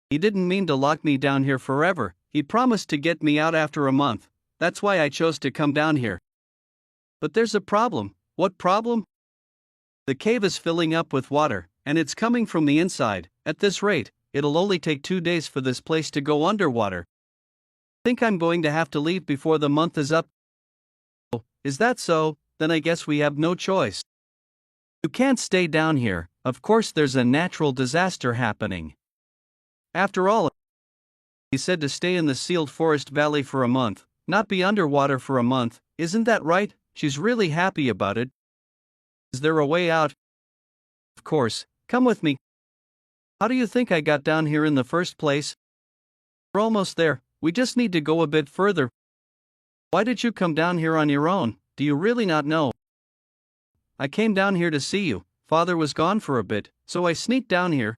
[SPEAKER 2] He didn't mean to lock me down here forever. He promised to get me out after a month. That's why I chose to come down here. But there's a problem. What problem? The cave is filling up with water, and it's coming from the inside. At this rate, it'll only take 2 days for this place to go underwater. Think I'm going to have to leave before the month is up? Oh, is that so? Then I guess we have no choice. You can't stay down here. Of course there's a natural disaster happening. After all, he said to stay in the sealed forest valley for a month, not be underwater for a month. Isn't that right? She's really happy about it. Is there a way out? Of course, come with me. How do you think I got down here in the first place? We're almost there. We just need to go a bit further. Why did you come down here on your own? Do you really not know? I came down here to see you. Father was gone for a bit, so I sneaked down here.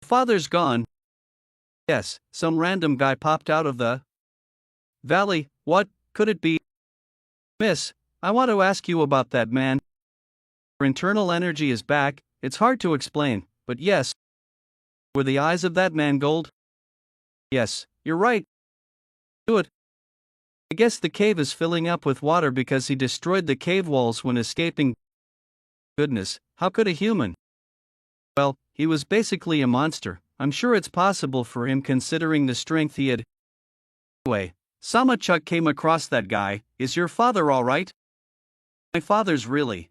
[SPEAKER 2] Father's gone. Yes, some random guy popped out of the valley. What could it be? Miss, I want to ask you about that man. Your internal energy is back. It's hard to explain, but yes. Were the eyes of that man gold? Yes, you're right. Do it. I guess the cave is filling up with water because he destroyed the cave walls when escaping. Goodness, how could a human? Well, he was basically a monster. I'm sure it's possible for him considering the strength he had. Anyway, Samachuk came across that guy. Is your father all right? My father's really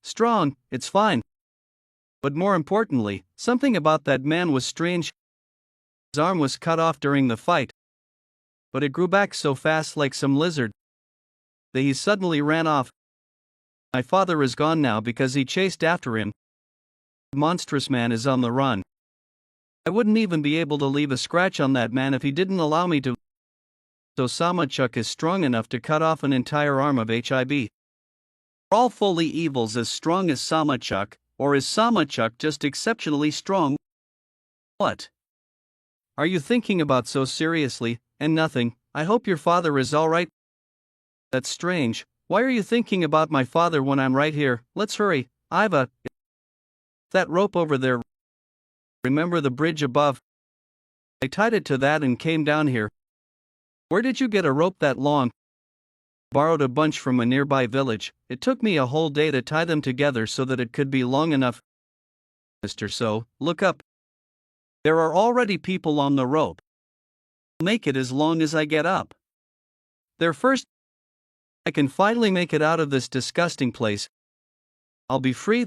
[SPEAKER 2] strong, it's fine. But more importantly, something about that man was strange. His arm was cut off during the fight, but it grew back so fast like some lizard that he suddenly ran off. My father is gone now because he chased after him. The monstrous man is on the run. I wouldn't even be able to leave a scratch on that man if he didn't allow me to. So Samachuk is strong enough to cut off an entire arm of HIB. Are all fully evils as strong as Samachuk, or is Samachuk just exceptionally strong? What are you thinking about so seriously? And nothing. I hope your father is all right. That's strange. Why are you thinking about my father when I'm right here? Let's hurry. Iva. That rope over there. Remember the bridge above? I tied it to that and came down here. Where did you get a rope that long? Borrowed a bunch from a nearby village. It took me a whole day to tie them together so that it could be long enough. Mr. So, look up. There are already people on the rope. Make it as long as I get up. They're first. I can finally make it out of this disgusting place. I'll be free.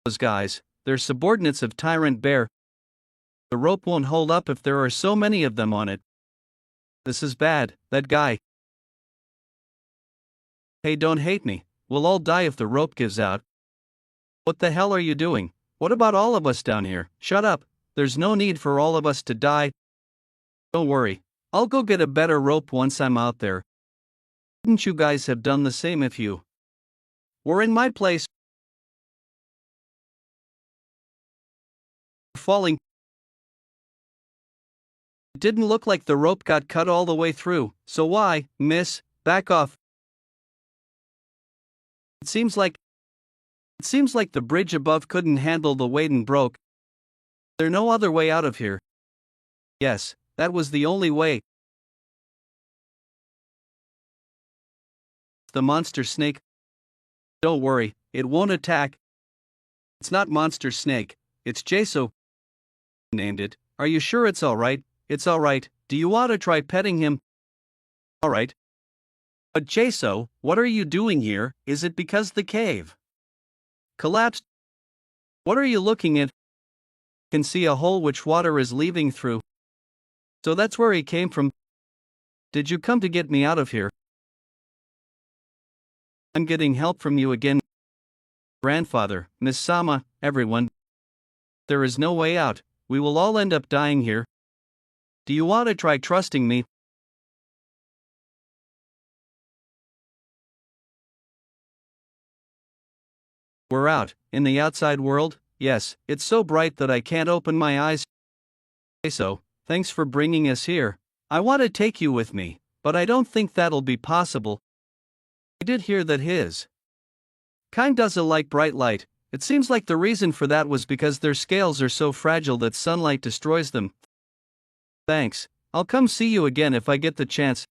[SPEAKER 2] Those guys, they're subordinates of Tyrant Bear. The rope won't hold up if there are so many of them on it. This is bad, that guy. Hey, don't hate me, we'll all die if the rope gives out. What the hell are you doing? What about all of us down here? Shut up, there's no need for all of us to die. Don't worry, I'll go get a better rope once I'm out there. Wouldn't you guys have done the same if you were in my place? Falling. It didn't look like the rope got cut all the way through, so why, miss, back off. It seems like the bridge above couldn't handle the weight and broke. There's no other way out of here. Yes, that was the only way. The monster snake. Don't worry, it won't attack. It's not monster snake, it's Jaso. Named it. Are you sure it's alright? It's alright. Do you want to try petting him? Alright. But Jaso, what are you doing here? Is it because the cave collapsed? What are you looking at? Can see a hole which water is leaving through. So that's where he came from. Did you come to get me out of here? I'm getting help from you again. Grandfather, Miss Sama, everyone. There is no way out. We will all end up dying here. Do you want to try trusting me? We're out, in the outside world. Yes, it's so bright that I can't open my eyes. So, thanks for bringing us here. I want to take you with me, but I don't think that'll be possible. I did hear that his kind doesn't like bright light. It seems like the reason for that was because their scales are so fragile that sunlight destroys them. Thanks, I'll come see you again if I get the chance.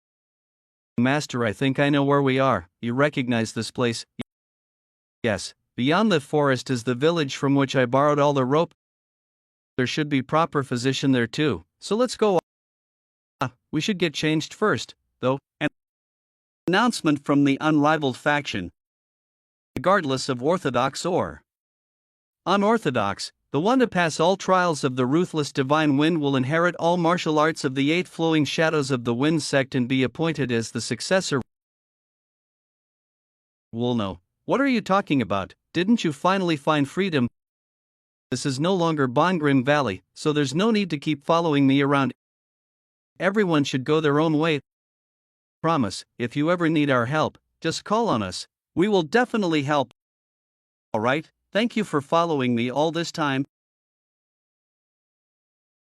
[SPEAKER 2] Master, I think I know where we are. You recognize this place? Yes, beyond the forest is the village from which I borrowed all the rope. There should be proper physician there too, so let's go. We should get changed first, though. An announcement from the unrivaled faction. Regardless of orthodox or unorthodox, the one to pass all trials of the ruthless divine wind will inherit all martial arts of the 8 flowing shadows of the wind sect and be appointed as the successor. Wolno, what are you talking about? Didn't you finally find freedom? This is no longer Bongrim Valley, so there's no need to keep following me around. Everyone should go their own way. Promise, if you ever need our help, just call on us. We will definitely help. Alright, thank you for following me all this time.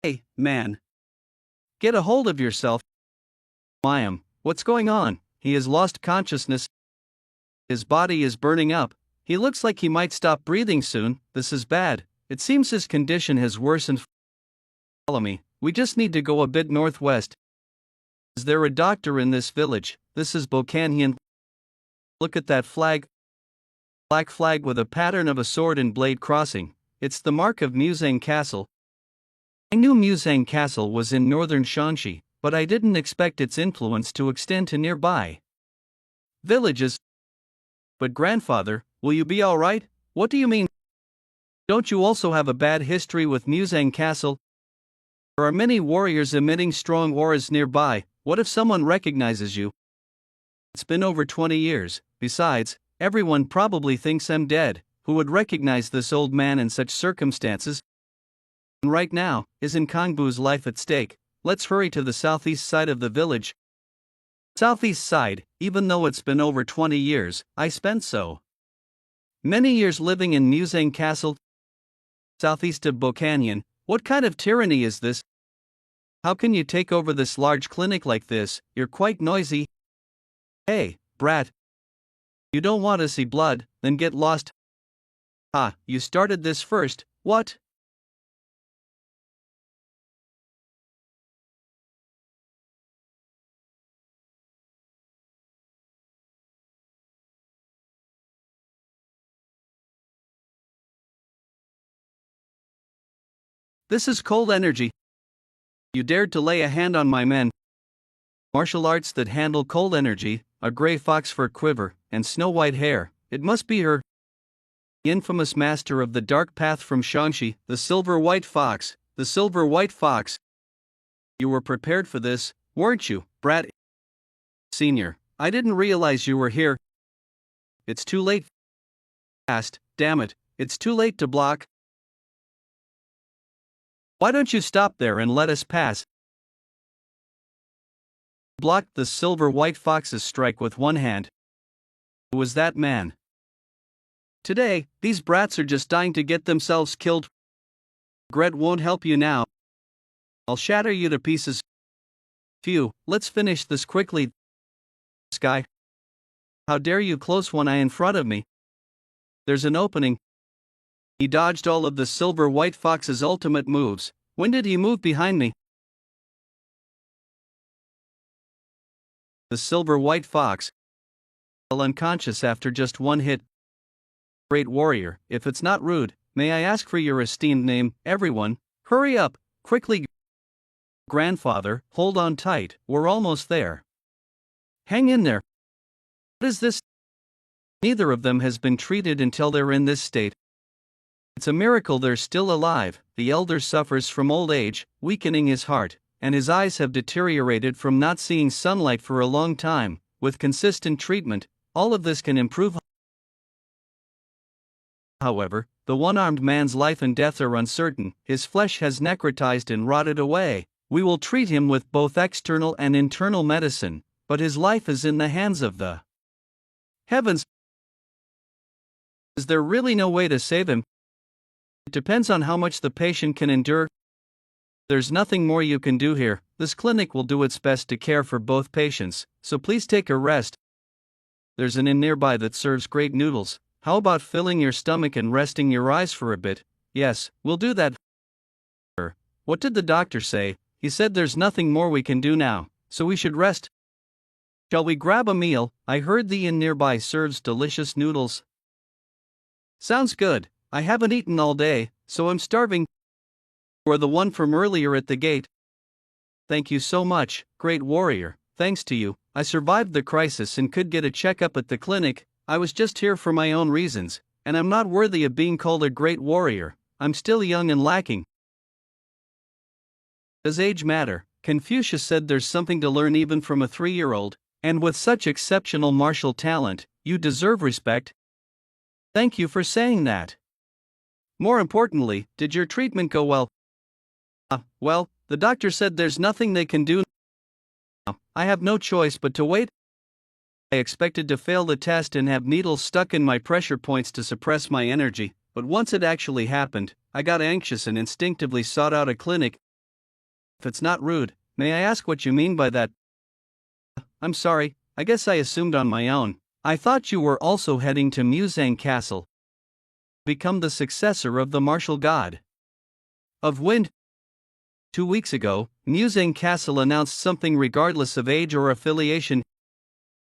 [SPEAKER 2] Hey, man. Get a hold of yourself. What's going on? He has lost consciousness. His body is burning up. He looks like he might stop breathing soon. This is bad. It seems his condition has worsened. Follow me. We just need to go a bit northwest. Is there a doctor in this village? This is Bokanhian. Look at that flag. Black flag with a pattern of a sword and blade crossing. It's the mark of Muzang Castle. I knew Muzang Castle was in northern Shanxi, but I didn't expect its influence to extend to nearby villages. But grandfather, will you be alright? What do you mean? Don't you also have a bad history with Muzang Castle? There are many warriors emitting strong auras nearby. What if someone recognizes you? It's been over 20 years. Besides, everyone probably thinks I'm dead. Who would recognize this old man in such circumstances? And right now, isn't Kangbu's life at stake? Let's hurry to the southeast side of the village. Southeast side, even though it's been over 20 years, I spent so many years living in Muzang Castle. Southeast of Bokanhian, what kind of tyranny is this? How can you take over this large clinic like this? You're quite noisy. Hey, brat. You don't want to see blood, then get lost. Ah, you started this first, what? This is cold energy. You dared to lay a hand on my men. Martial arts that handle cold energy, a gray fox fur quiver, and snow-white hair. It must be her. The infamous master of the dark path from Shangxi, the silver-white fox, the silver-white fox. You were prepared for this, weren't you, Brad Senior? I didn't realize you were here. It's too late. Fast, damn it, it's too late to block. Why don't you stop there and let us pass? Blocked the silver-white fox's strike with one hand. Who was that man? Today, these brats are just dying to get themselves killed. Regret won't help you now. I'll shatter you to pieces. Phew, let's finish this quickly. Sky. How dare you close one eye in front of me? There's an opening. He dodged all of the silver-white fox's ultimate moves. When did he move behind me? The silver-white fox fell unconscious after just one hit. Great warrior, if it's not rude, may I ask for your esteemed name? Everyone, hurry up, quickly. Grandfather, hold on tight, we're almost there. Hang in there. What is this? Neither of them has been treated until they're in this state. It's a miracle they're still alive. The elder suffers from old age, weakening his heart, and his eyes have deteriorated from not seeing sunlight for a long time. With consistent treatment, all of this can improve. However, the one-armed man's life and death are uncertain. His flesh has necrotized and rotted away. We will treat him with both external and internal medicine, but his life is in the hands of the heavens. Is there really no way to save him? It depends on how much the patient can endure. There's nothing more you can do here. This clinic will do its best to care for both patients, so please take a rest. There's an inn nearby that serves great noodles. How about filling your stomach and resting your eyes for a bit? Yes, we'll do that. What did the doctor say? He said there's nothing more we can do now, so we should rest. Shall we grab a meal? I heard the inn nearby serves delicious noodles. Sounds good. I haven't eaten all day, so I'm starving. Or the one from earlier at the gate. Thank you so much, great warrior. Thanks to you, I survived the crisis and could get a checkup at the clinic. I was just here for my own reasons, and I'm not worthy of being called a great warrior. I'm still young and lacking. Does age matter? Confucius said there's something to learn even from a 3-year-old, and with such exceptional martial talent, you deserve respect. Thank you for saying that. More importantly, did your treatment go well? Well, the doctor said there's nothing they can do now. I have no choice but to wait. I expected to fail the test and have needles stuck in my pressure points to suppress my energy, but once it actually happened, I got anxious and instinctively sought out a clinic. If it's not rude, may I ask what you mean by that? I'm sorry, I guess I assumed on my own. I thought you were also heading to Muzang Castle. Become the successor of the martial god of wind. 2 weeks ago, Muzang Castle announced something regardless of age or affiliation.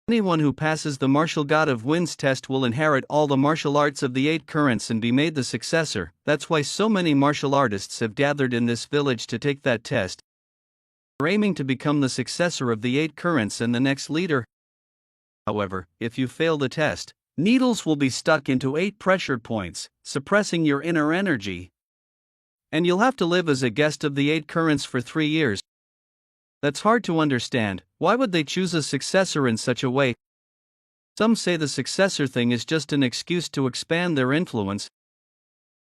[SPEAKER 2] Anyone who passes the martial god of wind's test will inherit all the martial arts of the 8 currents and be made the successor. That's why so many martial artists have gathered in this village to take that test. They're aiming to become the successor of the 8 currents and the next leader. However, if you fail the test, needles will be stuck into 8 pressure points, suppressing your inner energy. And you'll have to live as a guest of the 8 currents for 3 years. That's hard to understand. Why would they choose a successor in such a way? Some say the successor thing is just an excuse to expand their influence.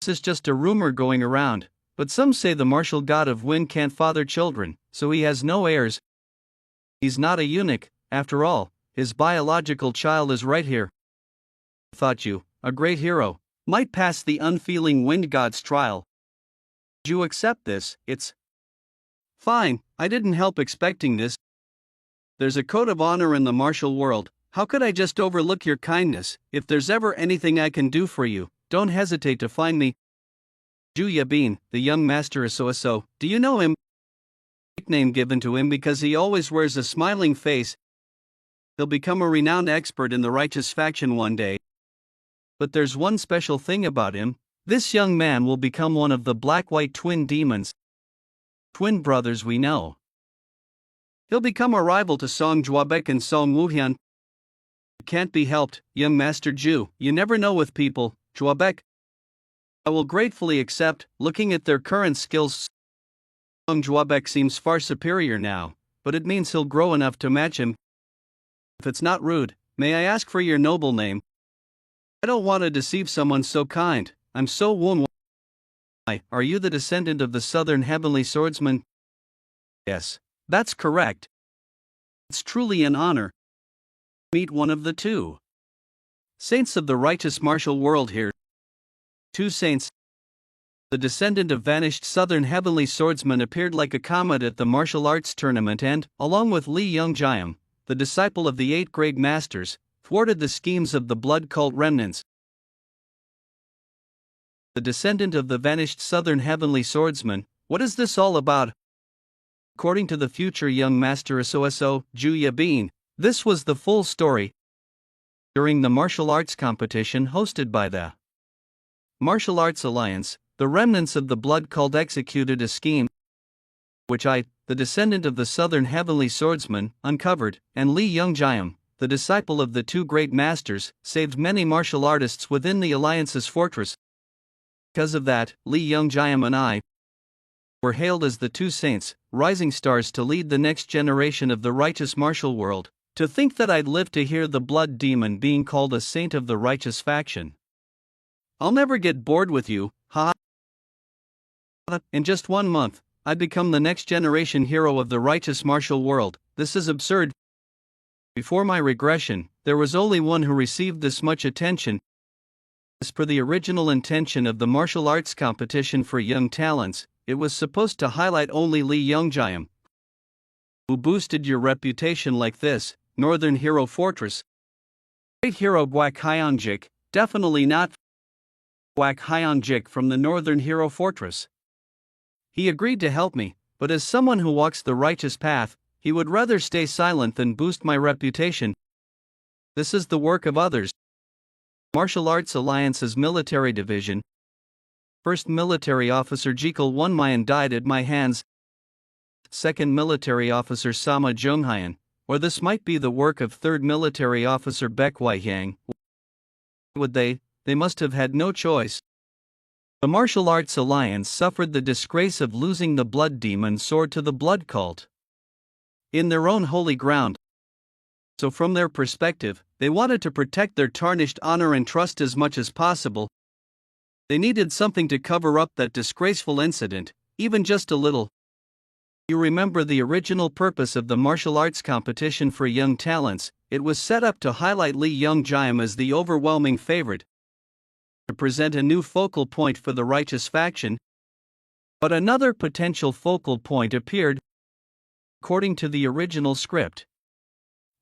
[SPEAKER 2] This is just a rumor going around, but some say the martial god of wind can't father children, so he has no heirs. He's not a eunuch, after all, his biological child is right here. Thought you, a great hero, might pass the unfeeling wind god's trial. Would you accept this? It's fine, I didn't help expecting this. There's a code of honor in the martial world. How could I just overlook your kindness? If there's ever anything I can do for you, don't hesitate to find me. Zhu Yabin, the young master is so. Do you know him? Nickname given to him because he always wears a smiling face. He'll become a renowned expert in the righteous faction one day. But there's one special thing about him. This young man will become one of the black-white twin demons. Twin brothers we know. He'll become a rival to Song Juabek and Song Wuhyun. It can't be helped, young Master Ju. You never know with people. Juabek, I will gratefully accept. Looking at their current skills, Song Juabek seems far superior now, but it means he'll grow enough to match him. If it's not rude, may I ask for your noble name? I don't want to deceive someone so kind. I'm so Wun. Are you the descendant of the Southern Heavenly Swordsman? Yes, that's correct. It's truly an honor to meet one of the two saints of the righteous martial world here. Two saints. The descendant of vanished Southern Heavenly Swordsman appeared like a comet at the martial arts tournament and, along with Li Youngjiam, the disciple of the 8 great masters, thwarted the schemes of the blood cult remnants. The descendant of the vanished Southern Heavenly Swordsman, what is this all about? According to the future young master Soso, Ju Yabin, this was the full story. During the martial arts competition hosted by the Martial Arts Alliance, the remnants of the blood cult executed a scheme which I, the descendant of the Southern Heavenly Swordsman, uncovered, and Li Youngjiam, the disciple of the 2 great masters, saved many martial artists within the Alliance's fortress. Because of that, Li Youngjiam and I were hailed as the 2 saints, rising stars to lead the next generation of the righteous martial world. To think that I'd live to hear the blood demon being called a saint of the righteous faction. I'll never get bored with you, ha. In just 1 month, I'd become the next generation hero of the righteous martial world. This is absurd. Before my regression, there was only one who received this much attention. As per the original intention of the martial arts competition for young talents, it was supposed to highlight only Li Youngjiam, who boosted your reputation like this. Northern Hero Fortress. Great hero Guak Hyonjik, definitely not Guak Hyonjik from the Northern Hero Fortress. He agreed to help me, but as someone who walks the righteous path, he would rather stay silent than boost my reputation. This is the work of others. Martial Arts Alliance's military division. First military officer Jekyll Wonmayan died at my hands. Second military officer Sama Junghayan. Or this might be the work of 3rd military officer Baek Hwai-hyang. Would they must have had no choice. The Martial Arts Alliance suffered the disgrace of losing the blood demon sword to the blood cult in their own holy ground. So from their perspective, they wanted to protect their tarnished honor and trust as much as possible. They needed something to cover up that disgraceful incident, even just a little. You remember the original purpose of the martial arts competition for young talents. It was set up to highlight Li Youngjiam as the overwhelming favorite, to present a new focal point for the righteous faction. But another potential focal point appeared. According to the original script,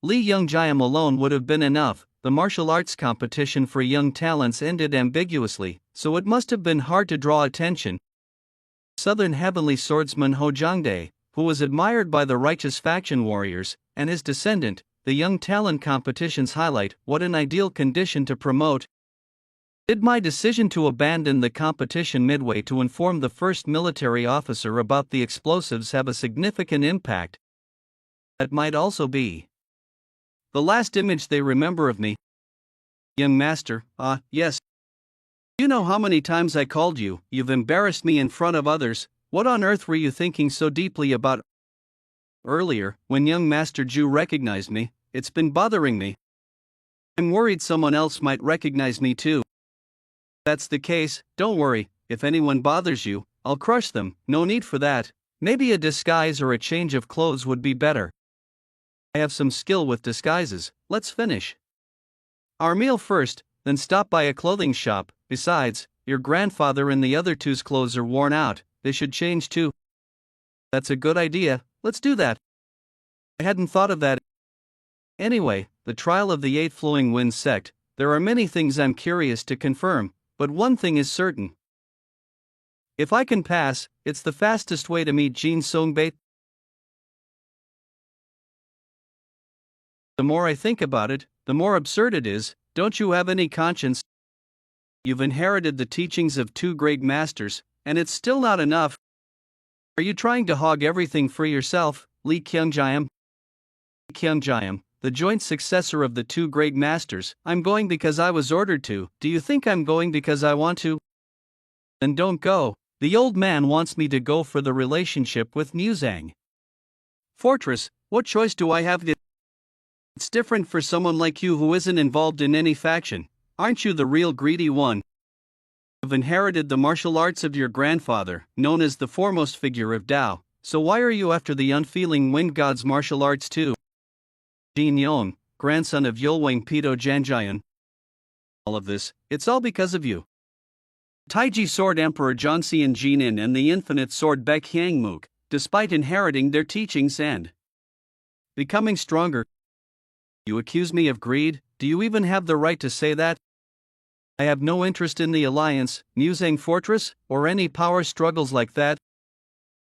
[SPEAKER 2] Li Youngjiam alone would have been enough. The martial arts competition for young talents ended ambiguously, so it must have been hard to draw attention. Southern Heavenly Swordsman Ho Jongdae, who was admired by the righteous faction warriors, and his descendant, the young talent competitions highlight what an ideal condition to promote. Did my decision to abandon the competition midway to inform the first military officer about the explosives have a significant impact? That might also be the last image they remember of me. Young master, yes. You know how many times I called you. You've embarrassed me in front of others. What on earth were you thinking so deeply about? Earlier, when young Master Ju recognized me, it's been bothering me. I'm worried someone else might recognize me too. If that's the case, don't worry. If anyone bothers you, I'll crush them. No need for that. Maybe a disguise or a change of clothes would be better. I have some skill with disguises. Let's finish our meal first, then stop by a clothing shop. Besides, your grandfather and the other two's clothes are worn out. They should change too. That's a good idea. Let's do that. I hadn't thought of that. Anyway, the trial of the 8 Flowing Winds sect. There are many things I'm curious to confirm, but one thing is certain. If I can pass, it's the fastest way to meet Jin Songbei. The more I think about it, the more absurd it is. Don't you have any conscience? You've inherited the teachings of 2 great masters, and it's still not enough. Are you trying to hog everything for yourself, Li Kyungjiam? Kyungjayam, the joint successor of the two great masters. I'm going because I was ordered to. Do you think I'm going because I want to? Then don't go. The old man wants me to go for the relationship with Muzang. Fortress, what choice do I have? It's different for someone like you who isn't involved in any faction. Aren't you the real greedy one? You've inherited the martial arts of your grandfather, known as the foremost figure of Tao, so why are you after the unfeeling wind god's martial arts too? Jin Yong, grandson of Yulwang Pito Janjayan. All of this, it's all because of you. Taiji Sword Emperor Johnxian Jinin and the Infinite Sword Baek Hyangmook, despite inheriting their teachings and becoming stronger. You accuse me of greed. Do you even have the right to say that? I have no interest in the alliance, Muzang Fortress, or any power struggles like that.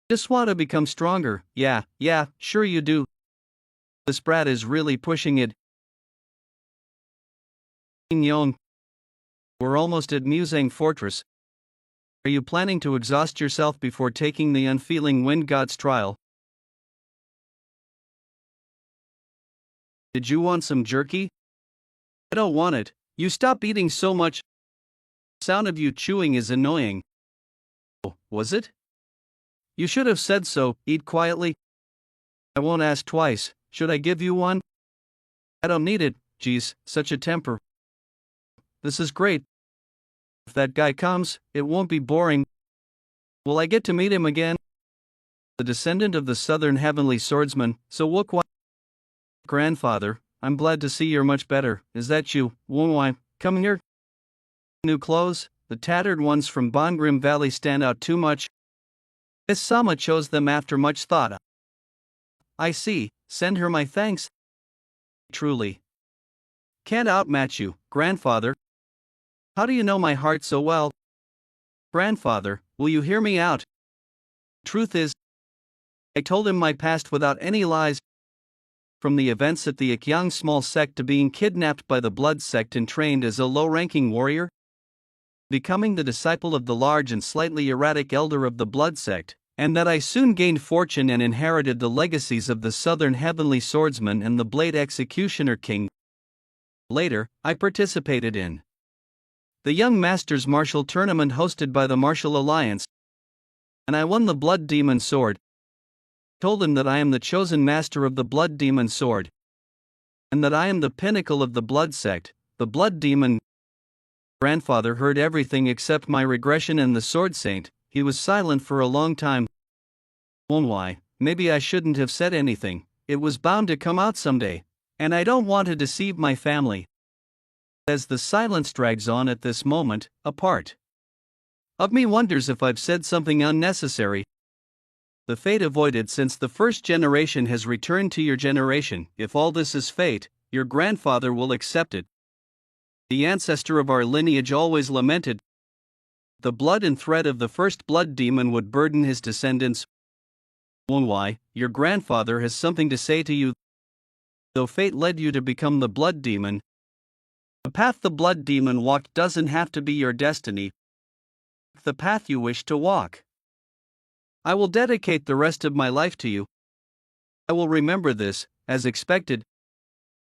[SPEAKER 2] Just want to become stronger. Yeah, sure you do. This brat is really pushing it. Yong. We're almost at Muzang Fortress. Are you planning to exhaust yourself before taking the unfeeling wind god's trial? Did you want some jerky? I don't want it. You stop eating so much. The sound of you chewing is annoying. Oh, was it? You should have said so. Eat quietly. I won't ask twice. Should I give you one? I don't need it. Geez, such a temper. This is great. If that guy comes, it won't be boring. Will I get to meet him again? The descendant of the southern heavenly swordsman, so Wookwa. Grandfather, I'm glad to see you're much better. Is that you, Woonwai? Come here. New clothes, the tattered ones from Bongrim Valley stand out too much. Miss Sama chose them after much thought. I see, send her my thanks. Truly. Can't outmatch you, grandfather. How do you know my heart so well? Grandfather, will you hear me out? Truth is, I told him my past without any lies. From the events at the Ikyang small sect to being kidnapped by the blood sect and trained as a low-ranking warrior, becoming the disciple of the large and slightly erratic elder of the blood sect, and that I soon gained fortune and inherited the legacies of the southern heavenly swordsman and the blade executioner king. Later, I participated in the Young Masters Martial Tournament hosted by the Martial Alliance, and I won the Blood Demon Sword. Told him that I am the chosen master of the Blood Demon Sword, and that I am the pinnacle of the Blood Sect, the Blood Demon. Grandfather heard everything except my regression and the Sword Saint. He was silent for a long time. Why? Maybe I shouldn't have said anything. It was bound to come out someday, and I don't want to deceive my family. As the silence drags on at this moment, a part of me wonders if I've said something unnecessary. The fate avoided since the first generation has returned to your generation. If all this is fate, your grandfather will accept it. The ancestor of our lineage always lamented. The blood and thread of the first blood demon would burden his descendants. Why, your grandfather has something to say to you. Though fate led you to become the blood demon, the path the blood demon walked doesn't have to be your destiny. The path you wish to walk. I will dedicate the rest of my life to you. I will remember this, as expected,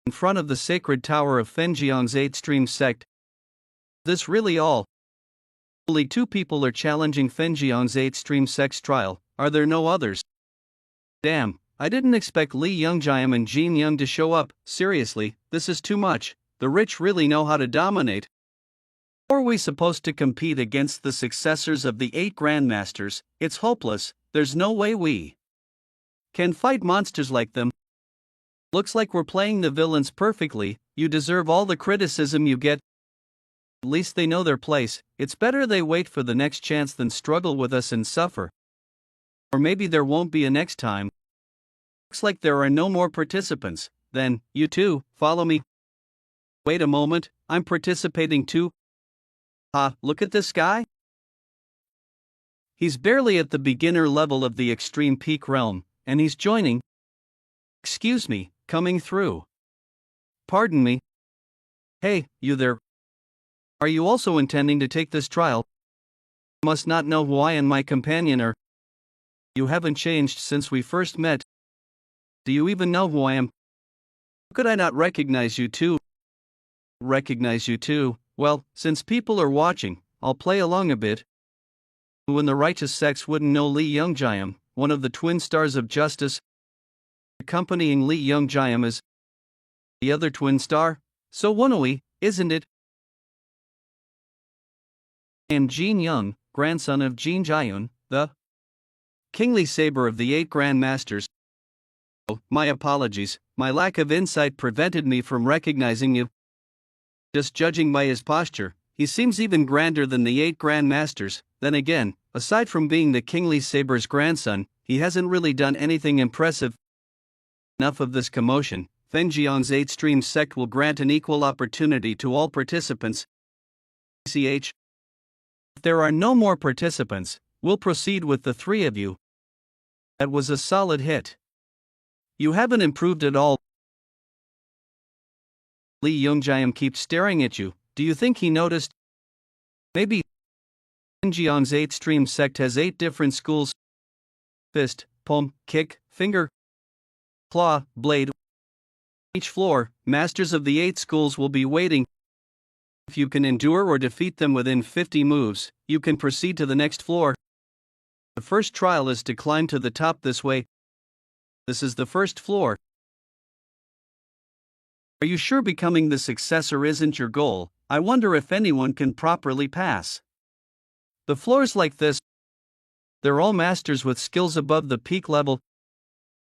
[SPEAKER 2] in front of the sacred tower of Fenjiang's 8th-stream sect. This really all? Only two people are challenging Fenjiang's 8th-stream sect's trial. Are there no others? Damn, I didn't expect Li Youngjiam and Jin Young to show up. Seriously, this is too much. The rich really know how to dominate. Or are we supposed to compete against the successors of the 8 grandmasters? It's hopeless. There's no way we can fight monsters like them. Looks like we're playing the villains perfectly. You deserve all the criticism you get. At least they know their place. It's better they wait for the next chance than struggle with us and suffer. Or maybe there won't be a next time. Looks like there are no more participants. Then, you too, follow me. Wait a moment, I'm participating too. Look at this guy. He's barely at the beginner level of the extreme peak realm, and he's joining. Excuse me, coming through. Pardon me. Hey, you there. Are you also intending to take this trial? You must not know who I and my companion are. You haven't changed since we first met. Do you even know who I am? Could I not recognize you too? Recognize you too? Well, since people are watching, I'll play along a bit. Who in the righteous sex wouldn't know Lee Young-jaeum, one of the twin stars of justice? Accompanying Lee Young-jaeum is the other twin star? So Wonoi, isn't it? And Jin Young, grandson of Jin Jaeun, the kingly saber of the 8 Grandmasters. Oh, my apologies, my lack of insight prevented me from recognizing you. Just judging by his posture, he seems even grander than the 8 Grandmasters. Then again, aside from being the kingly saber's grandson, he hasn't really done anything impressive. Enough of this commotion. Fenjiang's 8-stream sect will grant an equal opportunity to all participants. If there are no more participants, we'll proceed with the 3 of you. That was a solid hit. You haven't improved at all. Lee Young-jaeum keeps staring at you. Do you think he noticed? Maybe. Fenjiang's 8-stream sect has 8 different schools. Fist, palm, kick, finger, claw, blade. Each floor, masters of the 8 schools will be waiting. If you can endure or defeat them within 50 moves, you can proceed to the next floor. The first trial is to climb to the top this way. This is the first floor. Are you sure becoming the successor isn't your goal? I wonder if anyone can properly pass. The floors like this, they're all masters with skills above the peak level.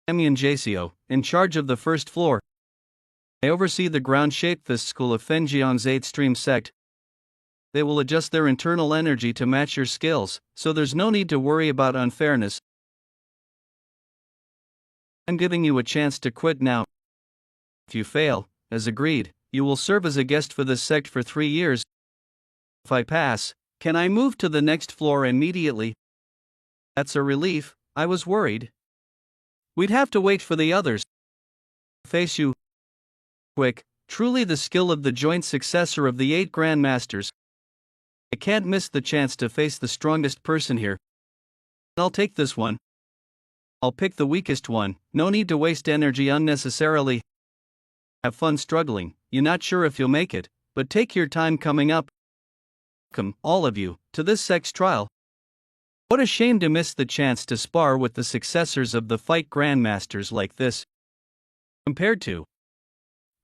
[SPEAKER 2] Emian Jasio, in charge of the first floor. I oversee the ground-shaped fist school of Fenjiang's 8-stream sect. They will adjust their internal energy to match your skills, so there's no need to worry about unfairness. I'm giving you a chance to quit now. If you fail, as agreed, you will serve as a guest for this sect for 3 years. If I pass, can I move to the next floor immediately? That's a relief. I was worried. We'd have to wait for the others. Face you. Quick, truly the skill of the joint successor of the 8 Grandmasters. I can't miss the chance to face the strongest person here. I'll take this one. I'll pick the weakest one, no need to waste energy unnecessarily. Have fun struggling, you're not sure if you'll make it, but take your time coming up. Welcome, all of you, to this sex trial. What a shame to miss the chance to spar with the successors of the fight Grandmasters like this. Compared to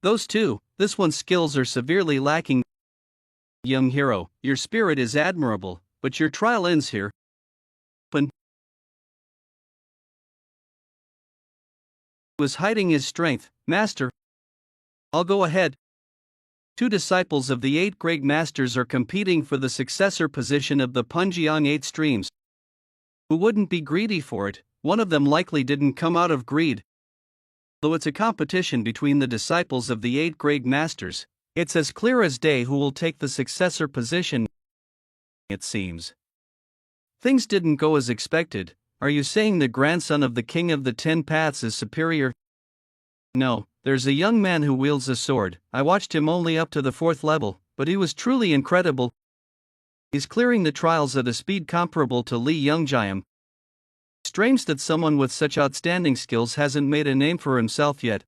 [SPEAKER 2] those two, this one's skills are severely lacking. Young hero, your spirit is admirable, but your trial ends here. Was hiding his strength, master. I'll go ahead. 2 disciples of the 8 great masters are competing for the successor position of the Punjiang 8 streams. Who wouldn't be greedy for it? One of them likely didn't come out of greed. Though it's a competition between the disciples of the 8 great masters, it's as clear as day who will take the successor position. It seems. Things didn't go as expected. Are you saying the grandson of the king of the 10 paths is superior? No, there's a young man who wields a sword. I watched him only up to the 4th level, but he was truly incredible. He's clearing the trials at a speed comparable to Lee Young-jaeum. Strange that someone with such outstanding skills hasn't made a name for himself yet.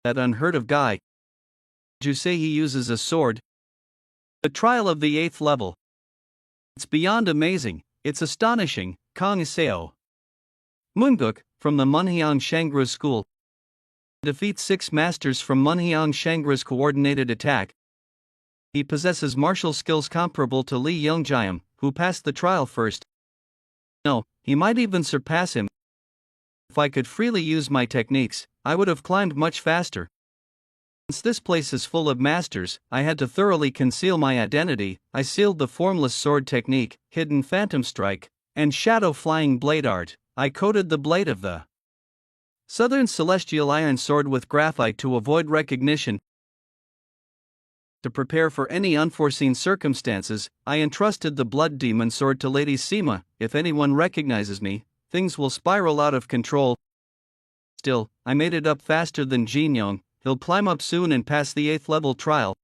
[SPEAKER 2] That unheard of guy. Did you say he uses a sword? The trial of the 8th level. It's beyond amazing, it's astonishing. Kang Seo Moonguk, from the Munhyang Shangra's school, defeats 6 masters from Munhyang Shangra's coordinated attack. He possesses martial skills comparable to Lee Young-jaeum, who passed the trial first. No, he might even surpass him. If I could freely use my techniques, I would have climbed much faster. Since this place is full of masters, I had to thoroughly conceal my identity. I sealed the formless sword technique, hidden phantom strike, and shadow flying blade art. I coated the blade of the Southern Celestial Iron Sword with graphite to avoid recognition. To prepare for any unforeseen circumstances, I entrusted the Blood Demon Sword to Lady Sima. If anyone recognizes me, things will spiral out of control. Still, I made it up faster than Jin Young. He'll climb up soon and pass the 8th level trial.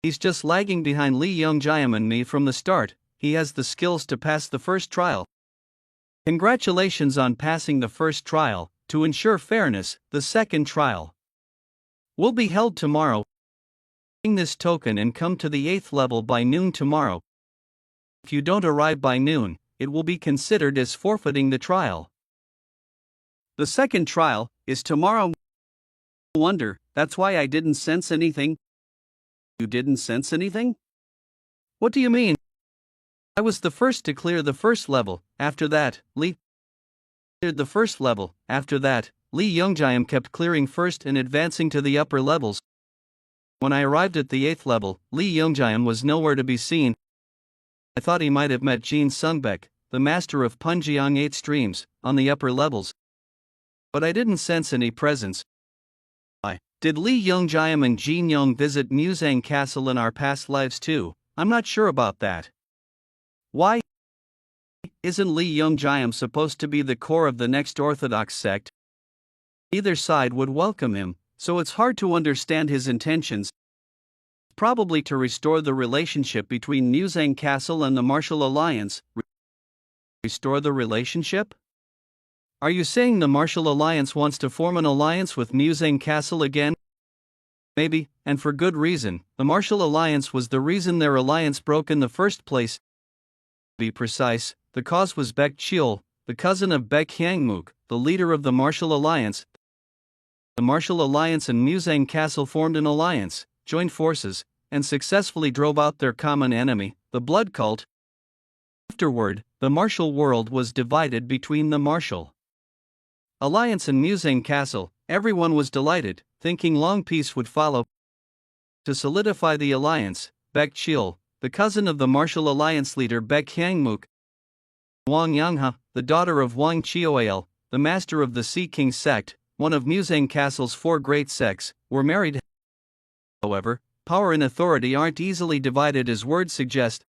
[SPEAKER 2] He's just lagging behind Lee Young-jaeum and me from the start. He has the skills to pass the first trial. Congratulations on passing the first trial. To ensure fairness, the second trial will be held tomorrow. Bring this token and come to the 8th level by noon tomorrow. If you don't arrive by noon, it will be considered as forfeiting the trial. The second trial is tomorrow. Wonder, that's why I didn't sense anything. You didn't sense anything? What do you mean? I was the first to clear the first level. After that, Lee cleared the first level. After that, Lee Youngjiam kept clearing first and advancing to the upper levels. When I arrived at the 8th level, Lee Youngjiam was nowhere to be seen. I thought he might have met Jin Sungbek, the master of Punjiang 8 streams, on the upper levels. But I didn't sense any presence. Did Lee Youngjiam and Jin Yong visit Muzang Castle in our past lives too? I'm not sure about that. Why? Isn't Lee Youngjiam supposed to be the core of the next Orthodox sect? Either side would welcome him, so it's hard to understand his intentions. Probably to restore the relationship between Muzang Castle and the Martial Alliance. Restore the relationship? Are you saying the Martial Alliance wants to form an alliance with Muzang Castle again? Maybe, and for good reason. The Martial Alliance was the reason their alliance broke in the first place. To be precise, the cause was Baek Cheol, the cousin of Baek Hyangmook, the leader of the Martial Alliance. The Martial Alliance and Muzang Castle formed an alliance, joined forces, and successfully drove out their common enemy, the Blood Cult. Afterward, the martial world was divided between the Martial Alliance and Muzang Castle. Everyone was delighted, thinking long peace would follow. To solidify the alliance, Baek Cheol, the cousin of the Martial Alliance leader Baek Hyangmook, Wang Yangha, the daughter of Wang Chioal, the master of the Sea King sect, one of Muzang Castle's 4 great sects, were married. However, power and authority aren't easily divided as words suggest.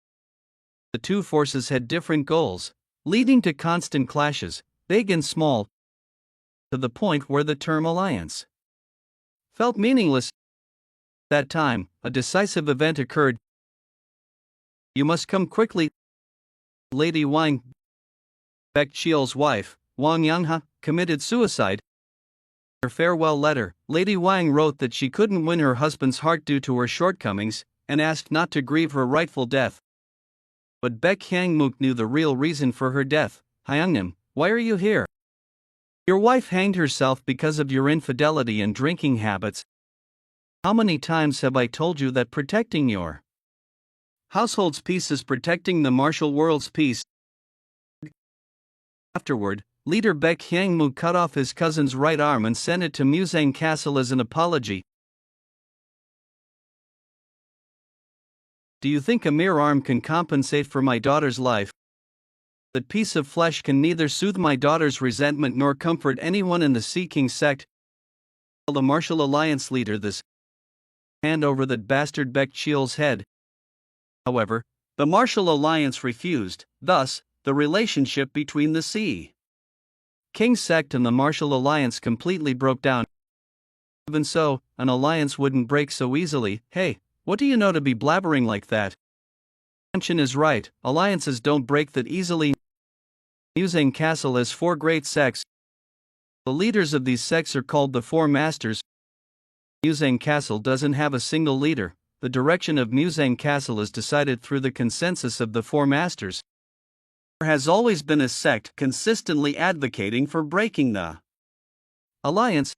[SPEAKER 2] The two forces had different goals, leading to constant clashes, big and small, to the point where the term alliance felt meaningless. At that time, a decisive event occurred. You must come quickly. Lady Wang, Baek Cheol's wife, Wang Yangha, committed suicide. In her farewell letter, Lady Wang wrote that she couldn't win her husband's heart due to her shortcomings, and asked not to grieve her rightful death. But Baek Hyangmook knew the real reason for her death. Hyangnim, why are you here? Your wife hanged herself because of your infidelity and drinking habits. How many times have I told you that protecting your household's peace is protecting the martial world's peace? Afterward, leader Baek Hyangmook cut off his cousin's right arm and sent it to Muzang Castle as an apology. Do you think a mere arm can compensate for my daughter's life? That piece of flesh can neither soothe my daughter's resentment nor comfort anyone in the Sea King sect. Tell the Martial Alliance leader this. Hand over that bastard Baek Cheol's head. However, the Martial Alliance refused, thus, the relationship between the Sea King sect and the Martial Alliance completely broke down. Even so, an alliance wouldn't break so easily. Hey, what do you know to be blabbering like that? Anshin is right, alliances don't break that easily. Muzang Castle has 4 great sects. The leaders of these sects are called the 4 masters. Muzang Castle doesn't have a single leader. The direction of Muzang Castle is decided through the consensus of the 4 masters. There has always been a sect consistently advocating for breaking the alliance.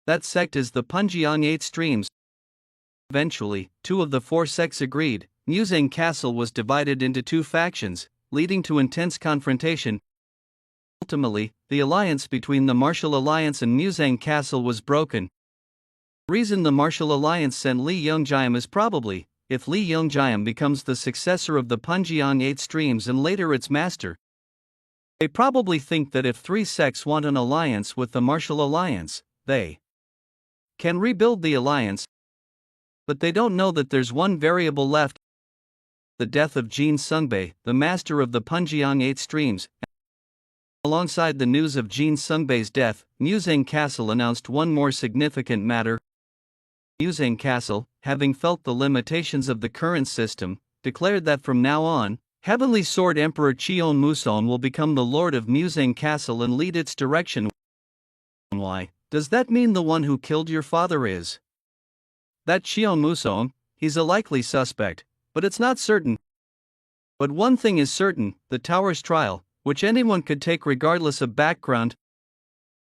[SPEAKER 2] That sect is the Punjiang 8 streams. Eventually, 2 of the 4 sects agreed. Muzang Castle was divided into 2 factions, leading to intense confrontation. Ultimately, the alliance between the Martial Alliance and Muzang Castle was broken. The reason the Martial Alliance sent Lee Youngjiam is probably, if Lee Youngjiam becomes the successor of the Punjiang 8 streams and later its master. They probably think that if 3 sects want an alliance with the Martial Alliance, they can rebuild the alliance. But they don't know that there's one variable left. The death of Jin Sungbei, the master of the Punjiang 8 streams. Alongside the news of Jin Sungbei's death, Muzang Castle announced one more significant matter. Muzang Castle, having felt the limitations of the current system, declared that from now on, Heavenly Sword Emperor Cheon Muson will become the Lord of Musang Castle and lead its direction. Why? Does that mean the one who killed your father is? That Cheon Muson, he's a likely suspect, but it's not certain. But one thing is certain, the tower's trial, which anyone could take regardless of background.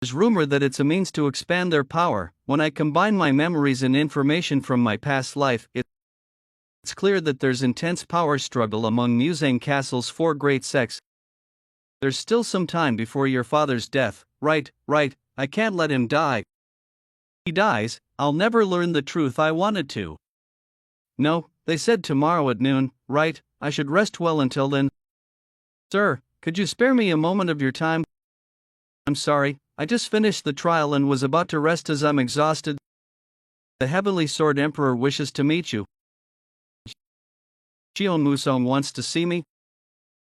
[SPEAKER 2] There's rumor that it's a means to expand their power. When I combine my memories and information from my past life, it's clear that there's intense power struggle among Musang Castle's 4 great sects. There's still some time before your father's death. Right, I can't let him die. If he dies, I'll never learn the truth I wanted to. No, they said tomorrow at noon, right? I should rest well until then. Sir, could you spare me a moment of your time? I'm sorry, I just finished the trial and was about to rest as I'm exhausted. The Heavenly Sword Emperor wishes to meet you. Cheon Musong wants to see me.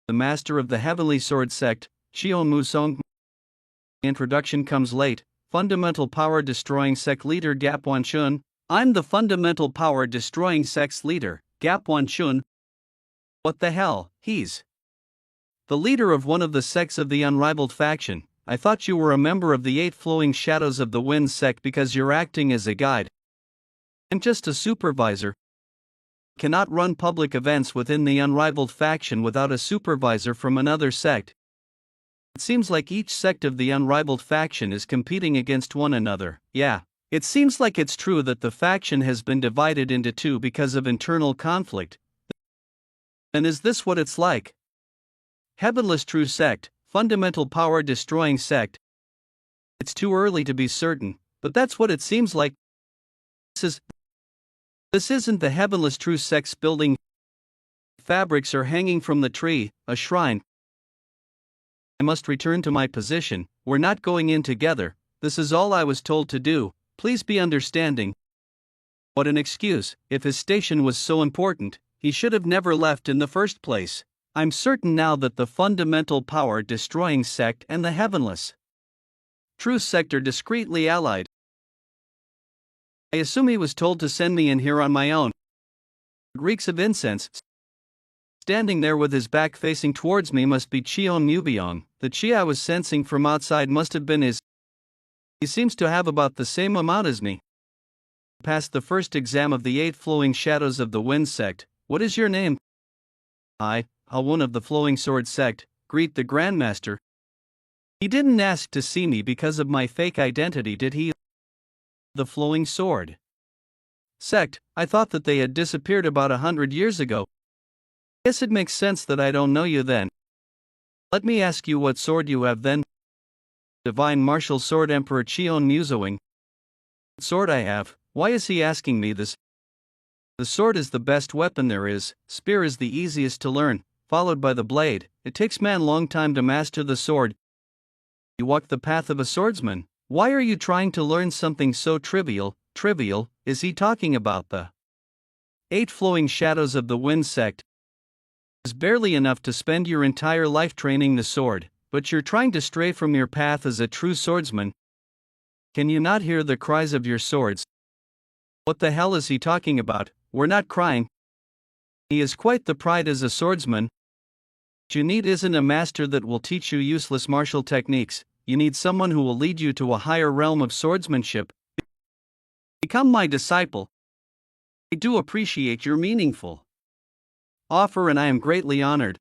[SPEAKER 2] The master of the Heavenly Sword sect, Cheon Musong. Introduction comes late. Fundamental power destroying sect leader Gap Wanchun. I'm the fundamental power destroying sect's leader, Gap Wanchun. What the hell, he's the leader of one of the sects of the unrivaled faction. I thought you were a member of the 8 Flowing Shadows of the Wind sect because you're acting as a guide. I'm just a supervisor. Cannot run public events within the unrivaled faction without a supervisor from another sect. It seems like each sect of the unrivaled faction is competing against one another. Yeah, it seems like it's true that the faction has been divided into 2 because of internal conflict. And is this what it's like? Heavenless True Sect, fundamental power destroying sect. It's too early to be certain, but that's what it seems like. This isn't the Heavenless True Sect's building. Fabrics are hanging from the tree, a shrine. I must return to my position. We're not going in together. This is all I was told to do. Please be understanding. What an excuse. If his station was so important, he should have never left in the first place. I'm certain now that the fundamental power destroying sect and the Heavenless True Sect are discreetly allied. I assume he was told to send me in here on my own. It reeks of incense. Standing there with his back facing towards me must be Cheon Mubyong. The chi I was sensing from outside must have been his. He seems to have about the same amount as me. Passed the first exam of the 8 Flowing Shadows of the Wind sect. What is your name? I, one of the Flowing Sword sect. Greet the Grandmaster. He didn't ask to see me because of my fake identity, did he? The Flowing Sword sect, I thought that they had disappeared about 100 years ago. Guess it makes sense that I don't know you then. Let me ask you what sword you have then. Divine Martial Sword Emperor Cheon Musoing. What sword I have? Why is he asking me this? The sword is the best weapon there is. Spear is the easiest to learn, followed by the blade. It takes man long time to master the sword. You walk the path of a swordsman. Why are you trying to learn something so trivial? Trivial, is he talking about the 8 Flowing Shadows of the Wind sect? It's barely enough to spend your entire life training the sword, but you're trying to stray from your path as a true swordsman. Can you not hear the cries of your swords? What the hell is he talking about? We're not crying. He is quite the pride as a swordsman. What you need isn't a master that will teach you useless martial techniques. You need someone who will lead you to a higher realm of swordsmanship. Become my disciple. I do appreciate your meaningful offer and I am greatly honored.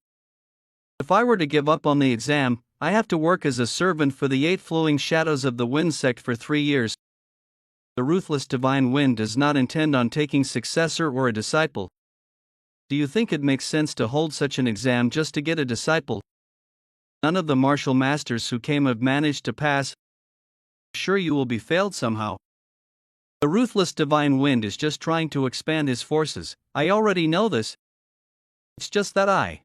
[SPEAKER 2] If I were to give up on the exam, I have to work as a servant for the 8 Flowing Shadows of the Wind sect for 3 years. The ruthless Divine Wind does not intend on taking successor or a disciple. Do you think it makes sense to hold such an exam just to get a disciple? None of the martial masters who came have managed to pass. Sure, you will be failed somehow. The ruthless Divine Wind is just trying to expand his forces. I already know this. It's just that I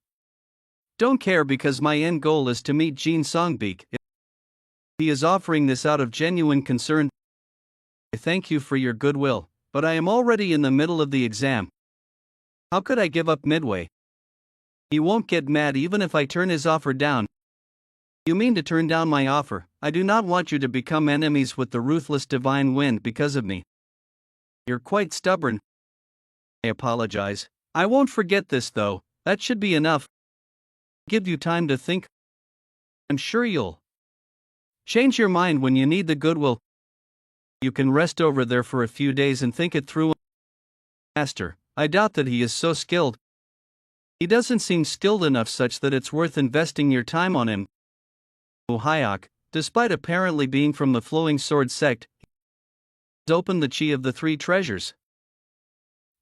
[SPEAKER 2] don't care because my end goal is to meet Jin Songbeek. He is offering this out of genuine concern. I thank you for your goodwill, but I am already in the middle of the exam. How could I give up midway? He won't get mad even if I turn his offer down. You mean to turn down my offer? I do not want you to become enemies with the ruthless Divine Wind because of me. You're quite stubborn. I apologize. I won't forget this though, that should be enough. give you time to think. I'm sure you'll change your mind when you need the goodwill. You can rest over there for a few days and think it through. Master, I doubt that he is so skilled. He doesn't seem skilled enough such that it's worth investing your time on him. Hyok, despite apparently being from the flowing sword sect, has opened the chi of the three treasures.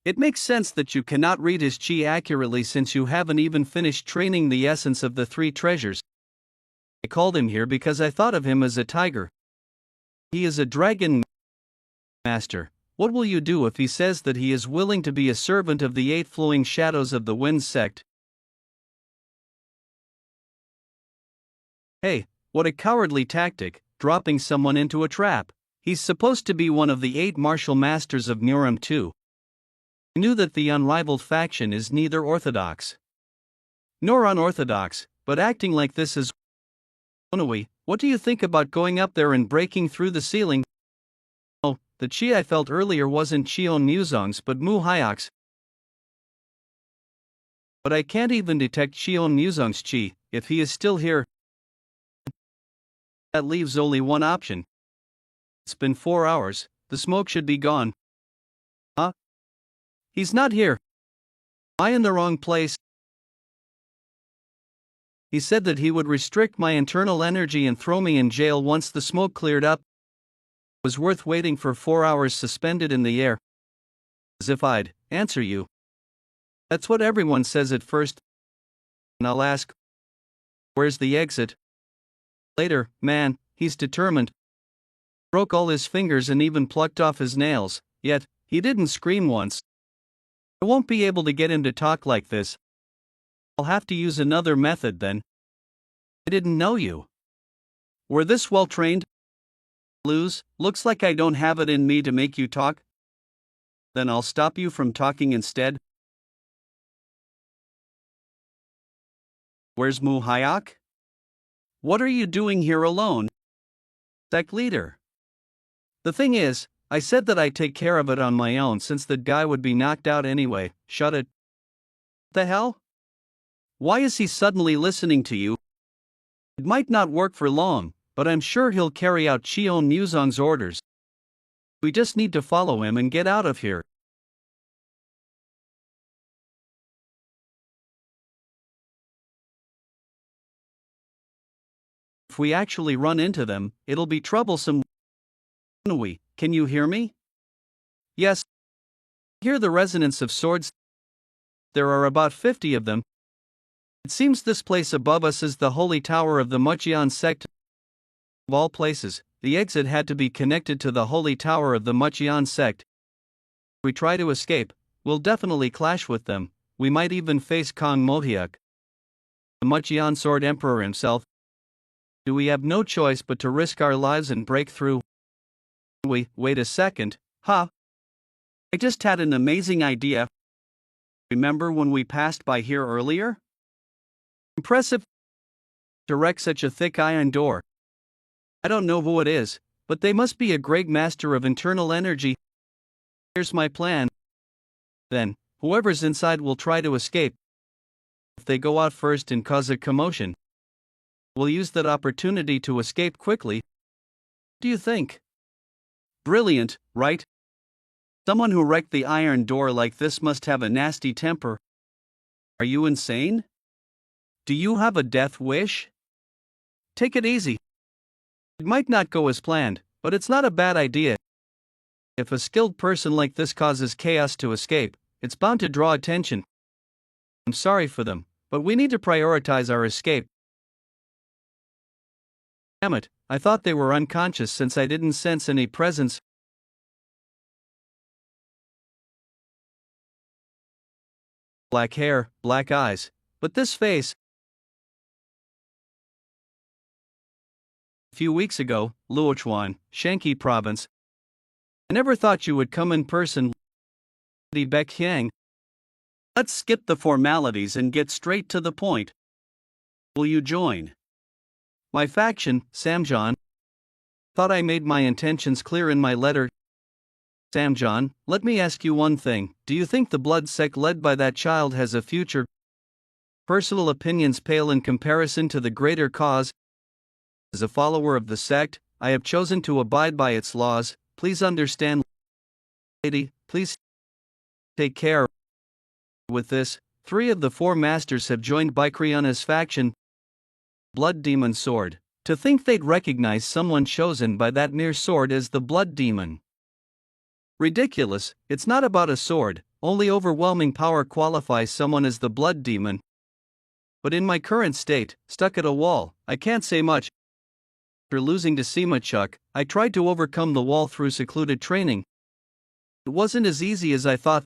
[SPEAKER 2] It makes sense that you cannot read his chi accurately since you haven't even finished training the essence of the three treasures. I called him here because I thought of him as a tiger. He is a dragon. Master, what will you do if he says that he is willing to be a servant of the 8 flowing shadows of the wind sect? Hey, what a cowardly tactic, dropping someone into a trap. He's supposed to be one of the 8 martial masters of Muram too. I knew that the unrivaled faction is neither orthodox nor unorthodox, but acting like this is. Manhwa, what do you think about going up there and breaking through the ceiling? Oh, the chi I felt earlier wasn't Cheon Muzong's but Mu Hyok's. But I can't even detect Cheon Muzong's chi, if he is still here. That leaves only one option. It's been 4 hours, the smoke should be gone. Huh? He's not here. Am I in the wrong place? He said that he would restrict my internal energy and throw me in jail once the smoke cleared up. It was worth waiting for 4 hours suspended in the air. As if I'd answer you. That's what everyone says at first. And I'll ask, where's the exit? Later, man, he's determined. Broke all his fingers and even plucked off his nails, yet, he didn't scream once. I won't be able to get him to talk like this. I'll have to use another method then. I didn't know you were this well trained. Looks like I don't have it in me to make you talk. Then I'll stop you from talking instead. Where's Mu Hyok? What are you doing here alone? Sect leader. The thing is, I said that I'd take care of it on my own since the guy would be knocked out anyway. Shut it. The hell? Why is he suddenly listening to you? It might not work for long, but I'm sure he'll carry out Cheon Muzong's orders. We just need to follow him and get out of here. If we actually run into them, it'll be troublesome. Can you hear me? Yes. Hear the resonance of swords. There are about 50 of them. It seems this place above us is the holy tower of the Mucheon sect. Of all places, the exit had to be connected to the holy tower of the Mucheon sect. If we try to escape, we'll definitely clash with them. We might even face Kong Mohyuk, the Mucheon Sword Emperor himself. Do we have no choice but to risk our lives and break through? Wait a second, huh? I just had an amazing idea. Remember when we passed by here earlier? Impressive to wreck such a thick iron door. I don't know who it is, but they must be a great master of internal energy. Here's my plan. Then, whoever's inside will try to escape. If they go out first and cause a commotion, we'll use that opportunity to escape quickly. What do you think? Brilliant, right? Someone who wrecked the iron door like this must have a nasty temper. Are you insane? Do you have a death wish? Take it easy. It might not go as planned, but it's not a bad idea. If a skilled person like this causes chaos to escape, it's bound to draw attention. I'm sorry for them, but we need to prioritize our escape. Damn it, I thought they were unconscious since I didn't sense any presence. Black hair, black eyes, but this face. A few weeks ago, Luochuan, Shanxi province. I never thought you would come in person. Lady Baekhyang. Let's skip the formalities and get straight to the point. Will you join my faction, Samjon? Thought I made my intentions clear in my letter. Samjon, let me ask you one thing. Do you think the blood sect led by that child has a future? Personal opinions pale in comparison to the greater cause. As a follower of the sect, I have chosen to abide by its laws. Please understand, lady, please take care. With this, 3 of the 4 masters have joined Baikriona's faction, Blood Demon Sword. To think they'd recognize someone chosen by that mere sword as the Blood Demon. Ridiculous, it's not about a sword, only overwhelming power qualifies someone as the Blood Demon. But in my current state, stuck at a wall, I can't say much. After losing to Simachuk, I tried to overcome the wall through secluded training. It wasn't as easy as I thought.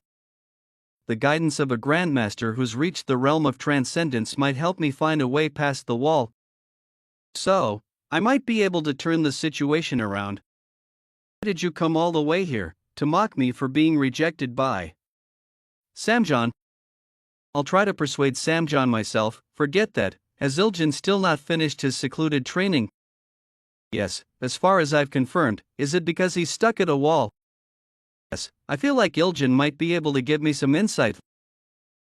[SPEAKER 2] The guidance of a grandmaster who's reached the realm of transcendence might help me find a way past the wall. So, I might be able to turn the situation around. Why did you come all the way here, to mock me for being rejected by Samjan? I'll try to persuade Samjan myself. Forget that, has Iljan still not finished his secluded training? Yes, as far as I've confirmed. Is it because he's stuck at a wall? Yes, I feel like Iljan might be able to give me some insight.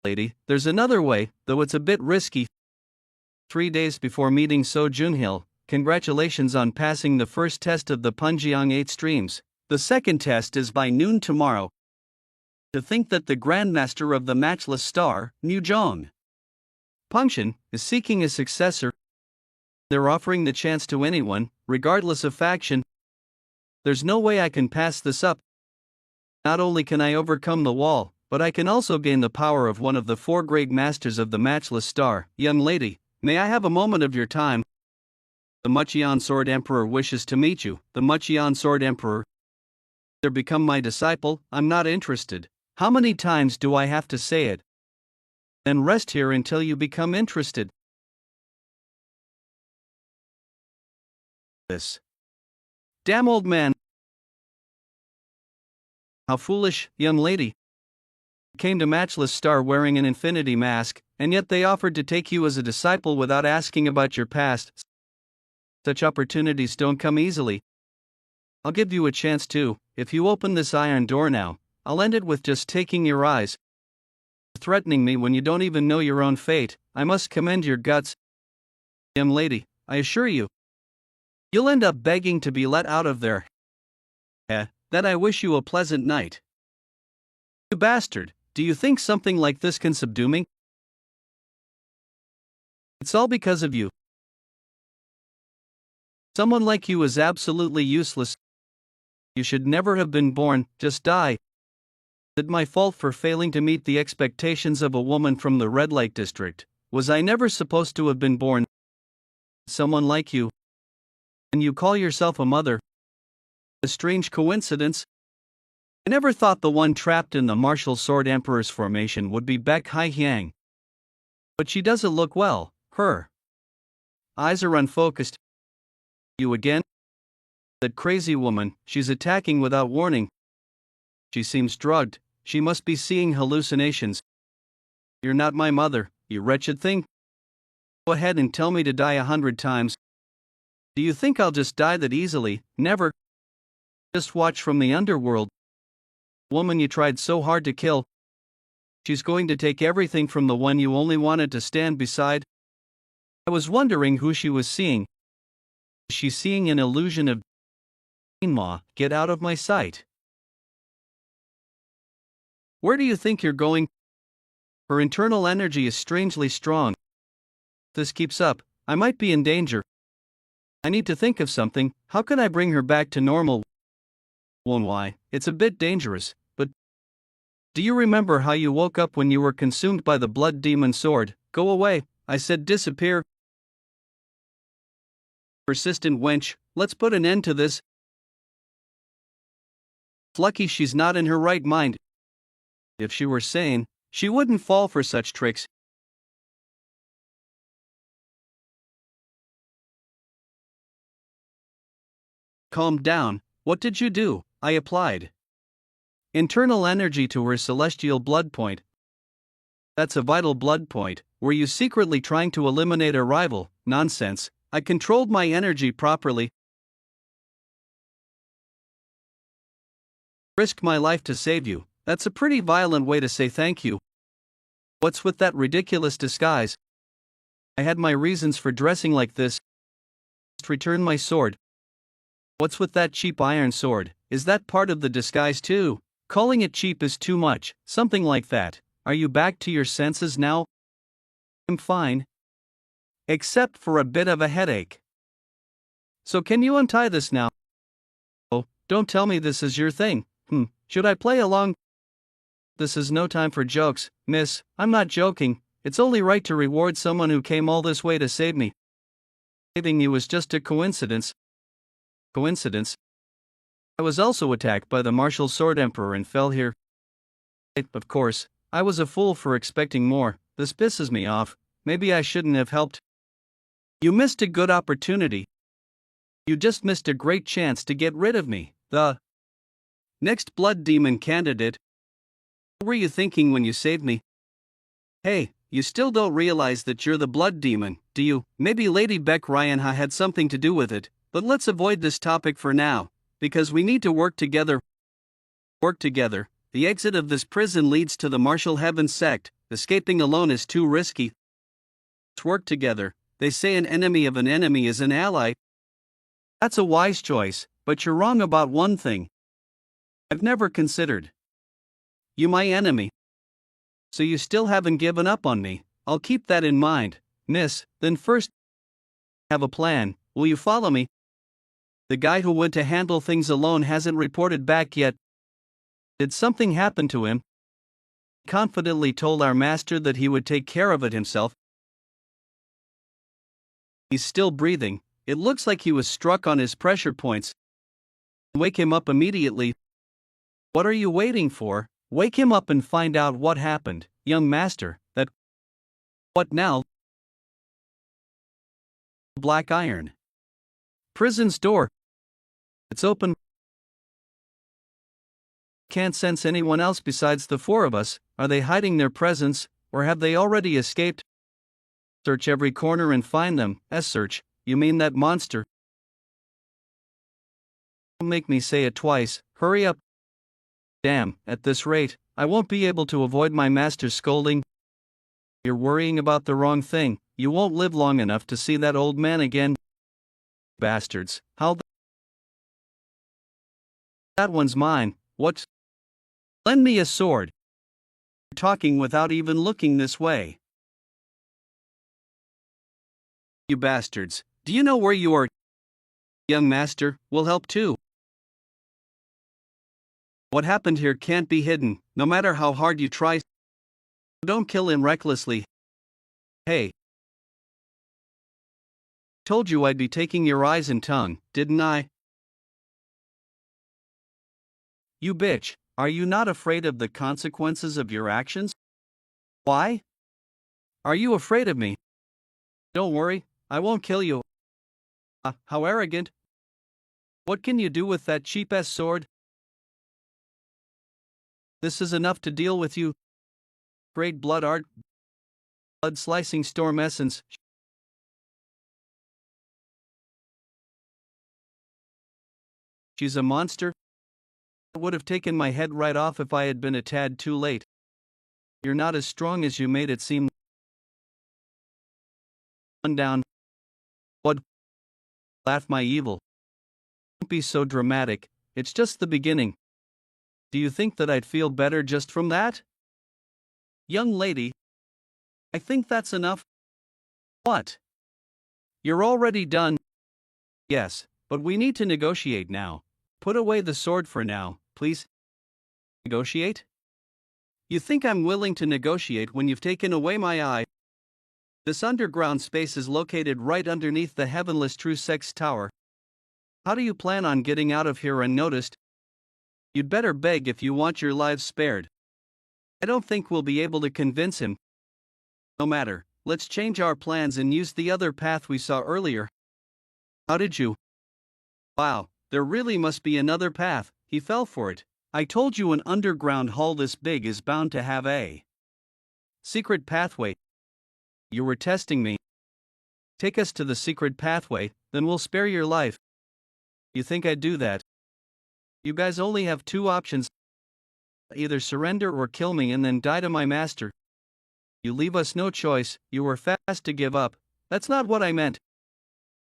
[SPEAKER 2] Lady, there's another way, though it's a bit risky. 3 days before meeting So Junhil, congratulations on passing the first test of the Punjiang 8 streams. The second test is by noon tomorrow. To think that the Grandmaster of the Matchless Star, Nujong Punction, is seeking a successor. They're offering the chance to anyone, regardless of faction. There's no way I can pass this up. Not only can I overcome the wall, but I can also gain the power of one of the 4 great masters of the Matchless Star. Young lady, may I have a moment of your time? The Mucheon Sword Emperor wishes to meet you. The Mucheon Sword Emperor. Either become my disciple, I'm not interested. How many times do I have to say it? Then rest here until you become interested. This damn old man. How foolish, young lady. Came to Matchless Star wearing an infinity mask, and yet they offered to take you as a disciple without asking about your past. Such opportunities don't come easily. I'll give you a chance too. If you open this iron door now, I'll end it with just taking your eyes. Threatening me when you don't even know your own fate. I must commend your guts. Young lady, I assure you, you'll end up begging to be let out of there. Then I wish you a pleasant night. You bastard, do you think something like this can subdue me? It's all because of you. Someone like you is absolutely useless. You should never have been born, just die. Is it my fault for failing to meet the expectations of a woman from the red light district? Was I never supposed to have been born? Someone like you. And you call yourself a mother? A strange coincidence. I never thought the one trapped in the Martial Sword Emperor's formation would be Baek Hai-hyang. But she doesn't look well, her eyes are unfocused. You again? That crazy woman, she's attacking without warning. She seems drugged, she must be seeing hallucinations. You're not my mother, you wretched thing. Go ahead and tell me to die 100 times. Do you think I'll just die that easily? Never. Just watch from the underworld. Woman you tried so hard to kill. She's going to take everything from the one you only wanted to stand beside. I was wondering who she was seeing. Is she seeing an illusion of Manhwa? Get out of my sight. Where do you think you're going? Her internal energy is strangely strong. If this keeps up, I might be in danger. I need to think of something. How can I bring her back to normal? Won't why, it's a bit dangerous, but do you remember how you woke up when you were consumed by the blood demon sword? Go away, I said disappear. Persistent wench, let's put an end to this. Lucky she's not in her right mind. If she were sane, she wouldn't fall for such tricks. Calm down, what did you do? I applied internal energy to her celestial blood point. That's a vital blood point. Were you secretly trying to eliminate a rival? Nonsense. I controlled my energy properly. Risked my life to save you. That's a pretty violent way to say thank you. What's with that ridiculous disguise? I had my reasons for dressing like this. Return my sword. What's with that cheap iron sword? Is that part of the disguise too? Calling it cheap is too much, something like that. Are you back to your senses now? I'm fine. Except for a bit of a headache. So can you untie this now? Oh, don't tell me this is your thing. Should I play along? This is no time for jokes, miss. I'm not joking. It's only right to reward someone who came all this way to save me. Saving you was just a coincidence. Coincidence? I was also attacked by the martial sword emperor and fell here. Of course, I was a fool for expecting more. This pisses me off. Maybe I shouldn't have helped. You missed a good opportunity. You just missed a great chance to get rid of me, the next blood demon candidate. What were you thinking when you saved me? Hey, you still don't realize that you're the blood demon, do you? Maybe Lady Beck Ryanha had something to do with it, but let's avoid this topic for now, because we need to work together. Work together. The exit of this prison leads to the Martial Heaven sect. Escaping alone is too risky. Let's work together. They say an enemy of an enemy is an ally. That's a wise choice, but you're wrong about one thing. I've never considered you my enemy. So you still haven't given up on me. I'll keep that in mind, miss. Then first, have a plan. Will you follow me? The guy who went to handle things alone hasn't reported back yet. Did something happen to him? Confidently told our master that he would take care of it himself. He's still breathing. It looks like he was struck on his pressure points. Wake him up immediately. What are you waiting for? Wake him up and find out what happened, young master. That. What now? Black iron. Prison's door. It's open. Can't sense anyone else besides the four of us. Are they hiding their presence, or have they already escaped? Search every corner and find them. Search. You mean that monster? Don't make me say it twice. Hurry up. Damn, at this rate, I won't be able to avoid my master's scolding. You're worrying about the wrong thing. You won't live long enough to see that old man again. Bastards, how that one's mine. What? Lend me a sword. You're talking without even looking this way. You bastards, do you know where you are? Young master, we'll help too. What happened here can't be hidden, no matter how hard you try. Don't kill him recklessly. Hey. Told you I'd be taking your eyes and tongue, didn't I? You bitch, are you not afraid of the consequences of your actions? Why? Are you afraid of me? Don't worry, I won't kill you. How arrogant. What can you do with that cheap-ass sword? This is enough to deal with you. Great blood art. Blood slicing storm essence. She's a monster. I would have taken my head right off if I had been a tad too late. You're not as strong as you made it seem. One down. What? Laugh my evil. Don't be so dramatic. It's just the beginning. Do you think that I'd feel better just from that? Young lady, I think that's enough. What? You're already done? Yes, but we need to negotiate now. Put away the sword for now, please. Negotiate? You think I'm willing to negotiate when you've taken away my eye? This underground space is located right underneath the Heavenless True Sex Tower. How do you plan on getting out of here unnoticed? You'd better beg if you want your lives spared. I don't think we'll be able to convince him. No matter, let's change our plans and use the other path we saw earlier. How did you? Wow, there really must be another path. He fell for it. I told you an underground hall this big is bound to have a secret pathway. You were testing me. Take us to the secret pathway, then we'll spare your life. You think I'd do that? You guys only have two options. Either surrender or kill me and then die to my master. You leave us no choice, you were fast to give up. That's not what I meant.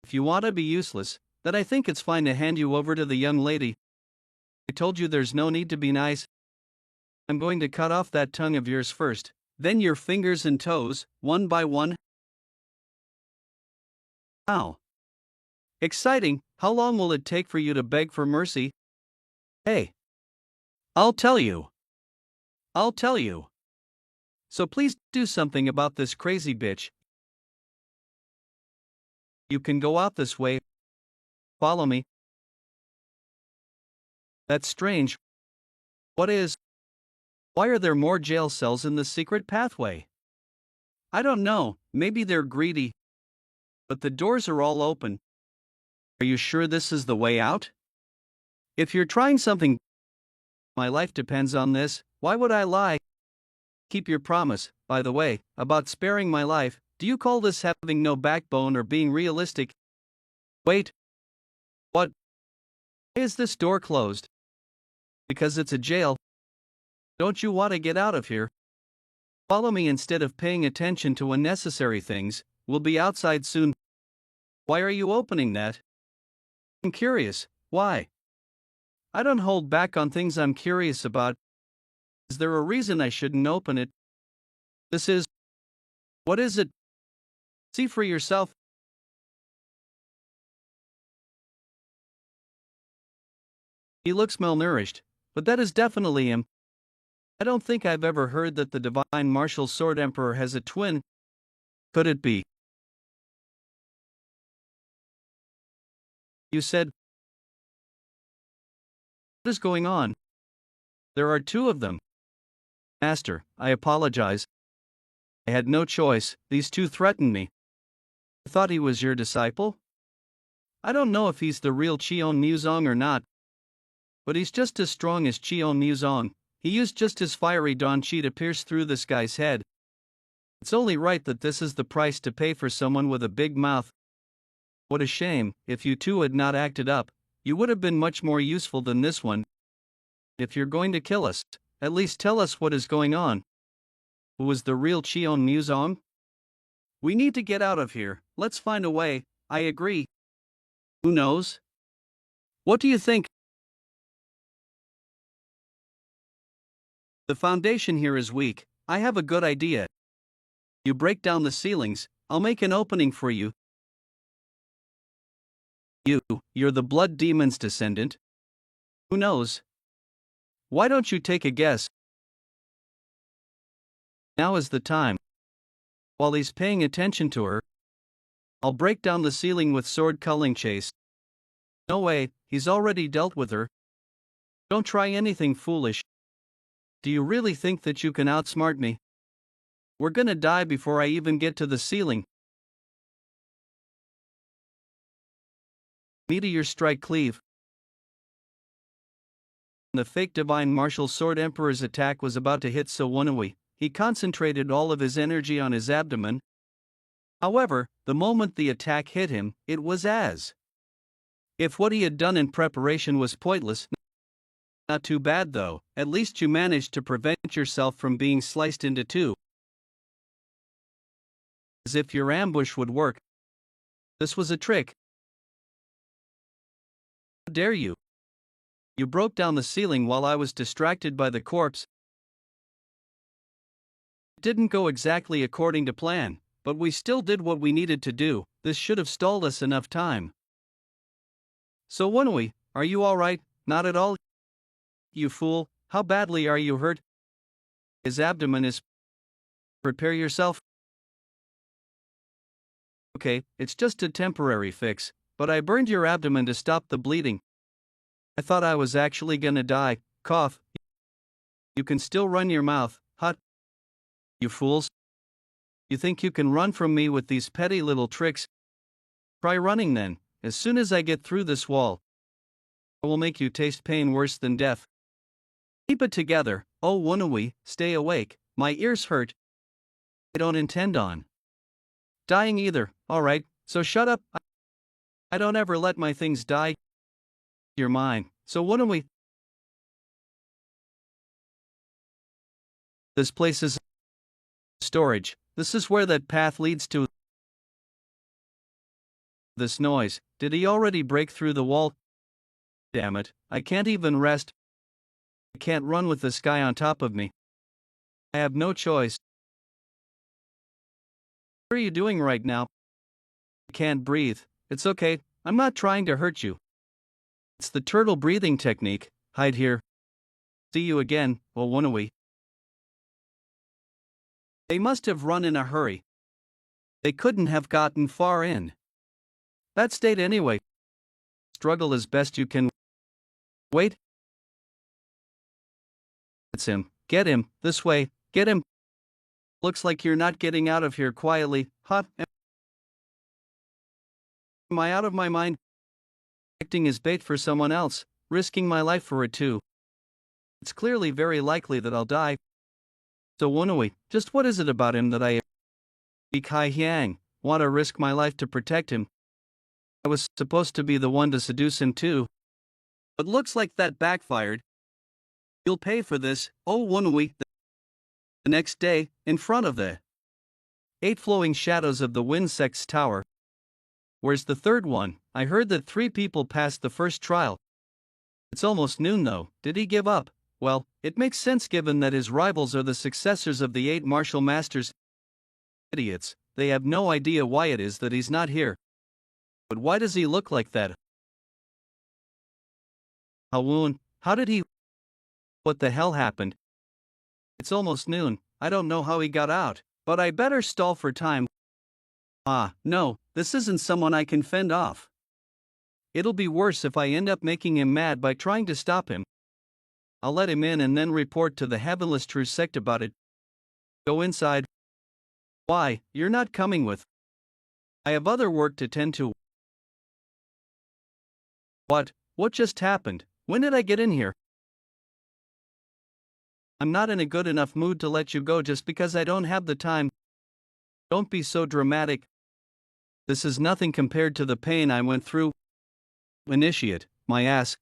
[SPEAKER 2] If you want to be useless, then I think it's fine to hand you over to the young lady. I told you there's no need to be nice. I'm going to cut off that tongue of yours first, then your fingers and toes, one by one. Ow. Exciting, how long will it take for you to beg for mercy? Hey. I'll tell you. I'll tell you. So please do something about this crazy bitch. You can go out this way. Follow me. That's strange. What is? Why are there more jail cells in the secret pathway? I don't know, maybe they're greedy. But the doors are all open. Are you sure this is the way out? If you're trying something, my life depends on this, why would I lie? Keep your promise, by the way, about sparing my life. Do you call this having no backbone or being realistic? Wait. What? Why is this door closed? Because it's a jail. Don't you want to get out of here? Follow me instead of paying attention to unnecessary things. We'll be outside soon. Why are you opening that? I'm curious. Why? I don't hold back on things I'm curious about. Is there a reason I shouldn't open it? This is. What is it? See for yourself. He looks malnourished, but that is definitely him. I don't think I've ever heard that the divine martial sword emperor has a twin. Could it be? You said. What is going on? There are two of them. Master, I apologize. I had no choice, these two threatened me. I thought he was your disciple? I don't know if he's the real Cheon Muzong or not. But he's just as strong as Cheon Muzong. He used just his fiery dawn chi to pierce through this guy's head. It's only right that this is the price to pay for someone with a big mouth. What a shame, if you two had not acted up, you would have been much more useful than this one. If you're going to kill us, at least tell us what is going on. Who is the real Cheon Muzong? We need to get out of here, let's find a way, I agree. Who knows? What do you think? The foundation here is weak, I have a good idea. You break down the ceilings, I'll make an opening for you. You're the blood demon's descendant. Who knows? Why don't you take a guess? Now is the time. While he's paying attention to her, I'll break down the ceiling with sword culling chase. No way, he's already dealt with her. Don't try anything foolish. Do you really think that you can outsmart me? We're gonna die before I even get to the ceiling. Meteor strike cleave. The fake divine martial sword emperor's attack was about to hit Sawunui. He concentrated all of his energy on his abdomen. However, the moment the attack hit him, it was as if what he had done in preparation was pointless. Not too bad though, at least you managed to prevent yourself from being sliced into two. As if your ambush would work. This was a trick. How dare you? You broke down the ceiling while I was distracted by the corpse. It didn't go exactly according to plan, but we still did what we needed to do. This should have stalled us enough time. So Wonui, are you alright? Not at all? You fool, how badly are you hurt? His abdomen is... Prepare yourself. Okay, it's just a temporary fix, but I burned your abdomen to stop the bleeding. I thought I was actually gonna die. Cough. You can still run your mouth, hut. You fools. You think you can run from me with these petty little tricks? Try running then, as soon as I get through this wall. I will make you taste pain worse than death. Keep it together, oh Wonui, stay awake, my ears hurt. I don't intend on dying either, alright, so shut up. I don't ever let my things die. You're mine, so Wonui. This place is Storage. This is where that path leads to. This noise. Did he already break through the wall? Damn it, I can't even rest. I can't run with this guy on top of me. I have no choice. What are you doing right now? I can't breathe. It's okay, I'm not trying to hurt you. It's the turtle breathing technique. Hide here. See you again, Manhwa. They must have run in a hurry. They couldn't have gotten far in that state anyway. Struggle as best you can. Wait. It's him. Get him. This way. Get him. Looks like you're not getting out of here quietly. Huh? Am I out of my mind? Acting as bait for someone else, risking my life for it too. It's clearly very likely that I'll die. So Manhwa, just what is it about him that I Kai Hyang want to risk my life to protect him? I was supposed to be the one to seduce him too. But looks like that backfired. You'll pay for this, oh Manhwa. The next day, in front of the 8 flowing shadows of the wind sect's tower. Where's the third one? I heard that 3 people passed the first trial. It's almost noon though. Did he give up? Well, it makes sense given that his rivals are the successors of the 8 martial masters. Idiots, they have no idea why it is that he's not here. But why does he look like that? Hawoon, how did he? What the hell happened? It's almost noon, I don't know how he got out, but I better stall for time. Ah, no, this isn't someone I can fend off. It'll be worse if I end up making him mad by trying to stop him. I'll let him in and then report to the Heavenless True Sect about it. Go inside. Why, you're not coming with. I have other work to tend to. What? What just happened? When did I get in here? I'm not in a good enough mood to let you go just because I don't have the time. Don't be so dramatic. This is nothing compared to the pain I went through. Initiate, my ass.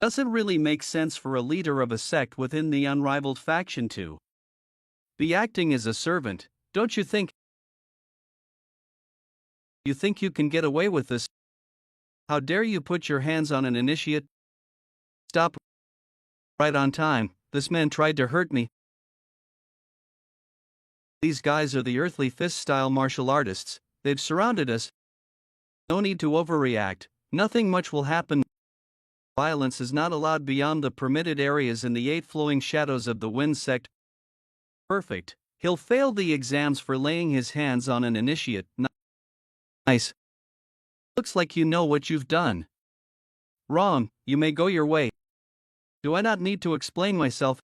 [SPEAKER 2] Does it really make sense for a leader of a sect within the unrivaled faction to be acting as a servant, don't you think? You think you can get away with this? How dare you put your hands on an initiate? Stop. Right on time, this man tried to hurt me. These guys are the earthly fist-style martial artists. They've surrounded us. No need to overreact. Nothing much will happen. Violence is not allowed beyond the permitted areas in the 8 flowing shadows of the wind sect. Perfect. He'll fail the exams for laying his hands on an initiate. Nice. Looks like you know what you've done. Wrong, you may go your way. Do I not need to explain myself?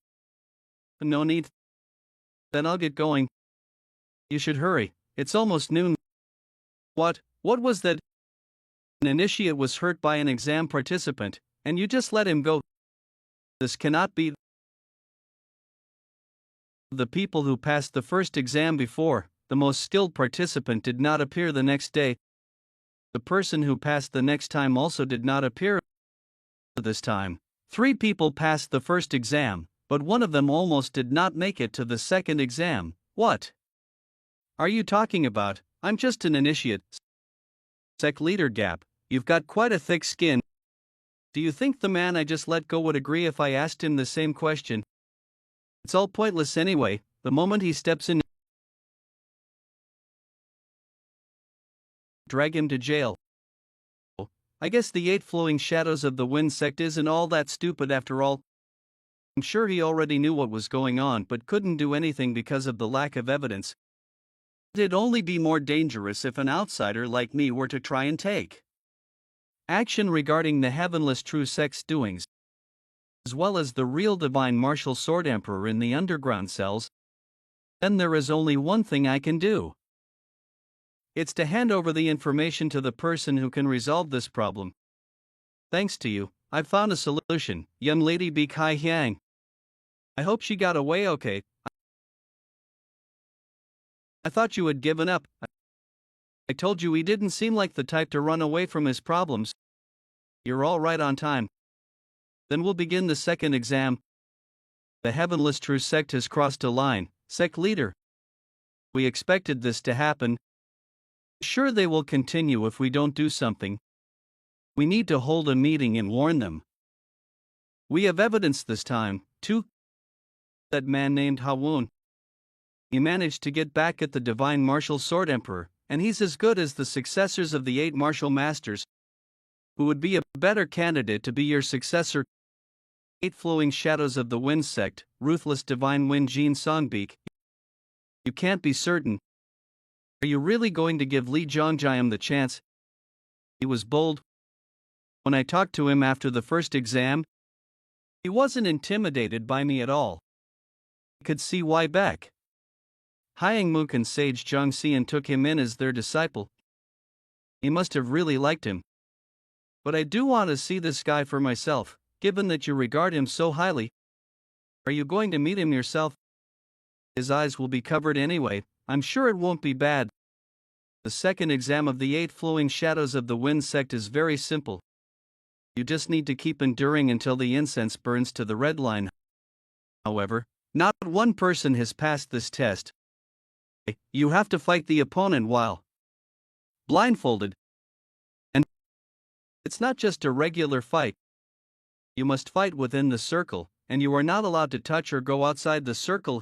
[SPEAKER 2] No need. Then I'll get going. You should hurry, it's almost noon. What was that? An initiate was hurt by an exam participant, and you just let him go. This cannot be. The people who passed the first exam before, the most skilled participant did not appear the next day. The person who passed the next time also did not appear this time. 3 people passed the first exam, but one of them almost did not make it to the second exam. What are you talking about? I'm just an initiate. Sec leader gap, you've got quite a thick skin. Do you think the man I just let go would agree if I asked him the same question? It's all pointless anyway, the moment he steps in. Drag him to jail. I guess the 8 flowing shadows of the wind sect isn't all that stupid after all. I'm sure he already knew what was going on but couldn't do anything because of the lack of evidence. It'd only be more dangerous if an outsider like me were to try and take action regarding the Heavenless True Sect's doings, as well as the real divine martial sword emperor in the underground cells. Then there is only one thing I can do. It's to hand over the information to the person who can resolve this problem. Thanks to you, I've found a solution, young lady Bi Kai Hyang. I hope she got away okay. I thought you had given up. I told you he didn't seem like the type to run away from his problems. You're all right on time. Then we'll begin the second exam. The Heavenless True Sect has crossed a line. Sec leader. We expected this to happen. Sure, they will continue if we don't do something. We need to hold a meeting and warn them. We have evidence this time, too. That man named Hawun. He managed to get back at the Divine Martial Sword Emperor, and he's as good as the successors of the 8 martial masters. Who would be a better candidate to be your successor? 8 flowing shadows of the wind sect, ruthless divine wind Jean Songbeak. You can't be certain. Are you really going to give Li Zhongjayam the chance? He was bold. When I talked to him after the first exam, he wasn't intimidated by me at all. I could see why back. Hyangmook and Sage Zhongxian took him in as their disciple. He must have really liked him. But I do want to see this guy for myself, given that you regard him so highly. Are you going to meet him yourself? His eyes will be covered anyway, I'm sure it won't be bad. The second exam of the 8 flowing shadows of the wind sect is very simple. You just need to keep enduring until the incense burns to the red line. However, not one person has passed this test. You have to fight the opponent while blindfolded. And it's not just a regular fight. You must fight within the circle, and you are not allowed to touch or go outside the circle.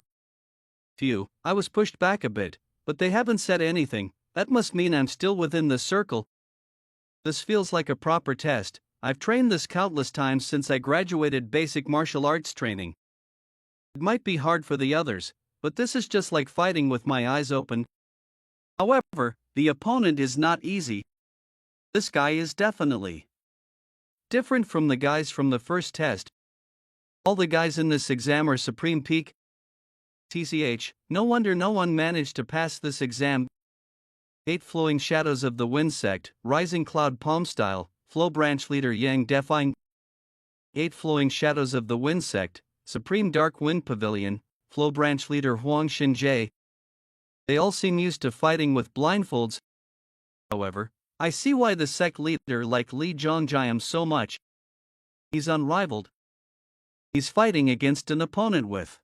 [SPEAKER 2] Phew, I was pushed back a bit, but they haven't said anything. That must mean I'm still within the circle. This feels like a proper test. I've trained this countless times since I graduated basic martial arts training. It might be hard for the others, but this is just like fighting with my eyes open. However, the opponent is not easy. This guy is definitely different from the guys from the first test. All the guys in this exam are Supreme Peak. TCH, no wonder no one managed to pass this exam. 8 flowing shadows of the wind sect, rising cloud palm style, flow branch leader Yang Define. 8 flowing shadows of the wind sect, supreme dark wind pavilion, flow branch leader Huang Xinjie. They all seem used to fighting with blindfolds. However, I see why the sect leader liked Li Zhongjayam so much. He's unrivaled. He's fighting against an opponent with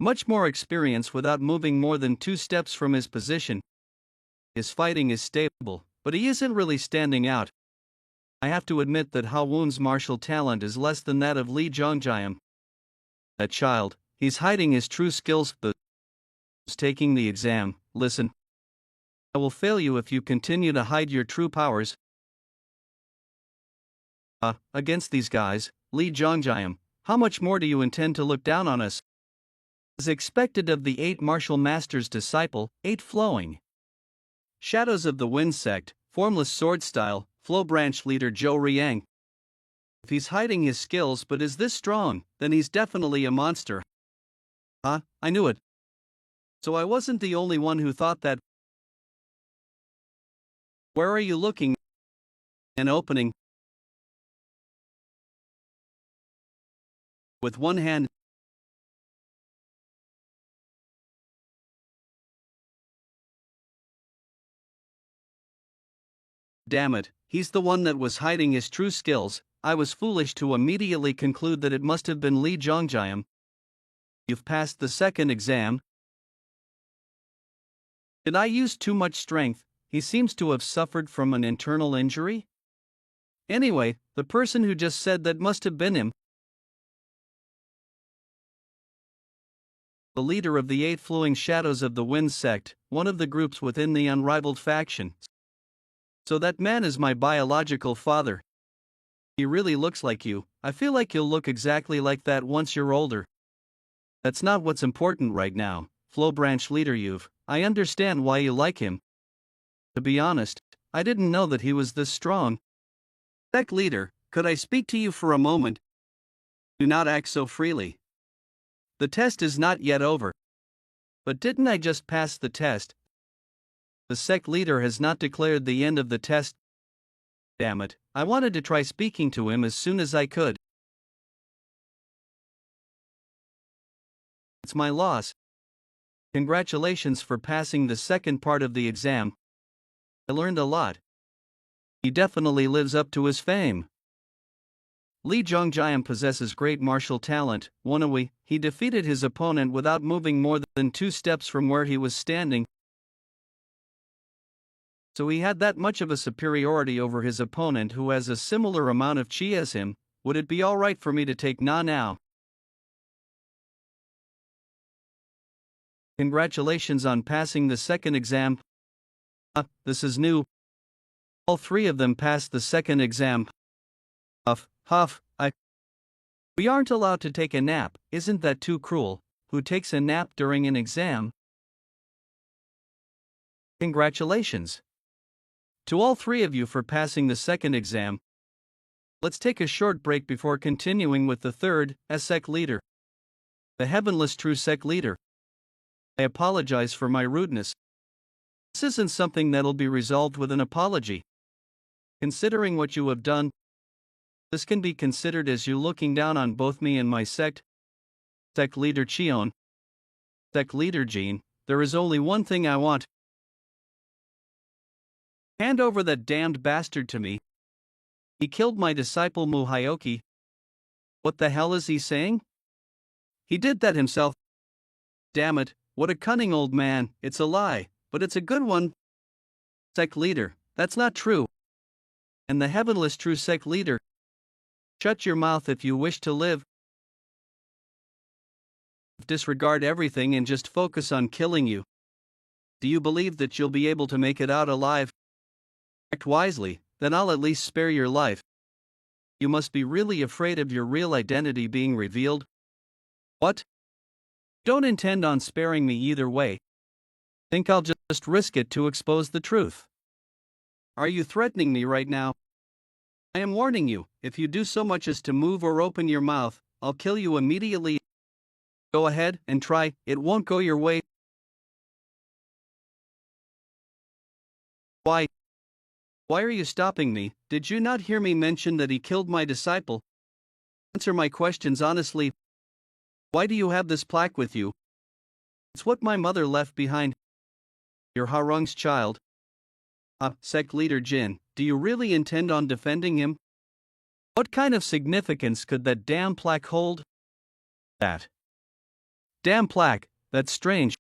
[SPEAKER 2] much more experience without moving more than 2 steps from his position. His fighting is stable, but he isn't really standing out. I have to admit that Hawun's martial talent is less than that of Li Zhongjayam. That child, he's hiding his true skills. Who's taking the exam, listen. I will fail you if you continue to hide your true powers. Against these guys, Li Zhongjayam, how much more do you intend to look down on us? As expected of the 8 martial masters' disciple, 8 flowing shadows of the wind sect, formless sword style, flow branch leader Zhou Riang. If he's hiding his skills but is this strong, then he's definitely a monster. I knew it. So I wasn't the only one who thought that. Where are you looking? An opening. With one hand. Damn it, he's the one that was hiding his true skills. I was foolish to immediately conclude that it must have been Li Zhongjayam. You've passed the second exam. Did I use too much strength? He seems to have suffered from an internal injury. Anyway, the person who just said that must have been him. The leader of the 8 flowing shadows of the wind sect, one of the groups within the unrivaled faction. So that man is my biological father. He really looks like you. I feel like you'll look exactly like that once you're older. That's not what's important right now, flow branch leader You've. I understand why you like him. To be honest, I didn't know that he was this strong. Sect leader, could I speak to you for a moment? Do not act so freely. The test is not yet over. But didn't I just pass the test? The sect leader has not declared the end of the test. Damn it, I wanted to try speaking to him as soon as I could. It's my loss. Congratulations for passing the second part of the exam. I learned a lot. He definitely lives up to his fame. Lee Jongjiam possesses great martial talent. Manhwa, he defeated his opponent without moving more than 2 steps from where he was standing. So he had that much of a superiority over his opponent who has a similar amount of chi as him. Would it be alright for me to take Na now? Congratulations on passing the second exam. This is new. All 3 of them passed the second exam. Huff, We aren't allowed to take a nap, isn't that too cruel? Who takes a nap during an exam? Congratulations to all 3 of you for passing the second exam. Let's take a short break before continuing with the third, as sect leader. The heavenless true sect leader. I apologize for my rudeness. This isn't something that'll be resolved with an apology. Considering what you have done, this can be considered as you looking down on both me and my sect. Sect leader Cheon. Sect leader Jean, there is only one thing I want. Hand over that damned bastard to me. He killed my disciple Muhayoki. What the hell is he saying? He did that himself. Damn it, what a cunning old man. It's a lie, but it's a good one. Sect leader, that's not true. And the heavenless true sect leader. Shut your mouth if you wish to live. Disregard everything and just focus on killing you. Do you believe that you'll be able to make it out alive? Act wisely, then I'll at least spare your life. You must be really afraid of your real identity being revealed. What? Don't intend on sparing me either way. Think I'll just risk it to expose the truth. Are you threatening me right now? I am warning you, if you do so much as to move or open your mouth, I'll kill you immediately. Go ahead and try, it won't go your way. Why? Why are you stopping me? Did you not hear me mention that he killed my disciple? Answer my questions honestly. Why do you have this plaque with you? It's what my mother left behind. You're Harung's child. Sect leader Jin, do you really intend on defending him? What kind of significance could that damn plaque hold? That damn plaque, that's strange.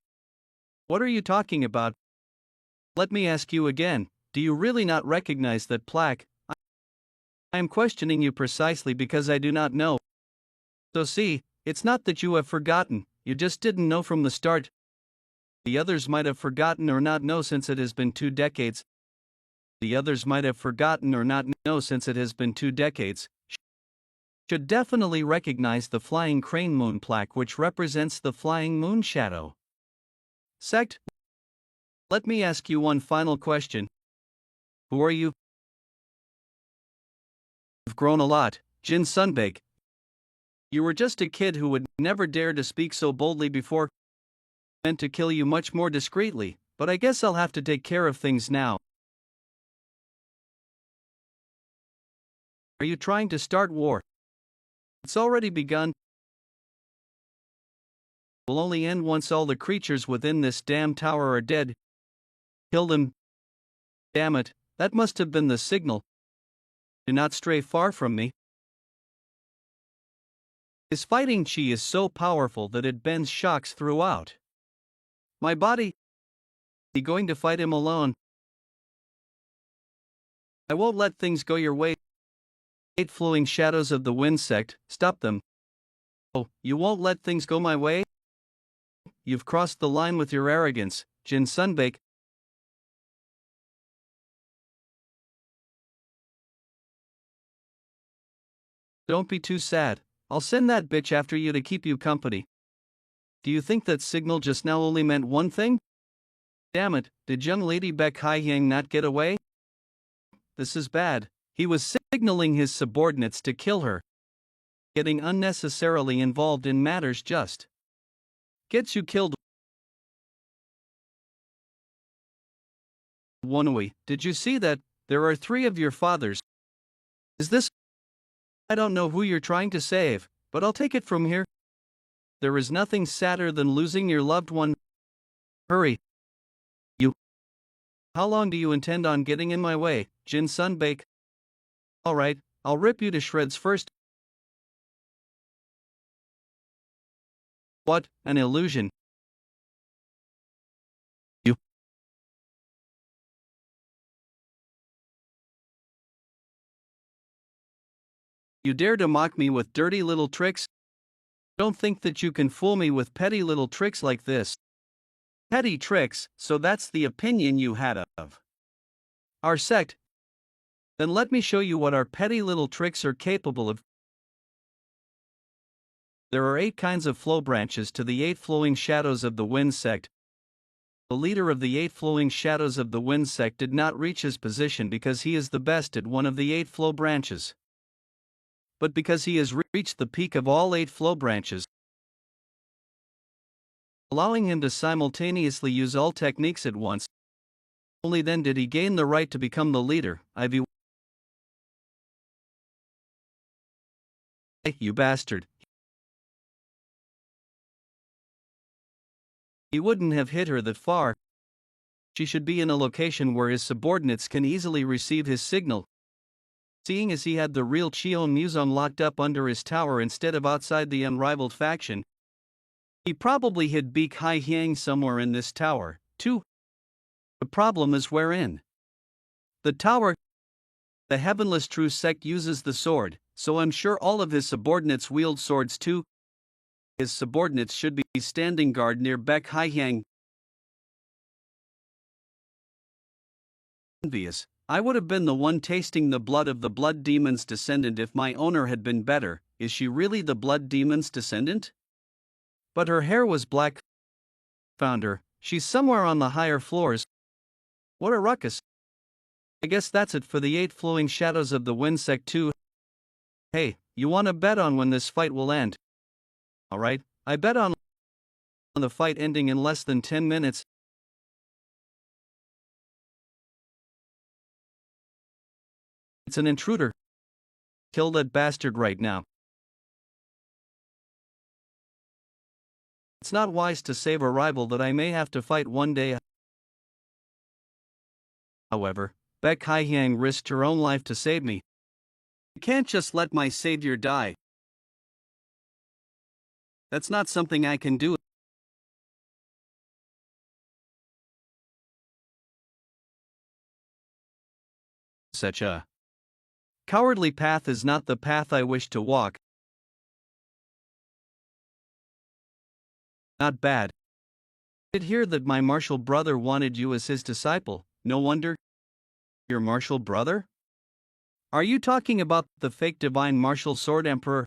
[SPEAKER 2] What are you talking about? Let me ask you again, do you really not recognize that plaque? I am questioning you precisely because I do not know. So see, it's not that you have forgotten, you just didn't know from the start. The others might have forgotten or not know since it has been 2 decades. The others might have forgotten or not know since it has been 2 decades. Should definitely recognize the flying crane moon plaque which represents the flying moon shadow. Sect, let me ask you one final question. Who are you? You've grown a lot, Jin Sunbake. You were just a kid who would never dare to speak so boldly before. I meant to kill you much more discreetly, but I guess I'll have to take care of things now. Are you trying to start war? It's already begun. Will only end once all the creatures within this damn tower are dead. Kill them. Damn it, that must have been the signal. Do not stray far from me. His fighting chi is so powerful that it bends shocks throughout my body. He going to fight him alone? I won't let things go your way. 8 flowing shadows of the wind sect, stop them. Oh, you won't let things go my way? You've crossed the line with your arrogance, Jin Sunbake. Don't be too sad, I'll send that bitch after you to keep you company. Do you think that signal just now only meant one thing? Damn it, did young lady Baek Hai-hyang not get away? This is bad. He was signaling his subordinates to kill her. Getting unnecessarily involved in matters just gets you killed. Manhwa, did you see that? There are 3 of your fathers. Is this? I don't know who you're trying to save, but I'll take it from here. There is nothing sadder than losing your loved one. Hurry. You. How long do you intend on getting in my way, Jin Sunbake? Alright, I'll rip you to shreds first. What, an illusion? You. You dare to mock me with dirty little tricks? Don't think that you can fool me with petty little tricks like this. Petty tricks, so that's the opinion you had of our sect. Then let me show you what our petty little tricks are capable of. There are 8 kinds of flow branches to the 8 flowing shadows of the wind sect. The leader of the 8 flowing shadows of the wind sect did not reach his position because he is the best at one of the 8 flow branches, but because he has reached the peak of all 8 flow branches, allowing him to simultaneously use all techniques at once. Only then did he gain the right to become the leader. You bastard. He wouldn't have hit her that far. She should be in a location where his subordinates can easily receive his signal. Seeing as he had the real Cheon Muzong locked up under his tower instead of outside the unrivaled faction, he probably hid Beak Hai Hyang somewhere in this tower, too. The problem is wherein the tower. The Heavenless True Sect uses the sword, so I'm sure all of his subordinates wield swords too. His subordinates should be standing guard near Beck Hai Hyang. Envious. I would have been the one tasting the blood of the blood demon's descendant if my owner had been better. Is she really the blood demon's descendant? But her hair was black. Found her. She's somewhere on the higher floors. What a ruckus. I guess that's it for the 8 flowing shadows of the wind sect too. Hey, you wanna bet on when this fight will end? Alright, I bet on the fight ending in less than 10 minutes. It's an intruder. Kill that bastard right now. It's not wise to save a rival that I may have to fight one day. However, Beck Hai Hyang risked her own life to save me. I can't just let my savior die. That's not something I can do. Such a cowardly path is not the path I wish to walk. Not bad. I did hear that my martial brother wanted you as his disciple. No wonder. Your martial brother? Are you talking about the fake divine martial sword emperor?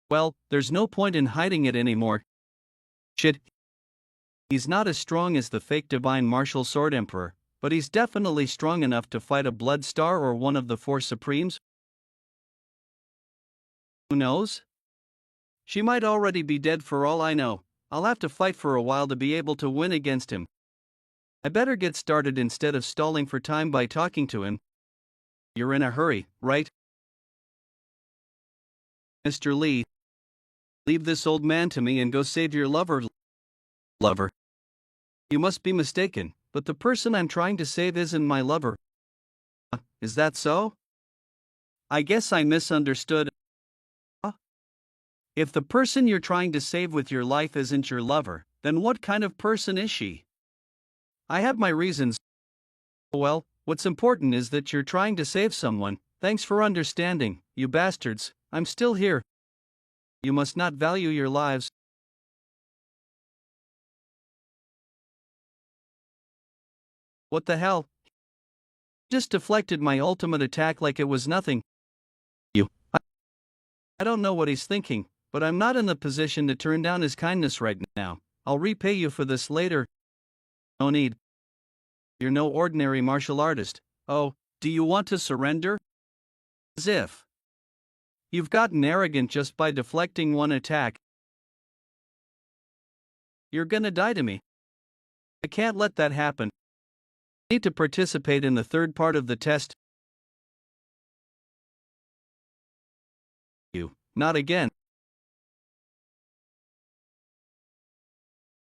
[SPEAKER 2] Well, there's no point in hiding it anymore. Shit. He's not as strong as the fake divine martial sword emperor, but he's definitely strong enough to fight a blood star or one of the 4 supremes. Who knows? She might already be dead for all I know. I'll have to fight for a while to be able to win against him. I better get started instead of stalling for time by talking to him. You're in a hurry, right? Mr. Lee, leave this old man to me and go save your lover. Lover? You must be mistaken, but the person I'm trying to save isn't my lover. Is that so? I guess I misunderstood. If the person you're trying to save with your life isn't your lover, then what kind of person is she? I have my reasons. Well, what's important is that you're trying to save someone. Thanks for understanding, you bastards. I'm still here. You must not value your lives. What the hell? Just deflected my ultimate attack like it was nothing. I don't know what he's thinking, but I'm not in the position to turn down his kindness right now. I'll repay you for this later. No need. You're no ordinary martial artist. Oh, do you want to surrender? As if. You've gotten arrogant just by deflecting one attack. You're gonna die to me. I can't let that happen. I need to participate in the 3rd part of the test. You, not again.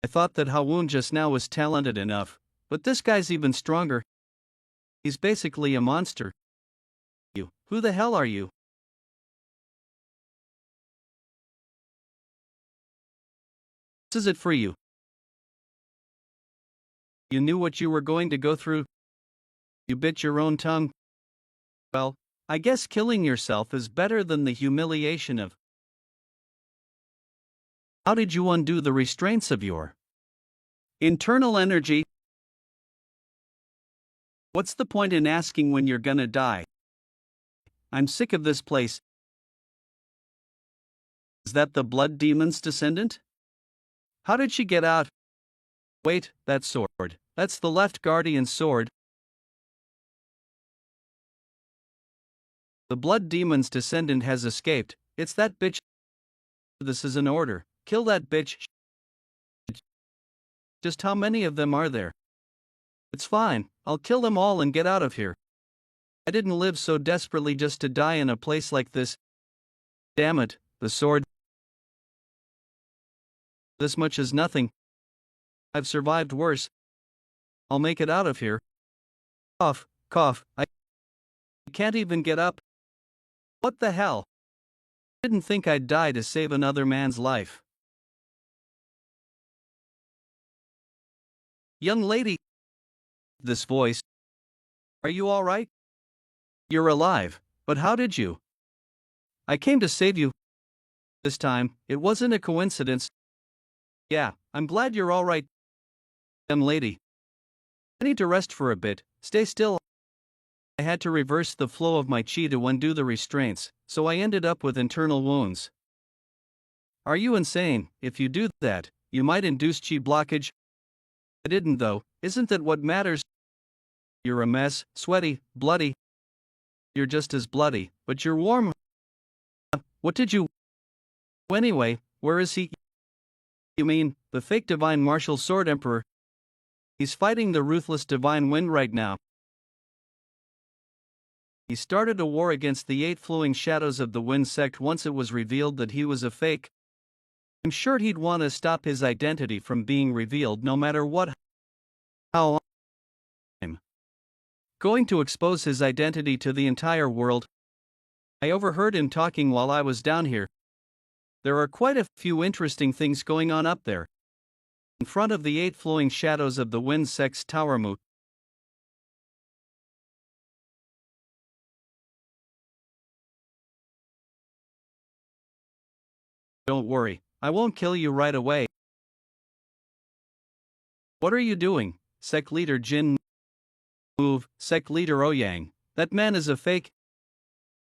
[SPEAKER 2] I thought that Hawoon just now was talented enough, but this guy's even stronger. He's basically a monster. You, who the hell are you? is it for you? You knew what you were going to go through? You bit your own tongue? Well, I guess killing yourself is better than the humiliation of. How did you undo the restraints of your internal energy? What's the point in asking when you're gonna die? I'm sick of this place. Is that the blood demon's descendant? How did she get out? Wait, that sword. That's the left guardian's sword. The blood demon's descendant has escaped. It's that bitch. This is an order. Kill that bitch. Just how many of them are there? It's fine, I'll kill them all and get out of here. I didn't live so desperately just to die in a place like this. Damn it, the sword. This much is nothing. I've survived worse. I'll make it out of here. Cough, cough, I can't even get up. What the hell? I didn't think I'd die to save another man's life. Young lady. This voice. Are you all right? You're alive, but how did you? I came to save you. This time, it wasn't a coincidence. Yeah, I'm glad you're all right. Young lady. I need to rest for a bit, stay still. I had to reverse the flow of my chi to undo the restraints, so I ended up with internal wounds. Are you insane? If you do that, you might induce chi blockage. I didn't though, isn't that what matters? You're a mess, sweaty, bloody. You're just as bloody, but you're warm. What did you... Anyway, where is he? You mean, the fake divine martial sword emperor? He's fighting the ruthless divine wind right now. He started a war against the 8 flowing shadows of the wind sect once it was revealed that he was a fake. I'm sure he'd want to stop his identity from being revealed no matter what. How I'm going to expose his identity to the entire world. I overheard him talking while I was down here. There are quite a few interesting things going on up there. In front of the 8 flowing shadows of the wind sect's tower moot. Don't worry, I won't kill you right away. What are you doing, Sect Leader Jin? Move, Sect Leader Ouyang. That man is a fake.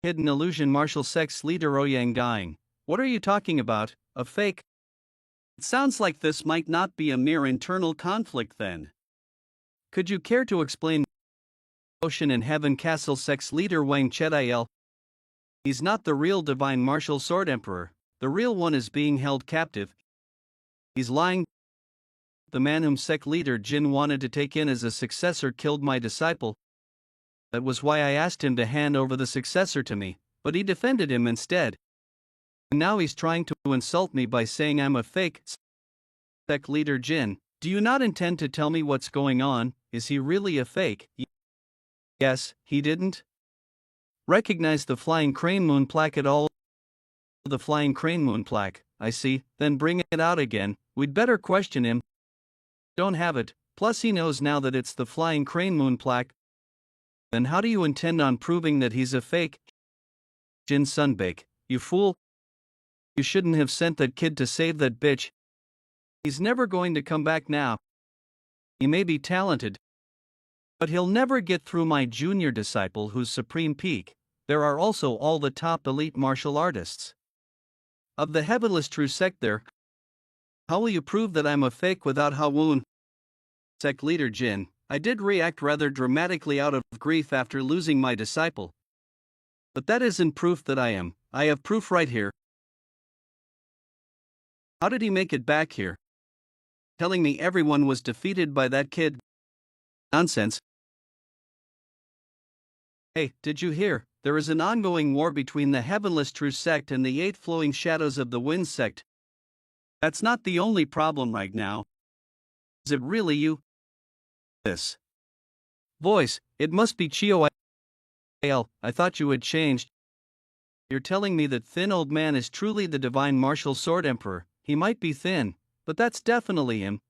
[SPEAKER 2] Hidden illusion Martial Sect's Leader Ouyang dying. What are you talking about, a fake? It sounds like this might not be a mere internal conflict then. Could you care to explain? Ocean and Heaven Castle Sect's Leader Wang Chedayel. He's not the real divine martial sword emperor. The real one is being held captive. He's lying. The man whom Sect Leader Jin wanted to take in as a successor killed my disciple. That was why I asked him to hand over the successor to me, but he defended him instead. And now he's trying to insult me by saying I'm a fake. Sect Leader Jin, do you not intend to tell me what's going on? Is he really a fake? Yes, he didn't recognize the flying crane moon plaque at all. The flying crane moon plaque, I see, then bring it out again. We'd better question him. Don't have it, plus he knows now that it's the flying crane moon plaque. Then how do you intend on proving that he's a fake? Jin Sunbake, you fool. You shouldn't have sent that kid to save that bitch. He's never going to come back now. He may be talented, but he'll never get through my junior disciple who's supreme peak. There are also all the top elite martial artists of the heavenless true sect there. How will you prove that I'm a fake without Hawoon? Sect Leader Jin, I did react rather dramatically out of grief after losing my disciple. But that isn't proof that I am. I have proof right here. How did he make it back here? Telling me everyone was defeated by that kid? Nonsense. Hey, did you hear? There is an ongoing war between the Heavenless True Sect and the 8 Flowing Shadows of the Wind Sect. That's not the only problem right now. Is it really you? This voice, it must be Chio. I thought you had changed. You're telling me that thin old man is truly the divine martial sword emperor. He might be thin, but that's definitely him.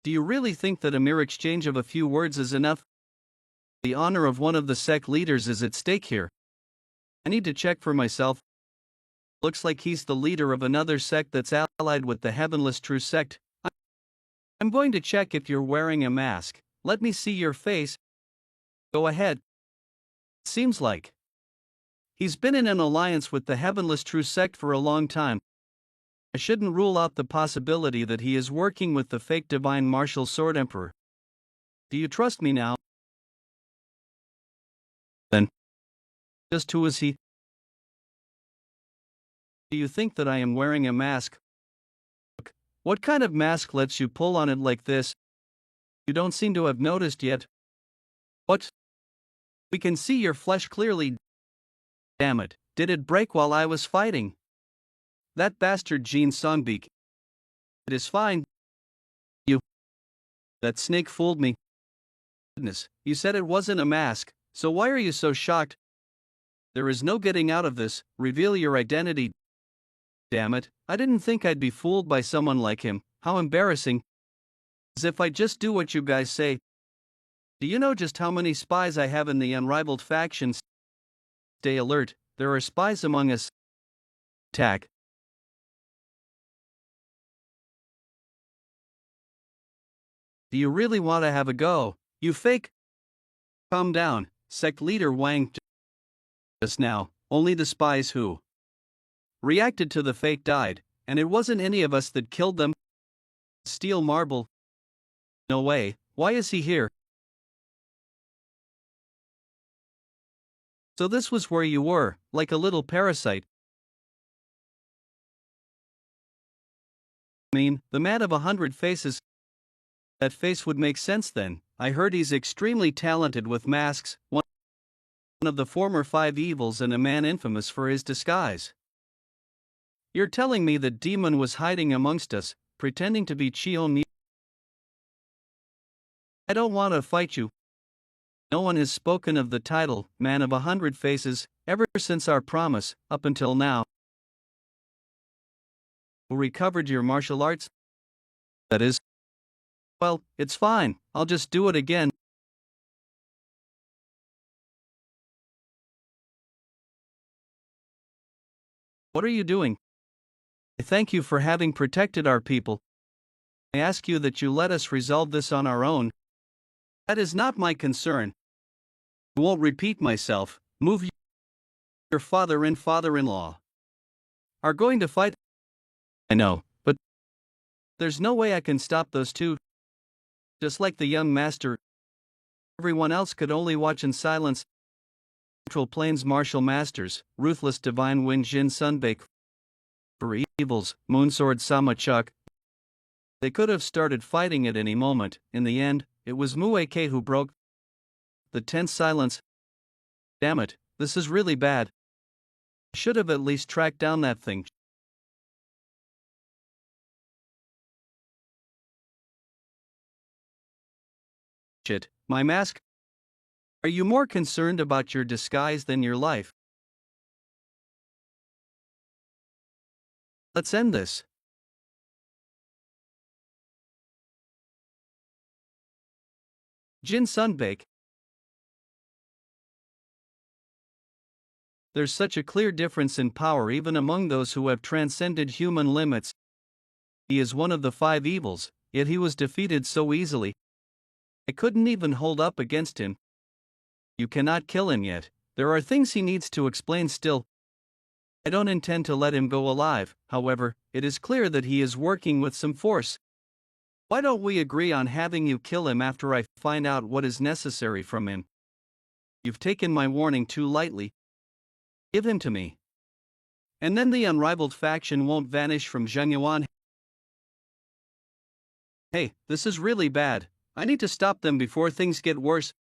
[SPEAKER 2] Do you really think that a mere exchange of a few words is enough? The honor of one of the sect leaders is at stake here. I need to check for myself. Looks like he's the leader of another sect that's allied with the Heavenless True sect. I'm going to check if you're wearing a mask. Let me see your face. Go ahead. Seems like he's been in an alliance with the Heavenless True sect for a long time. I shouldn't rule out the possibility that he is working with the fake Divine Martial Sword Emperor. Do you trust me now? Then, just who is he? Do you think that I am wearing a mask? What kind of mask lets you pull on it like this? You don't seem to have noticed yet. What? We can see your flesh clearly. Damn it, did it break while I was fighting? That bastard Jean Songbeak. It is fine. That snake fooled me. Goodness, you said it wasn't a mask, so why are you so shocked? There is no getting out of this. Reveal your identity. Damn it, I didn't think I'd be fooled by someone like him. How embarrassing. As if I just do what you guys say. Do you know just how many spies I have in the unrivaled factions? Stay alert, there are spies among us. Attack. Do you really want to have a go, you fake? Calm down, sect leader Wang. Just now, only the spies who reacted to the fake died, and it wasn't any of us that killed them. Steel marble. No way, why is he here? So this was where you were, like a little parasite. I mean, the man of 100 faces. That face would make sense then. I heard he's extremely talented with masks, one of the former 5 evils and a man infamous for his disguise. You're telling me that Demon was hiding amongst us, pretending to be Chion. I don't want to fight you. No one has spoken of the title, Man of 100 Faces, ever since our promise, up until now. Who recovered your martial arts? That is. Well, it's fine, I'll just do it again. What are you doing? I thank you for having protected our people. I ask you that you let us resolve this on our own. That is not my concern. I won't repeat myself. Move. Your father and father-in-law are going to fight. I know, but there's no way I can stop those two. Just like the young master, everyone else could only watch in silence. Neutral Plains martial masters, ruthless divine wind Jin Sunbake. For evils, Moonsword Samachuk. They could have started fighting at any moment. In the end, it was Mueke who broke the tense silence. Damn it, this is really bad. I should have at least tracked down that thing. Shit, my mask? Are you more concerned about your disguise than your life? Let's end this. Jin Sunbake. There's such a clear difference in power even among those who have transcended human limits. He is one of the 5 evils, yet he was defeated so easily. I couldn't even hold up against him. You cannot kill him yet. There are things he needs to explain still. I don't intend to let him go alive, however, it is clear that he is working with some force. Why don't we agree on having you kill him after I find out what is necessary from him? You've taken my warning too lightly. Give him to me. And then the unrivaled faction won't vanish from Zhengyuan. Hey, this is really bad. I need to stop them before things get worse.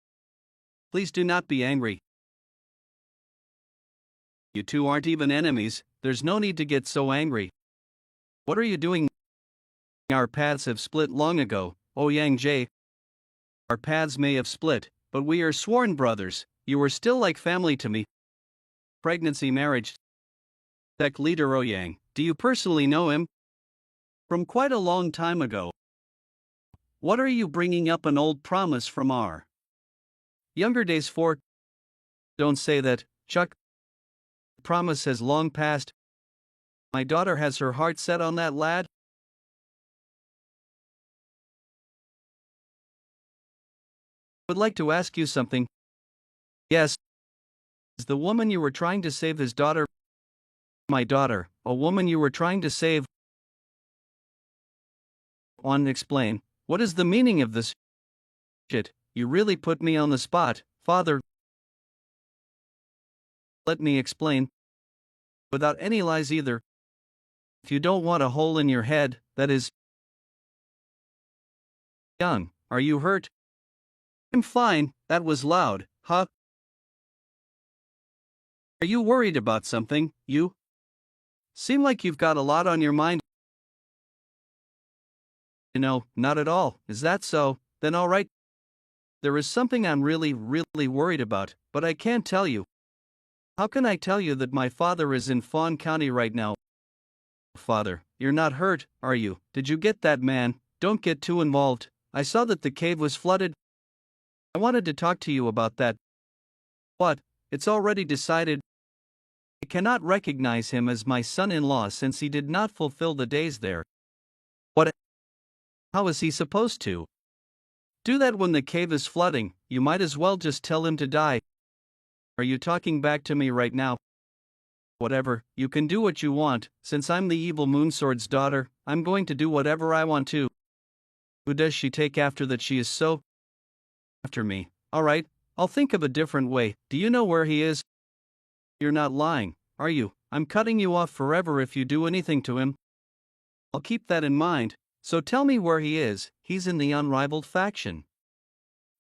[SPEAKER 2] Please do not be angry. You two aren't even enemies, there's no need to get so angry. What are you doing? Our paths have split long ago, Ouyang Jie. Our paths may have split, but we are sworn brothers. You are still like family to me. Pregnancy marriage. Sect leader Ouyang, do you personally know him? From quite a long time ago. What are you bringing up an old promise from our younger days for? Don't say that, Chuck. The promise has long passed. My daughter has her heart set on that lad. I would like to ask you something. Yes. Is the woman you were trying to save his daughter? My daughter, a woman you were trying to save? On explain. What is the meaning of this shit? You really put me on the spot, father. Let me explain. Without any lies either. If you don't want a hole in your head, that is young, are you hurt? I'm fine, that was loud, huh? Are you worried about something, you? Seem like you've got a lot on your mind. Not at all, is that so? Then alright. There is something I'm really worried about, but I can't tell you. How can I tell you that my father is in Fawn County right now? Father, you're not hurt, are you? Did you get that man? Don't get too involved. I saw that the cave was flooded. I wanted to talk to you about that. What? It's already decided. I cannot recognize him as my son-in-law since he did not fulfill the days there. What? How is he supposed to do that when the cave is flooding? You might as well just tell him to die. Are you talking back to me right now? Whatever, you can do what you want. Since I'm the evil Moonsword's daughter, I'm going to do whatever I want to. Who does she take after that she is so after me? Alright, I'll think of a different way. Do you know where he is? You're not lying, are you? I'm cutting you off forever if you do anything to him. I'll keep that in mind, so tell me where he is. He's in the unrivaled faction.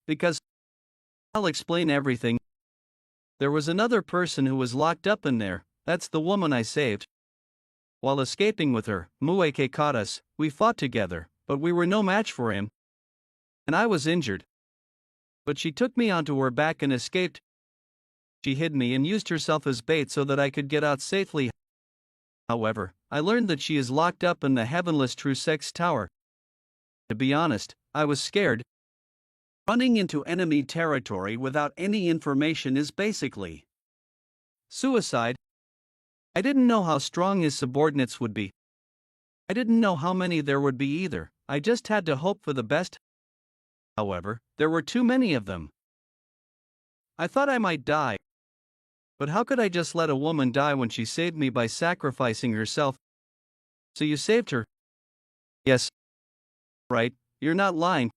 [SPEAKER 2] Because I'll explain everything. There was another person who was locked up in there. That's the woman I saved. While escaping with her, Mueke caught us. We fought together, but we were no match for him. And I was injured. But she took me onto her back and escaped. She hid me and used herself as bait so that I could get out safely. However, I learned that she is locked up in the heavenless True Sex Tower. To be honest, I was scared. Running into enemy territory without any information is basically suicide. I didn't know how strong his subordinates would be. I didn't know how many there would be either. I just had to hope for the best. However, there were too many of them. I thought I might die. But how could I just let a woman die when she saved me by sacrificing herself? So you saved her? Yes. Right, you're not lying.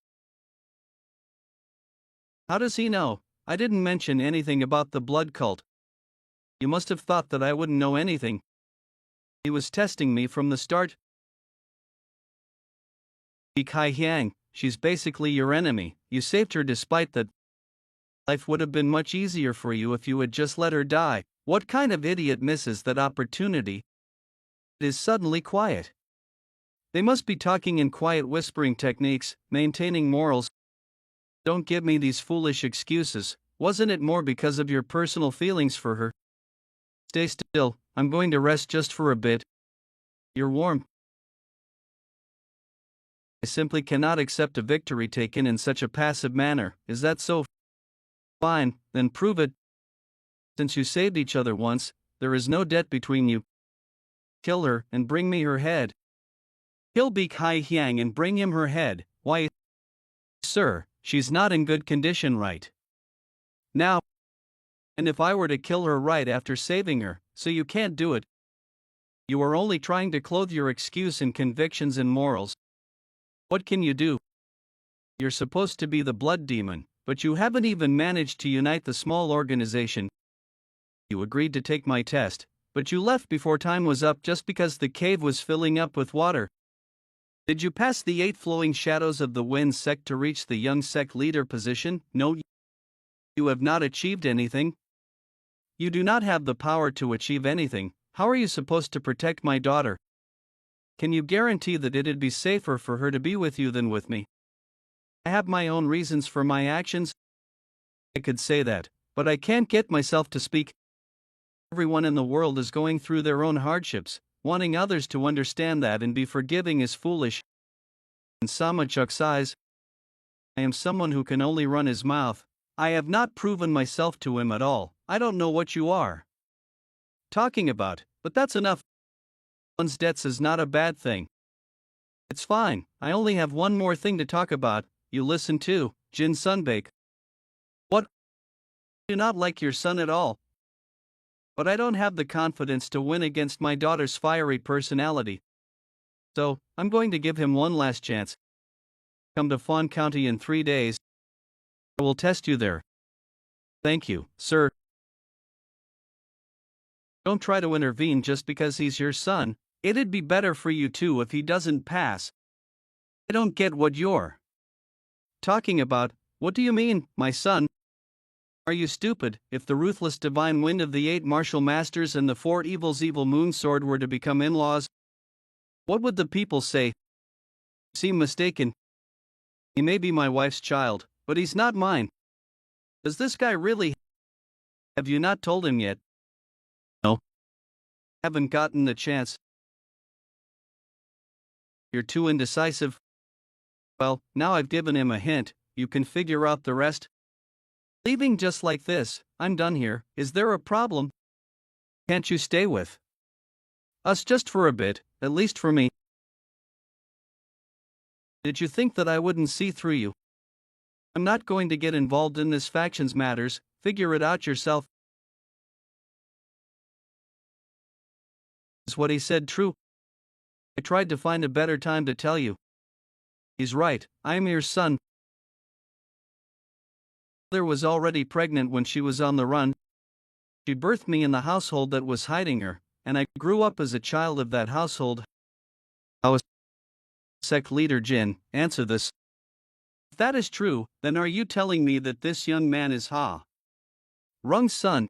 [SPEAKER 2] How does he know? I didn't mention anything about the blood cult. You must have thought that I wouldn't know anything. He was testing me from the start. Kai Hyang, she's basically your enemy. You saved her despite that. Life would have been much easier for you if you had just let her die. What kind of idiot misses that opportunity? It is suddenly quiet. They must be talking in quiet whispering techniques, maintaining morals. Don't give me these foolish excuses. Wasn't it more because of your personal feelings for her? Stay still, I'm going to rest just for a bit. You're warm. I simply cannot accept a victory taken in such a passive manner. Is that so? Fine, then prove it. Since you saved each other once, there is no debt between you. Kill her and bring me her head. Kill Kai Hyang and bring him her head. Why, sir, she's not in good condition right now. And if I were to kill her right after saving her, so you can't do it. You are only trying to clothe your excuse in convictions and morals. What can you do? You're supposed to be the blood demon, but you haven't even managed to unite the small organization. You agreed to take my test, but you left before time was up just because the cave was filling up with water. Did you pass the 8 flowing shadows of the wind sect to reach the young sect leader position? No. You have not achieved anything. You do not have the power to achieve anything. How are you supposed to protect my daughter? Can you guarantee that it'd be safer for her to be with you than with me? I have my own reasons for my actions. I could say that, but I can't get myself to speak. Everyone in the world is going through their own hardships. wanting others to understand that and be forgiving is foolish. And Samachuk's eyes. I am someone who can only run his mouth. I have not proven myself to him at all. I don't know what you are talking about, but that's enough. One's debts is not a bad thing. It's fine, I only have one more thing to talk about. You listen to, Jin Sunbake. What? I do not like your son at all. But I don't have the confidence to win against my daughter's fiery personality. So, I'm going to give him one last chance. Come to Fawn County in 3 days. I will test you there. Thank you, sir. Don't try to intervene just because he's your son. It'd be better for you too if he doesn't pass. I don't get what you're talking about. What do you mean, my son? Are you stupid? If the ruthless divine wind of the 8 martial masters and the 4 evils evil moon sword were to become in-laws, what would the people say? You seem mistaken. He may be my wife's child, but he's not mine. Does this guy really? Have you not told him yet? No. Haven't gotten the chance. You're too indecisive. Well, now I've given him a hint, you can figure out the rest. Leaving just like this, I'm done here. Is there a problem? Can't you stay with us just for a bit, at least for me? Did you think that I wouldn't see through you? I'm not going to get involved in this faction's matters, figure it out yourself. Is what he said true? I tried to find a better time to tell you. He's right, I am your son. Mother was already pregnant when she was on the run. She birthed me in the household that was hiding her, and I grew up as a child of that household. How is sect leader Jin, answer this. If that is true, then are you telling me that this young man is Ha Rung's son?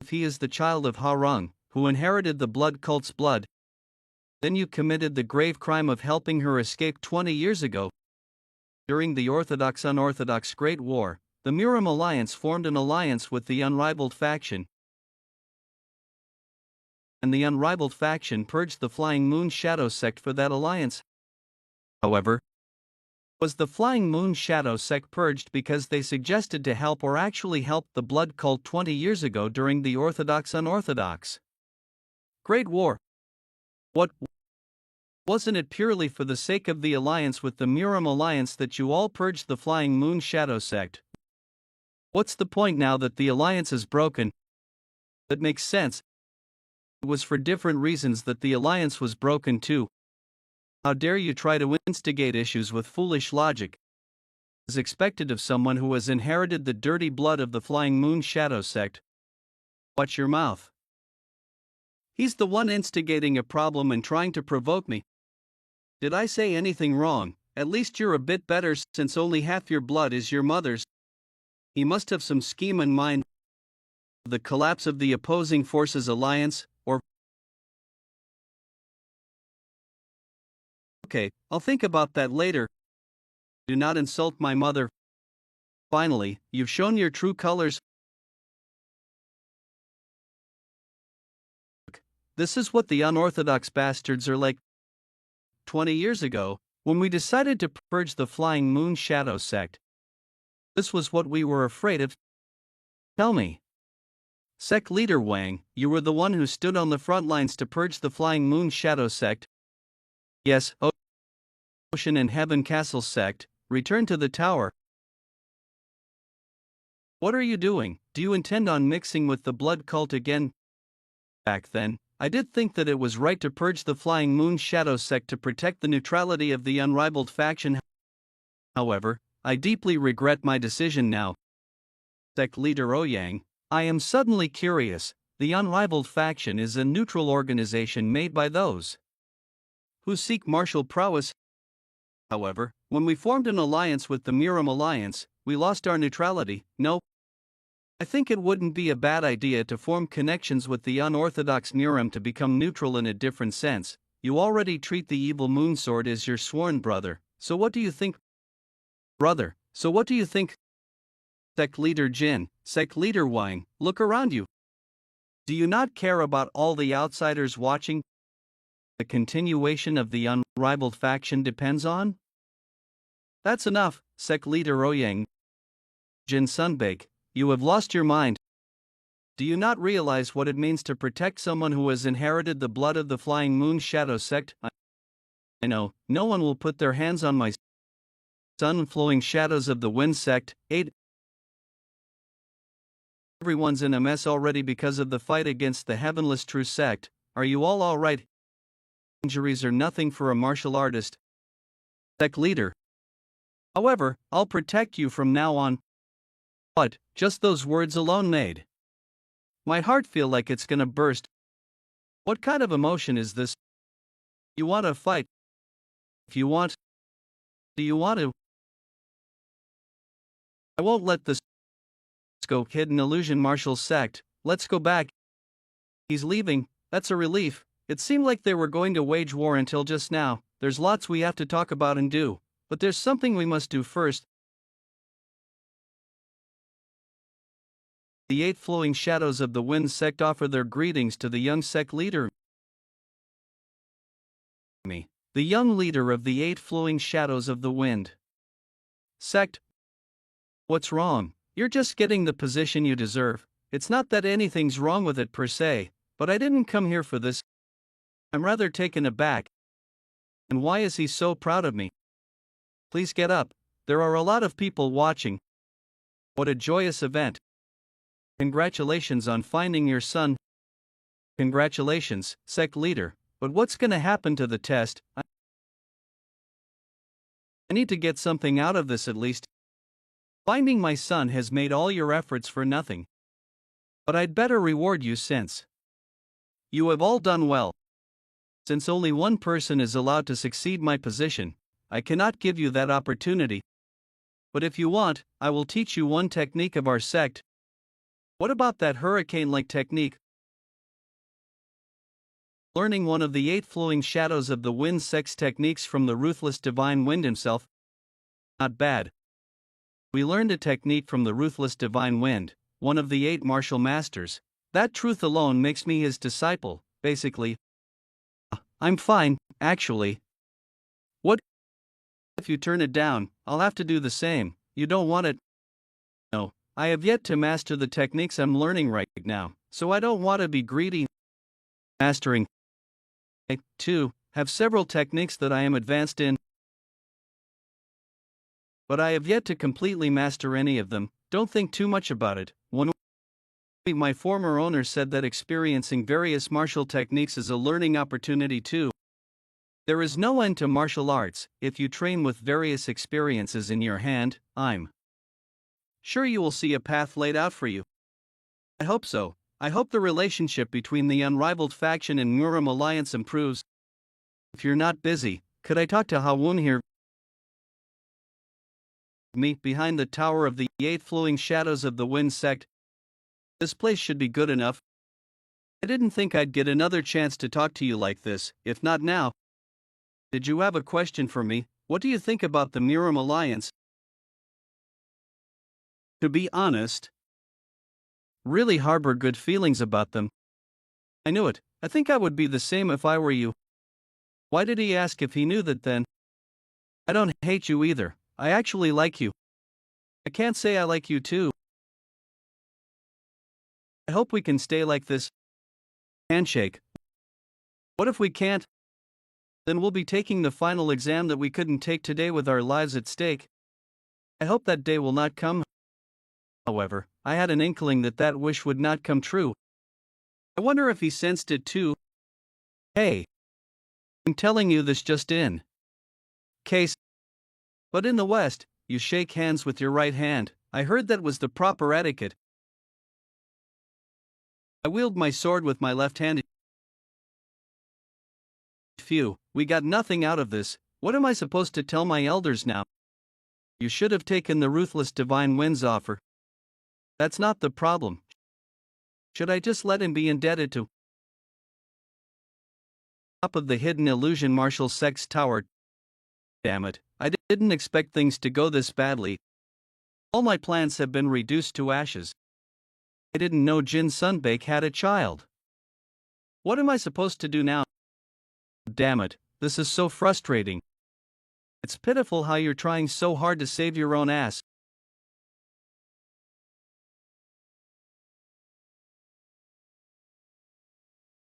[SPEAKER 2] If he is the child of Ha Rung, who inherited the blood cult's blood, then you committed the grave crime of helping her escape 20 years ago. During the Orthodox-Unorthodox Great War, the Miram Alliance formed an alliance with the Unrivaled faction, and the Unrivaled faction purged the Flying Moon Shadow sect for that alliance. However, was the Flying Moon Shadow sect purged because they suggested to help or actually helped the blood cult 20 years ago during the Orthodox-Unorthodox Great War? What? Wasn't it purely for the sake of the alliance with the Miram Alliance that you all purged the Flying Moon Shadow sect? What's the point now that the alliance is broken? That makes sense. It was for different reasons that the alliance was broken too. How dare you try to instigate issues with foolish logic? As expected of someone who has inherited the dirty blood of the Flying Moon Shadow sect. Watch your mouth. He's the one instigating a problem and trying to provoke me. Did I say anything wrong? At least you're a bit better since only half your blood is your mother's. He must have some scheme in mind. The collapse of the opposing forces alliance, or... Okay, I'll think about that later. Do not insult my mother. Finally, you've shown your true colors. This is what the unorthodox bastards are like. 20 years ago, when we decided to purge the Flying Moon Shadow sect, this was what we were afraid of. Tell me. Sect leader Wang, you were the one who stood on the front lines to purge the Flying Moon Shadow sect. Yes, Ocean and Heaven Castle sect, return to the tower. What are you doing? Do you intend on mixing with the blood cult again? Back then, I did think that it was right to purge the Flying Moon Shadow sect to protect the neutrality of the Unrivaled faction. However, I deeply regret my decision now. Sect leader Ouyang, I am suddenly curious. The Unrivaled faction is a neutral organization made by those who seek martial prowess. However, when we formed an alliance with the Miram Alliance, we lost our neutrality. No. I think it wouldn't be a bad idea to form connections with the unorthodox Miram to become neutral in a different sense. You already treat the evil moon sword as your sworn brother, so what do you think? Brother, so what do you think? Sect leader Jin, sect leader Wang, look around you. Do you not care about all the outsiders watching? the continuation of the unrivaled faction depends on? That's enough, sect leader Oyang. Jin Sunbake, you have lost your mind. Do you not realize what it means to protect someone who has inherited the blood of the Flying Moon Shadow sect? I know, no one will put their hands on my son. Flowing Shadows of the Wind sect. 8. Everyone's in a mess already because of the fight against the Heavenless True sect. Are you all alright? Injuries are nothing for a martial artist. Sect leader. However, I'll protect you from now on. What, just those words alone made my heart feel like it's gonna burst. What kind of emotion is this? You want to fight? If you want, do you want to? I won't let this go. Hidden Illusion Martial sect, let's go back. He's leaving, that's a relief. It seemed like they were going to wage war until just now. There's lots we have to talk about and do, but there's something we must do first. The 8 Flowing Shadows of the Wind sect offer their greetings to the young sect leader. The young leader of the 8 Flowing Shadows of the Wind sect. What's wrong? You're just getting the position you deserve. It's not that anything's wrong with it per se, but I didn't come here for this. I'm rather taken aback. And why is he so proud of me? Please get up. There are a lot of people watching. What a joyous event. Congratulations on finding your son. Congratulations, sect leader, but what's gonna happen to the test? I need to get something out of this at least. Finding my son has made all your efforts for nothing. But I'd better reward you since you have all done well. Since only one person is allowed to succeed my position, I cannot give you that opportunity. But if you want, I will teach you one technique of our sect. What about that hurricane-like technique? Learning one of the 8 Flowing Shadows of the Wind sect's techniques from the ruthless Divine Wind himself. Not bad. We learned a technique from the ruthless Divine Wind, one of the 8 martial masters. That truth alone makes me his disciple, basically. I'm fine, actually. What if you turn it down? I'll have to do the same. You don't want it? No. I have yet to master the techniques I'm learning right now, so I don't want to be greedy. Mastering. I, too, have several techniques that I am advanced in, but I have yet to completely master any of them. Don't think too much about it. My former owner said that experiencing various martial techniques is a learning opportunity too. There is no end to martial arts if you train with various experiences in your hand. I'm sure you will see a path laid out for you. I hope so. I hope the relationship between the unrivaled faction and Muram Alliance improves. If you're not busy, could I talk to Hawun here? Me behind the tower of the 8 Flowing Shadows of the Wind sect. This place should be good enough. I didn't think I'd get another chance to talk to you like this, if not now. Did you have a question for me? What do you think about the Muram Alliance? To be honest, really harbor good feelings about them. I knew it. I think I would be the same if I were you. Why did he ask if he knew that then? I don't hate you either. I actually like you. I can't say I like you too. I hope we can stay like this. Handshake. What if we can't? Then we'll be taking the final exam that we couldn't take today with our lives at stake. I hope that day will not come. However, I had an inkling that that wish would not come true. I wonder if he sensed it too. Hey. I'm telling you this just in case. But in the West, you shake hands with your right hand. I heard that was the proper etiquette. I wield my sword with my left hand. Phew, we got nothing out of this. What am I supposed to tell my elders now? You should have taken the ruthless Divine Wind's offer. That's not the problem. Should I just let him be indebted to top of the Hidden Illusion Martial Sect's tower? Damn it, I didn't expect things to go this badly. All my plans have been reduced to ashes. I didn't know Jin Sunbake had a child. What am I supposed to do now? damn it, this is so frustrating. It's pitiful how you're trying so hard to save your own ass.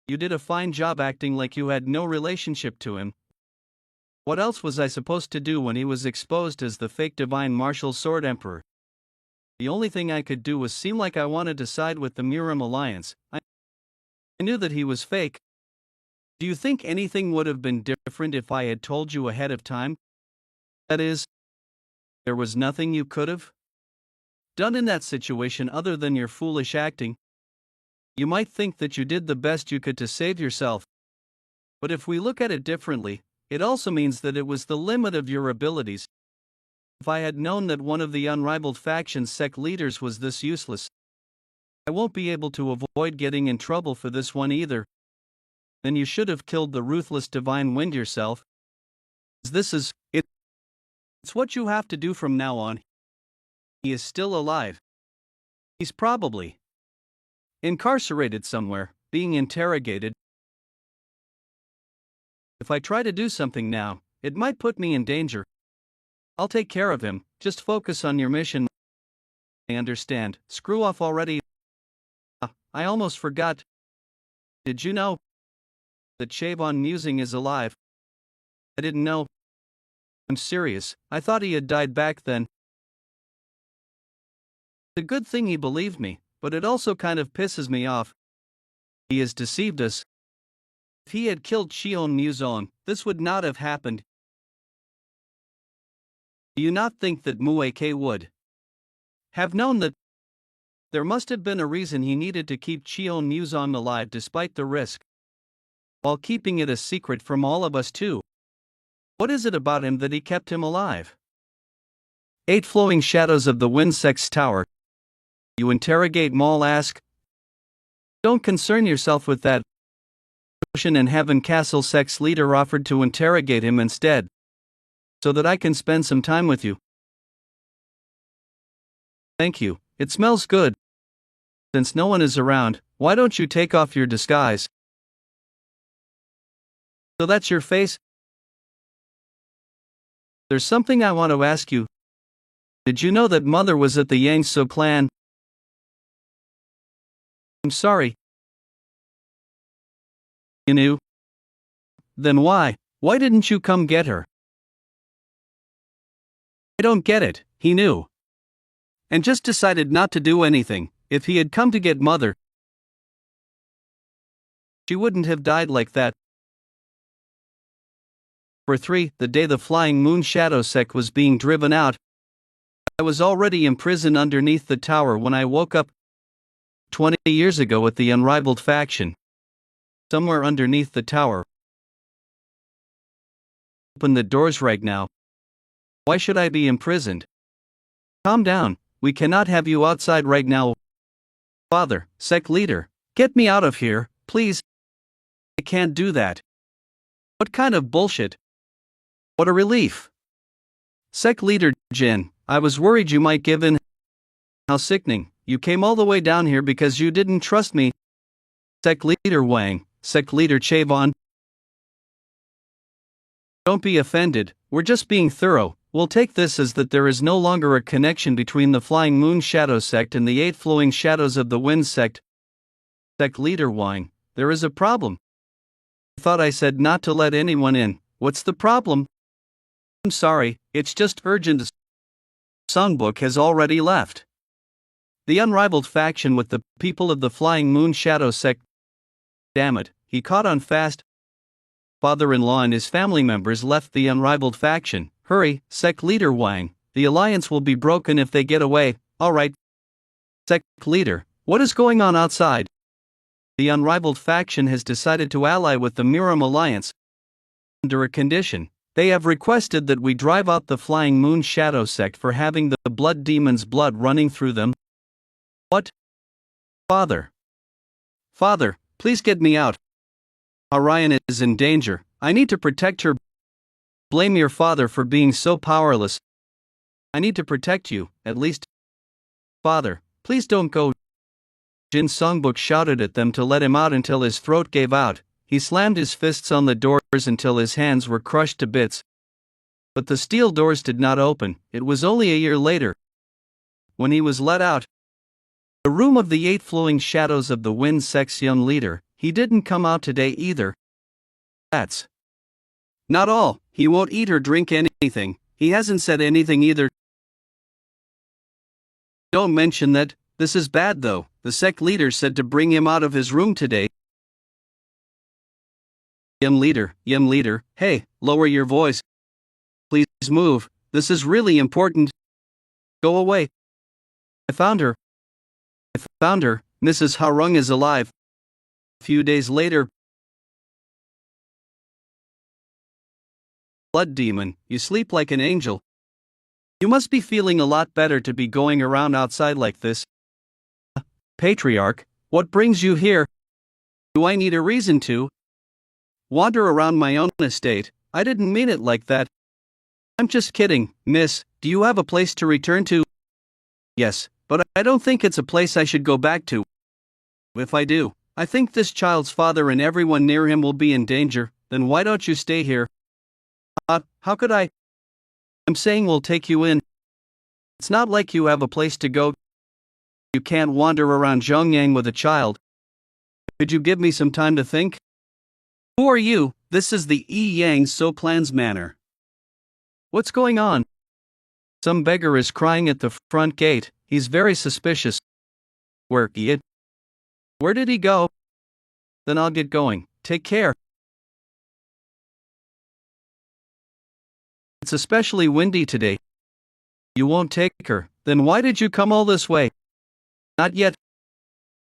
[SPEAKER 2] You did a fine job acting like you had no relationship to him. What else was I supposed to do when he was exposed as the fake divine martial sword emperor? The only thing I could do was seem like I wanted to side with the Muram alliance. I knew that he was fake. Do you think anything would have been different if I had told you ahead of time? That is, there was nothing you could have done in that situation other than your foolish acting. You might think that you did the best you could to save yourself. But if we look at it differently, it also means that it was the limit of your abilities. If I had known that one of the unrivaled faction's sect leaders was this useless, I won't be able to avoid getting in trouble for this one either. Then you should have killed the ruthless divine wind yourself. It's what you have to do from now on. He is still alive. He's probably incarcerated somewhere, being interrogated. If I try to do something now, it might put me in danger. I'll take care of him, just focus on your mission. I understand, screw off already. I almost forgot. Did you know that Shavon Musing is alive? I didn't know. I'm serious, I thought he had died back then. It's a good thing he believed me, but it also kind of pisses me off. He has deceived us. If he had killed Shion Muzon, this would not have happened. Do you not think that Mueke would have known that there must have been a reason he needed to keep Shion Muzon alive despite the risk, while keeping it a secret from all of us too? What is it about him that he kept him alive? 8 flowing shadows of the Windsect's tower. You interrogate Maul ask. Don't concern yourself with that. Ocean and Heaven Castle sect's leader offered to interrogate him instead, so that I can spend some time with you. Thank you, it smells good. Since no one is around, why don't you take off your disguise? So that's your face? There's something I want to ask you. Did you know that Mother was at the Yangsu clan? I'm sorry. You knew? Then why didn't you come get her? I don't get it, he knew. And just decided not to do anything. If he had come to get Mother, she wouldn't have died like that. For 3, the day the Flying Moon Shadow sect was being driven out, I was already imprisoned underneath the tower when I woke up 20 years ago at the unrivaled faction. Somewhere underneath the tower. Open the doors right now. Why should I be imprisoned? Calm down, we cannot have you outside right now. Father, sect leader, get me out of here, please. I can't do that. What kind of bullshit? What a relief. Sect leader Jin, I was worried you might give in. How sickening, you came all the way down here because you didn't trust me. Sect leader Wang, sect leader Chavon. Don't be offended, we're just being thorough. We'll take this as that there is no longer a connection between the Flying Moon Shadow sect and the 8 flowing shadows of the Wind sect. Sect leader Wang, there is a problem. I thought I said not to let anyone in. What's the problem? I'm sorry, it's just urgent. Songbook has already left the unrivaled faction with the people of the Flying Moon Shadow sect. Damn it, he caught on fast. Father-in-law and his family members left the unrivaled faction. Hurry, sect leader Wang, the alliance will be broken if they get away. Alright. Sect leader, what is going on outside? The unrivaled faction has decided to ally with the Muram alliance. Under a condition, they have requested that we drive out the Flying Moon Shadow sect for having the blood demon's blood running through them. What? Father, please get me out. Orion is in danger, I need to protect her. Blame your father for being so powerless. I need to protect you, at least. Father, please don't go. Jin Songbook shouted at them to let him out until his throat gave out. He slammed his fists on the doors until his hands were crushed to bits. But the steel doors did not open. It was only a year later, when he was let out. The room of the 8 flowing shadows of the wind sect's young leader. He didn't come out today either. That's not all. He won't eat or drink anything. He hasn't said anything either. Don't mention that. This is bad though. The sect leader said to bring him out of his room today. Young leader, hey, lower your voice. Please move. This is really important. Go away. I found her. Mrs. Harung is alive. A few days later. Blood demon, you sleep like an angel. You must be feeling a lot better to be going around outside like this. Patriarch, what brings you here? Do I need a reason to wander around my own estate? I didn't mean it like that. I'm just kidding, miss. Do you have a place to return to? Yes, but I don't think it's a place I should go back to. If I do, I think this child's father and everyone near him will be in danger. Then why don't you stay here? How could I? I'm saying we'll take you in. It's not like you have a place to go. You can't wander around Zhongyang with a child. Could you give me some time to think? Who are you? This is the Yi Yang So Plan's manor. What's going on? Some beggar is crying at the front gate. He's very suspicious. Where did he go? Then I'll get going. Take care. It's especially windy today. You won't take her. Then why did you come all this way? Not yet.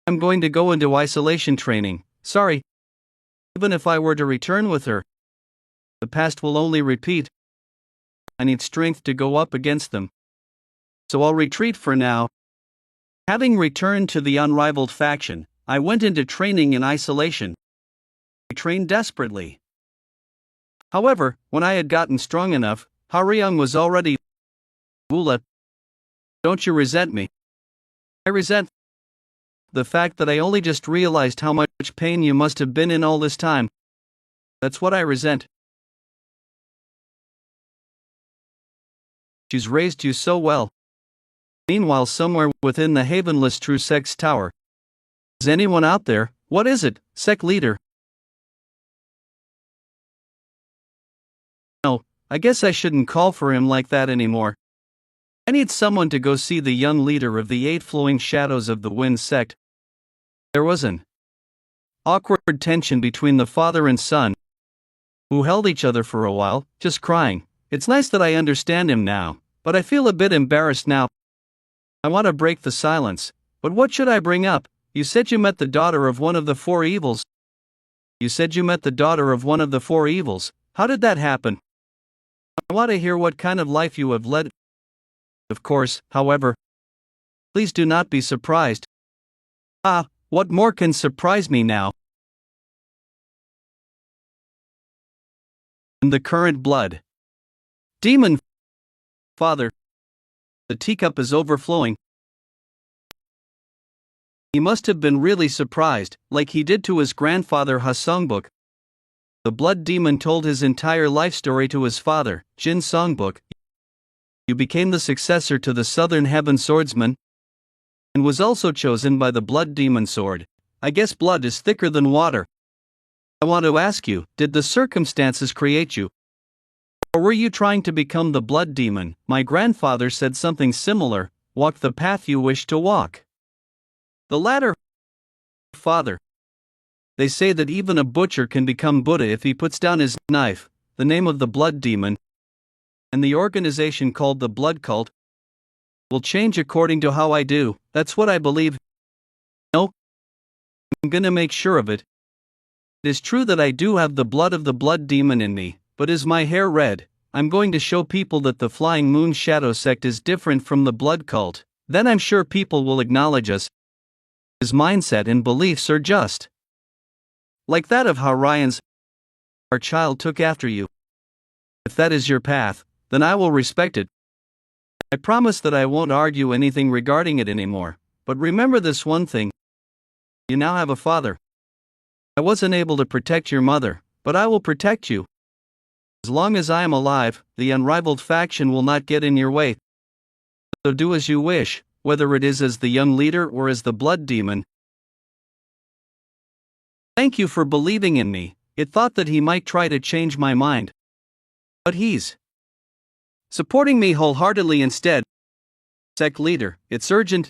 [SPEAKER 2] I'm going to go into isolation training. Sorry. Even if I were to return with her, the past will only repeat. I need strength to go up against them. So I'll retreat for now. Having returned to the unrivaled faction, I went into training in isolation. I trained desperately. However, when I had gotten strong enough, Haryung was already. Wula, don't you resent me? I resent the fact that I only just realized how much pain you must have been in all this time. That's what I resent. She's raised you so well. Meanwhile, somewhere within the Havenless True Sect's tower. Is anyone out there? What is it, sect leader? No, I guess I shouldn't call for him like that anymore. I need someone to go see the young leader of the 8 flowing shadows of the wind sect. There was an awkward tension between the father and son, who held each other for a while, just crying. It's nice that I understand him now, but I feel a bit embarrassed now. I want to break the silence, but what should I bring up? You said you met the daughter of one of the 4 evils. How did that happen? I want to hear what kind of life you have led. Of course, however, please do not be surprised. What more can surprise me now? In the current blood. Demon father. The teacup is overflowing. He must have been really surprised, like he did to his grandfather Ha Songbuk. The blood demon told his entire life story to his father, Jin Songbuk. You became the successor to the Southern Heaven Swordsman, and was also chosen by the blood demon sword. I guess blood is thicker than water. I want to ask you, did the circumstances create you? Or were you trying to become the blood demon? My grandfather said something similar. Walk the path you wish to walk. The latter, father. They say that even a butcher can become Buddha if he puts down his knife. The name of the blood demon and the organization called the blood cult will change according to how I do. That's what I believe. No, I'm gonna make sure of it. It is true that I do have the blood of the blood demon in me, but is my hair red? I'm going to show people that the Flying Moon Shadow sect is different from the blood cult. Then I'm sure people will acknowledge us. His mindset and beliefs are just like that of Haryun's. Our child took after you. If that is your path, then I will respect it. I promise that I won't argue anything regarding it anymore, but remember this one thing. You now have a father. I wasn't able to protect your mother, but I will protect you. As long as I am alive, the unrivaled faction will not get in your way. So do as you wish, whether it is as the young leader or as the blood demon. Thank you for believing in me. It thought that he might try to change my mind. But he's supporting me wholeheartedly instead. Sect leader, it's urgent.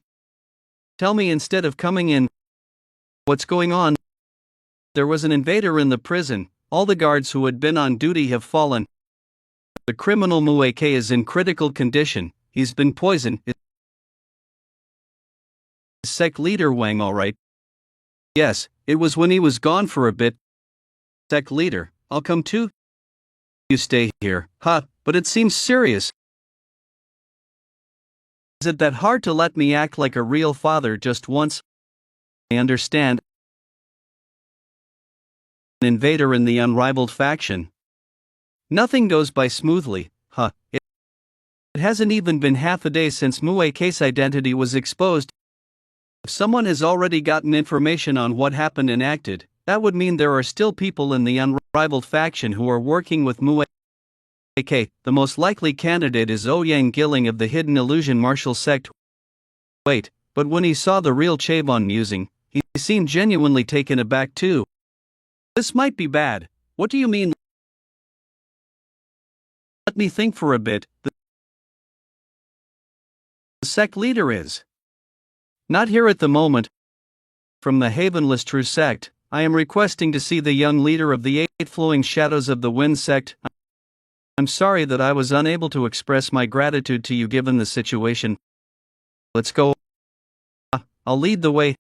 [SPEAKER 2] Tell me instead of coming in. What's going on? There was an invader in the prison. All the guards who had been on duty have fallen. The criminal Mueke is in critical condition. He's been poisoned. Is Sect leader Wang alright? Yes, it was when he was gone for a bit. Sect leader, I'll come too. You stay here, huh? But it seems serious. Is it that hard to let me act like a real father just once? I understand. An invader in the unrivaled faction. Nothing goes by smoothly, huh? It hasn't even been half a day since Mueke's identity was exposed. If someone has already gotten information on what happened and acted, that would mean there are still people in the unrivaled faction who are working with Mueke. The most likely candidate is Ouyang Gilling of the Hidden Illusion Martial Sect. Wait, but when he saw the real Chavon musing, he seemed genuinely taken aback too. This might be bad. What do you mean? Let me think for a bit. The sect leader is not here at the moment. From the Havenless True Sect, I am requesting to see the young leader of the 8 Flowing Shadows of the Wind Sect. I'm sorry that I was unable to express my gratitude to you given the situation. Let's go. I'll lead the way.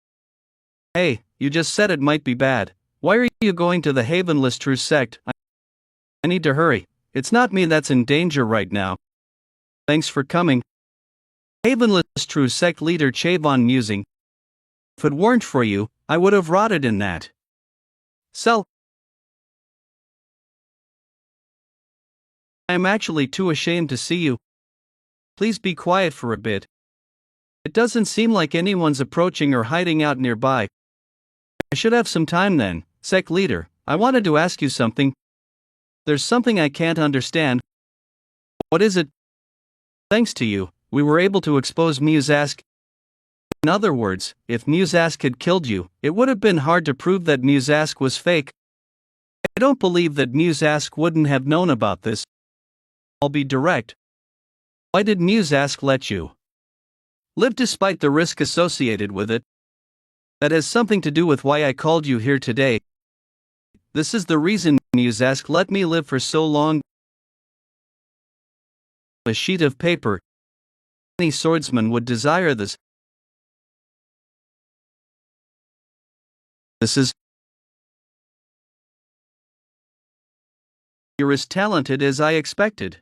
[SPEAKER 2] Hey, you just said it might be bad. Why are you going to the Havenless True Sect? I need to hurry. It's not me that's in danger right now. Thanks for coming. Havenless True Sect leader Chavon musing. If it weren't for you, I would have rotted in that cell. I am actually too ashamed to see you. Please be quiet for a bit. It doesn't seem like anyone's approaching or hiding out nearby. I should have some time then. Sect leader, I wanted to ask you something. There's something I can't understand. What is it? Thanks to you, we were able to expose Musask. In other words, if Musask had killed you, it would have been hard to prove that Musask was fake. I don't believe that Musask wouldn't have known about this. I'll be direct. Why did Musask let you live despite the risk associated with it? That has something to do with why I called you here today. This is the reason Musask let me live for so long. A sheet of paper. Any swordsman would desire this. This is. You're as talented as I expected.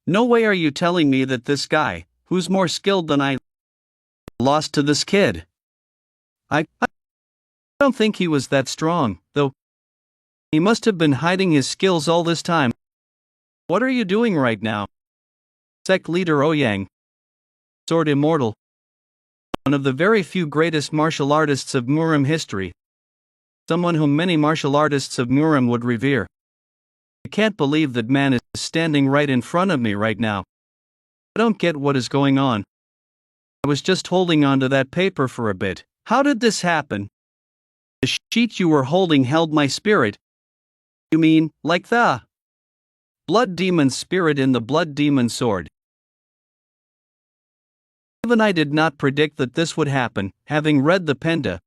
[SPEAKER 2] No way are you telling me that this guy, who's more skilled than I, lost to this kid? I don't think he was that strong, though. He must have been hiding his skills all this time. What are you doing right now? Sect leader Ouyang, Sword Immortal, one of the very few greatest martial artists of Murim history, someone whom many martial artists of Murim would revere. I can't believe that man is standing right in front of me right now. I don't get what is going on. I was just holding on to that paper for a bit. How did this happen? The sheet you were holding held my spirit. You mean, like the blood demon spirit in the blood demon sword? Even I did not predict that this would happen, having read the Penda.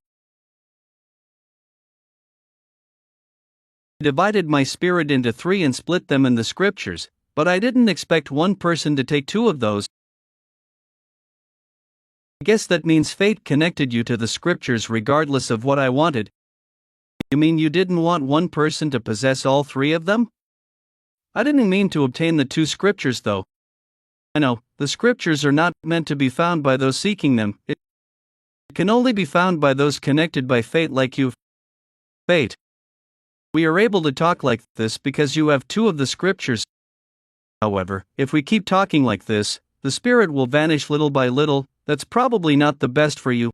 [SPEAKER 2] I divided my spirit into 3 and split them in the scriptures, but I didn't expect one person to take 2 of those. I guess that means fate connected you to the scriptures regardless of what I wanted. You mean you didn't want one person to possess all 3 of them? I didn't mean to obtain the 2 scriptures though. I know, the scriptures are not meant to be found by those seeking them. It can only be found by those connected by fate like you. Fate. We are able to talk like this because you have 2 of the scriptures. However, if we keep talking like this, the spirit will vanish little by little. That's probably not the best for you.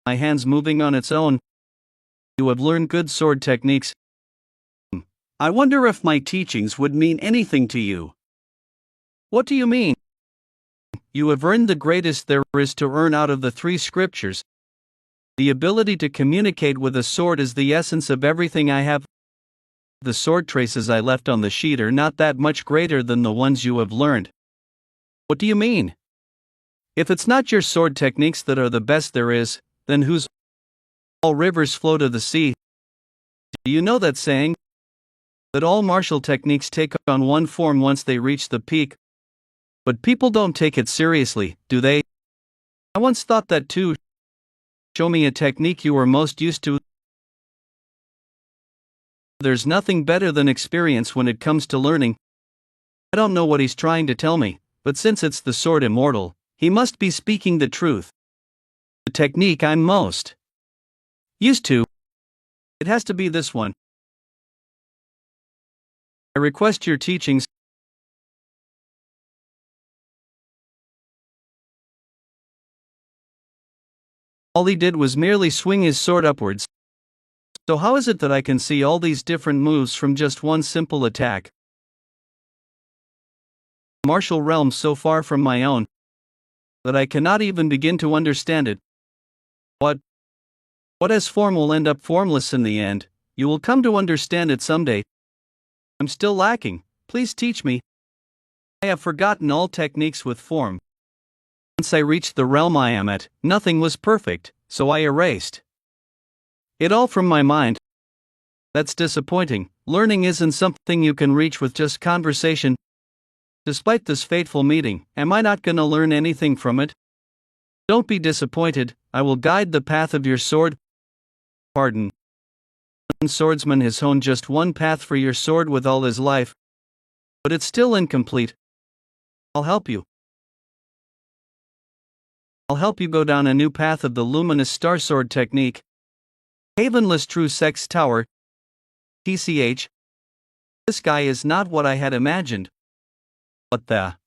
[SPEAKER 2] My hand's moving on its own. You have learned good sword techniques. I wonder if my teachings would mean anything to you. What do you mean? You have earned the greatest there is to earn out of the 3 scriptures. The ability to communicate with a sword is the essence of everything I have. The sword traces I left on the sheet are not that much greater than the ones you have learned. What do you mean? If it's not your sword techniques that are the best there is, then whose? All rivers flow to the sea. Do you know that saying? That all martial techniques take on one form once they reach the peak. But people don't take it seriously, do they? I once thought that too. Show me a technique you are most used to. There's nothing better than experience when it comes to learning. I don't know what he's trying to tell me, but since it's the Sword Immortal, he must be speaking the truth. The technique I'm most used to. It has to be this one. I request your teachings. All he did was merely swing his sword upwards. So how is it that I can see all these different moves from just one simple attack? Martial realm so far from my own that I cannot even begin to understand it. What is form will end up formless in the end. You will come to understand it someday. I'm still lacking. Please teach me. I have forgotten all techniques with form. Once I reached the realm I am at, nothing was perfect, so I erased it all from my mind. That's disappointing. Learning isn't something you can reach with just conversation. Despite this fateful meeting, am I not gonna learn anything from it? Don't be disappointed, I will guide the path of your sword. Pardon. One swordsman has honed just one path for your sword with all his life. But it's still incomplete. I'll help you. I'll help you go down a new path of the luminous star sword technique. Havenless True Sex Tower. TCH. This guy is not what I had imagined. What the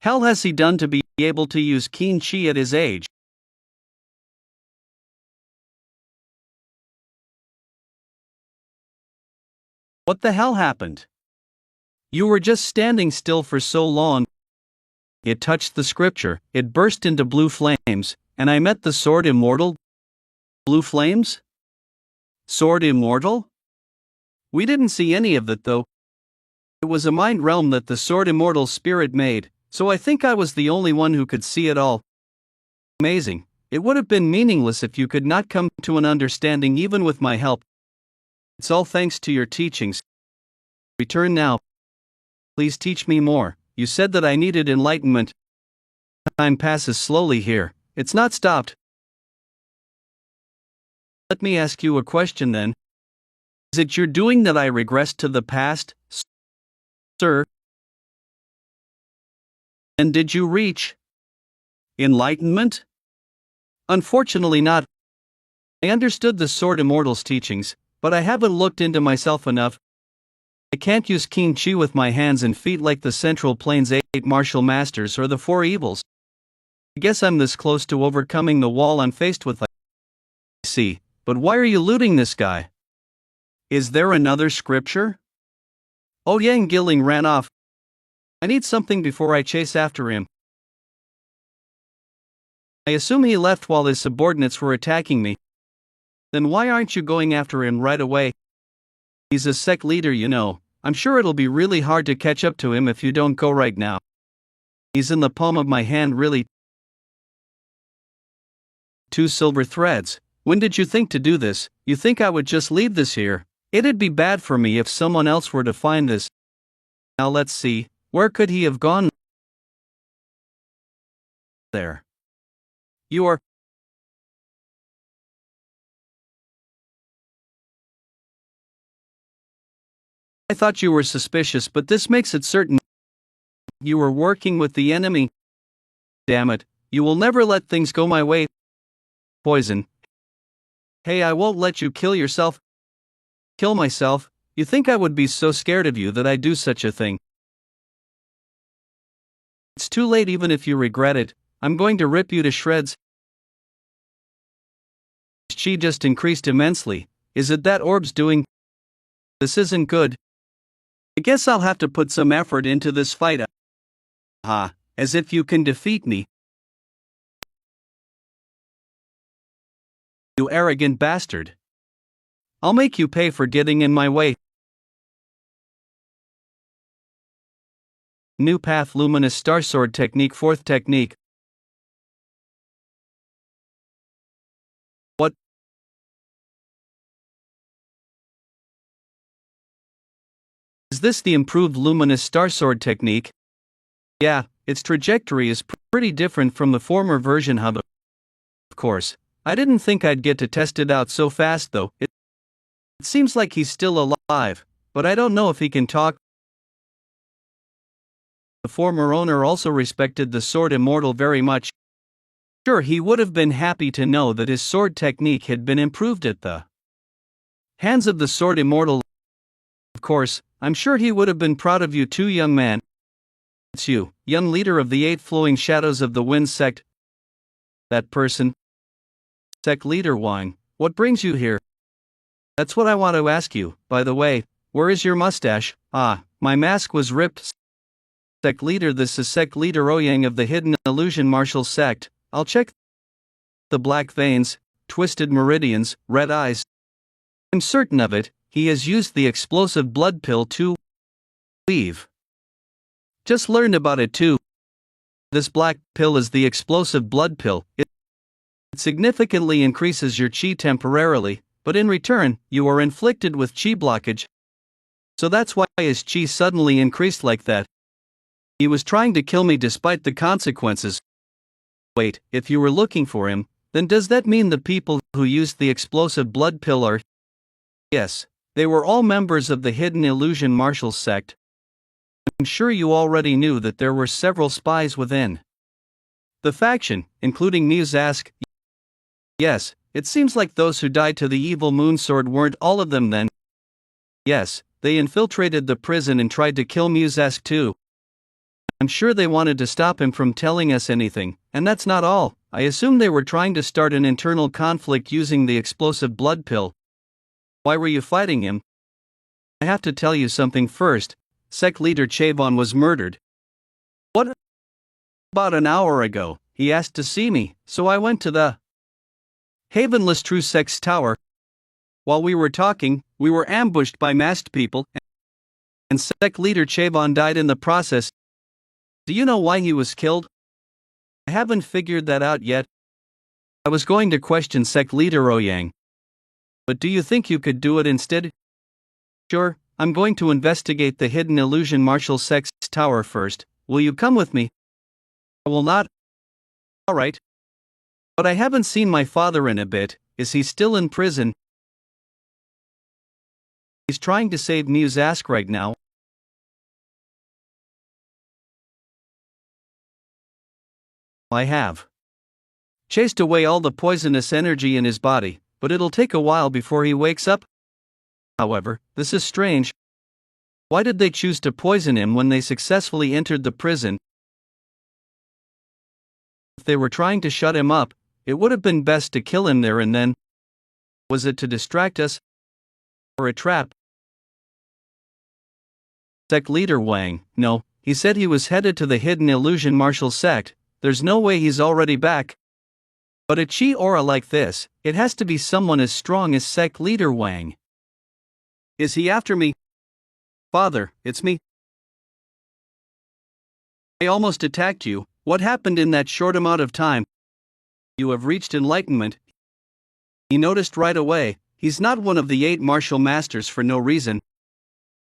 [SPEAKER 2] hell has he done to be able to use keen chi at his age? What the hell happened? You were just standing still for so long. It touched the scripture, it burst into blue flames, and I met the Sword Immortal. Blue flames? Sword Immortal? We didn't see any of that though. It was a mind realm that the Sword Immortal spirit made, so I think I was the only one who could see it all. Amazing. It would have been meaningless if you could not come to an understanding even with my help. It's all thanks to your teachings. Return now. Please teach me more. You said that I needed enlightenment. Time passes slowly here. It's not stopped. Let me ask you a question then. Is it your doing that I regressed to the past, sir? And did you reach enlightenment? Unfortunately not. I understood the Sword Immortal's teachings, but I haven't looked into myself enough. I can't use King Chi with my hands and feet like the Central Plains 8 martial masters or the Four Evils. I guess I'm this close to overcoming the wall I'm faced with. I see, but why are you looting this guy? Is there another scripture? Ouyang Gilling ran off. I need something before I chase after him. I assume he left while his subordinates were attacking me. Then why aren't you going after him right away? He's a sect leader, you know. I'm sure it'll be really hard to catch up to him if you don't go right now. He's in the palm of my hand, really. 2 silver threads. When did you think to do this? You think I would just leave this here? It'd be bad for me if someone else were to find this. Now let's see. Where could he have gone? There. You are. I thought you were suspicious, but this makes it certain you were working with the enemy. Damn it, you will never let things go my way. Poison. Hey, I won't let you kill yourself. Kill myself? You think I would be so scared of you that I'd do such a thing? It's too late even if you regret it. I'm going to rip you to shreds. Chi just increased immensely. Is it that orb's doing? This isn't good. I guess I'll have to put some effort into this fight. Ha, as if you can defeat me. You arrogant bastard. I'll make you pay for getting in my way. New Path Luminous Star Sword Technique 4th Technique. What? Is this the improved Luminous Star Sword Technique? Yeah, its trajectory is pretty different from the former version hub. Of course, I didn't think I'd get to test it out so fast though. It seems like he's still alive, but I don't know if he can talk. The former owner also respected the Sword Immortal very much. Sure, he would have been happy to know that his sword technique had been improved at the hands of the Sword Immortal. Of course, I'm sure he would have been proud of you too, young man. It's you, young leader of the 8 flowing shadows of the wind sect. That person. Sect leader Wang, what brings you here? That's what I want to ask you, by the way. Where is your mustache? Ah, my mask was ripped. Sect leader, this is Sect leader Ouyang of the Hidden Illusion Martial Sect. I'll check the black veins, twisted meridians, red eyes. I'm certain of it, he has used the explosive blood pill to leave. Just learned about it too. This black pill is the explosive blood pill. It significantly increases your chi temporarily, but in return, you are inflicted with chi blockage. So that's why his chi suddenly increased like that. He was trying to kill me despite the consequences. Wait, if you were looking for him, then does that mean the people who used the explosive blood pill are? Yes, they were all members of the Hidden Illusion Martial Sect. I'm sure you already knew that there were several spies within the faction, including Musask. Yes, it seems like those who died to the evil Moonsword weren't all of them then. Yes, they infiltrated the prison and tried to kill Musask too. I'm sure they wanted to stop him from telling us anything, and that's not all. I assume they were trying to start an internal conflict using the explosive blood pill. Why were you fighting him? I have to tell you something first. Sect leader Chavon was murdered. What? About an hour ago, he asked to see me, so I went to the Havenless True Sect's tower. While we were talking, we were ambushed by masked people, and Sect leader Chavon died in the process. Do you know why he was killed? I haven't figured that out yet. I was going to question Sect leader Ouyang. But do you think you could do it instead? Sure, I'm going to investigate the Hidden Illusion Martial Sect's tower first. Will you come with me? I will not. Alright. But I haven't seen my father in a bit. Is he still in prison? He's trying to save Musask right now. I have chased away all the poisonous energy in his body, but it'll take a while before he wakes up. However, this is strange. Why did they choose to poison him when they successfully entered the prison? If they were trying to shut him up, it would have been best to kill him there and then. Was it to distract us? Or a trap? Sect leader Wang, no, he said he was headed to the hidden illusion martial sect. There's no way he's already back. But a chi aura like this, it has to be someone as strong as sect leader Wang. Is he after me? Father, it's me. I almost attacked you. What happened in that short amount of time? You have reached enlightenment. He noticed right away, he's not one of the 8 martial masters for no reason.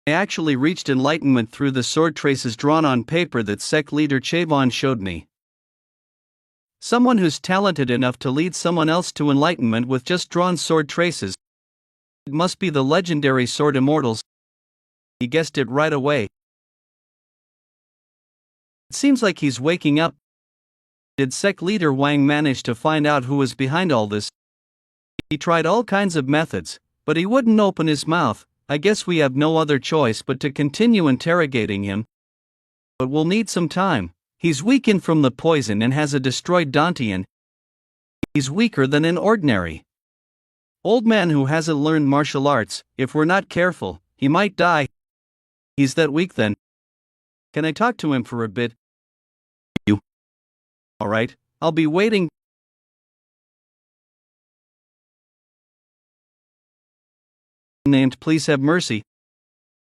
[SPEAKER 2] I actually reached enlightenment through the sword traces drawn on paper that sect leader Chavon showed me. Someone who's talented enough to lead someone else to enlightenment with just drawn sword traces. It must be the legendary sword immortals. He guessed it right away. It seems like he's waking up. Did sect leader Wang manage to find out who was behind all this? He tried all kinds of methods, but he wouldn't open his mouth. I guess we have no other choice but to continue interrogating him. But we'll need some time. He's weakened from the poison and has a destroyed Dantian. He's weaker than an ordinary old man who hasn't learned martial arts. If we're not careful, he might die. He's that weak then. Can I talk to him for a bit? You? Alright, I'll be waiting. Named, please have mercy.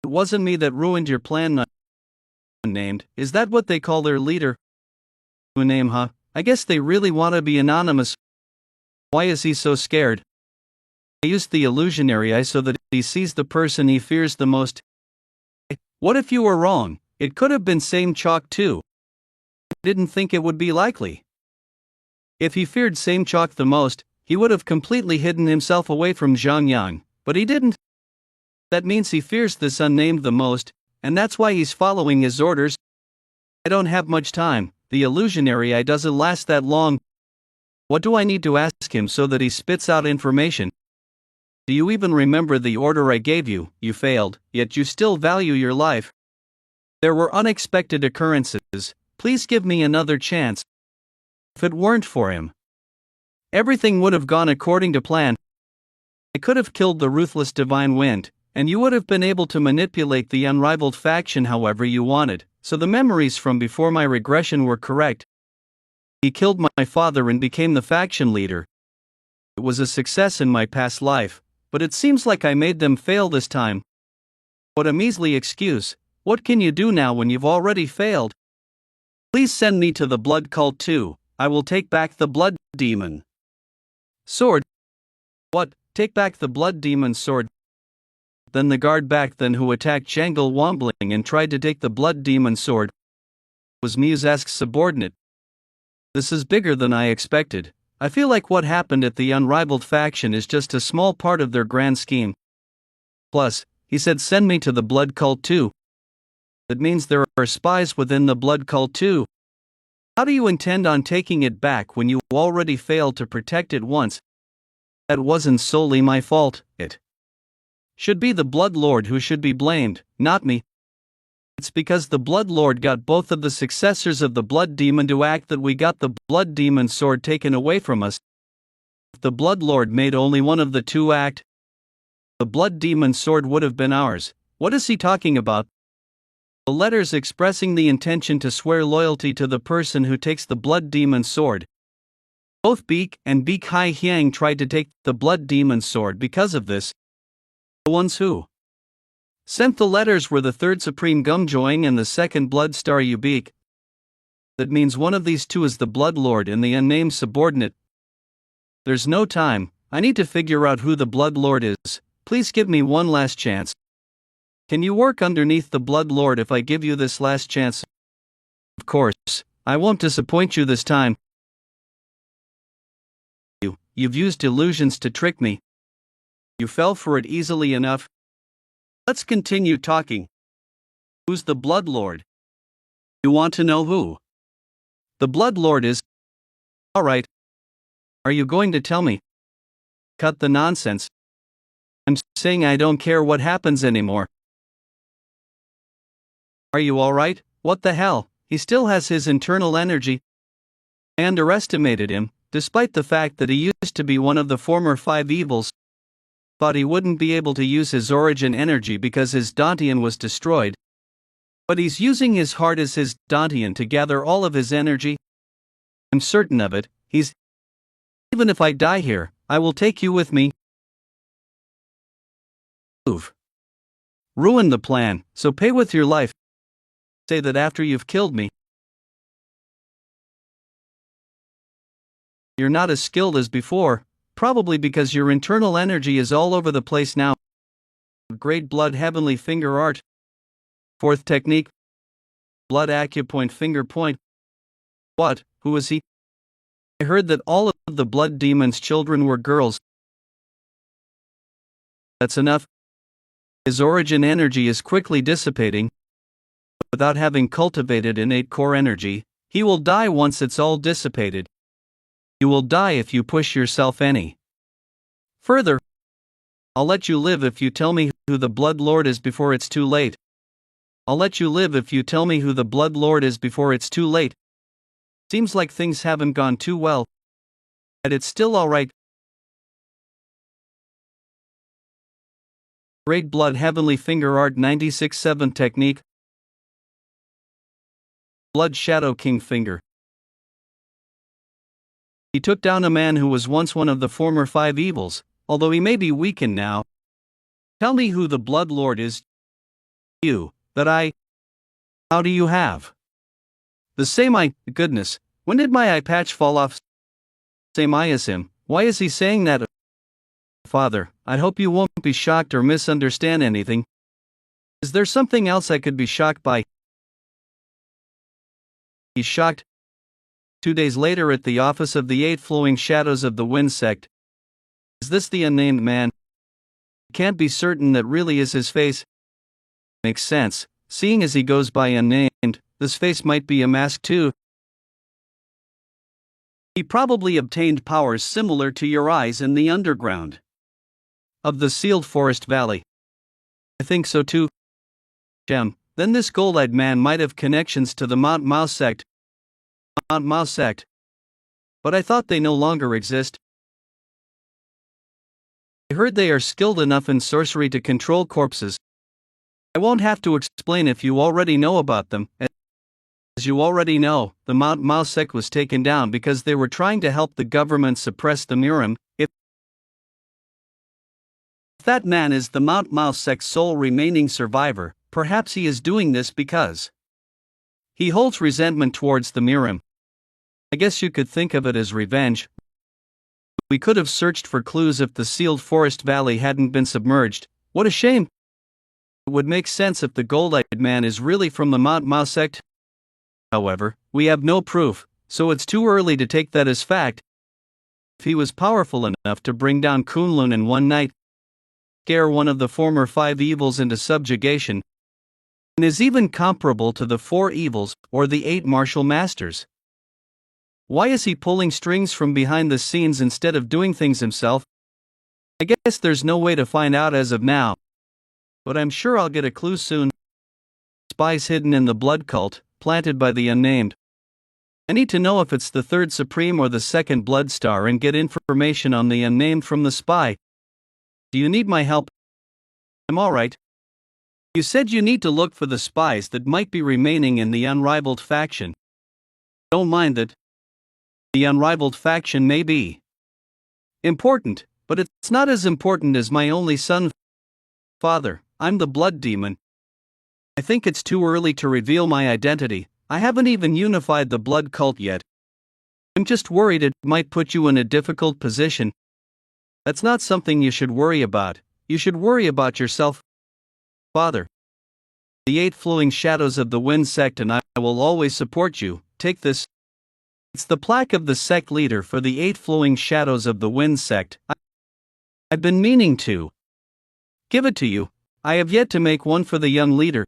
[SPEAKER 2] It wasn't me that ruined your plan. Named, is that what they call their leader? Name, huh? I guess they really want to be anonymous. Why is he so scared? I used the illusionary eye so that he sees the person he fears the most. What if you were wrong? It could have been same chalk too. Didn't think it would be likely. If he feared same chalk the most, he would have completely hidden himself away from Zhang Yang, but he didn't. That means he fears this unnamed the most, and that's why he's following his orders. I don't have much time. The illusionary eye doesn't last that long. What do I need to ask him so that he spits out information? Do you even remember the order I gave you? You failed, yet you still value your life. There were unexpected occurrences. Please give me another chance. If it weren't for him, everything would have gone according to plan. I could have killed the ruthless divine wind, and you would have been able to manipulate the unrivaled faction however you wanted, so the memories from before my regression were correct. He killed my father and became the faction leader. It was a success in my past life, but it seems like I made them fail this time. What a measly excuse. What can you do now when you've already failed? Please send me to the blood cult too. I will take back the blood demon sword. What? Take back the blood demon sword? Then the guard back then who attacked Jangle Wombling and tried to take the blood demon sword was Musask's subordinate. This is bigger than I expected. I feel like what happened at the unrivaled faction is just a small part of their grand scheme. Plus, he said send me to the blood cult too. That means there are spies within the blood cult too. How do you intend on taking it back when you already failed to protect it once? That wasn't solely my fault. It should be the Blood Lord who should be blamed, not me. It's because the Blood Lord got both of the successors of the Blood Demon to act that we got the Blood Demon sword taken away from us. If the Blood Lord made only one of the two act, the Blood Demon sword would have been ours. What is he talking about? The letters expressing the intention to swear loyalty to the person who takes the Blood Demon sword. Both Beak and Beak Hai Hyang tried to take the Blood Demon sword because of this. The ones who sent the letters were the third Supreme Gumjoing and the second Blood Star Ubik. That means one of these two is the Blood Lord and the unnamed subordinate. There's no time. I need to figure out who the Blood Lord is. Please give me one last chance. Can you work underneath the Blood Lord if I give you this last chance? Of course, I won't disappoint you this time. You've used illusions to trick me. You fell for it easily enough. Let's continue talking. Who's the Blood Lord? You want to know who? The Blood Lord is Alright. Are you going to tell me? Cut the nonsense. I'm saying I don't care what happens anymore. Are you alright? What the hell? He still has his internal energy. I underestimated him, despite the fact that he used to be one of the former 5 evils. Thought he wouldn't be able to use his origin energy because his Dantian was destroyed. But he's using his heart as his Dantian to gather all of his energy. I'm certain of it. Even if I die here, I will take you with me. Move. Ruin the plan, so pay with your life. Say that after you've killed me. You're not as skilled as before, probably because your internal energy is all over the place now. Great blood heavenly finger art. 4th technique. Blood acupoint finger point. What? Who is he? I heard that all of the blood demon's children were girls. That's enough. His origin energy is quickly dissipating. Without having cultivated innate core energy, he will die once it's all dissipated. You will die if you push yourself any further. I'll let you live if you tell me who the Blood Lord is before it's too late. I'll let you live if you tell me who the Blood Lord is before it's too late. Seems like things haven't gone too well. But it's still alright. Great blood heavenly finger art 96-7 technique. Blood shadow king finger. He took down a man who was once one of the former 5 evils, although he may be weakened now. Tell me who the Blood Lord is. You, that I. How do you have? The same eye. Goodness, when did my eye patch fall off? Same eye as him. Why is he saying that? Father, I hope you won't be shocked or misunderstand anything. Is there something else I could be shocked by? He's shocked. 2 days later at the office of the 8 Flowing Shadows of the Wind sect. Is this the unnamed man? Can't be certain that really is his face. Makes sense, seeing as he goes by unnamed, this face might be a mask too. He probably obtained powers similar to your eyes in the underground of the sealed forest valley. I think so too. Then this gold-eyed man might have connections to the Manhwa sect. Manhwa sect. But I thought they no longer exist. I heard they are skilled enough in sorcery to control corpses. I won't have to explain if you already know about them. As you already know, the Manhwa sect was taken down because they were trying to help the government suppress the Miram. If that man is the Manhwa sect's sole remaining survivor, perhaps he is doing this because he holds resentment towards the Miram. I guess you could think of it as revenge. We could have searched for clues if the sealed forest valley hadn't been submerged. What a shame! It would make sense if the gold-eyed man is really from the Manhwa sect. However, we have no proof, so it's too early to take that as fact. If he was powerful enough to bring down Kunlun in one night, scare one of the former 5 evils into subjugation, and is even comparable to the 4 evils or the 8 martial masters. Why is he pulling strings from behind the scenes instead of doing things himself? I guess there's no way to find out as of now. But I'm sure I'll get a clue soon. Spies hidden in the blood cult, planted by the unnamed. I need to know if it's the 3rd Supreme or the 2nd Blood Star and get information on the unnamed from the spy. Do you need my help? I'm alright. You said you need to look for the spies that might be remaining in the unrivaled faction. Don't mind that. The unrivaled faction may be important, but it's not as important as my only son. Father, I'm the blood demon. I think it's too early to reveal my identity. I haven't even unified the blood cult yet. I'm just worried it might put you in a difficult position. That's not something you should worry about. You should worry about yourself. Father, the 8 Flowing Shadows of the Wind sect and I will always support you. Take this. It's the plaque of the sect leader for the 8 Flowing Shadows of the Wind sect. I've been meaning to give it to you. I have yet to make one for the young leader.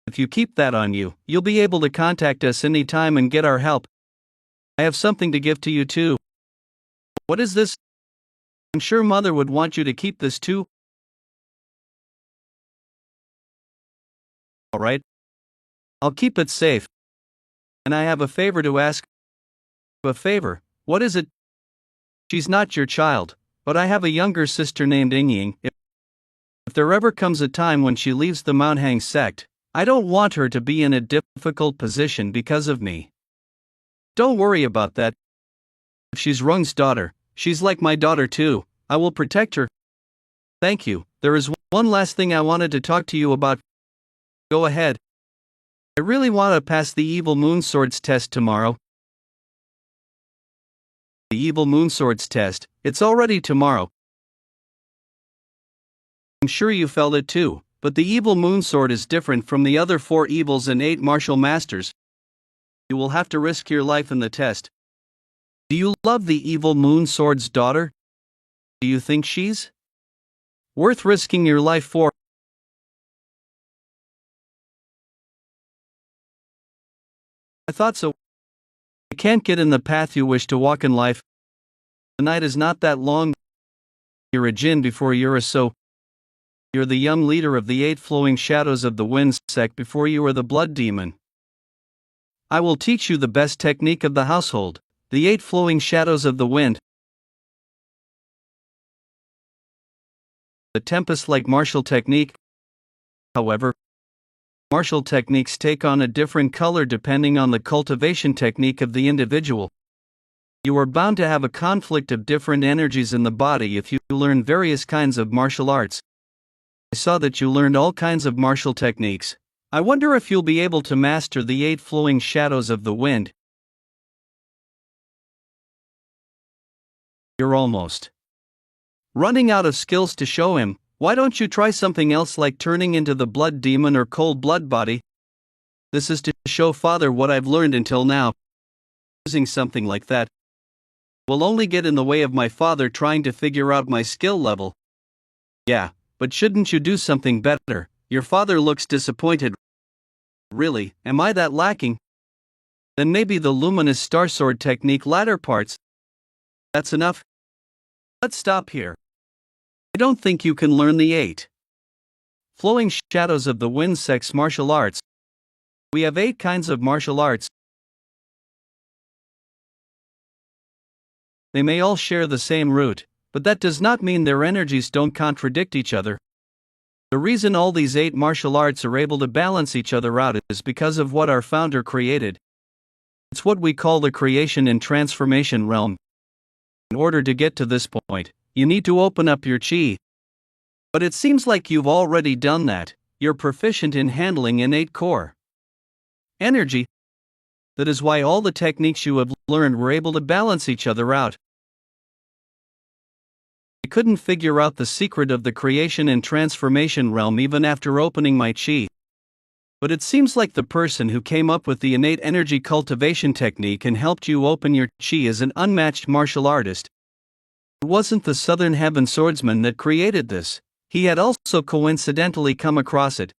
[SPEAKER 2] If you keep that on you, you'll be able to contact us anytime and get our help. I have something to give to you too. What is this? I'm sure Mother would want you to keep this too. Alright. I'll keep it safe. And I have a favor to ask. A favor? What is it? She's not your child, but I have a younger sister named Ying. If there ever comes a time when she leaves the Manhang sect, I don't want her to be in a difficult position because of me. Don't worry about that. If she's Rung's daughter, she's like my daughter too. I will protect her. Thank you. There is one last thing I wanted to talk to you about. Go ahead. I really want to pass the Evil Moon Swords test tomorrow. The Evil Moon Swords test, it's already tomorrow. I'm sure you felt it too, but the Evil Moon Sword is different from the other 4 evils and 8 martial masters. You will have to risk your life in the test. Do you love the Evil Moon Sword's daughter? Do you think she's worth risking your life for? I thought so. You can't get in the path you wish to walk in life. The night is not that long. You're a Jinn before you're a So. You're the young leader of the 8 flowing shadows of the wind sect before you are the blood demon. I will teach you the best technique of the household, the 8 flowing shadows of the wind. The tempest-like martial technique. However, martial techniques take on a different color depending on the cultivation technique of the individual. You are bound to have a conflict of different energies in the body if you learn various kinds of martial arts. I saw that you learned all kinds of martial techniques. I wonder if you'll be able to master the 8 flowing shadows of the wind. You're almost running out of skills to show him. Why don't you try something else like turning into the blood demon or cold blood body? This is to show Father what I've learned until now. Using something like that will only get in the way of my father trying to figure out my skill level. Yeah, but shouldn't you do something better? Your father looks disappointed. Really, am I that lacking? Then maybe the luminous star sword technique latter parts. That's enough. Let's stop here. I don't think you can learn the 8 flowing shadows of the wind sect's martial arts. We have 8 kinds of martial arts. They may all share the same root, but that does not mean their energies don't contradict each other. The reason all these 8 martial arts are able to balance each other out is because of what our founder created. It's what we call the creation and transformation realm. In order to get to this point, you need to open up your chi. But it seems like you've already done that. You're proficient in handling innate core energy. That is why all the techniques you have learned were able to balance each other out. I couldn't figure out the secret of the creation and transformation realm even after opening my chi. But it seems like the person who came up with the innate energy cultivation technique and helped you open your chi is an unmatched martial artist. It wasn't the Southern Heaven Swordsman that created this. He had also coincidentally come across it.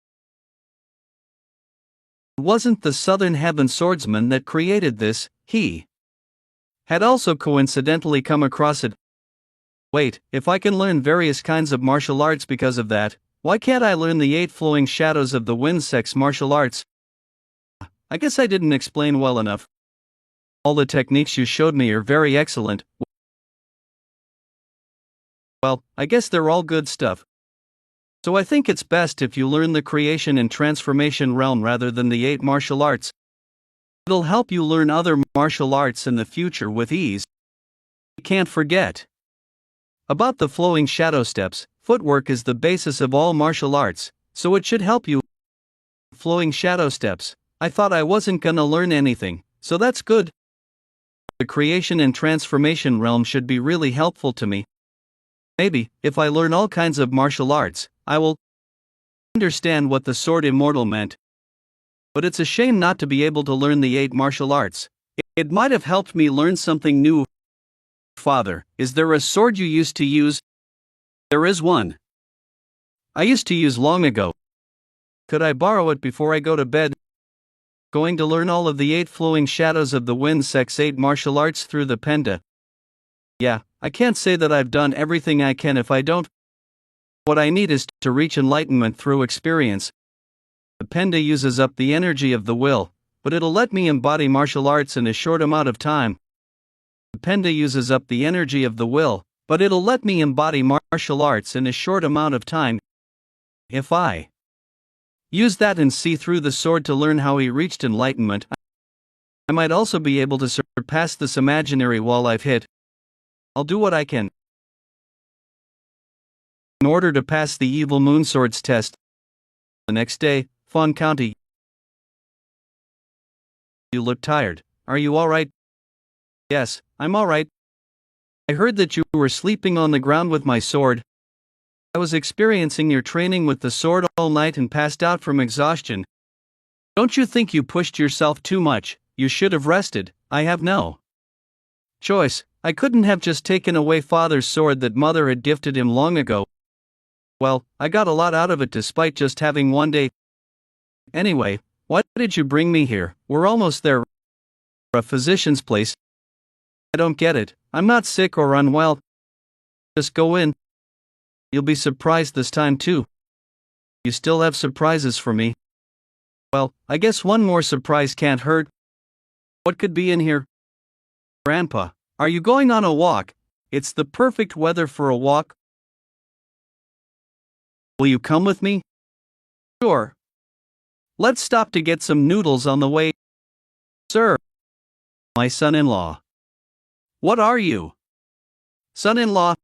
[SPEAKER 2] It wasn't the Southern Heaven Swordsman that created this. He had also coincidentally come across it. Wait, if I can learn various kinds of martial arts because of that, why can't I learn the 8 flowing shadows of the wind sect's martial arts? I guess I didn't explain well enough. All the techniques you showed me are very excellent. Well, I guess they're all good stuff. So I think it's best if you learn the creation and transformation realm rather than the 8 martial arts. It'll help you learn other martial arts in the future with ease. You can't forget about the flowing shadow steps. Footwork is the basis of all martial arts, so it should help you. Flowing shadow steps. I thought I wasn't gonna learn anything, so that's good. The creation and transformation realm should be really helpful to me. Maybe, if I learn all kinds of martial arts, I will understand what the sword immortal meant. But it's a shame not to be able to learn the 8 martial arts. It might have helped me learn something new. Father, is there a sword you used to use? There is one. I used to use long ago. Could I borrow it before I go to bed? Going to learn all of the 8 flowing shadows of the wind sex 8 martial arts through the Penda. Yeah, I can't say that I've done everything I can if I don't. What I need is to reach enlightenment through experience. The Penda uses up the energy of the will, but it'll let me embody martial arts in a short amount of time. The Penda uses up the energy of the will, but it'll let me embody martial arts in a short amount of time. If I use that and see through the sword to learn how he reached enlightenment, I might also be able to surpass this imaginary wall I've hit. I'll do what I can. In order to pass the evil moon swords test. The next day, Fawn County. You look tired. Are you alright? Yes, I'm alright. I heard that you were sleeping on the ground with my sword. I was experiencing your training with the sword all night and passed out from exhaustion. Don't you think you pushed yourself too much? You should have rested. I have no choice. I couldn't have just taken away father's sword that mother had gifted him long ago. Well, I got a lot out of it despite just having one day. Anyway, why did you bring me here? We're almost there. A physician's place. I don't get it. I'm not sick or unwell. Just go in. You'll be surprised this time too. You still have surprises for me. Well, I guess one more surprise can't hurt. What could be in here? Grandpa, are you going on a walk? It's the perfect weather for a walk. Will you come with me? Sure. Let's stop to get some noodles on the way. Sir. My son-in-law. What are you? Son-in-law.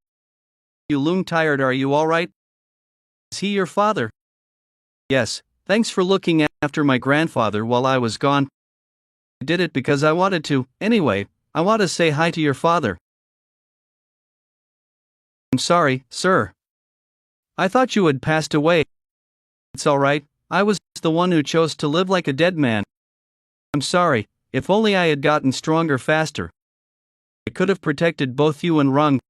[SPEAKER 2] You look tired, are you alright? Is he your father? Yes, thanks for looking after my grandfather while I was gone. I did it because I wanted to. Anyway, I want to say hi to your father. I'm sorry, sir. I thought you had passed away. It's alright, I was the one who chose to live like a dead man. I'm sorry, if only I had gotten stronger faster. I could have protected both you and Rung.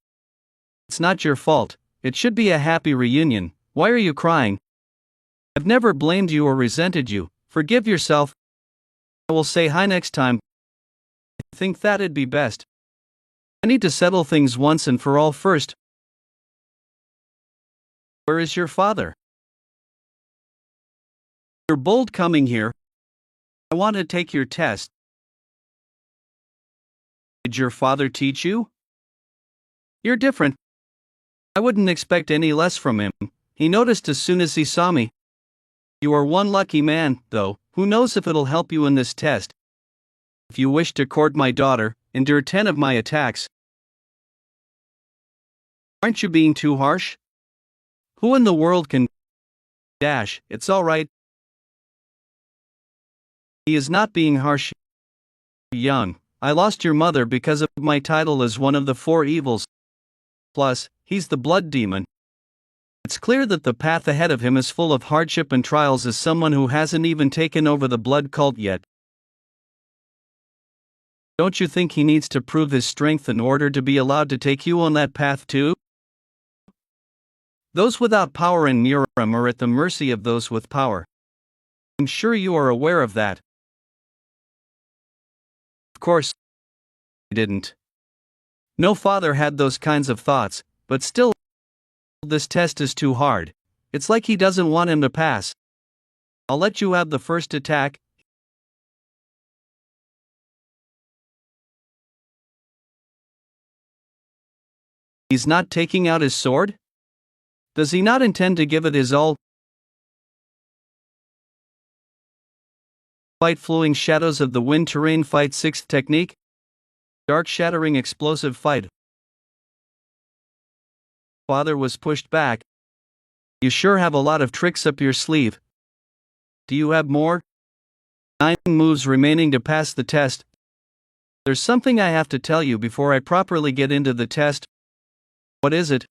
[SPEAKER 2] It's not your fault, it should be a happy reunion. Why are you crying? I've never blamed you or resented you, forgive yourself. I will say hi next time. I think that'd be best. I need to settle things once and for all first. Where is your father? You're bold coming here. I want to take your test. Did your father teach you? You're different. I wouldn't expect any less from him. He noticed as soon as he saw me. You are one lucky man, though. Who knows if it'll help you in this test. If you wish to court my daughter, endure 10 of my attacks. Aren't you being too harsh? Who in the world can dash? It's alright. He is not being harsh. Young, I lost your mother because of my title as one of the 4 evils. Plus, he's the blood demon. It's clear that the path ahead of him is full of hardship and trials as someone who hasn't even taken over the blood cult yet. Don't you think he needs to prove his strength in order to be allowed to take you on that path too? Those without power in Muram are at the mercy of those with power. I'm sure you are aware of that. Of course, I didn't. No father had those kinds of thoughts, but still, this test is too hard. It's like he doesn't want him to pass. I'll let you have the first attack. He's not taking out his sword? Does he not intend to give it his all? Fight flowing shadows of the wind terrain fight 6th technique. Dark shattering explosive fight. Father was pushed back. You sure have a lot of tricks up your sleeve. Do you have more? 9 moves remaining to pass the test. There's something I have to tell you before I properly get into the test. What is it?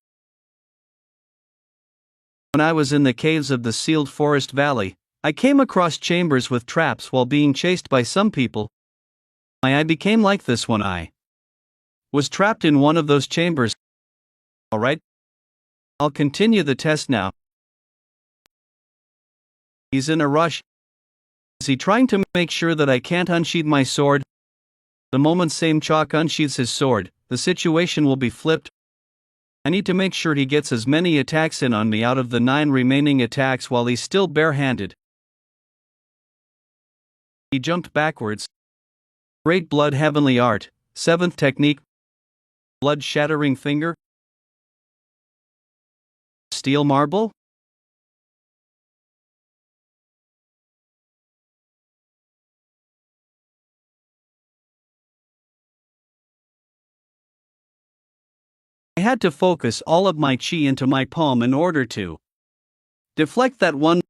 [SPEAKER 2] When I was in the caves of the sealed forest valley, I came across chambers with traps while being chased by some people. I became like this when I was trapped in one of those chambers. Alright. I'll continue the test now. He's in a rush. Is he trying to make sure that I can't unsheath my sword? The moment Samechok unsheaths his sword, the situation will be flipped. I need to make sure he gets as many attacks in on me out of the 9 remaining attacks while he's still barehanded. He jumped backwards. Great blood heavenly art, 7th technique. Blood shattering finger. Steel marble? I had to focus all of my chi into my palm in order to deflect that one.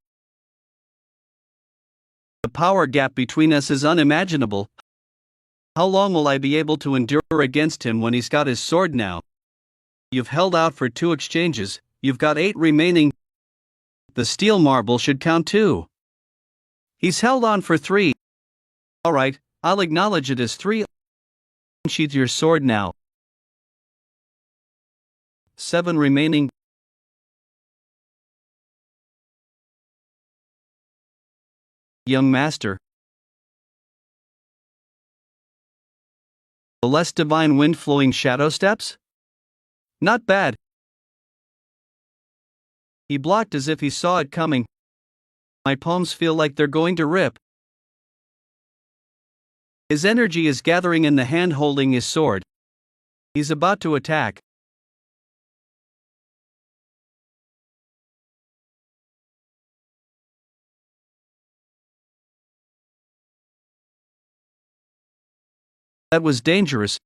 [SPEAKER 2] The power gap between us is unimaginable. How long will I be able to endure against him when he's got his sword now? You've held out for 2 exchanges, you've got 8 remaining. The steel marble should count too. He's held on for 3. Alright, I'll acknowledge it as 3. Unsheath your sword now. 7 remaining. Young master. The less divine wind flowing shadow steps? Not bad. He blocked as if he saw it coming. My palms feel like they're going to rip. His energy is gathering in the hand holding his sword. He's about to attack. That was dangerous.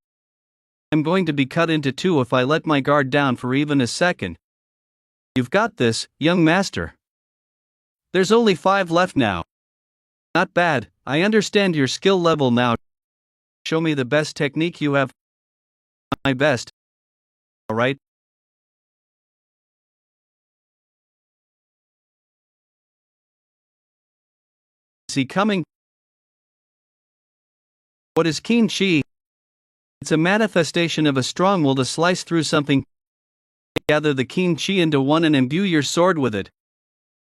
[SPEAKER 2] I'm going to be cut into 2 if I let my guard down for even a second. You've got this, young master. There's only 5 left now. Not bad, I understand your skill level now. Show me the best technique you have. My best. Alright. Is he coming? What is keen chi? It's a manifestation of a strong will to slice through something. Gather the keen chi into one and imbue your sword with it.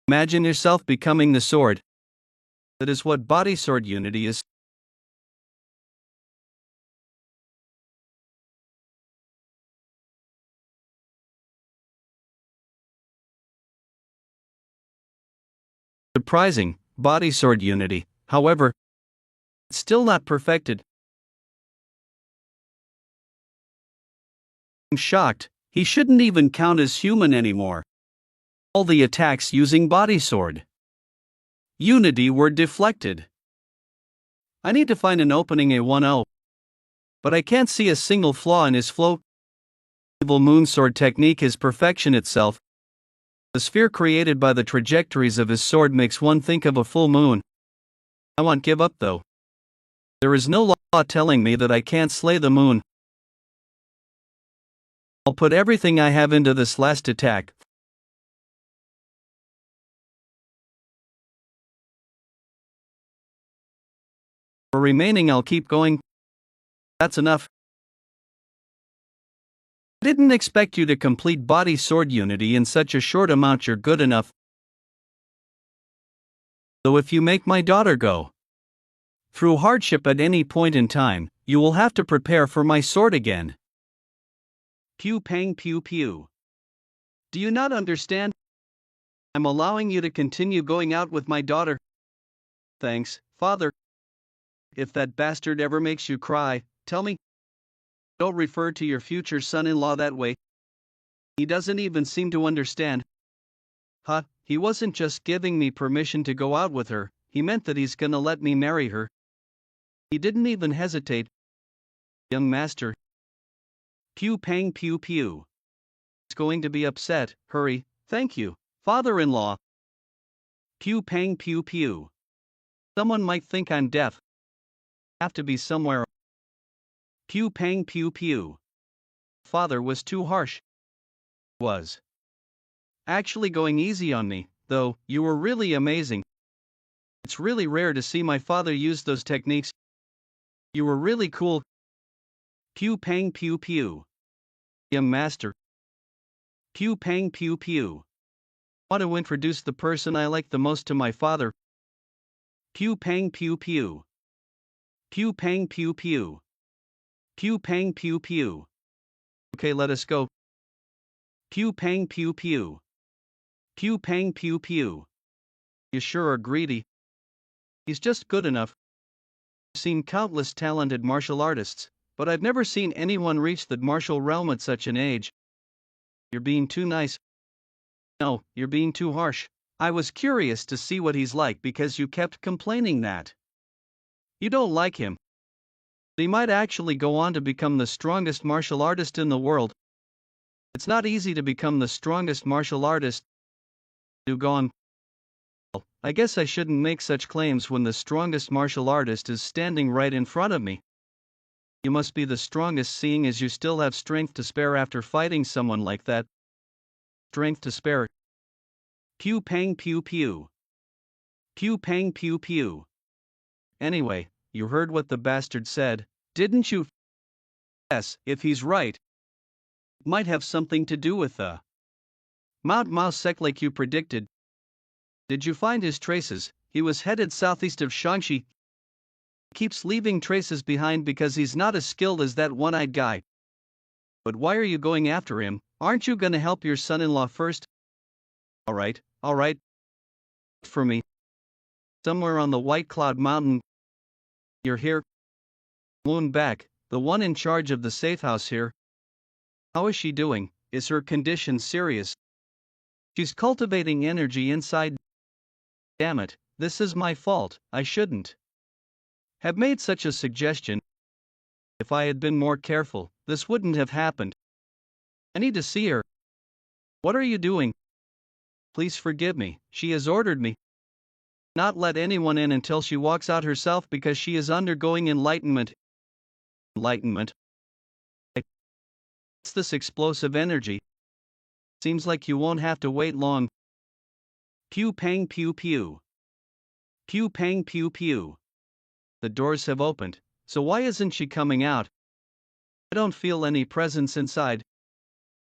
[SPEAKER 2] Imagine yourself becoming the sword. That is what body sword unity is. Surprising, body sword unity, however, it's still not perfected. I'm shocked, he shouldn't even count as human anymore. All the attacks using body sword unity were deflected. I need to find an opening A10. But I can't see a single flaw in his flow. Evil moon sword technique is perfection itself. The sphere created by the trajectories of his sword makes one think of a full moon. I won't give up though. There is no law telling me that I can't slay the moon. I'll put everything I have into this last attack. For remaining I'll keep going. That's enough. I didn't expect you to complete body sword unity in such a short amount. You're good enough. Though if you make my daughter go through hardship at any point in time, you will have to prepare for my sword again. Pew pang pew pew. Do you not understand? I'm allowing you to continue going out with my daughter. Thanks, father. If that bastard ever makes you cry, tell me. Don't refer to your future son-in-law that way. He doesn't even seem to understand. Huh, he wasn't just giving me permission to go out with her, he meant that he's gonna let me marry her. He didn't even hesitate. Young master. Pew pang pew pew. He's going to be upset, hurry, thank you, father-in-law. Pew pang pew pew. Someone might think I'm deaf. Have to be somewhere. Pew pang pew pew. Father was too harsh. Was actually going easy on me, though, you were really amazing. It's really rare to see my father use those techniques. You were really cool. Pew pang pew pew. Young master. Pew pang pew pew. Want to introduce the person I like the most to my father. Pew pang pew pew. Pew pang pew pew. Pew pang pew pew. Okay, let us go. Pew pang pew pew. Pew pang pew pew. You sure are greedy. He's just good enough. I've seen countless talented martial artists, but I've never seen anyone reach the martial realm at such an age. You're being too nice. No, you're being too harsh. I was curious to see what he's like because you kept complaining that you don't like him. He might actually go on to become the strongest martial artist in the world. It's not easy to become the strongest martial artist. You gone. I guess I shouldn't make such claims when the strongest martial artist is standing right in front of me. You must be the strongest seeing as you still have strength to spare after fighting someone like that. Strength to spare. Pew pang pew pew. Pew pang pew pew. Anyway, you heard what the bastard said, didn't you? Yes, if he's right. Might have something to do with the Mount Mao sect like you predicted. Did you find his traces? He was headed southeast of Shaanxi. Keeps leaving traces behind because he's not as skilled as that one-eyed guy. But why are you going after him? Aren't you gonna help your son-in-law first? Alright. For me. Somewhere on the White Cloud Mountain. You're here. Moon back, the one in charge of the safe house here. How is she doing? Is her condition serious? She's cultivating energy inside. Damn it, this is my fault. I shouldn't have made such a suggestion. If I had been more careful, this wouldn't have happened. I need to see her. What are you doing? Please forgive me. She has ordered me not let anyone in until she walks out herself because she is undergoing enlightenment. Enlightenment? What's this explosive energy? Seems like you won't have to wait long. Pew pang pew pew. Pew pang pew pew. The doors have opened, so why isn't she coming out? I don't feel any presence inside.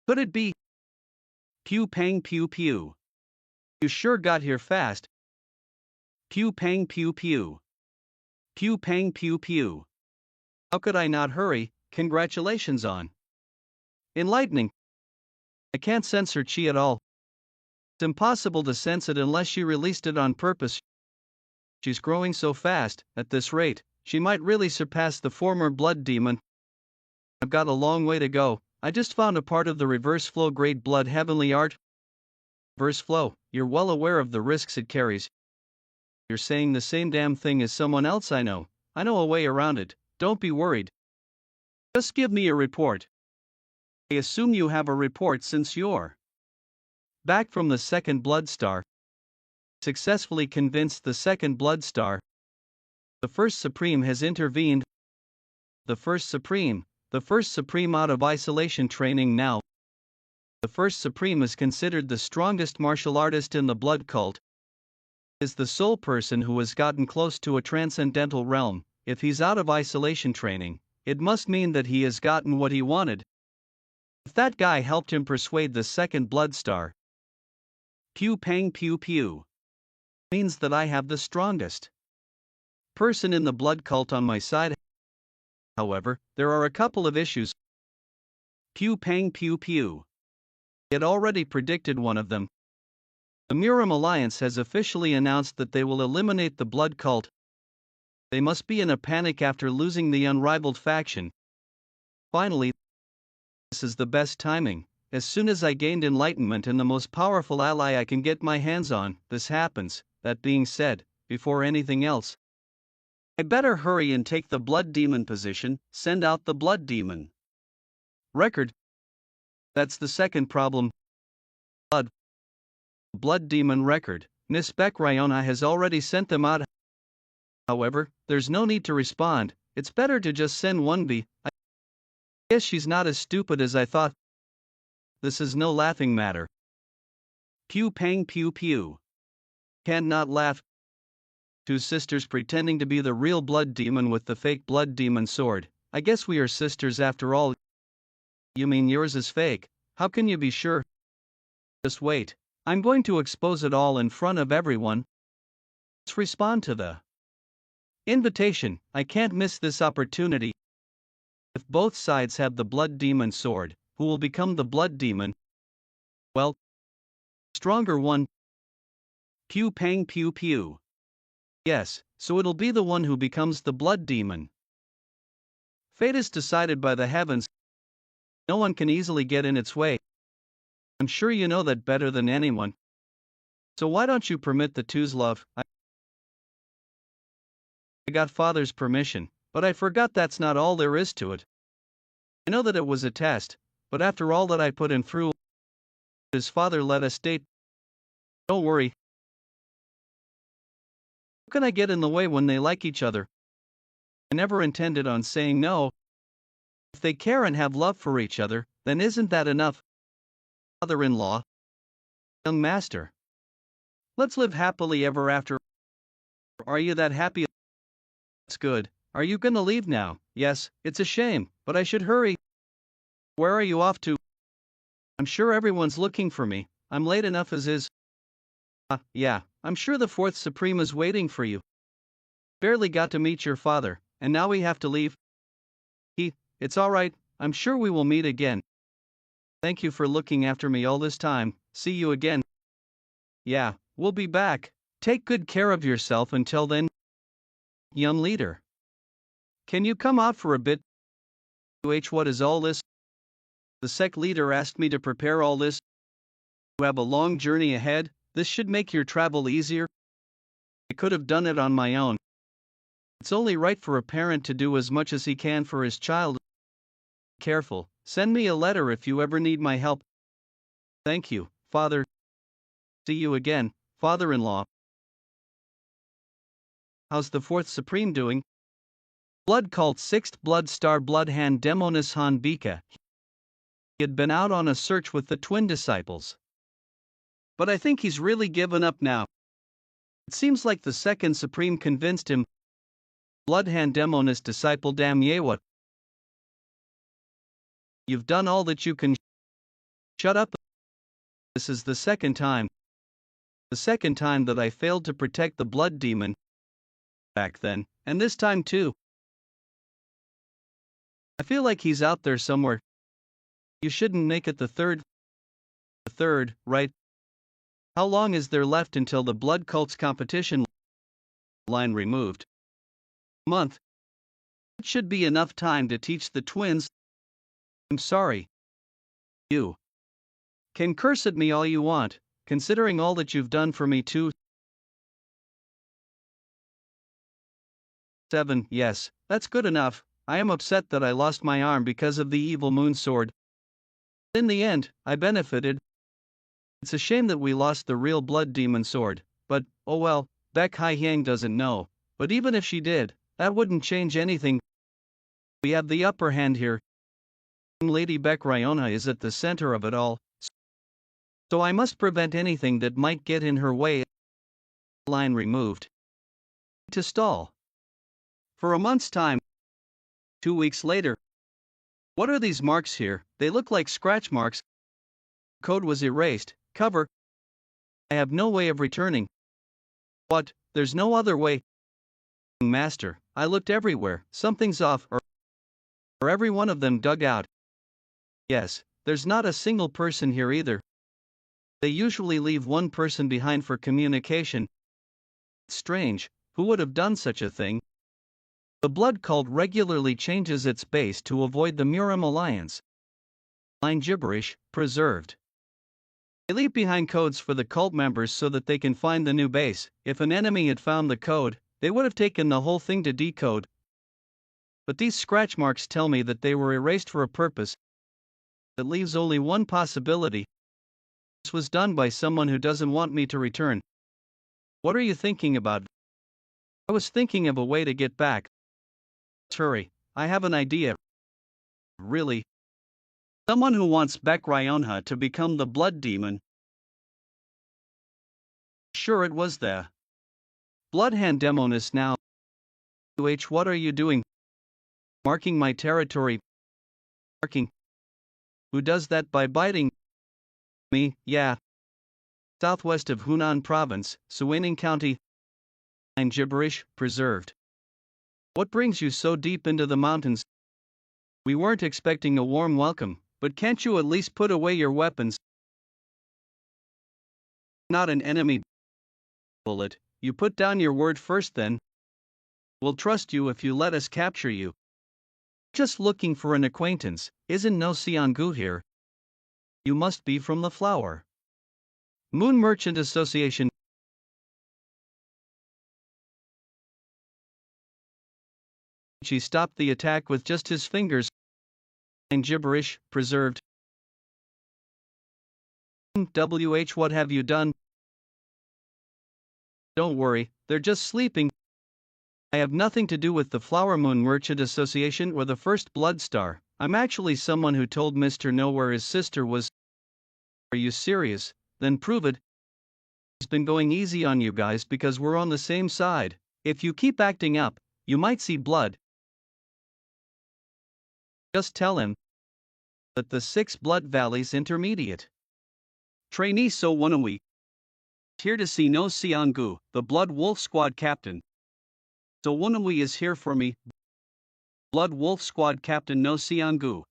[SPEAKER 2] Could it be? Pew pang pew pew. You sure got here fast. Pew pang pew pew. Pew pang pew pew. How could I not hurry? Congratulations on enlightening. I can't sense her chi at all. It's impossible to sense it unless she released it on purpose. She's growing so fast, at this rate, she might really surpass the former blood demon. I've got a long way to go. I just found a part of the reverse flow grade blood heavenly art. Reverse flow, you're well aware of the risks it carries. You're saying the same damn thing as someone else I know. I know a way around it, don't be worried. Just give me a report. I assume you have a report since you're back from the second blood star. Successfully convinced the second blood star. The first supreme has intervened. The first supreme out of isolation training now. The first supreme is considered the strongest martial artist in the blood cult. Is the sole person who has gotten close to a transcendental realm. If he's out of isolation training, it must mean that he has gotten what he wanted. If that guy helped him persuade the second blood star, pew pang pew pew, means that I have the strongest person in the blood cult on my side. However, there are a couple of issues. Pew pang pew pew. I had already predicted one of them. The Muram Alliance has officially announced that they will eliminate the blood cult. They must be in a panic after losing the unrivaled faction. Finally, this is the best timing. As soon as I gained enlightenment and the most powerful ally I can get my hands on, this happens. That being said, before anything else, I better hurry and take the blood demon position, send out the blood demon record. That's the second problem. Blood demon record. Nispec Ryona has already sent them out. However, there's no need to respond. It's better to just send one B. I guess she's not as stupid as I thought. This is no laughing matter. Pew pang pew pew. Can't not laugh. Two sisters pretending to be the real blood demon with the fake blood demon sword. I guess we are sisters after all. You mean yours is fake? How can you be sure? Just wait. I'm going to expose it all in front of everyone. Let's respond to the Invitation, I can't miss this opportunity. If both sides have the blood demon sword, who will become the blood demon? Well, stronger one. Pew pang pew pew. Yes, so it'll be the one who becomes the blood demon. Fate is decided by the heavens. No one can easily get in its way. I'm sure you know that better than anyone. So why don't you permit the two's love? I got father's permission, but I forgot that's not all there is to it. I know that it was a test, but after all that I put him through, his father let us date. Don't worry. How can I get in the way when they like each other? I never intended on saying no. If they care and have love for each other, then isn't that enough? Father-in-law. Young master. Let's live happily ever after. Are you that happy? That's good. Are you gonna leave now? Yes, it's a shame, but I should hurry. Where are you off to? I'm sure everyone's looking for me. I'm late enough as is. Yeah, I'm sure the Fourth Supreme is waiting for you. Barely got to meet your father, and now we have to leave. It's alright, I'm sure we will meet again. Thank you for looking after me all this time, see you again. Yeah, we'll be back. Take good care of yourself until then. Young leader. Can you come out for a bit? What is all this? The sect leader asked me to prepare all this. You have a long journey ahead, this should make your travel easier. I could have done it on my own. It's only right for a parent to do as much as he can for his child. Careful, send me a letter if you ever need my help. Thank you, father. See you again, father-in-law. How's the Fourth Supreme doing? Blood Cult 6th Blood Star Bloodhand Demonis Han Bika. He had been out on a search with the twin disciples. But I think he's really given up now. It seems like the second Supreme convinced him. Bloodhand Demonis disciple Damyewa. You've done all that you can. Shut up. This is the second time. The second time that I failed to protect the blood demon. Back then, and this time too. I feel like he's out there somewhere. You shouldn't make it the third. The third, right? How long is there left until the blood cult's competition line removed? A month. It should be enough time to teach the twins. I'm sorry. You can curse at me all you want, considering all that you've done for me too. 7. Yes, that's good enough. I am upset that I lost my arm because of the evil moon sword. In the end, I benefited. It's a shame that we lost the real blood demon sword, but, oh well, Beck Hai-Yang doesn't know, but even if she did, that wouldn't change anything. We have the upper hand here. Lady Beck Ryona is at the center of it all, so I must prevent anything that might get in her way. Line removed. To stall. For a month's time. 2 weeks later. What are these marks here? They look like scratch marks. Code was erased. Cover. I have no way of returning. What? There's no other way. Master, I looked everywhere. Something's off, or every one of them dug out. Yes, there's not a single person here either. They usually leave one person behind for communication. Strange, who would have done such a thing? The blood cult regularly changes its base to avoid the Murim alliance. Line gibberish, preserved. They leave behind codes for the cult members so that they can find the new base. If an enemy had found the code, they would have taken the whole thing to decode. But these scratch marks tell me that they were erased for a purpose. That leaves only one possibility. This was done by someone who doesn't want me to return. What are you thinking about? I was thinking of a way to get back. Let's hurry, I have an idea. Really? Someone who wants Beck Ryonha to become the blood demon. Sure, it was the Bloodhand Demonis now. What are you doing? Marking my territory. Marking. Who does that by biting? Me, yeah. Southwest of Hunan Province, Suining County. Line gibberish, preserved. What brings you so deep into the mountains? We weren't expecting a warm welcome, but can't you at least put away your weapons? Not an enemy. Bullet, you put down your word first then. We'll trust you if you let us capture you. Just looking for an acquaintance, isn't no Xianggu here? You must be from the Flower Moon Merchant Association. She stopped the attack with just his fingers. And gibberish, preserved. WH, what have you done? Don't worry, they're just sleeping. I have nothing to do with the Flower Moon Merchant Association or the First Blood Star. I'm actually someone who told Mr. No where his sister was. Are you serious? Then prove it. He's been going easy on you guys because we're on the same side. If you keep acting up, you might see blood. Just tell him that the 6 Blood Valleys Intermediate Trainee So Wonawee here to see No Xianggu, the Blood Wolf Squad Captain. So Wonawee is here for me. Blood Wolf Squad Captain No Xianggu.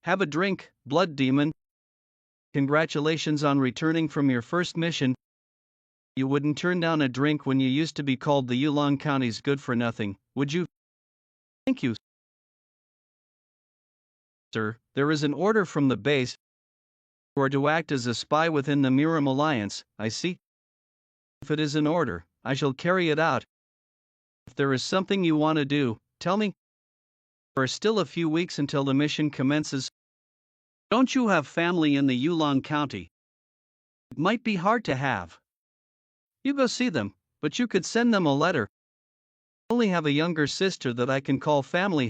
[SPEAKER 2] Have a drink, Blood Demon. Congratulations on returning from your first mission. You wouldn't turn down a drink when you used to be called the Yulong County's good for nothing, would you? Thank you, sir. There is an order from the base. You are to act as a spy within the Miram Alliance, I see. If it is an order, I shall carry it out. If there is something you want to do, tell me. There are still a few weeks until the mission commences. Don't you have family in the Yulong County? It might be hard to have. You go see them, but you could send them a letter. I only have a younger sister that I can call family.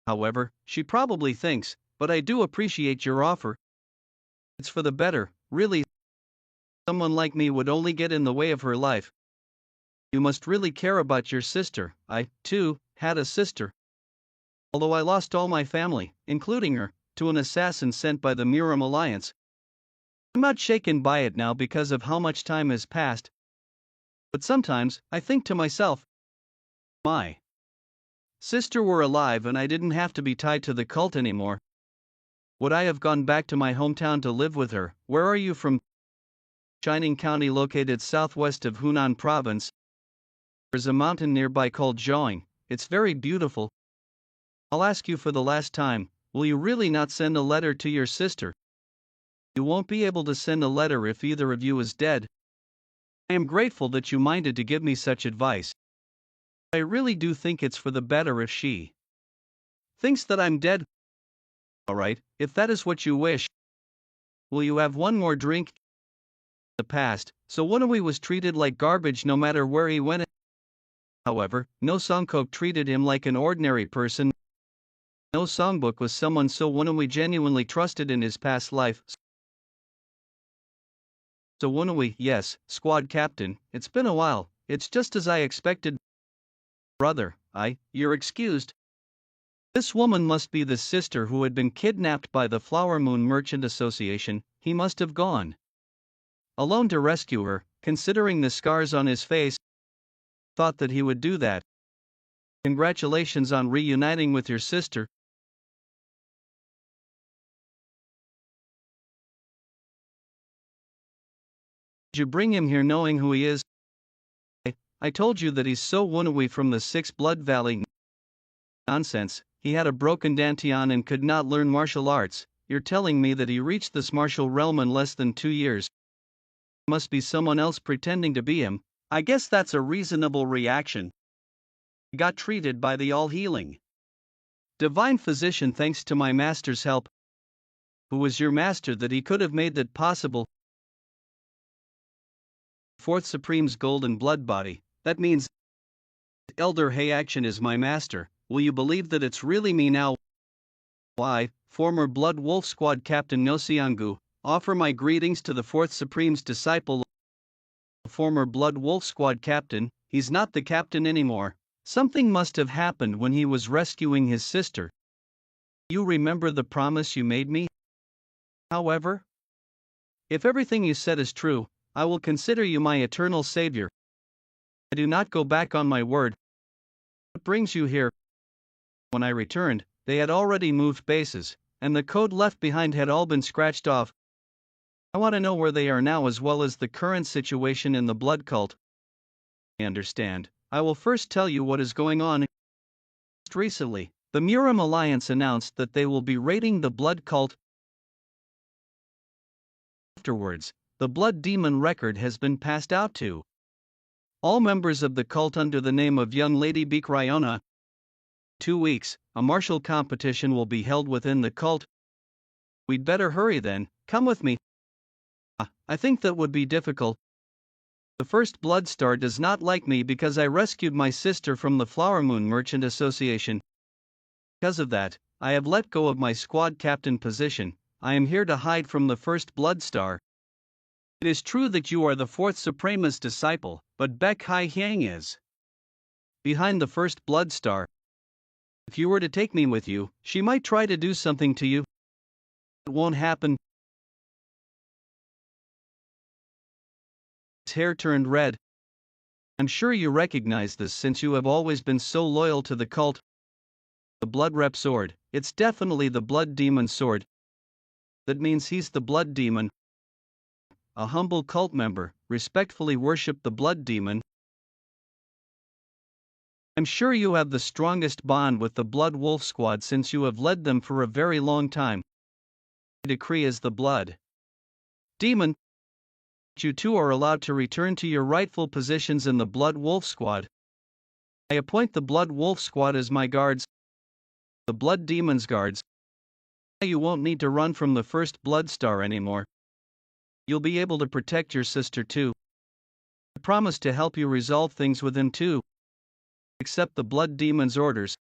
[SPEAKER 2] However, she probably thinks, but I do appreciate your offer. It's for the better, really. Someone like me would only get in the way of her life. You must really care about your sister. I, too, had a sister. Although I lost all my family, including her, to an assassin sent by the Miram Alliance. I'm not shaken by it now because of how much time has passed. But sometimes, I think to myself, my sister were alive and I didn't have to be tied to the cult anymore. Would I have gone back to my hometown to live with her? Where are you from? Shining County located southwest of Hunan Province. There's a mountain nearby called Zhoang. It's very beautiful. I'll ask you for the last time, will you really not send a letter to your sister? You won't be able to send a letter if either of you is dead. I am grateful that you minded to give me such advice. I really do think it's for the better if she thinks that I'm dead. Alright, if that is what you wish. Will you have one more drink? The past, so Wonawee was treated like garbage no matter where he went. However, No Songkok treated him like an ordinary person. No Songbook was someone So Wonawee genuinely trusted in his past life. So Wonawee, yes, squad captain, it's been a while, it's just as I expected. Brother, you're excused. This woman must be the sister who had been kidnapped by the Flower Moon Merchant Association. He must have gone alone to rescue her, considering the scars on his face. Thought that he would do that. Congratulations on reuniting with your sister. Did you bring him here knowing who he is? I told you that he's So Wonawee from the 6 Blood Valley. Nonsense, he had a broken dantian and could not learn martial arts. You're telling me that he reached this martial realm in less than 2 years. Must be someone else pretending to be him. I guess that's a reasonable reaction. He got treated by the all-healing divine physician thanks to my master's help. Who was your master that he could have made that possible? Fourth Supreme's golden blood body. That means Elder Hayaction is my master. Will you believe that it's really me now? Why, former Blood Wolf Squad Captain No Xianggu, offer my greetings to the Fourth Supreme's disciple. Former Blood Wolf Squad Captain, he's not the captain anymore. Something must have happened when he was rescuing his sister. You remember the promise you made me? However, if everything you said is true, I will consider you my eternal savior. I do not go back on my word. What brings you here? When I returned, they had already moved bases, and the code left behind had all been scratched off. I want to know where they are now as well as the current situation in the blood cult. I understand. I will first tell you what is going on. Recently, the Murim Alliance announced that they will be raiding the blood cult. Afterwards, the blood demon record has been passed out to all members of the cult under the name of Young Lady Bikryona. 2 weeks, a martial competition will be held within the cult. We'd better hurry then, come with me. I think that would be difficult. The First Blood Star does not like me because I rescued my sister from the Flower Moon Merchant Association. Because of that, I have let go of my squad captain position. I am here to hide from the First Blood Star. It is true that you are the Fourth Suprema's disciple, but Baek Hai Hyang is behind the First Blood Star. If you were to take me with you, she might try to do something to you. It won't happen. His hair turned red. I'm sure you recognize this since you have always been so loyal to the cult. The Blood Rep sword, it's definitely the Blood Demon sword. That means he's the Blood Demon. A humble cult member, respectfully worship the Blood Demon. I'm sure you have the strongest bond with the Blood Wolf Squad since you have led them for a very long time. I decree as the Blood Demon, you two are allowed to return to your rightful positions in the Blood Wolf Squad. I appoint the Blood Wolf Squad as my guards. The Blood Demon's guards. You won't need to run from the First Blood Star anymore. You'll be able to protect your sister too. I promise to help you resolve things with him too. Accept the Blood Demon's orders.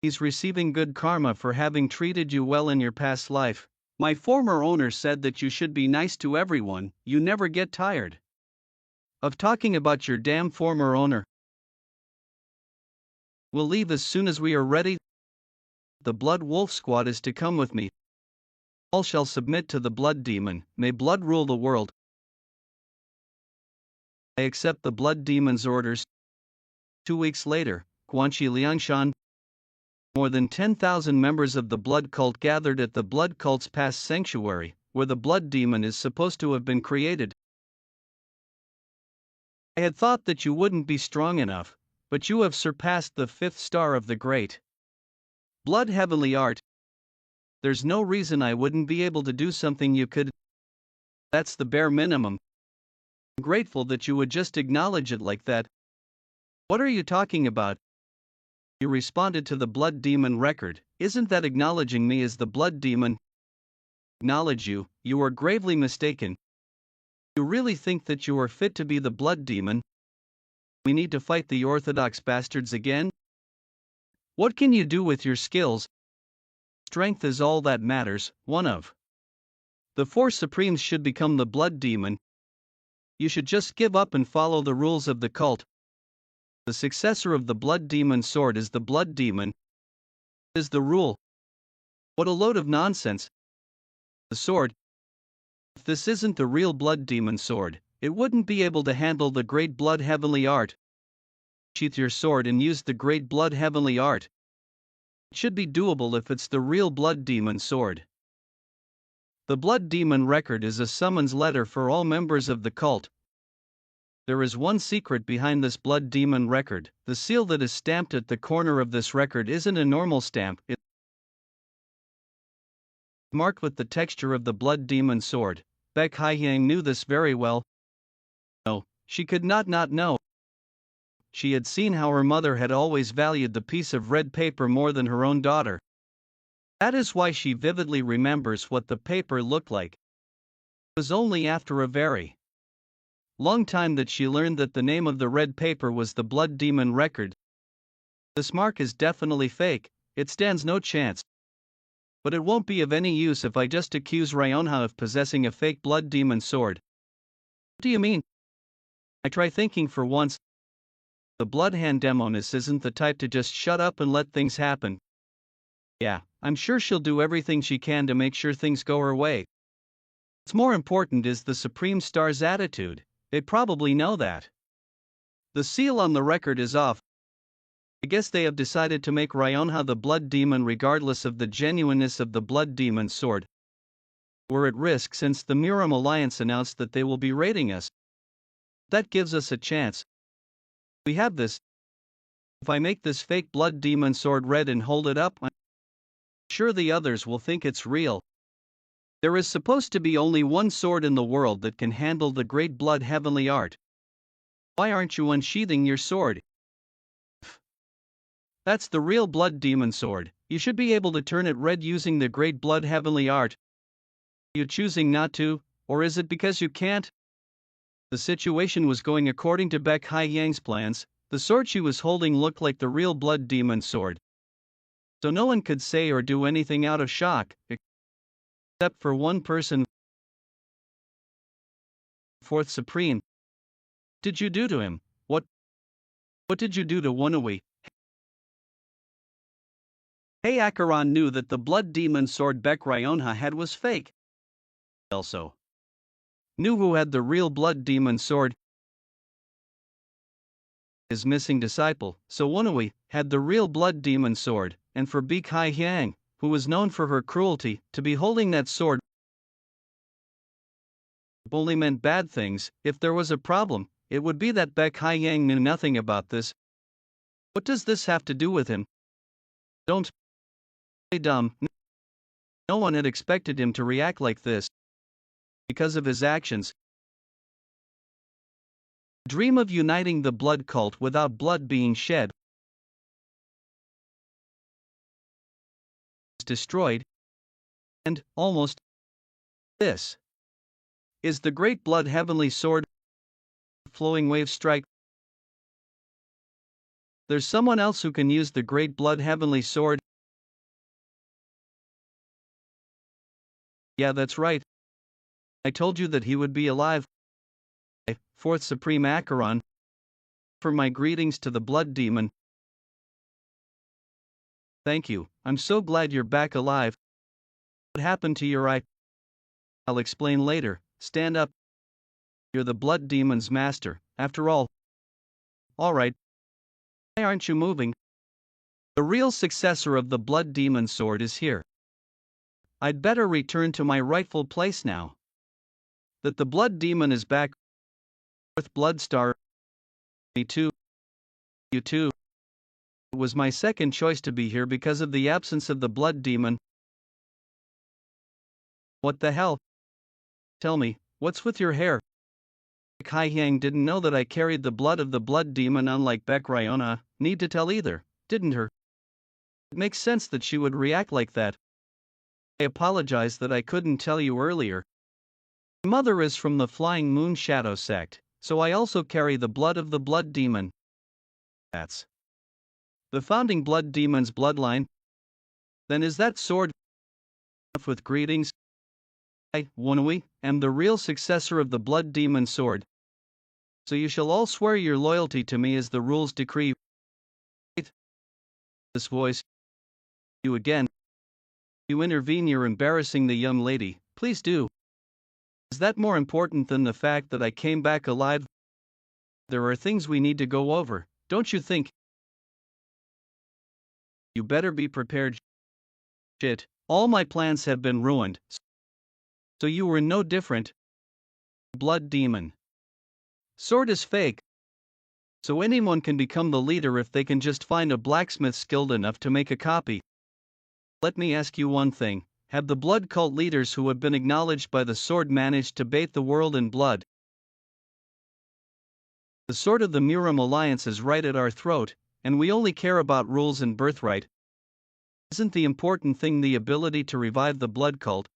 [SPEAKER 2] He's receiving good karma for having treated you well in your past life. My former owner said that you should be nice to everyone, you never get tired of talking about your damn former owner. We'll leave as soon as we are ready. The Blood Wolf Squad is to come with me. All shall submit to the Blood Demon, may blood rule the world. I accept the Blood Demon's orders. 2 weeks later, Guanxi Liangshan. More than 10,000 members of the Blood Cult gathered at the Blood Cult's past sanctuary, where the Blood Demon is supposed to have been created. I had thought that you wouldn't be strong enough, but you have surpassed the 5th star of the Great Blood Heavenly Art. There's no reason I wouldn't be able to do something you could. That's the bare minimum. I'm grateful that you would just acknowledge it like that. What are you talking about? You responded to the Blood Demon record. Isn't that acknowledging me as the Blood Demon? Acknowledge you, you are gravely mistaken. You really think that you are fit to be the Blood Demon? We need to fight the Orthodox bastards again? What can you do with your skills? Strength is all that matters. One of the 4 Supremes should become the Blood Demon. You should just give up and follow the rules of the cult. The successor of the Blood Demon sword is the Blood Demon. Is the rule. What a load of nonsense. The sword. If this isn't the real Blood Demon sword, it wouldn't be able to handle the Great Blood Heavenly Art. Sheath your sword and use the Great Blood Heavenly Art. It should be doable if it's the real Blood Demon sword. The Blood Demon record is a summons letter for all members of the cult. There is one secret behind this Blood Demon record. The seal that is stamped at the corner of this record isn't a normal stamp. It's marked with the texture of the Blood Demon sword. Baek Hai Hyang knew this very well. No, she could not know. She had seen how her mother had always valued the piece of red paper more than her own daughter. That is why she vividly remembers what the paper looked like. It was only after a very long time that she learned that the name of the red paper was the Blood Demon record. This mark is definitely fake, it stands no chance. But it won't be of any use if I just accuse Ryonha of possessing a fake Blood Demon sword. What do you mean? I try thinking for once. The Bloodhand Demoness isn't the type to just shut up and let things happen. Yeah, I'm sure she'll do everything she can to make sure things go her way. What's more important is the Supreme Star's attitude. They probably know that. The seal on the record is off. I guess they have decided to make Ryonha the blood demon regardless of the genuineness of the blood demon sword. We're at risk since the Miram Alliance announced that they will be raiding us. That gives us a chance. We have this. If I make this fake blood demon sword red and hold it up, I'm sure the others will think it's real. There is supposed to be only one sword in the world that can handle the great blood heavenly art. Why aren't you unsheathing your sword? That's the real blood demon sword. You should be able to turn it red using the great blood heavenly art. You choosing not to, or is it because you can't? The situation was going according to Baek Hai-yang's plans. The sword she was holding looked like the real blood demon sword. So no one could say or do anything out of shock, except for one person. Fourth Supreme. Did you do to him? What did you do to Wonui? Hey, Akaran knew that the blood demon sword Baek Ryonha had was fake. Also knew who had the real blood demon sword. His missing disciple, so Wonui, had the real blood demon sword, and for Baek Hai-yang, who was known for her cruelty, to be holding that sword only meant bad things. If there was a problem, it would be that Baek Hai-yang knew nothing about this. What does this have to do with him? Don't play dumb. No one had expected him to react like this. Because of his actions. Dream of uniting the blood cult without blood being shed. Destroyed. And, almost. This is the great blood heavenly sword. Flowing wave strike. There's someone else who can use the great blood heavenly sword. Yeah, that's right. I told you that he would be alive. Fourth Supreme Acheron. For my greetings to the blood demon. Thank you, I'm so glad you're back alive. What happened to your eye? I'll explain later. Stand up. You're the blood demon's master, after all. Alright. Why aren't you moving? The real successor of the blood demon sword is here. I'd better return to my rightful place now. That the blood demon is back. With Bloodstar. Me too. You too. It was my second choice to be here because of the absence of the blood demon. What the hell? Tell me, what's with your hair? Baek Hai-yang didn't know that I carried the blood of the blood demon, unlike Baek Ryonha. Need to tell either, didn't her? It makes sense that she would react like that. I apologize that I couldn't tell you earlier. My mother is from the Flying Moon Shadow sect, so I also carry the blood of the blood demon. That's the founding blood demon's bloodline. Then is that sword with greetings? I, Wonui, am the real successor of the blood demon sword. So you shall all swear your loyalty to me as the rules decree. This voice. You again. You intervene, you're embarrassing the young lady, please do. Is that more important than the fact that I came back alive? There are things we need to go over, don't you think? You better be prepared. Shit, all my plans have been ruined. So you were no different. Blood demon. Sword is fake. So anyone can become the leader if they can just find a blacksmith skilled enough to make a copy. Let me ask you one thing. Have the blood cult leaders who have been acknowledged by the sword managed to bathe the world in blood? The sword of the Miram Alliance is right at our throat, and we only care about rules and birthright. Isn't the important thing the ability to revive the blood cult?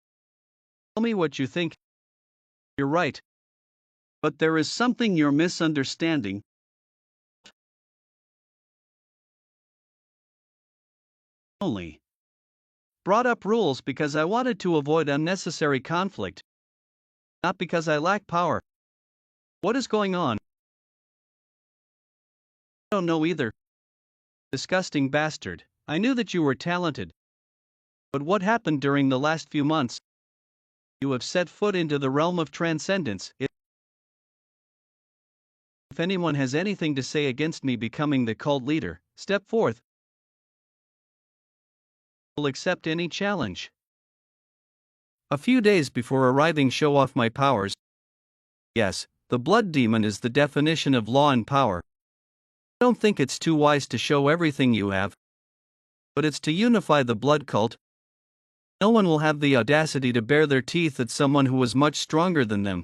[SPEAKER 2] Tell me what you think. You're right. But there is something you're misunderstanding. Only brought up rules because I wanted to avoid unnecessary conflict. Not because I lack power. What is going on? I don't know either. Disgusting bastard. I knew that you were talented. But what happened during the last few months? You have set foot into the realm of transcendence. If anyone has anything to say against me becoming the cult leader, step forth. Will accept any challenge. A few days before arriving, show off my powers. Yes, the blood demon is the definition of law and power. I don't think it's too wise to show everything you have, but it's to unify the blood cult. No one will have the audacity to bare their teeth at someone who was much stronger than them,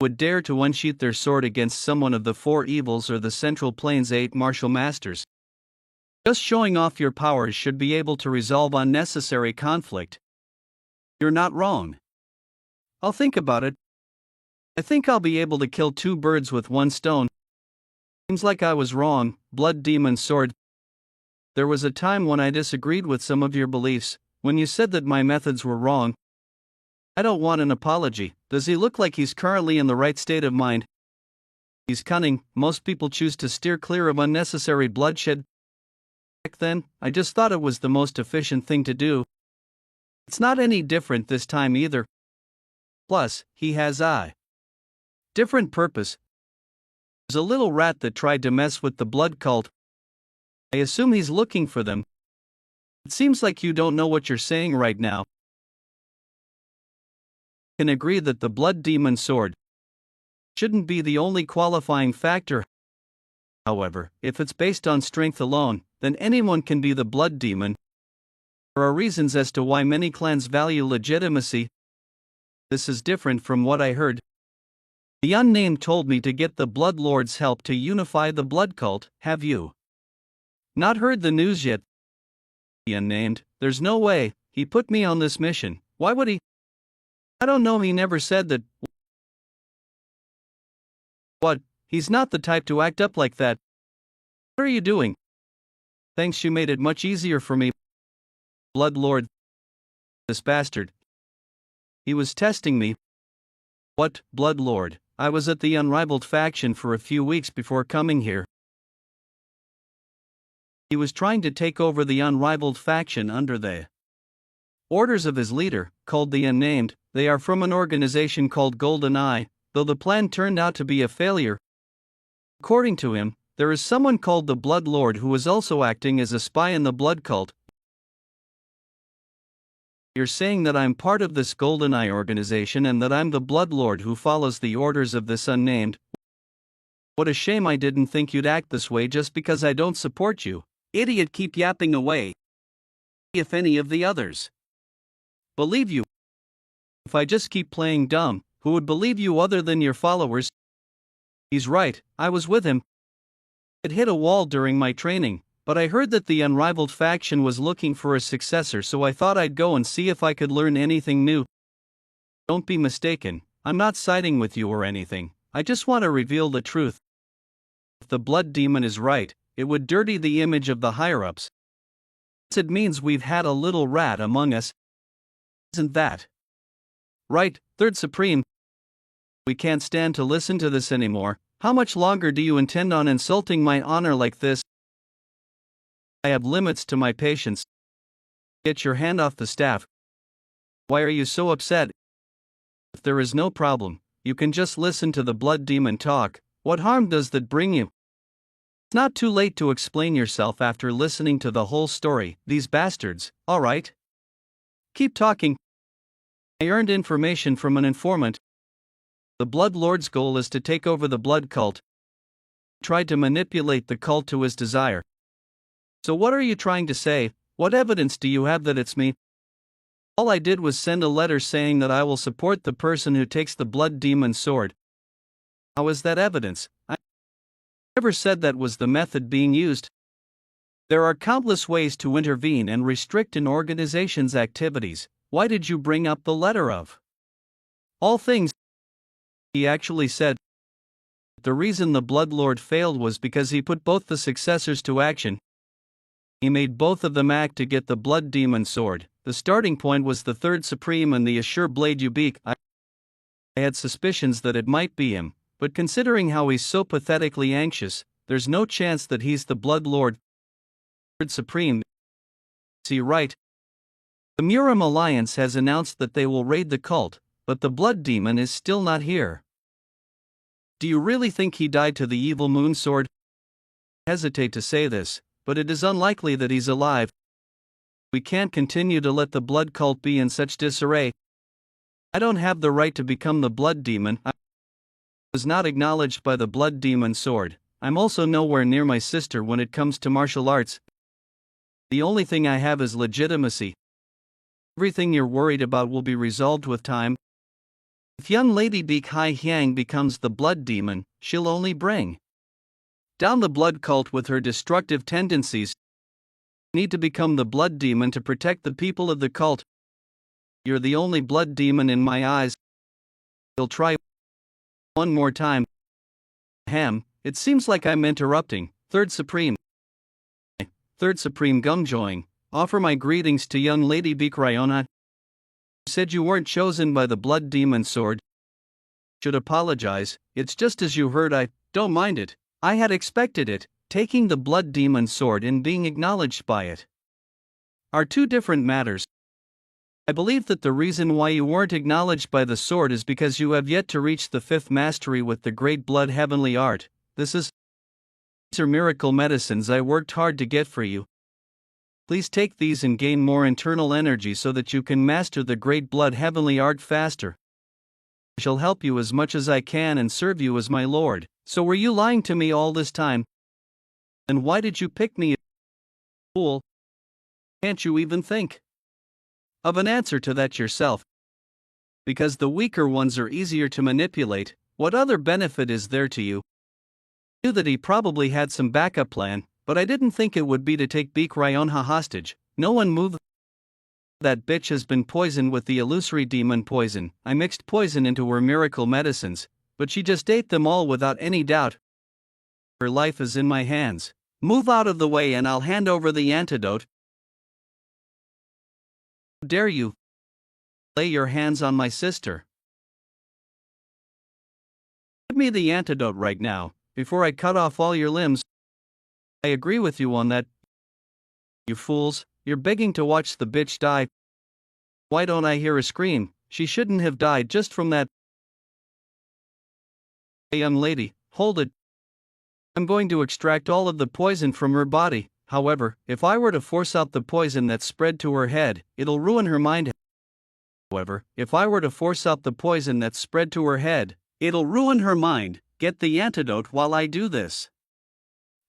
[SPEAKER 2] would dare to unsheath their sword against someone of the four evils or the Central Plains 8 martial masters. Just showing off your powers should be able to resolve unnecessary conflict. You're not wrong. I'll think about it. I think I'll be able to kill 2 birds with 1 stone. Seems like I was wrong, Blood Demon Sword. There was a time when I disagreed with some of your beliefs, when you said that my methods were wrong. I don't want an apology. Does he look like he's currently in the right state of mind? He's cunning. Most people choose to steer clear of unnecessary bloodshed. Back then, I just thought it was the most efficient thing to do. It's not any different this time either. Plus, he has different purpose. There's a little rat that tried to mess with the blood cult. I assume he's looking for them. It seems like you don't know what you're saying right now. I can agree that the blood demon sword shouldn't be the only qualifying factor. However, if it's based on strength alone, then anyone can be the blood demon. There are reasons as to why many clans value legitimacy. This is different from what I heard. The unnamed told me to get the Blood Lord's help to unify the blood cult. Have you not heard the news yet? The unnamed, there's no way. He put me on this mission. Why would he? I don't know, he never said that. What? He's not the type to act up like that. What are you doing? Thanks, you made it much easier for me. Blood Lord. This bastard. He was testing me. What, Blood Lord? I was at the Unrivaled faction for a few weeks before coming here. He was trying to take over the Unrivaled faction under the orders of his leader, called the Unnamed. They are from an organization called Golden Eye, though the plan turned out to be a failure. According to him, there is someone called the Blood Lord who is also acting as a spy in the blood cult. You're saying that I'm part of this Golden Eye organization and that I'm the Blood Lord who follows the orders of this Unnamed? What a shame I didn't think you'd act this way just because I don't support you. Idiot, keep yapping away. If any of the others believe you. If I just keep playing dumb, who would believe you other than your followers? He's right, I was with him. It hit a wall during my training, but I heard that the Unrivaled faction was looking for a successor, so I thought I'd go and see if I could learn anything new. Don't be mistaken, I'm not siding with you or anything, I just want to reveal the truth. If the blood demon is right, it would dirty the image of the higher-ups. It means we've had a little rat among us. Isn't that right, Third Supreme? We can't stand to listen to this anymore. How much longer do you intend on insulting my honor like this? I have limits to my patience. Get your hand off the staff. Why are you so upset? If there is no problem, you can just listen to the blood demon talk. What harm does that bring you? It's not too late to explain yourself after listening to the whole story. These bastards, alright? Keep talking. I earned information from an informant. The Blood Lord's goal is to take over the blood cult. Tried to manipulate the cult to his desire. So what are you trying to say? What evidence do you have that it's me? All I did was send a letter saying that I will support the person who takes the blood demon's sword. How is that evidence? I never said that was the method being used. There are countless ways to intervene and restrict an organization's activities. Why did you bring up the letter of all things? He actually said the reason the Blood Lord failed was because he put both the successors to action. He made both of them act to get the blood demon sword. The starting point was the Third Supreme and the Assure Blade Ubik. I had suspicions that it might be him, but considering how he's so pathetically anxious, there's no chance that he's the Blood Lord. Third Supreme. Is he right? The Muram Alliance has announced that they will raid the cult, but the blood demon is still not here. Do you really think he died to the evil moon sword? I hesitate to say this, but it is unlikely that he's alive. We can't continue to let the blood cult be in such disarray. I don't have the right to become the blood demon. I was not acknowledged by the blood demon sword. I'm also nowhere near my sister when it comes to martial arts. The only thing I have is legitimacy. Everything you're worried about will be resolved with time. If young Lady Beak Hai Hyang becomes the blood demon, she'll only bring down the blood cult with her destructive tendencies. You need to become the blood demon to protect the people of the cult. You're the only blood demon in my eyes. You'll try one more time. It seems like I'm interrupting. Third Supreme Gumjoing, offer my greetings to young Lady Beak Ryona. You said you weren't chosen by the blood demon sword. Should apologize, it's just as you heard. I don't mind it. I had expected it. Taking the blood demon sword and being acknowledged by it are two different matters. I believe that the reason why you weren't acknowledged by the sword is because you have yet to reach the 5th mastery with the great blood heavenly art. These are miracle medicines I worked hard to get for you. Please take these and gain more internal energy so that you can master the great blood heavenly art faster. I shall help you as much as I can and serve you as my lord. So were you lying to me all this time? And why did you pick me, fool? Can't you even think of an answer to that yourself? Because the weaker ones are easier to manipulate. What other benefit is there to you? I knew that he probably had some backup plan, but I didn't think it would be to take Beak Ryonha hostage. No one move. That bitch has been poisoned with the illusory demon poison. I mixed poison into her miracle medicines, but she just ate them all without any doubt. Her life is in my hands. Move out of the way and I'll hand over the antidote. How dare you lay your hands on my sister? Give me the antidote right now, before I cut off all your limbs. I agree with you on that. You fools, you're begging to watch the bitch die. Why don't I hear a scream? She shouldn't have died just from that. Hey young lady, hold it. I'm going to extract all of the poison from her body. However, if I were to force out the poison that's spread to her head, it'll ruin her mind. Get the antidote while I do this.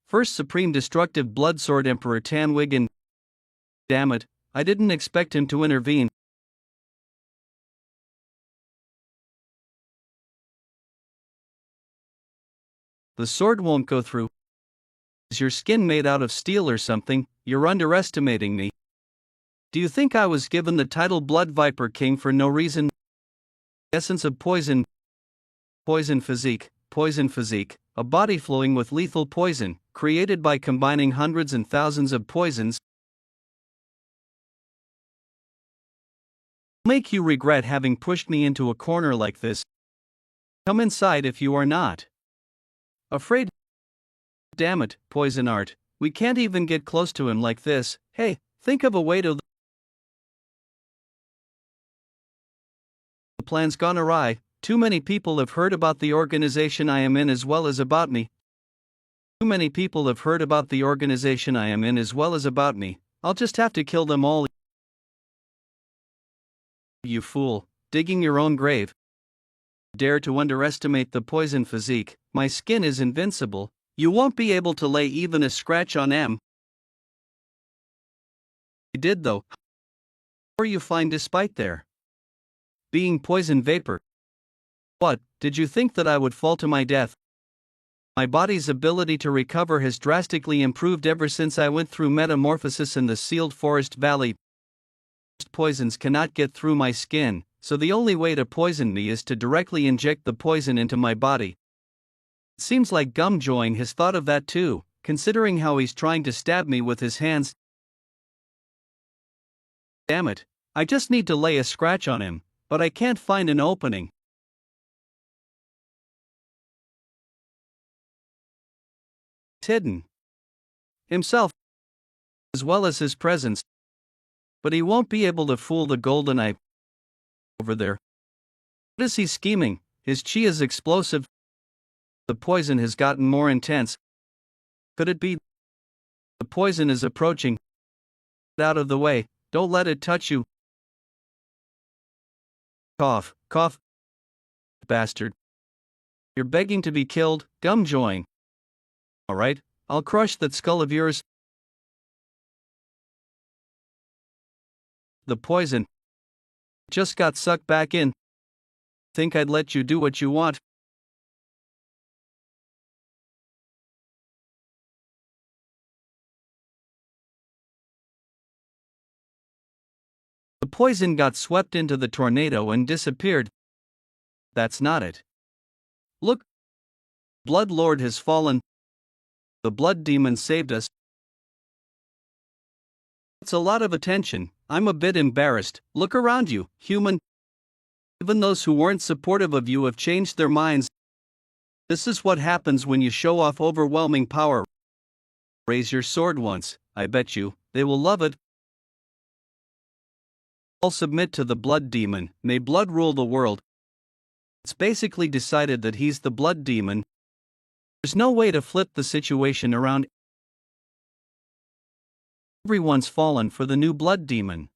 [SPEAKER 2] First Supreme Destructive Bloodsword Emperor Tanwigan. Damn it, I didn't expect him to intervene. The sword won't go through. Is your skin made out of steel or something? You're underestimating me. Do you think I was given the title Blood Viper King for no reason? Essence of poison. Poison physique, a body flowing with lethal poison, created by combining hundreds and thousands of poisons. Make you regret having pushed me into a corner like this. Come inside if you are not afraid. Damn it, poison art. We can't even get close to him like this. Hey, think of a way to. The plan's gone awry. Too many people have heard about the organization I am in as well as about me. Too many people have heard about the organization I am in as well as about me. I'll just have to kill them all. You fool, digging your own grave. Dare to underestimate the poison physique. My skin is invincible. You won't be able to lay even a scratch on M. I did though. How are you fine despite there being poison vapor? What, did you think that I would fall to my death? My body's ability to recover has drastically improved ever since I went through metamorphosis in the sealed forest valley. Poisons cannot get through my skin, so the only way to poison me is to directly inject the poison into my body. It seems like Gumjoing has thought of that too, considering how he's trying to stab me with his hands. Damn it, I just need to lay a scratch on him, but I can't find an opening. Hidden himself, as well as his presence. But he won't be able to fool the golden eye over there. What is he scheming? His chi is explosive. The poison has gotten more intense. Could it be? The poison is approaching. Get out of the way, don't let it touch you. Cough, cough. Bastard. You're begging to be killed, gum join. Alright, I'll crush that skull of yours. The poison just got sucked back in. Think I'd let you do what you want? The poison got swept into the tornado and disappeared. That's not it. Look, Blood Lord has fallen. The blood demon saved us. It's a lot of attention. I'm a bit embarrassed. Look around you, human. Even those who weren't supportive of you have changed their minds. This is what happens when you show off overwhelming power. Raise your sword once, I bet you, they will love it. All submit to the blood demon, may blood rule the world. It's basically decided that he's the blood demon. There's no way to flip the situation around. Everyone's fallen for the new blood demon.